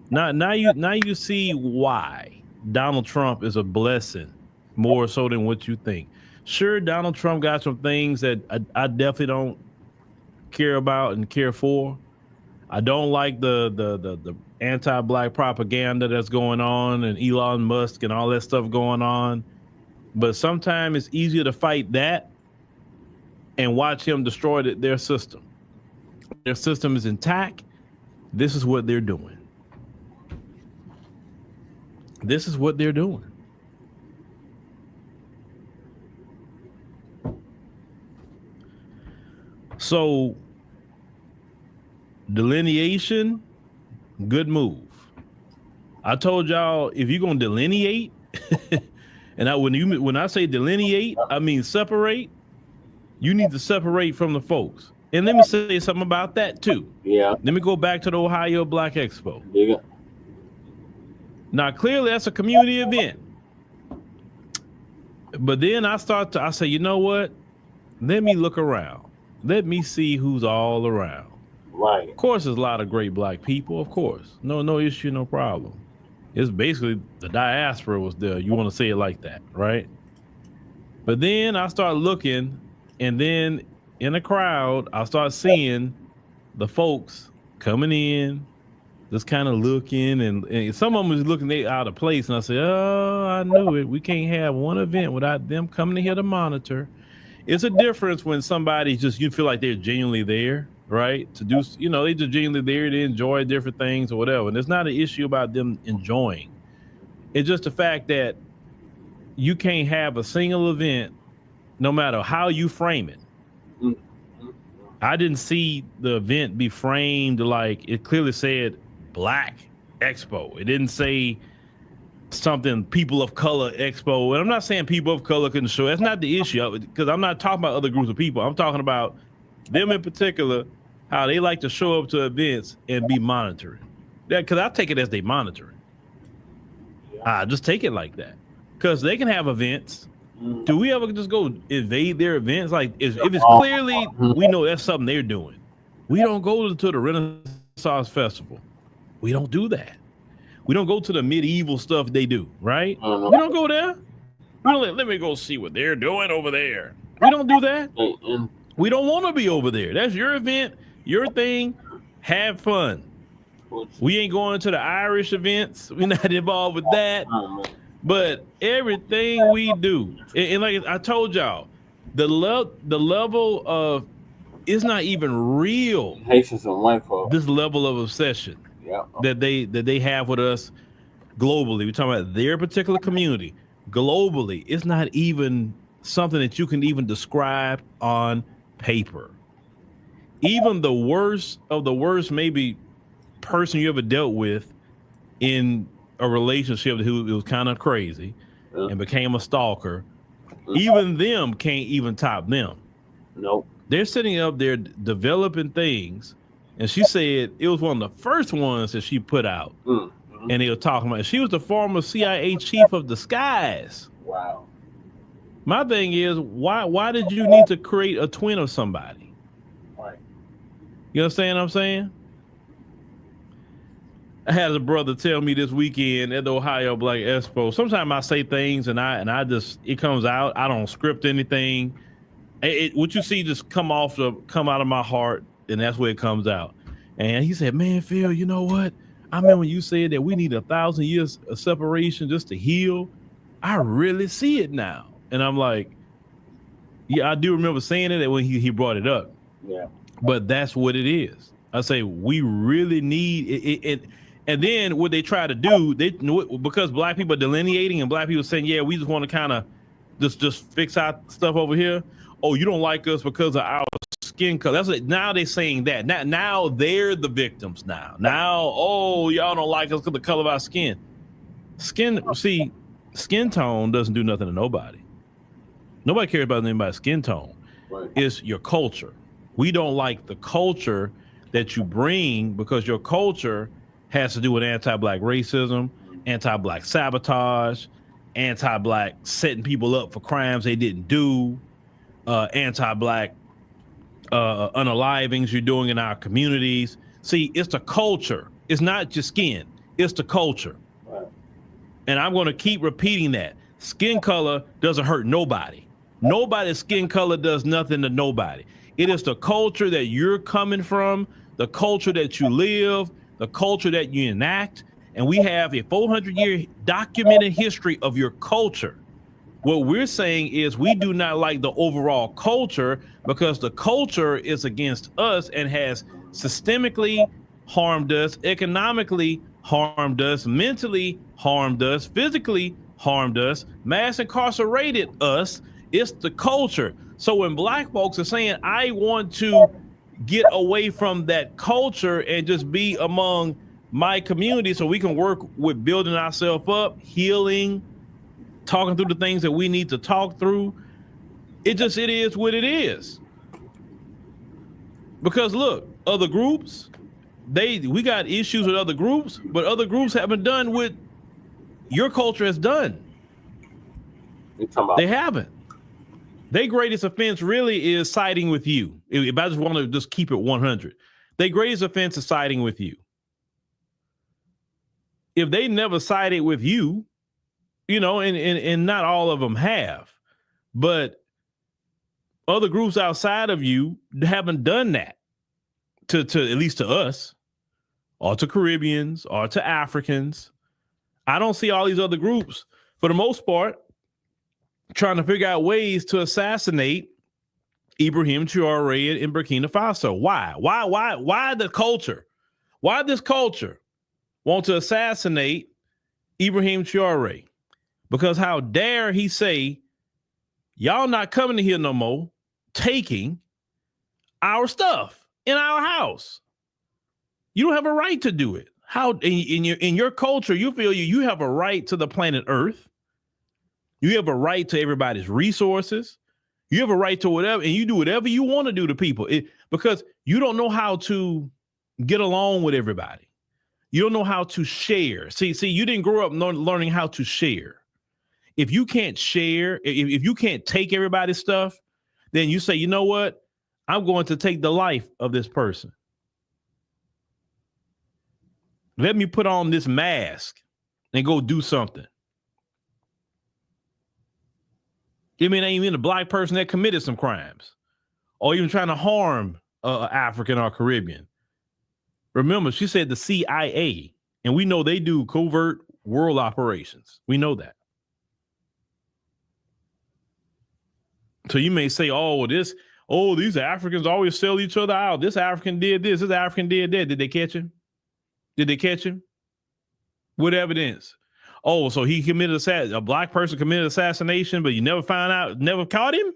Now you see why Donald Trump is a blessing more so than what you think. Sure, Donald Trump got some things that I definitely don't care about and care for. I don't like the anti-black propaganda that's going on and Elon Musk and all that stuff going on. But sometimes it's easier to fight that and watch him destroy their system. Their system is intact. This is what they're doing. This is what they're doing. So, delineation, good move. I told y'all if you're gonna delineate, and when I say delineate, I mean separate. You need to separate from the folks. And let me say something about that too. Yeah. Let me go back to the Ohio Black Expo. Yeah. Now, clearly that's a community event. But then I say, you know what? Let me look around. Let me see who's all around. Right. Of course, there's a lot of great black people. Of course. No issue, no problem. It's basically the diaspora was there. You want to say it like that, right? But then I start looking, and then in the crowd, I start seeing the folks coming in, just kind of looking, and some of them was looking out of place. And I said, oh, I knew it. We can't have one event without them coming here to monitor. It's a difference when somebody you feel like they're genuinely there, right? To do, they just genuinely there to enjoy different things or whatever. And it's not an issue about them enjoying. It's just the fact that you can't have a single event, no matter how you frame it. I didn't see the event be framed like it clearly said Black Expo. It didn't say something people of color expo. And I'm not saying people of color couldn't show. That's not the issue, because I'm not talking about other groups of people. I'm talking about them in particular, how they like to show up to events and be monitoring. Yeah, because I take it as they monitoring. I just take it like that, because they can have events. Do we ever just go invade their events? Like if it's clearly we know that's something they're doing. We don't go to the Renaissance Festival. We don't do that. We don't go to the medieval stuff they do, right? We don't go there. Let me go see what they're doing over there. We don't do that. We don't want to be over there. That's your event, your thing. Have fun. We ain't going to the Irish events. We're not involved with that. But everything we do, and like I told y'all, the level of it's not even real. Haitians and white folks. This level of obsession that they have with us globally. We're talking about their particular community. Globally, it's not even something that you can even describe on paper. Even the worst of the worst, maybe person you ever dealt with in a relationship who was kind of crazy and became a stalker, even them can't even top them. Nope. They're sitting up there developing things, and she said it was one of the first ones that she put out. And they were talking about, she was the former CIA chief of disguise. Wow. My thing is, why did you need to create a twin of somebody? Right. You understand what I'm saying? I had a brother tell me this weekend at the Ohio Black Expo. Sometimes I say things and I just, it comes out. I don't script anything. What you see just come out of my heart, and that's where it comes out. And he said, "Man, Phil, you know what? I remember when you said that we need 1,000 years of separation just to heal. I really see it now." And I'm like, yeah, I do remember saying it when he brought it up. Yeah. But that's what it is. I say we really need it. And then what they try to do, because black people are delineating and black people saying, yeah, we just want to kind of just fix our stuff over here. Oh, you don't like us because of our skin color. That's what, now they're saying that. Now they're the victims now. Now, oh, y'all don't like us because of the color of our skin. Skin tone doesn't do nothing to nobody. Nobody cares about anybody's skin tone. Right. It's your culture. We don't like the culture that you bring because your culture has to do with anti-black racism, anti-black sabotage, anti-black setting people up for crimes they didn't do, anti-black unalivings you're doing in our communities. See, it's the culture. It's not just skin. It's the culture. Right. And I'm going to keep repeating that. Skin color doesn't hurt nobody. Nobody's skin color does nothing to nobody. It is the culture that you're coming from, the culture that you live, the culture that you enact. And we have a 400-year documented history of your culture. What we're saying is we do not like the overall culture because the culture is against us and has systemically harmed us, economically harmed us, mentally harmed us, physically harmed us, mass incarcerated us. It's the culture. So when black folks are saying, I want to get away from that culture and just be among my community so we can work with building ourselves up, healing, talking through the things that we need to talk through, it is what it is. Because look, other groups, we got issues with other groups, but other groups haven't done what your culture has done. They haven't. Their greatest offense really is siding with you. If I just want to just keep it 100, their greatest offense is siding with you. If they never sided with you, and not all of them have, but other groups outside of you haven't done that to at least to us or to Caribbeans or to Africans. I don't see all these other groups, for the most part, trying to figure out ways to assassinate Ibrahim Traoré in Burkina Faso. Why? Why the culture? Why this culture want to assassinate Ibrahim Traoré? Because how dare he say, y'all not coming to here no more, taking our stuff in our house. You don't have a right to do it. How in your culture, you feel you have a right to the planet Earth. You have a right to everybody's resources. You have a right to whatever, and you do whatever you want to do to people because you don't know how to get along with everybody. You don't know how to share. See, you didn't grow up learning how to share. If you can't share, if you can't take everybody's stuff, then you say, you know what? I'm going to take the life of this person. Let me put on this mask and go do something. I mean, even a black person that committed some crimes or even trying to harm African or Caribbean. Remember, she said the CIA, and we know they do covert world operations. We know that. So you may say, oh, oh, these Africans always sell each other out. This African did this. This African did that. Did they catch him? Did they catch him? With evidence. Oh, so he committed a black person committed assassination, but you never found out, never caught him?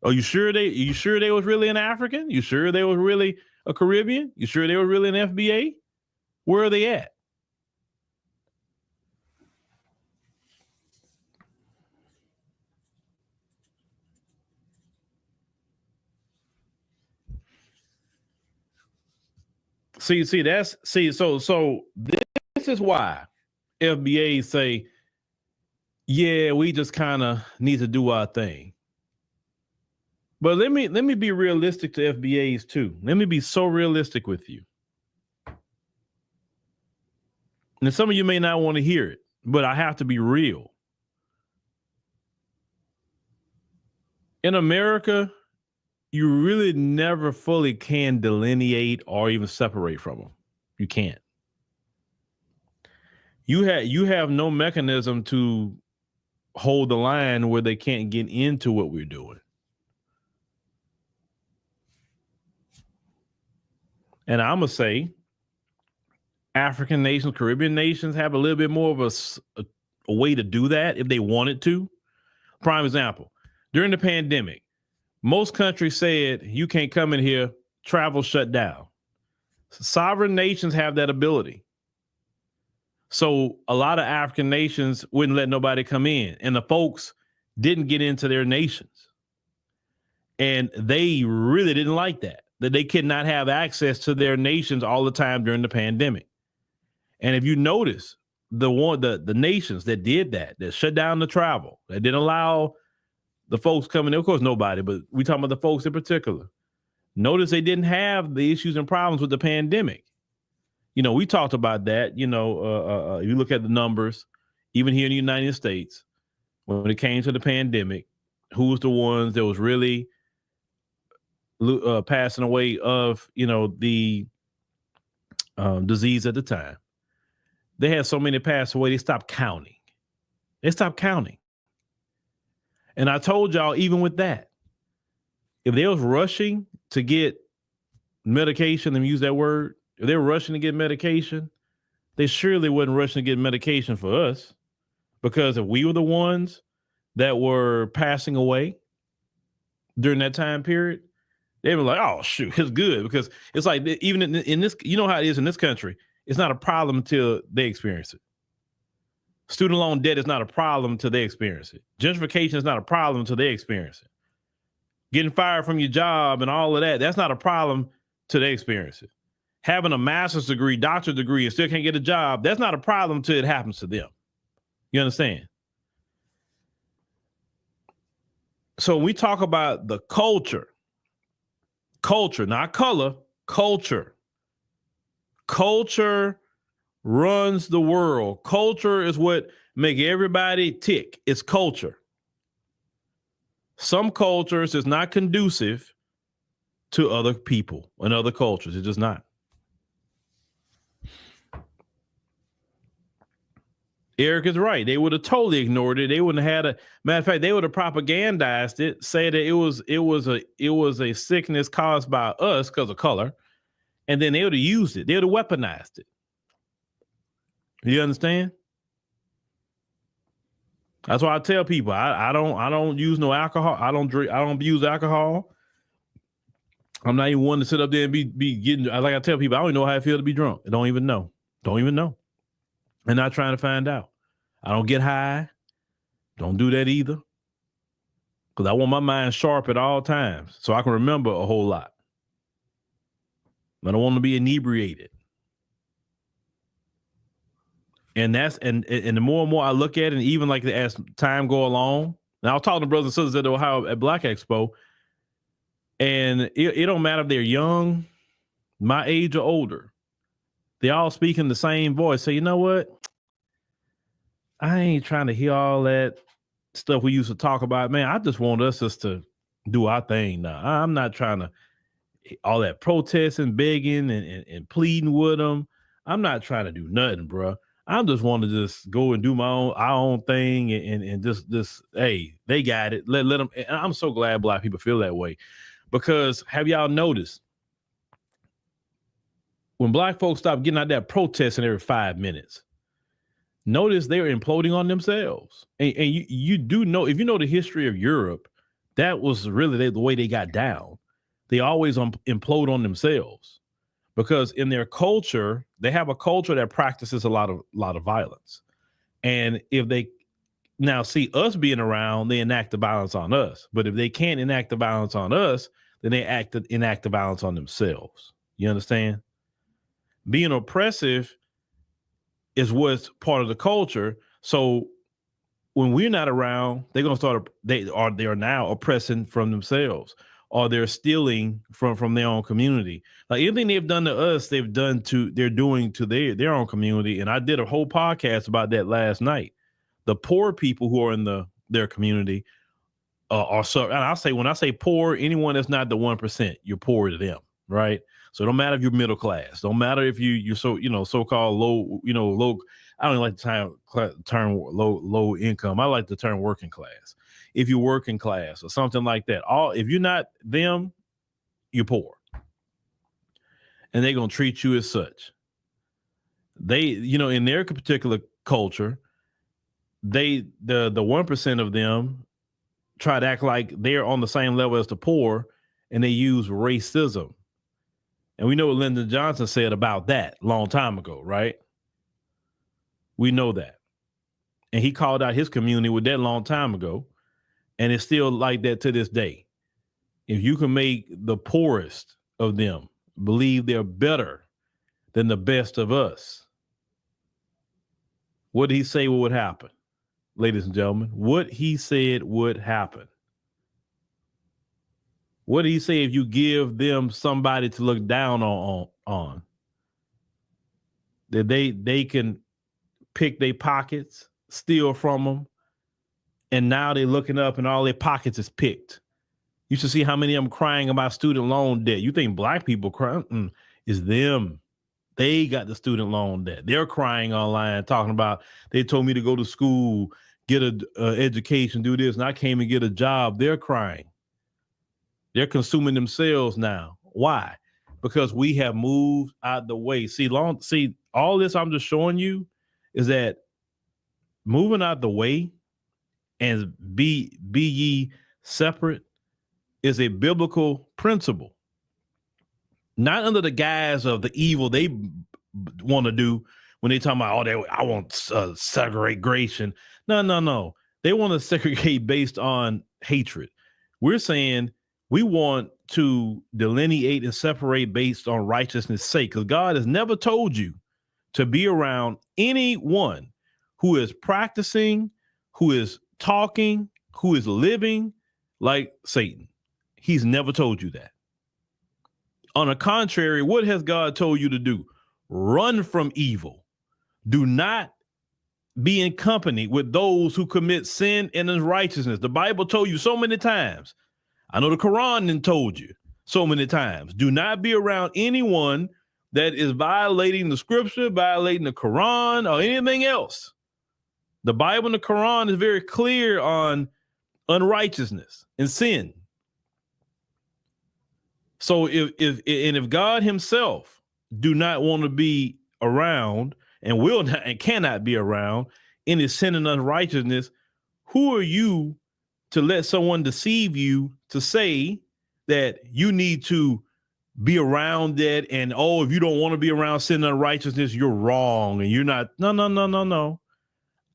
Are you sure they was really an African? You sure they was really a Caribbean? You sure they were really an FBA? Where are they at? So this is why FBA say, yeah, we just kind of need to do our thing. But let me be realistic to FBAs too. Let me be so realistic with you. And some of you may not want to hear it, but I have to be real. In America, you really never fully can delineate or even separate from them. You can't. You have no mechanism to hold the line where they can't get into what we're doing. And I'm going to say African nations, Caribbean nations have a little bit more of a way to do that if they wanted to. Prime example, during the pandemic, most countries said you can't come in here, travel shut down. Sovereign nations have that ability. So a lot of African nations wouldn't let nobody come in, and the folks didn't get into their nations. And they really didn't like that they could not have access to their nations all the time during the pandemic. And if you notice, the nations that did that shut down the travel, that didn't allow the folks coming in, of course, nobody, but we talking about the folks in particular. Notice they didn't have the issues and problems with the pandemic. You know, we talked about that. You know, if you look at the numbers, even here in the United States, when it came to the pandemic, who was the ones that was really passing away of, you know, the disease at the time? They had so many pass away, they stopped counting. And I told y'all, even with that, if they was rushing to get medication, and use that word, if they were rushing to get medication, they surely wasn't rushing to get medication for us, because if we were the ones that were passing away during that time period, they were like, oh, shoot, it's good. Because it's like, even in this, you know how it is in this country, it's not a problem until they experience it. Student loan debt is not a problem until they experience it. Gentrification is not a problem until they experience it. Getting fired from your job and all of that, that's not a problem till they experience it. Having a master's degree, doctorate degree, and still can't get a job, that's not a problem till it happens to them. You understand? So when we talk about the culture, not color, culture. Culture runs the world. Culture is what make everybody tick. It's culture. Some cultures is not conducive to other people and other cultures. It's just not. Eric is right. They would have totally ignored it. They wouldn't have had a matter of fact, they would have propagandized it, say that it was a sickness caused by us because of color, and then they would have used it. They would have weaponized it. You understand? That's why I tell people I don't use no alcohol. I don't drink. I don't use alcohol. I'm not even one to sit up there and be getting. Like I tell people, I don't even know how I feel to be drunk. I don't even know. And not trying to find out. I don't get high. Don't do that either. Because I want my mind sharp at all times so I can remember a whole lot. I don't want to be inebriated. And the more and more I look at it, and even like as time go along, and I was talking to brothers and sisters at Ohio at Blacc Expo, and it don't matter if they're young, my age or older, they all speak in the same voice. So you know what? I ain't trying to hear all that stuff we used to talk about. Man, I just want us just to do our thing now. I'm not trying to all that protesting, begging, and pleading with them. I'm not trying to do nothing, bro. I just want to just go and do our own thing and just hey, they got it. Let them. And I'm so glad Black people feel that way, because have y'all noticed when Black folks stop getting out there protesting every 5 minutes? Notice they're imploding on themselves. And you do know, if you know the history of Europe, that was really the way they got down. They always implode on themselves, because in their culture, they have a culture that practices a lot of violence. And if they now see us being around, they enact the violence on us. But if they can't enact the violence on us, then they enact the violence on themselves. You understand? Being oppressive is what's part of the culture. So when we're not around, they're going to start, they are now oppressing from themselves, or they're stealing from their own community. Like anything they've done to us, they're doing to their own community. And I did a whole podcast about that last night. The poor people who are in their community are so, and I say, when I say poor, anyone that's not the 1%, you're poor to them, right? So it don't matter if you're middle class. Don't matter if you're so-called low, low. I don't like the term low income. I like the term working class. If you're working class or something like that, if you're not them, you're poor. And they're gonna treat you as such. They, in their particular culture, the 1% of them try to act like they're on the same level as the poor, and they use racism. And we know what Lyndon Johnson said about that a long time ago, right? We know that. And he called out his community with that long time ago. And it's still like that to this day. If you can make the poorest of them believe they're better than the best of us, what did he say would happen? Ladies and gentlemen, what he said would happen. What did he say if you give them somebody to look down on? That they can pick their pockets, steal from them, and now they're looking up and all their pockets is picked. You should see how many of them crying about student loan debt. You think Black people crying? It's them. They got the student loan debt. They're crying online, talking about, they told me to go to school, get an education, do this, and I came and get a job. They're crying. They're consuming themselves now. Why? Because we have moved out the way. See, all this I'm just showing you is that moving out the way and be ye separate is a biblical principle. Not under the guise of the evil they want to do when they talk about, I want segregation. No. They want to segregate based on hatred. We're saying we want to delineate and separate based on righteousness' sake, because God has never told you to be around anyone who is practicing, who is talking, who is living like Satan. He's never told you that. On the contrary, what has God told you to do? Run from evil. Do not be in company with those who commit sin and unrighteousness. The Bible told you so many times. I know the Quran then told you so many times. Do not be around anyone that is violating the scripture, violating the Quran, or anything else. The Bible and the Quran is very clear on unrighteousness and sin. So if God himself do not want to be around and will not and cannot be around any sin and unrighteousness, who are you to let someone deceive you to say that you need to be around that, and if you don't want to be around sin and unrighteousness, you're wrong and you're not. No.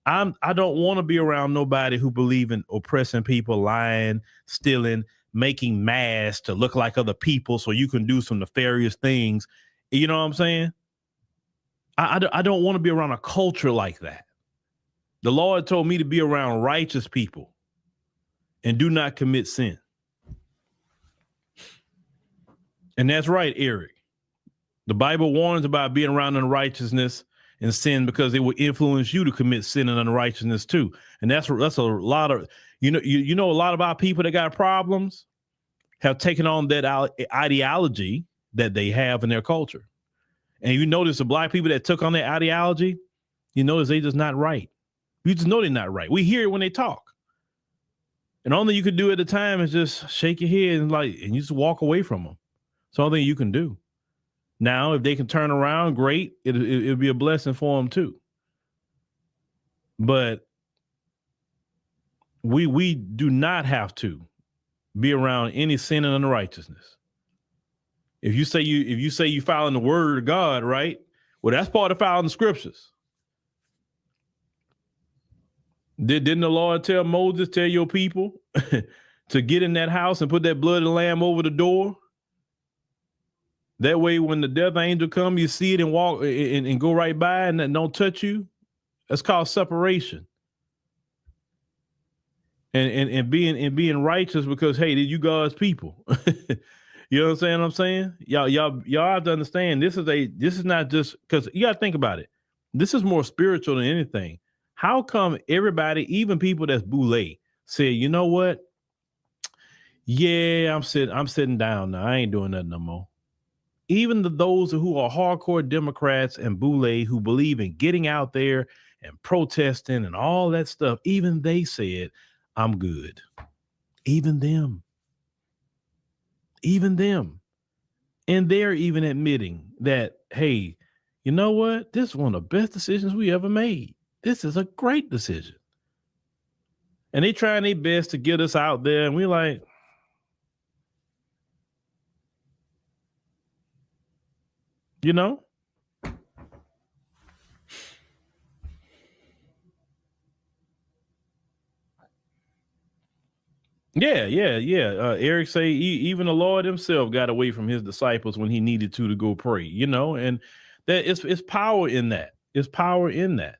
I don't want to be around nobody who believe in oppressing people, lying, stealing, making masks to look like other people so you can do some nefarious things. You know what I'm saying? I don't want to be around a culture like that. The Lord told me to be around righteous people and do not commit sin. And that's right, Eric. The Bible warns about being around unrighteousness and sin because it will influence you to commit sin and unrighteousness too. And that's a lot of, a lot of our people that got problems have taken on that ideology that they have in their culture. And you notice the Black people that took on that ideology, You notice they just not right. You just know they're not right. We hear it when they talk. And all that you could do at the time is just shake your head and you just walk away from them. It's the only thing you can do. Now, if they can turn around, great. It'll be a blessing for them too. But we do not have to be around any sin and unrighteousness. If you say you following the word of God, right? Well, that's part of following the scriptures. Didn't the Lord tell Moses, tell your people to get in that house and put that blood of the lamb over the door? That way, when the death angel come, you see it and walk and go right by and don't touch you. That's called separation. And being righteous because, hey, you God's people. You know what I'm saying? Y'all have to understand this is not just because you got to think about it. This is more spiritual than anything. How come everybody, even people that's boule, say, you know what? Yeah, I'm sitting down now. I ain't doing nothing no more. Even those who are hardcore Democrats and boule who believe in getting out there and protesting and all that stuff, even they said, I'm good. Even them. And they're even admitting that, hey, you know what? This is one of the best decisions we ever made. This is a great decision. And they trying their best to get us out there. And we're like, you know? Yeah. Eric say even the Lord himself got away from his disciples when he needed to go pray, you know, and that it's power in that. It's power in that.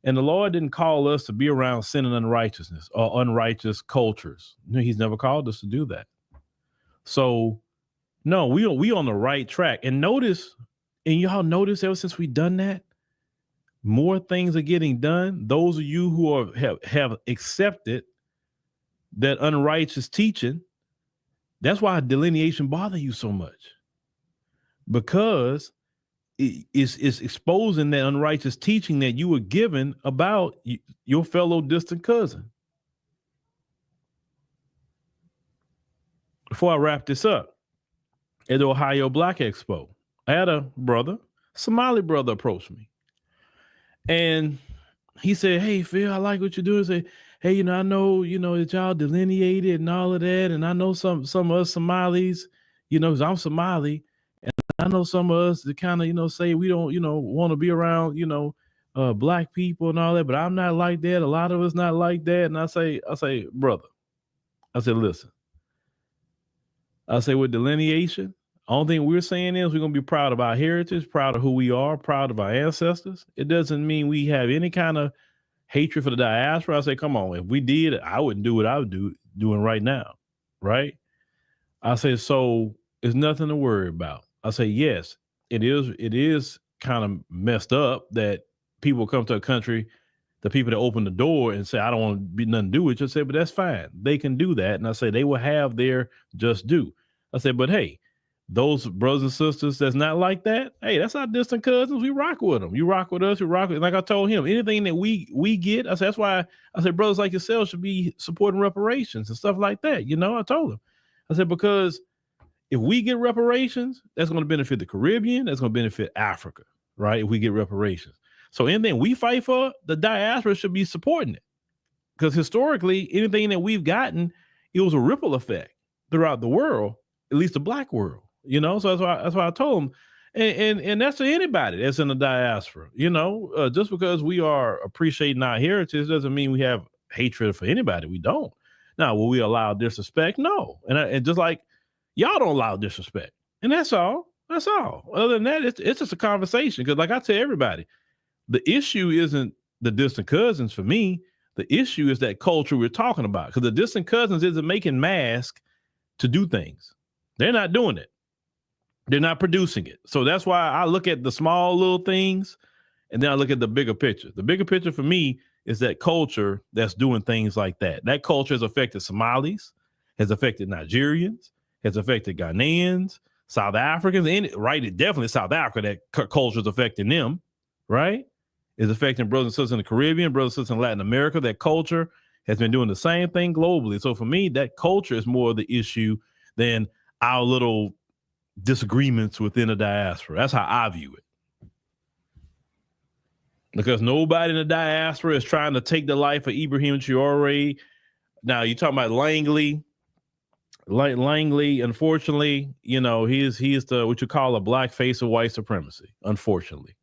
And the Lord didn't call us to be around sin and unrighteousness or unrighteous cultures. No, he's never called us to do that. So no, we on the right track. And notice, and y'all notice ever since we done that, more things are getting done. Those of you who have accepted that unrighteous teaching, that's why delineation bother you so much, because it's exposing that unrighteous teaching that you were given about your fellow distant cousin. Before I wrap this up, at the Ohio Black Expo, I had a Somali brother approach me, and he said, "Hey, Phil, I like what you're doing." Say, "Hey, I know, that y'all delineated and all of that. And I know some of us Somalis, because I'm Somali, and I know some of us that kind of, say we don't, want to be around, black people and all that, but I'm not like that. A lot of us not like that." And I say, brother, I said, listen, I say with delineation, only thing we're saying is we're going to be proud of our heritage, proud of who we are, proud of our ancestors. It doesn't mean we have any kind of hatred for the diaspora. I say, come on, if we did, I wouldn't do what I would doing right now, right? I say, so it's nothing to worry about. I say, yes, it is kind of messed up that people come to a country, the people that open the door and say, I don't want to be nothing to do with you. I say, but that's fine. They can do that. And I say, they will have their just due. I said, but hey, those brothers and sisters that's not like that, hey, that's our distant cousins. We rock with them. You rock with us. We rock with. Like I told him, anything that we get, I said, that's why I said brothers like yourself should be supporting reparations and stuff like that. I told him, I said, because if we get reparations, that's going to benefit the Caribbean. That's going to benefit Africa, right? If we get reparations. So anything we fight for, the diaspora should be supporting it. Because historically, anything that we've gotten, it was a ripple effect throughout the world, at least the black world. So that's why I told him, and that's to anybody that's in the diaspora. Just because we are appreciating our heritage doesn't mean we have hatred for anybody. We don't. Now, will we allow disrespect? No. And just like y'all don't allow disrespect, and that's all. That's all. Other than that, it's just a conversation. Because like I tell everybody, the issue isn't the distant cousins for me. The issue is that culture we're talking about. Because the distant cousins isn't making masks to do things. They're not doing it. They're not producing it. So that's why I look at the small little things and then I look at the bigger picture. The bigger picture for me is that culture that's doing things like that. That culture has affected Somalis, has affected Nigerians, has affected Ghanaians, South Africans, and right, definitely South Africa, that culture is affecting them, right? is affecting brothers and sisters in the Caribbean, brothers and sisters in Latin America. That culture has been doing the same thing globally. So for me, that culture is more the issue than our little disagreements within the diaspora. That's how I view it. Because nobody in the diaspora is trying to take the life of Ibrahim Traore. Now, you're talking about Langley. Langley, unfortunately, you know, he is the what you call a black face of white supremacy, unfortunately.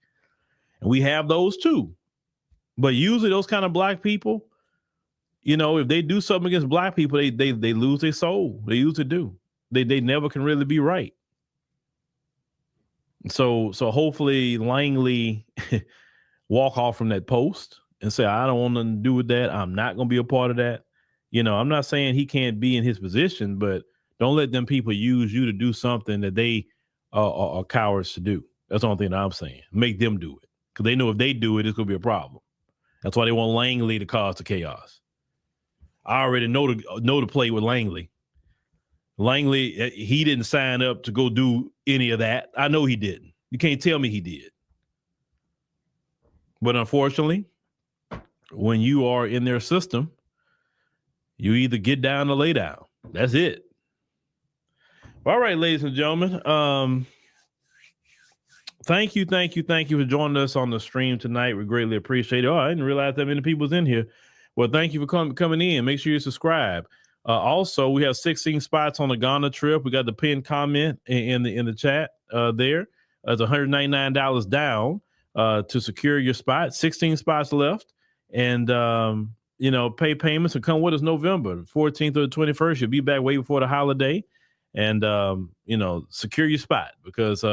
And we have those too. But usually those kind of black people, you know, if they do something against black people, they lose their soul. They usually do. They never can really be right. So hopefully Langley walk off from that post and say, I don't want nothing to do with that. I'm not going to be a part of that. You know, I'm not saying he can't be in his position, but don't let them people use you to do something that they are cowards to do. That's the only thing that I'm saying. Make them do it. Because they know if they do it, it's going to be a problem. That's why they want Langley to cause the chaos. I already know to play with Langley. Langley, he didn't sign up to go do any of that. I know he didn't. You can't tell me he did. But unfortunately, when you are in their system, you either get down or lay down. That's it. All right, ladies and gentlemen. Thank you for joining us on the stream tonight. We greatly appreciate it. Oh, I didn't realize that many people was in here. Well, thank you for coming in. Make sure you subscribe. Also, we have 16 spots on the Ghana trip. We got the pinned comment in the chat there. It's $199 down to secure your spot. 16 spots left. And you know, pay payments and come with us November 14th or the 21st. You'll be back way before the holiday, and you know, secure your spot because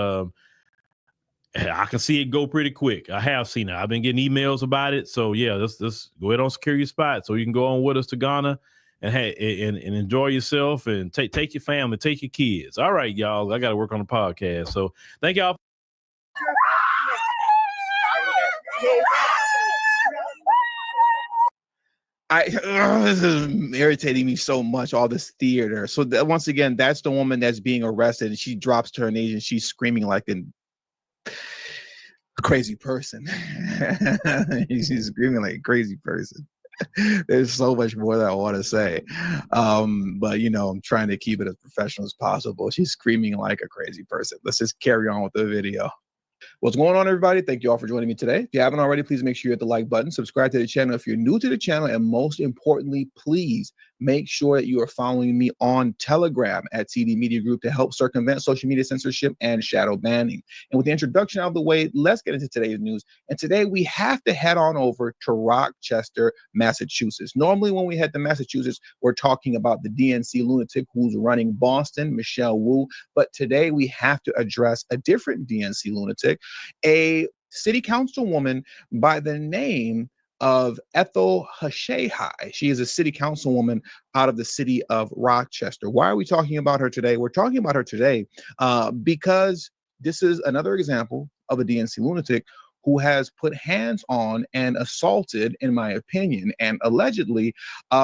I can see it go pretty quick. I have seen it. I've been getting emails about it. So yeah, let's go ahead and secure your spot so you can go on with us to Ghana and and enjoy yourself and take your family, take your kids. All right, y'all. I got to work on the podcast. So thank y'all. This is irritating me so much, all this theater. So once again, that's the woman that's being arrested, and she drops to her knees and she's screaming like a crazy person. She's screaming like a crazy person. There's so much more that I want to say. But you know, I'm trying to keep it as professional as possible. She's screaming like a crazy person. Let's just carry on with the video. What's going on, everybody? Thank you all for joining me today. If you haven't already, please make sure you hit the like button, subscribe to the channel if you're new to the channel, and most importantly, please make sure that you are following me on Telegram at TD Media Group to help circumvent social media censorship and shadow banning. And with the introduction out of the way, let's get into today's news. And today we have to head on over to Rochester, Massachusetts. Normally when we head to Massachusetts, we're talking about the DNC lunatic who's running Boston, Michelle Wu. But today we have to address a different DNC lunatic, a city councilwoman by the name of Etel Haxhiaj. She is a city councilwoman out of the city of Rochester. Why are we talking about her today? We're talking about her today because this is another example of a DNC lunatic who has put hands on and assaulted, in my opinion, and allegedly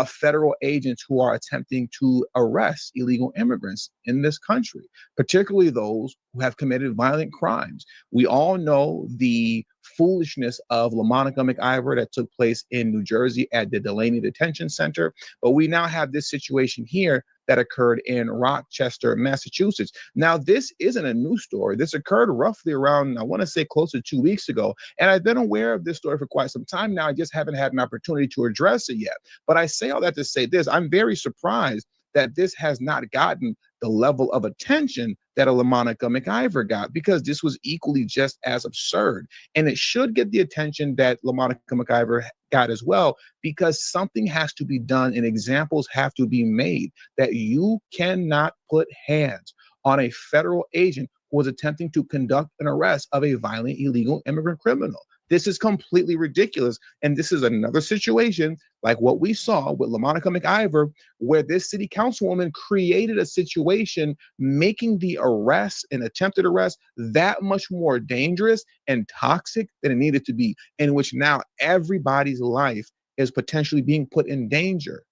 federal agents who are attempting to arrest illegal immigrants in this country, particularly those who have committed violent crimes. We all know the foolishness of LaMonica McIver that took place in New Jersey at the Delaney Detention Center, but we now have this situation here that occurred in Rochester, Massachusetts. Now, this isn't a new story. This occurred roughly around, I want to say, close to 2 weeks ago. And I've been aware of this story for quite some time now. I just haven't had an opportunity to address it yet. But I say all that to say this. I'm very surprised that this has not gotten the level of attention that a LaMonica McIver got, because this was equally just as absurd. And it should get the attention that LaMonica McIver got as well, because something has to be done and examples have to be made that you cannot put hands on a federal agent who was attempting to conduct an arrest of a violent illegal immigrant criminal. This is completely ridiculous. And this is another situation like what we saw with LaMonica McIver, where this city councilwoman created a situation making the arrest and attempted arrest that much more dangerous and toxic than it needed to be, in which now everybody's life is potentially being put in danger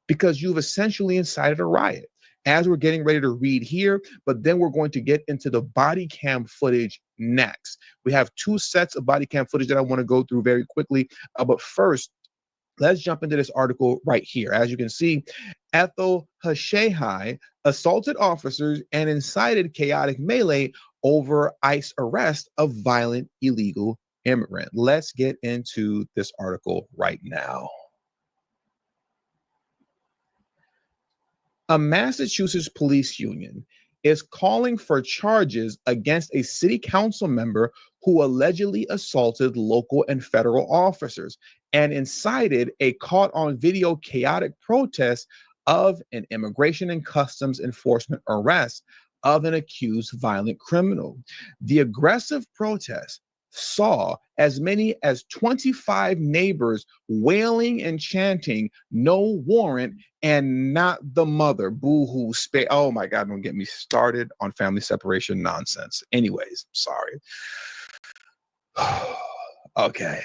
because you've essentially incited a riot, as we're getting ready to read here. But then we're going to get into the body cam footage next. We have 2 sets of body cam footage that I want to go through very quickly. But first, let's jump into this article right here. As you can see, Etel Haxhiaj assaulted officers and incited chaotic melee over ICE arrest of violent illegal immigrant. Let's get into this article right now. A Massachusetts police union is calling for charges against a city council member who allegedly assaulted local and federal officers and incited a caught on video chaotic protest of an immigration and customs enforcement arrest of an accused violent criminal. The aggressive protest saw as many as 25 neighbors wailing and chanting, "No warrant and not the mother." Boo-hoo. Oh my God, don't get me started on family separation nonsense. Anyways, sorry. Okay.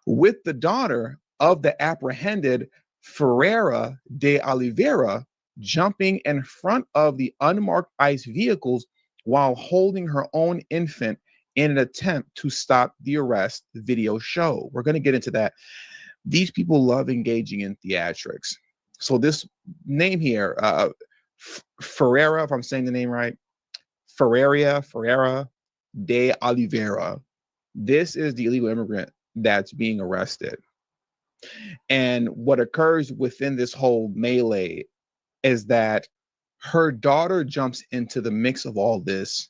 With the daughter of the apprehended Ferreira de Oliveira jumping in front of the unmarked ICE vehicles while holding her own infant in an attempt to stop the arrest, the video show. We're going to get into that. These people love engaging in theatrics. So this name here, Ferreira, if I'm saying the name right, Ferreira de Oliveira. This is the illegal immigrant that's being arrested. And what occurs within this whole melee is that her daughter jumps into the mix of all this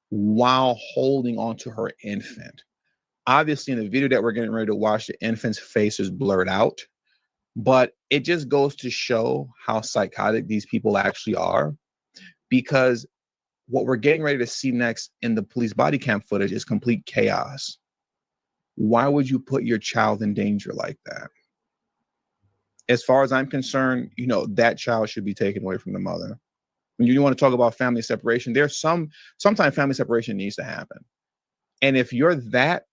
while holding onto her infant. Obviously, in the video that we're getting ready to watch, the infant's face is blurred out, but it just goes to show how psychotic these people actually are, because what we're getting ready to see next in the police body cam footage is complete chaos. Why would you put your child in danger like that? As far as I'm concerned, you know, that child should be taken away from the mother. When you want to talk about family separation, there's sometimes family separation needs to happen. And if you're that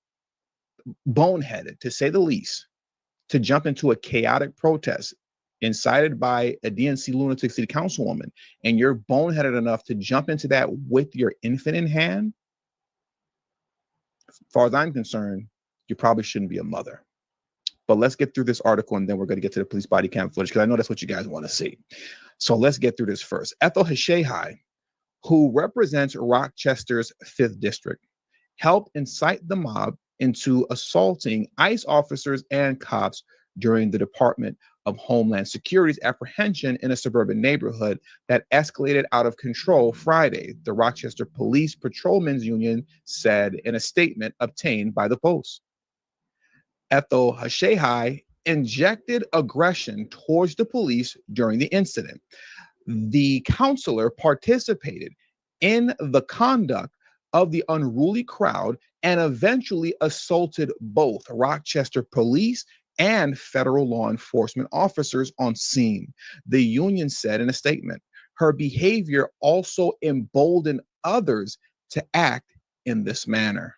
boneheaded, to say the least, to jump into a chaotic protest incited by a DNC lunatic city councilwoman, and you're boneheaded enough to jump into that with your infant in hand, as far as I'm concerned, you probably shouldn't be a mother. But let's get through this article, and then we're going to get to the police body cam footage, because I know that's what you guys want to see. So let's get through this first. Etel Haxhiaj, who represents Rochester's 5th district, helped incite the mob into assaulting ICE officers and cops during the Department of Homeland Security's apprehension in a suburban neighborhood that escalated out of control Friday, the Rochester Police Patrolmen's Union said in a statement obtained by the Post. Etel Haxhiaj injected aggression towards the police during the incident. The counselor participated in the conduct of the unruly crowd and eventually assaulted both Rochester police and federal law enforcement officers on scene, the union said in a statement. Her behavior also emboldened others to act in this manner.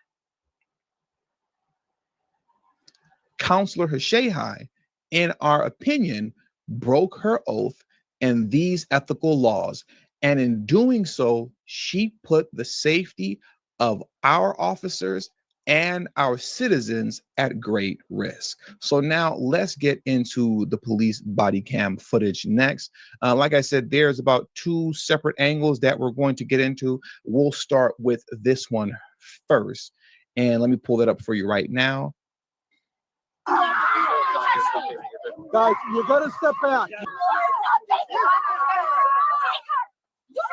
Counselor Haxhiaj, in our opinion, broke her oath and these ethical laws, and in doing so, she put the safety of our officers and our citizens at great risk. So now let's get into the police body cam footage next. Like I said, there's about 2 separate angles that we're going to get into. We'll start with this one first, and let me pull that up for you right now. Guys, you got to step back.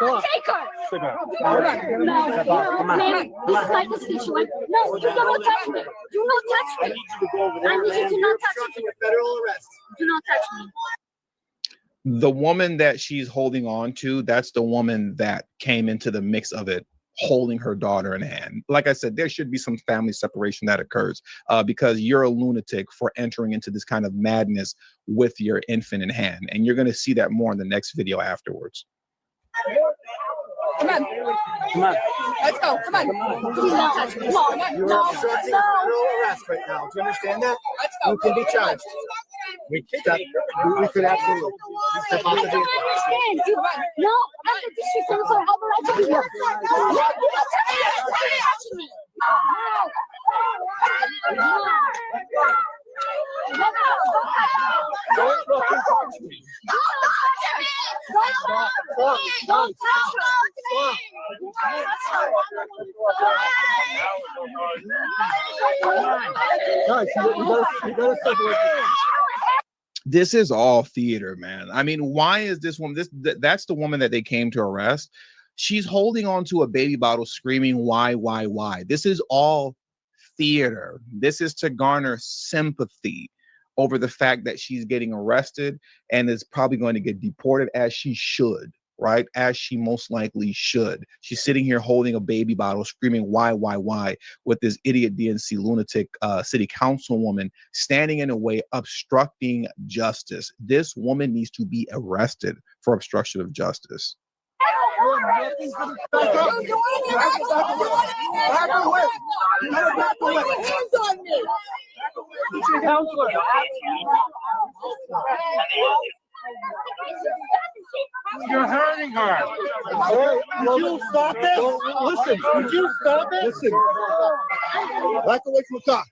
Don't take her. Sit down. No, ma'am. This is like the situation. No, you don't touch me. Do not touch me. I need you to go over there. I need you to not touch me. Federal arrest. Do not touch me. The woman that she's holding on to, that's the woman that came into the mix of it, holding her daughter in hand. Like I said, there should be some family separation that occurs because you're a lunatic for entering into this kind of madness with your infant in hand. And you're going to see that more in the next video afterwards. Come on. Come on. Let's go. Come on. Please don't touch me. Come on. You're obstructing federal arrest right now. Do you understand that? Let's go. You can be charged. We could absolutely. Step out the vehicle. No, I'm the district council. How about I tell you? This is all theater, man. I mean, why is this woman? That's the woman that they came to arrest. She's holding on to a baby bottle, screaming, why? This is all theater. This is to garner sympathy over the fact that she's getting arrested and is probably going to get deported, as she should, right? As she most likely should. She's sitting here holding a baby bottle, screaming, why, with this idiot DNC lunatic city councilwoman standing in the way, obstructing justice. This woman needs to be arrested for obstruction of justice. You're hurting her. Would you stop this? Listen, would you stop it? Listen. Back away from the car.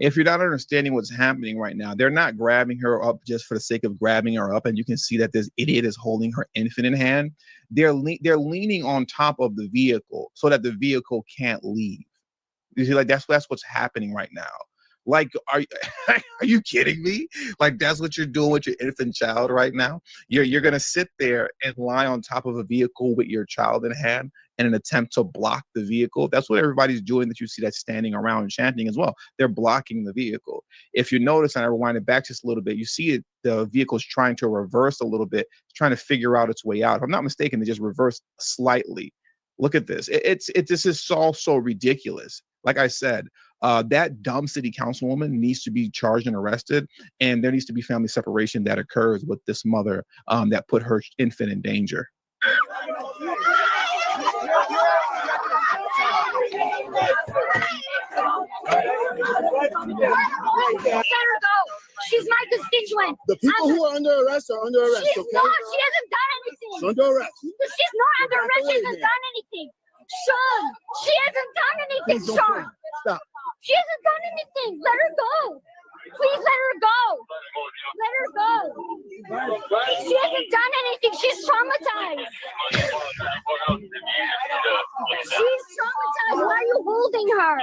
If you're not understanding what's happening right now, they're not grabbing her up just for the sake of grabbing her up. And you can see that this idiot is holding her infant in hand. They're leaning on top of the vehicle so that the vehicle can't leave. You see, like that's what's happening right now. Like, are you kidding me? Like, that's what you're doing with your infant child right now? You're gonna sit there and lie on top of a vehicle with your child in hand in an attempt to block the vehicle. That's what everybody's doing that you see that's standing around chanting as well. They're blocking the vehicle. If you notice, and I rewind it back just a little bit, you see it, the vehicle's trying to reverse a little bit, trying to figure out its way out. If I'm not mistaken, they just reversed slightly. Look at this. This is all so ridiculous. Like I said, that dumb city councilwoman needs to be charged and arrested, and there needs to be family separation that occurs with this mother that put her infant in danger. She's my constituent. The people who are under arrest are under arrest, She's okay? not. She hasn't done anything. She's under arrest. She's not under arrest. She hasn't done anything. Sean, she hasn't done anything, Please don't Sean. play. Stop. She hasn't done anything. Let her go. Please let her go. Let her go. She hasn't done anything. She's traumatized. She's traumatized. Why are you holding her?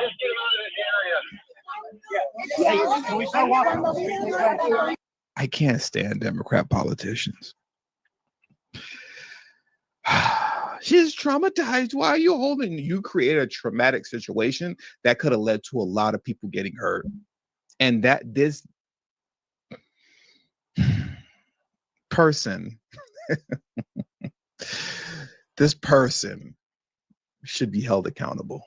I can't stand Democrat politicians. She's traumatized. Why are you holding? You created a traumatic situation that could have led to a lot of people getting hurt. And that this person, this person should be held accountable.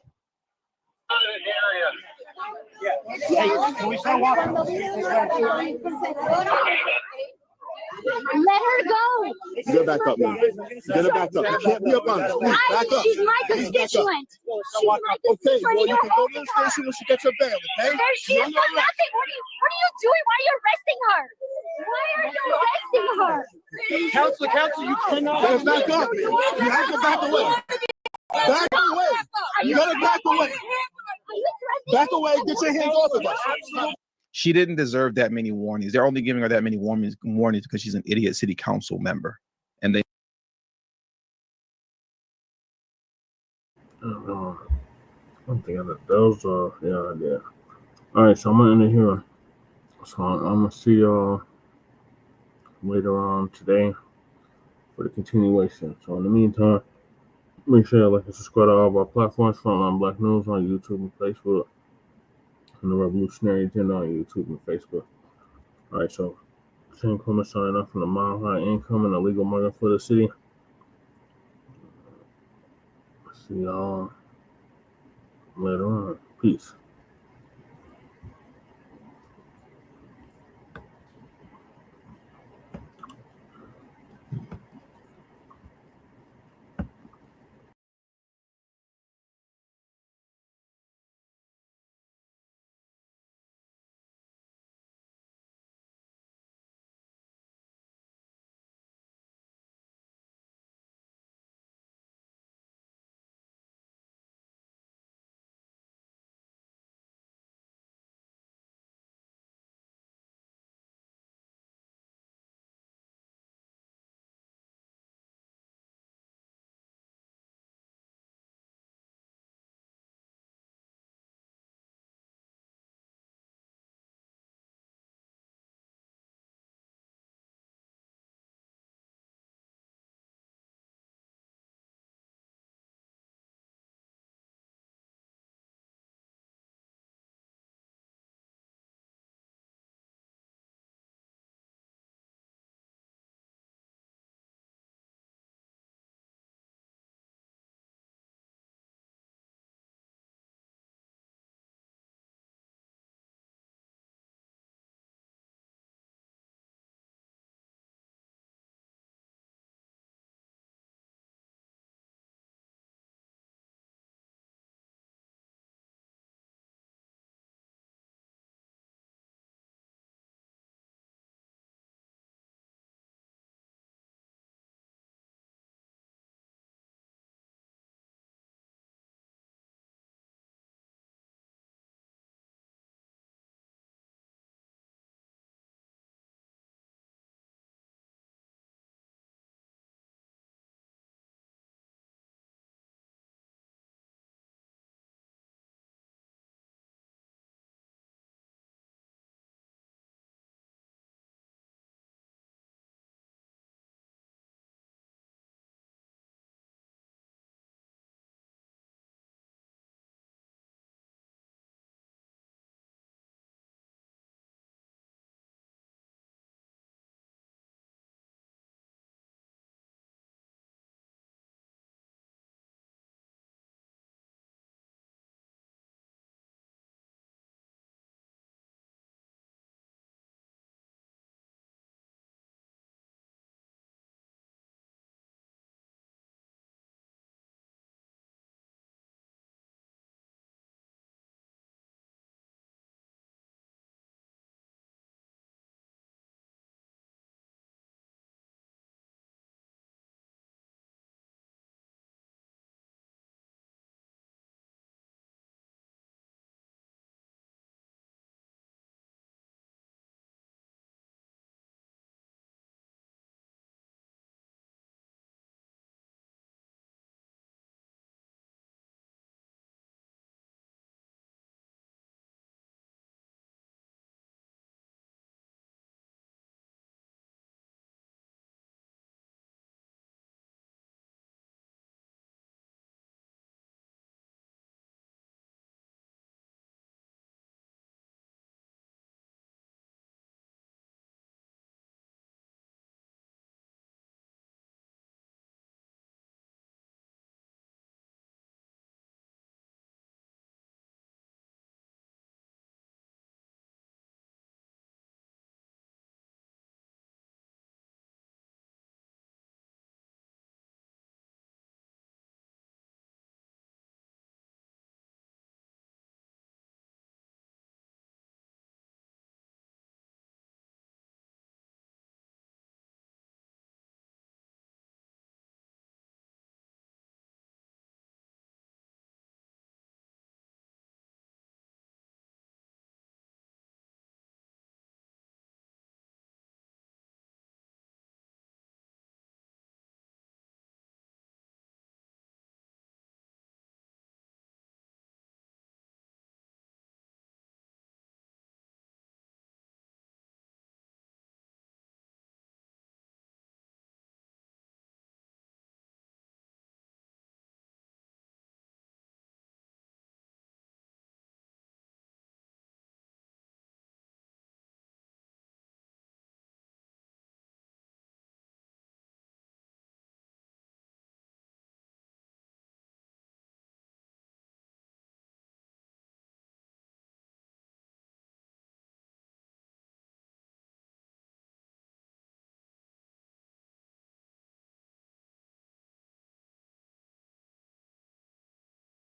Let her go. Get her back up, man. Get her back up. You can't be up on us. Please, back up. She's my constituent. She's my Okay, constituent. well, you You're can go to holding the her. station when she gets her bail, okay? She has done nothing. What are you doing? Why are you arresting her? Why are you arresting her? Counsel, you cannot. Get her back up, man. You have to back away. Back away. You gotta back away. Back away. Get your hands off of us. She didn't deserve that many warnings. They're only giving her that many warnings because she's an idiot city council member. And they I'm thinking that those yeah, I did. All right, so I'm gonna end it here. So I'm gonna see y'all later on today for the continuation. So in the meantime, make sure you like and subscribe to all of our platforms, Frontline Black News on YouTube and Facebook, and the Revolutionary Agenda on YouTube and Facebook. All right, so Shane Coleman signing off from the Mile High Income and Illegal Migrant for the City. See y'all Later on. Peace.